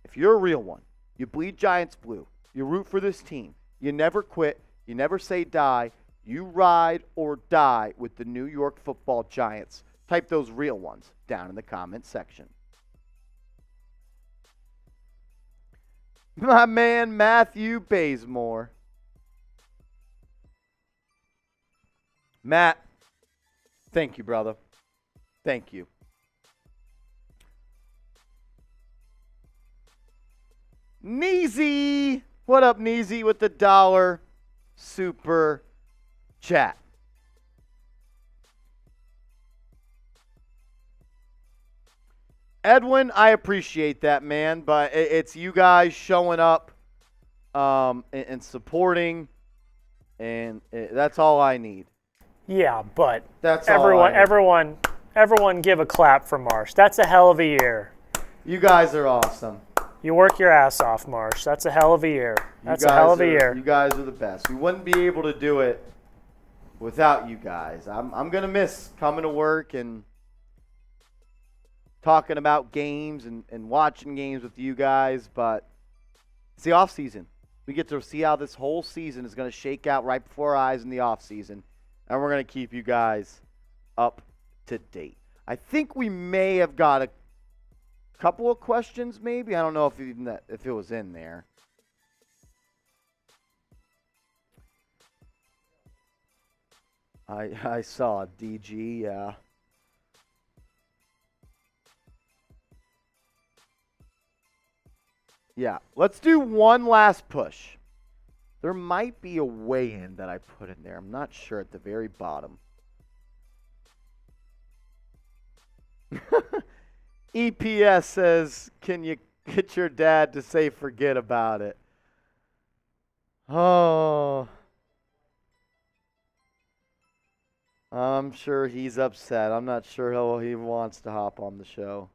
If you're a real one, you bleed Giants blue, you root for this team, you never quit, you never say die, you ride or die with the New York Football Giants. Type those real ones down in the comment section. My man Matthew Bazemore. Matt, thank you, brother. Thank you. Neezy. What up, Neezy, with the $1 super chat. Edwin, I appreciate that, man, but it's you guys showing up and supporting, and that's all I need. Yeah, but That's everyone give a clap for Marsh. That's a hell of a year. You guys are awesome. You work your ass off, Marsh. That's a hell of a year. That's a hell of a year. You guys are the best. We wouldn't be able to do it without you guys. I'm going to miss coming to work and talking about games and watching games with you guys, but it's the off season. We get to see how this whole season is going to shake out right before our eyes in the off season, and we're going to keep you guys up to date. I think we may have got a couple of questions, maybe. I don't know if it was in there. I saw DG, yeah. Yeah, let's do one last push. There might be a weigh-in that I put in there. I'm not sure, at the very bottom. EPS says, can you get your dad to say forget about it? Oh. I'm sure he's upset. I'm not sure how he wants to hop on the show.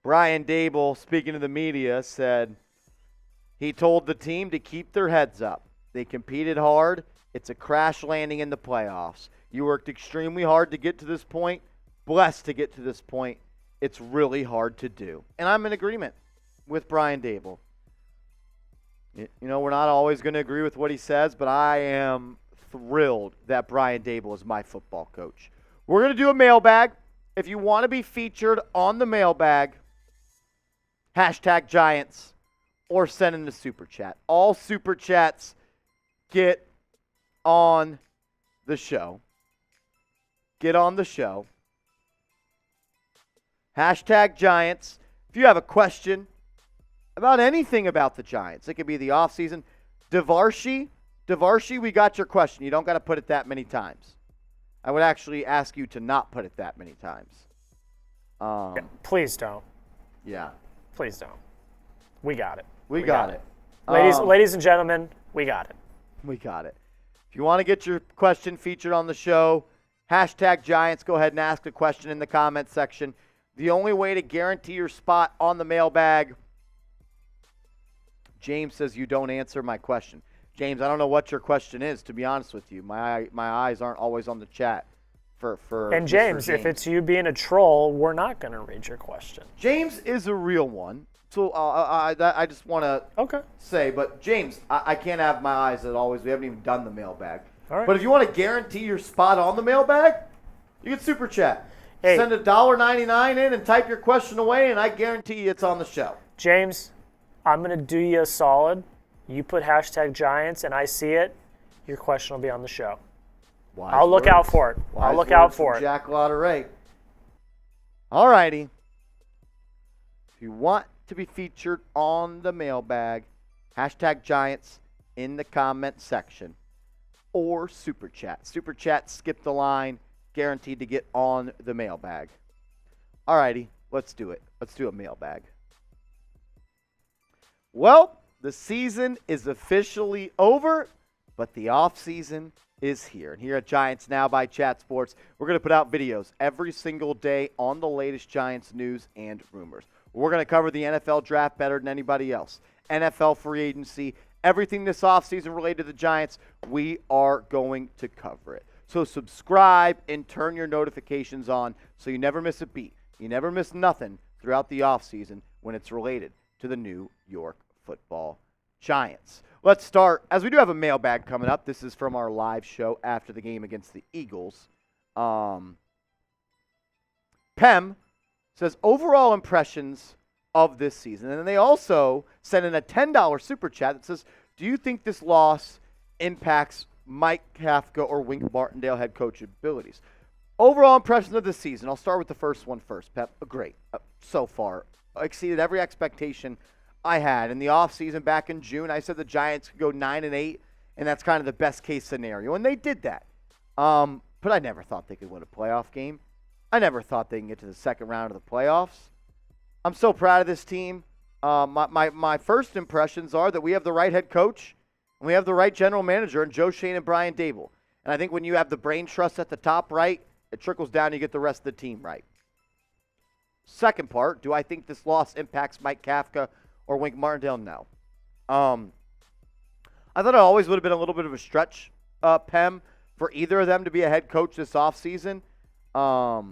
Brian Dable, speaking to the media, said he told the team to keep their heads up. They competed hard. It's a crash landing in the playoffs. You worked extremely hard to get to this point. Blessed to get to this point. It's really hard to do. And I'm in agreement with Brian Dable. You know, we're not always going to agree with what he says, but I am thrilled that Brian Dable is my football coach. We're going to do a mailbag. If you want to be featured on the mailbag, hashtag Giants or send in the super chat. All super chats get on the show. Get on the show. Hashtag Giants. If you have a question about anything about the Giants, it could be the offseason. Devarshi, we got your question. You don't got to put it that many times. I would actually ask you to not put it that many times. Please don't. Yeah. Please don't. We got it. We got it. Ladies and gentlemen, we got it. We got it. If you want to get your question featured on the show, hashtag Giants, go ahead and ask a question in the comment section. The only way to guarantee your spot on the mailbag, James says you don't answer my question. James, I don't know what your question is, to be honest with you. My eyes aren't always on the chat for And Mr. James, if it's you being a troll, we're not going to read your question. James is a real one. So I just want to say, but James, I can't have my eyes at always. We haven't even done the mailbag. All right. But if you want to guarantee your spot on the mailbag, you can super chat. Hey. Send $1.99 in and type your question away, and I guarantee you it's on the show. James, I'm going to do you a solid. You put hashtag Giants and I see it, your question will be on the show. Wise I'll look words. out for it. I'll Wise look out words for from it. Jack Lotteray. All righty. If you want to be featured on the mailbag, hashtag Giants in the comment section or super chat. Super chat, skip the line, guaranteed to get on the mailbag. All righty, let's do it. Let's do a mailbag. Well, the season is officially over, but the offseason is here. And here at Giants Now by Chat Sports, we're going to put out videos every single day on the latest Giants news and rumors. We're going to cover the NFL draft better than anybody else, NFL free agency, everything this offseason related to the Giants, we are going to cover it. So subscribe and turn your notifications on so you never miss a beat. You never miss nothing throughout the offseason when it's related to the New York Football Giants. Let's start, as we do have a mailbag coming up. This is from our live show after the game against the Eagles. Pem says, overall impressions of this season. And then they also sent in a $10 super chat that says, do you think this loss impacts Mike Kafka or Wink Martindale head coach abilities? Overall impressions of the season. I'll start with the first one first, Pep. Great. So far. Exceeded every expectation I had. In the offseason back in June, I said the Giants could go 9-8, and that's kind of the best case scenario. And they did that. But I never thought they could win a playoff game. I never thought they can get to the second round of the playoffs. I'm so proud of this team. My first impressions are that we have the right head coach, and we have the right general manager in Joe Schoen and Brian Dable. And I think when you have the brain trust at the top right, it trickles down, you get the rest of the team right. Second part, do I think this loss impacts Mike Kafka or Wink Martindale? No. I thought it always would have been a little bit of a stretch, Pem, for either of them to be a head coach this offseason. I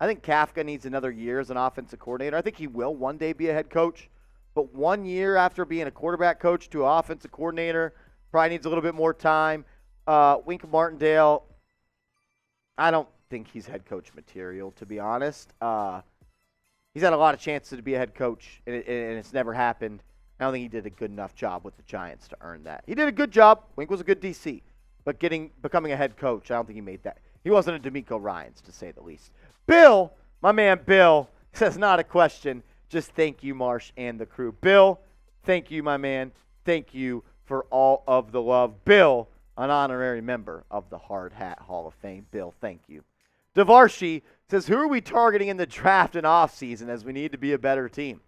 think Kafka needs another year as an offensive coordinator. I think he will one day be a head coach. But 1 year after being a quarterback coach to an offensive coordinator, probably needs a little bit more time. Wink Martindale, I don't think he's head coach material, to be honest. He's had a lot of chances to be a head coach, and it's never happened. I don't think he did a good enough job with the Giants to earn that. He did a good job. Wink was a good DC. But becoming a head coach, I don't think he made that. He wasn't a D'Amico Ryans, to say the least. Bill, my man Bill, says not a question. Just thank you, Marsh, and the crew. Bill, thank you, my man. Thank you for all of the love. Bill, an honorary member of the Hard Hat Hall of Fame. Bill, thank you. Devarshi says, who are we targeting in the draft and offseason as we need to be a better team?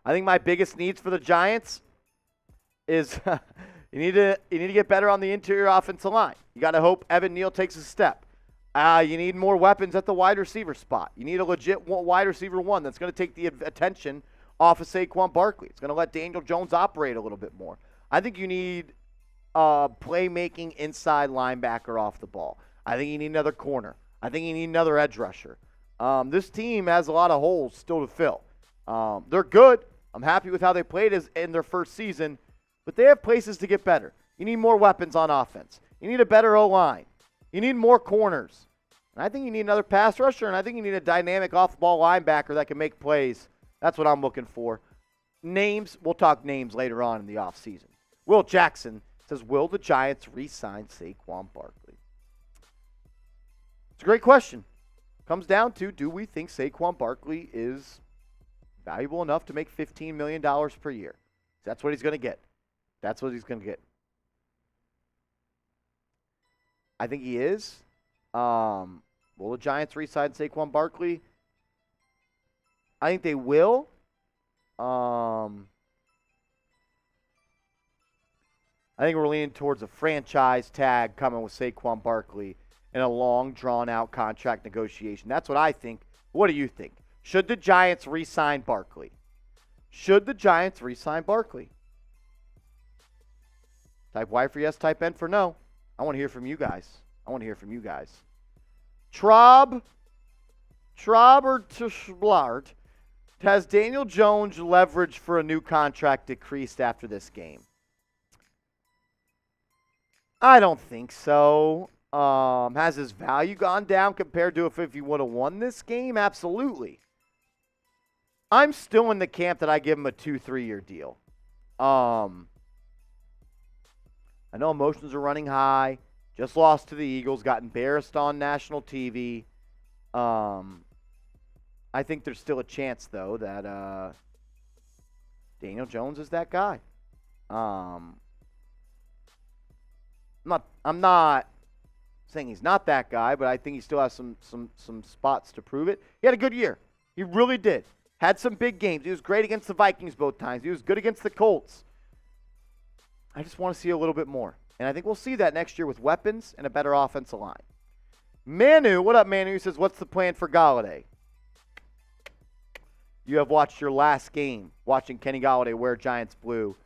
I think my biggest needs for the Giants is you need to get better on the interior offensive line. You got to hope Evan Neal takes a step. You need more weapons at the wide receiver spot. You need a legit wide receiver one that's going to take the attention off of Saquon Barkley. It's going to let Daniel Jones operate a little bit more. I think you need playmaking inside linebacker off the ball. I think you need another corner. I think you need another edge rusher. This team has a lot of holes still to fill. They're good. I'm happy with how they played in their first season, but they have places to get better. You need more weapons on offense. You need a better O-line. You need more corners. And I think you need another pass rusher, and I think you need a dynamic off-the-ball linebacker that can make plays. That's what I'm looking for. Names, we'll talk names later on in the offseason. Will Jackson says, will the Giants re-sign Saquon Barkley? It's a great question. Comes down to, do we think Saquon Barkley is valuable enough to make $15 million per year? That's what he's going to get. That's what he's going to get. I think he is. Will the Giants re-sign Saquon Barkley? I think they will. I think we're leaning towards a franchise tag coming with Saquon Barkley in a long, drawn-out contract negotiation. That's what I think. What do you think? Should the Giants re-sign Barkley? Should the Giants re-sign Barkley? Type Y for yes, type N for no. I want to hear from you guys. Traub or Tschblard, has Daniel Jones' leverage for a new contract decreased after this game? I don't think so. Has his value gone down compared to if he would have won this game? Absolutely. I'm still in the camp that I give him a 2-3 year deal. I know emotions are running high. Just lost to the Eagles. Got embarrassed on national TV. I think there's still a chance, though, that Daniel Jones is that guy. I'm not saying he's not that guy, but I think he still has some spots to prove it. He had a good year. He really did. Had some big games. He was great against the Vikings both times. He was good against the Colts. I just want to see a little bit more. And I think we'll see that next year with weapons and a better offensive line. Manu, what up, Manu? He says, what's the plan for Golladay? You have watched your last game, watching Kenny Golladay wear Giants blue.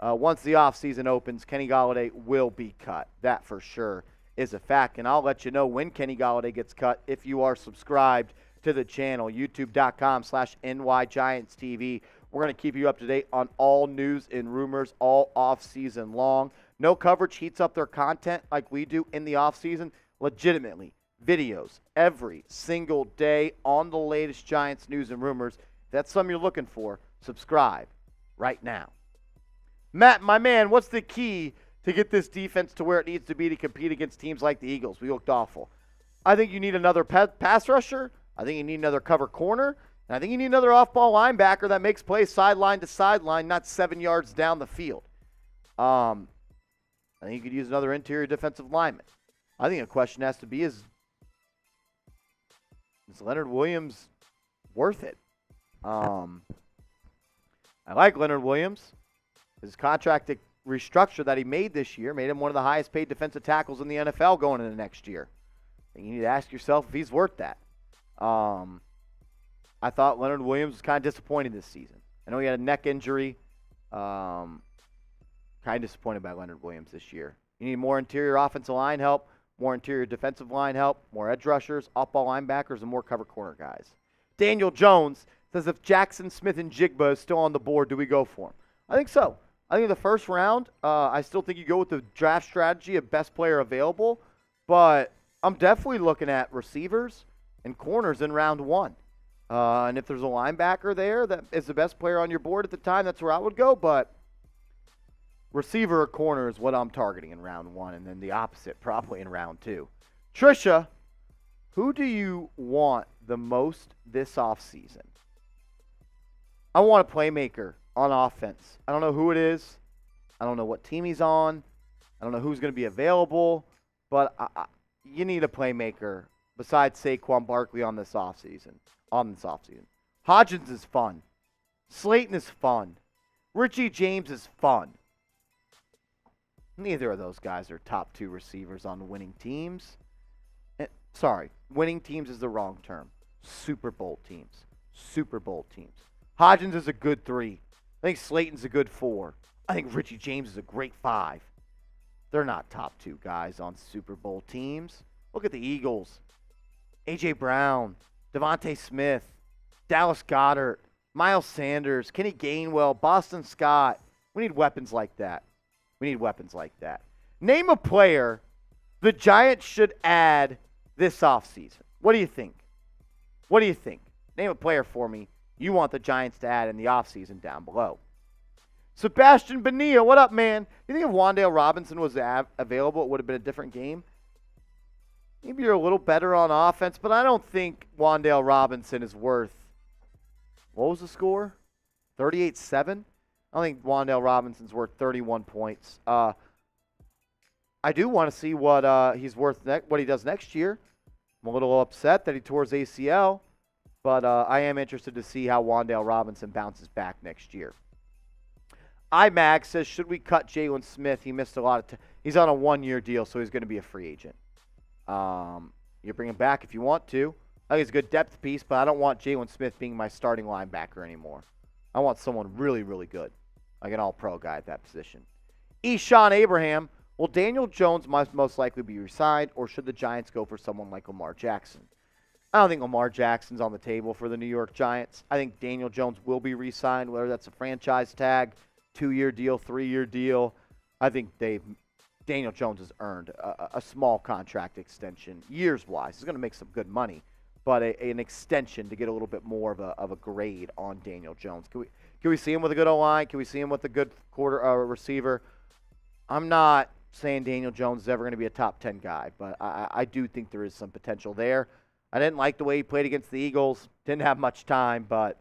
Once the offseason opens, Kenny Golladay will be cut. That for sure is a fact. And I'll let you know when Kenny Golladay gets cut if you are subscribed to the channel, youtube.com/NYGiantsTV. We're going to keep you up to date on all news and rumors all offseason long. No Coverage heats up their content like we do in the offseason. Legitimately, videos every single day on the latest Giants news and rumors. If that's something you're looking for, subscribe right now. Matt, my man, what's the key to get this defense to where it needs to be to compete against teams like the Eagles? We looked awful. I think you need another pass rusher. I think you need another cover corner. And I think you need another off-ball linebacker that makes plays sideline to sideline, not 7 yards down the field. I think you could use another interior defensive lineman. I think a question has to be is Leonard Williams worth it? I like Leonard Williams. His contract restructure that he made this year made him one of the highest paid defensive tackles in the NFL going into next year. And you need to ask yourself if he's worth that. I thought Leonard Williams was kind of disappointing this season. I know he had a neck injury. Kind of disappointed by Leonard Williams this year. You need more interior offensive line help, more interior defensive line help, more edge rushers, off-ball linebackers, and more cover corner guys. Daniel Jones says if Jackson Smith and Jigba is still on the board, do we go for him? I think so. I think in the first round, I still think you go with the draft strategy of best player available, but I'm definitely looking at receivers and corners in round one. And if there's a linebacker there that is the best player on your board at the time, that's where I would go. But receiver or corner is what I'm targeting in round one, and then the opposite probably in round two. Trisha, who do you want the most this offseason? I want a playmaker on offense. I don't know who it is. I don't know what team he's on. I don't know who's going to be available. But you need a playmaker besides Saquon Barkley on this offseason. Hodgins is fun. Slayton is fun. Richie James is fun. Neither of those guys are top two receivers on winning teams. Winning teams is the wrong term. Super Bowl teams. Hodgins is a good 3. I think Slayton's a good 4. I think Richie James is a great 5. They're not top 2 guys on Super Bowl teams. Look at the Eagles. A.J. Brown, Devontae Smith, Dallas Goedert, Miles Sanders, Kenny Gainwell, Boston Scott. We need weapons like that. Name a player the Giants should add this offseason. What do you think? Name a player for me you want the Giants to add in the offseason down below. Sebastian Bonilla, what up, man? You think if Wan'Dale Robinson was available, it would have been a different game? Maybe you're a little better on offense, but I don't think Wan'Dale Robinson is worth, what was the score? 38-7? I don't think Wan'Dale Robinson's worth 31 points. I do want to see what he's worth, what he does next year. I'm a little upset that he tore his ACL, but I am interested to see how Wan'Dale Robinson bounces back next year. IMAG says, should we cut Jalen Smith? He missed a lot of he's on a 1-year deal, so he's going to be a free agent. You bring him back if you want to. I think he's a good depth piece, but I don't want Jalen Smith being my starting linebacker anymore. I want someone really, really good, like an all-pro guy at that position. Eshawn Abraham, will Daniel Jones must most likely be resigned, or should the Giants go for someone like Lamar Jackson? I don't think Lamar Jackson's on the table for the New York Giants. I think Daniel Jones will be re-signed, whether that's a franchise tag, 2-year deal, 3-year deal. I think Daniel Jones has earned a small contract extension, years-wise. He's going to make some good money, but an extension to get a little bit more of a grade on Daniel Jones. Can we see him with a good O-line? Can we see him with a good receiver? I'm not saying Daniel Jones is ever going to be a top 10 guy, but I do think there is some potential there. I didn't like the way he played against the Eagles. Didn't have much time, but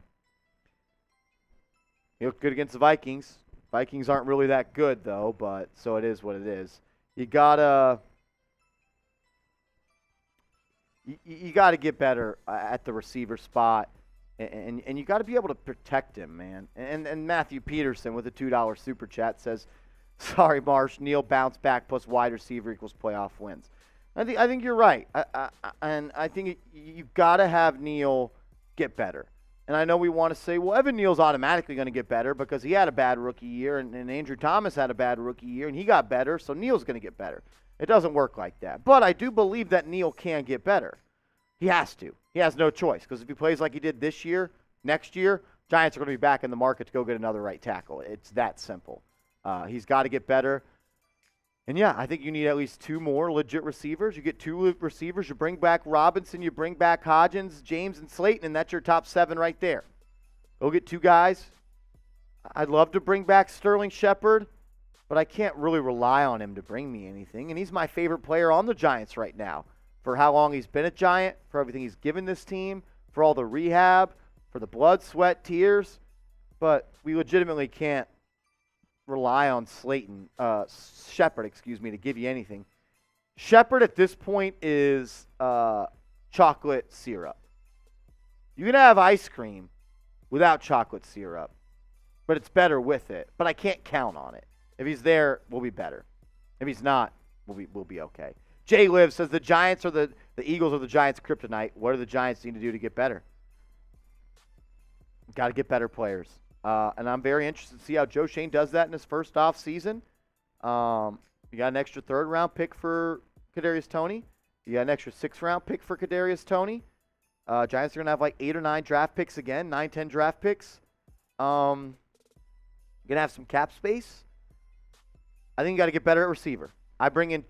he looked good against the Vikings. Vikings aren't really that good, though, but so it is what it is. You gotta get better at the receiver spot, and you got to be able to protect him, man. And Matthew Peterson with a $2 super chat says, "Sorry, Marsh. Neal bounce back plus wide receiver equals playoff wins." I think you're right, and I think you got to have Neal get better. And I know we want to say, well, Evan Neal's automatically going to get better because he had a bad rookie year, and Andrew Thomas had a bad rookie year, and he got better, so Neal's going to get better. It doesn't work like that. But I do believe that Neal can get better. He has to. He has no choice, because if he plays like he did this year, next year, Giants are going to be back in the market to go get another right tackle. It's that simple. He's got to get better. And, yeah, I think you need at least 2 more legit receivers. You get 2 receivers. You bring back Robinson. You bring back Hodgins, James, and Slayton, and that's your top 7 right there. Go get 2 guys. I'd love to bring back Sterling Shepard, but I can't really rely on him to bring me anything. And he's my favorite player on the Giants right now for how long he's been a Giant, for everything he's given this team, for all the rehab, for the blood, sweat, tears. But we legitimately can't rely on Shepard, to give you anything. Shepard at this point is chocolate syrup. You can have ice cream without chocolate syrup, but it's better with it. But I can't count on it. If he's there, we'll be better. If he's not, we'll be okay. Jay Liv says the Giants are the Eagles are the Giants' kryptonite. What do the Giants need to do to get better? Got to get better players. And I'm very interested to see how Joe Shane does that in his first off season. You got an extra 3rd-round pick for Kadarius Toney. You got an extra 6th-round pick for Kadarius Toney. Giants are going to have like 8 or 9 draft picks again, 9, 10 draft picks. You're going to have some cap space. I think you got to get better at receiver. I bring in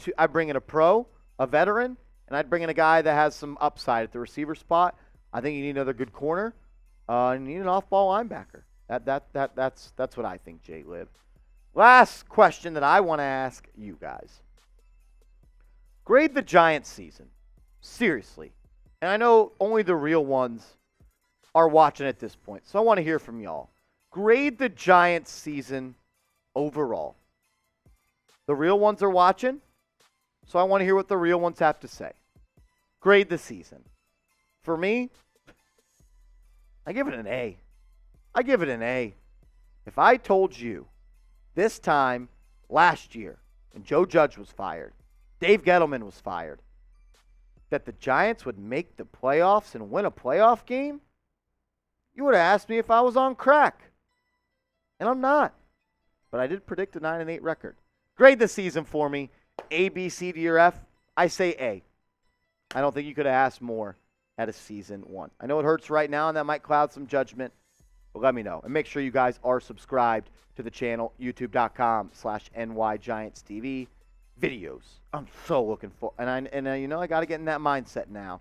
a pro, a veteran, and I'd bring in a guy that has some upside at the receiver spot. I think you need another good corner. And you need an off-ball linebacker. That's what I think, Jay Liv. Last question that I want to ask you guys. Grade the Giants season. Seriously. And I know only the real ones are watching at this point, so I want to hear from y'all. Grade the Giants season overall. The real ones are watching, so I want to hear what the real ones have to say. Grade the season. For me, I give it an A. I give it an A. If I told you this time last year, when Joe Judge was fired, Dave Gettleman was fired, that the Giants would make the playoffs and win a playoff game, you would have asked me if I was on crack. And I'm not. But I did predict a 9-8 record. Grade the season for me. A, B, C, D, or F. I say A. I don't think you could have asked more at a season 1. I know it hurts right now, and that might cloud some judgment. But let me know. And make sure you guys are subscribed to the channel, youtube.com/NYGiantsTV. Videos. I'm so looking for, and I got to get in that mindset now.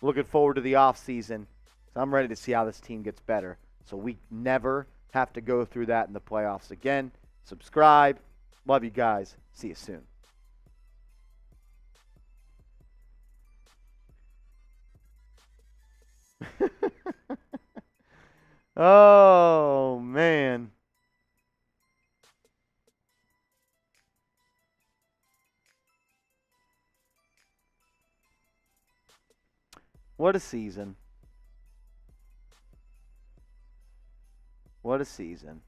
Looking forward to the off season. So I'm ready to see how this team gets better, so we never have to go through that in the playoffs again. Subscribe. Love you guys. See you soon. Oh, man. What a season. What a season.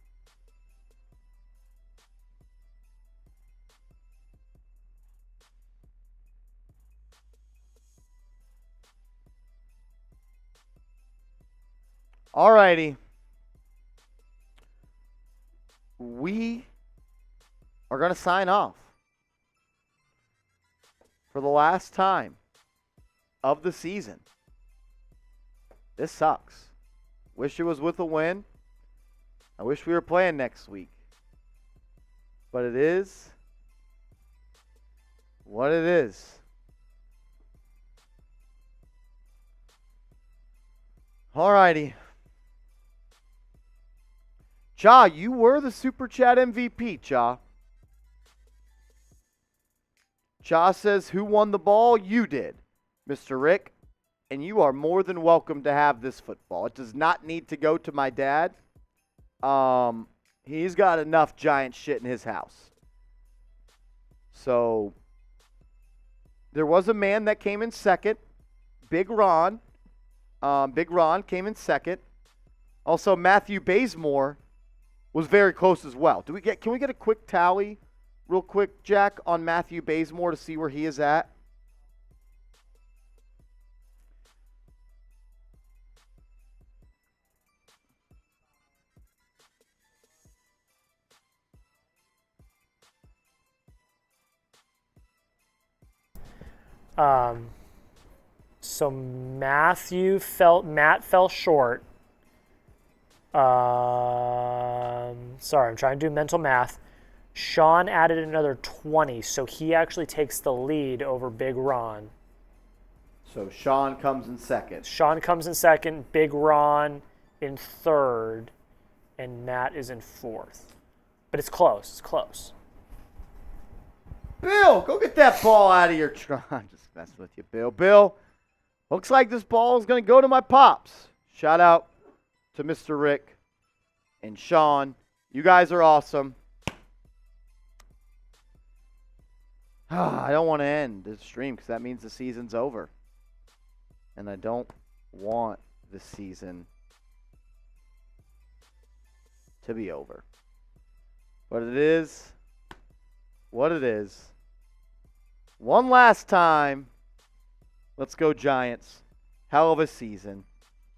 All righty. We are going to sign off for the last time of the season. This sucks. Wish it was with a win. I wish we were playing next week. But it is what it is. Alrighty. Cha, you were the Super Chat MVP, Cha. Cha says, who won the ball? You did, Mr. Rick. And you are more than welcome to have this football. It does not need to go to my dad. He's got enough giant shit in his house. So, there was a man that came in second. Big Ron. Big Ron came in second. Also, Matthew Bazemore was very close as well. Can we get a quick tally, real quick, Jack, on Matthew Bazemore to see where he is at? So Matt fell short. Sorry, I'm trying to do mental math. Sean added another 20, so he actually takes the lead over Big Ron. So Sean comes in second. Sean comes in second, Big Ron in third, and Matt is in fourth. But it's close. It's close. Bill, go get that ball out of your trunk. I'm just messing with you, Bill. Bill, looks like this ball is going to go to my pops. Shout out to Mr. Rick and Sean. You guys are awesome. I don't want to end this stream because that means the season's over. And I don't want the season to be over. But it is what it is. One last time. Let's go Giants. Hell of a season.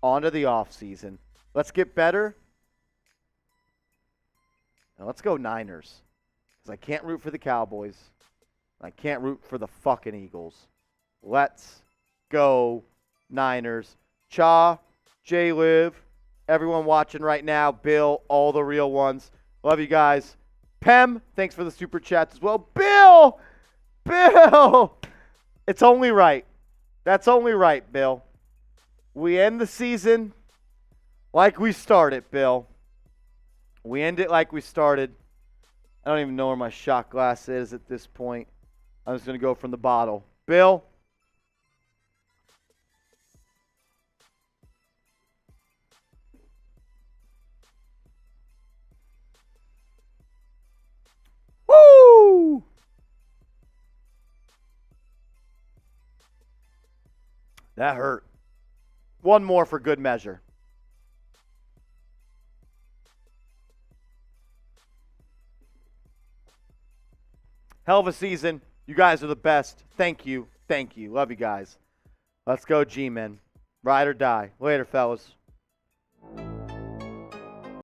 On to the off season. Let's get better. Now let's go Niners. Because I can't root for the Cowboys. I can't root for the fucking Eagles. Let's go Niners. Cha, J-Liv, everyone watching right now, Bill, all the real ones. Love you guys. Pem, thanks for the super chats as well. Bill! It's only right. That's only right, Bill. We end the season like we started, Bill. We end it like we started. I don't even know where my shot glass is at this point. I'm just going to go from the bottle. Bill? Woo! That hurt. One more for good measure. Hell of a season. You guys are the best. Thank you. Thank you. Love you guys. Let's go, G-Men. Ride or die. Later, fellas.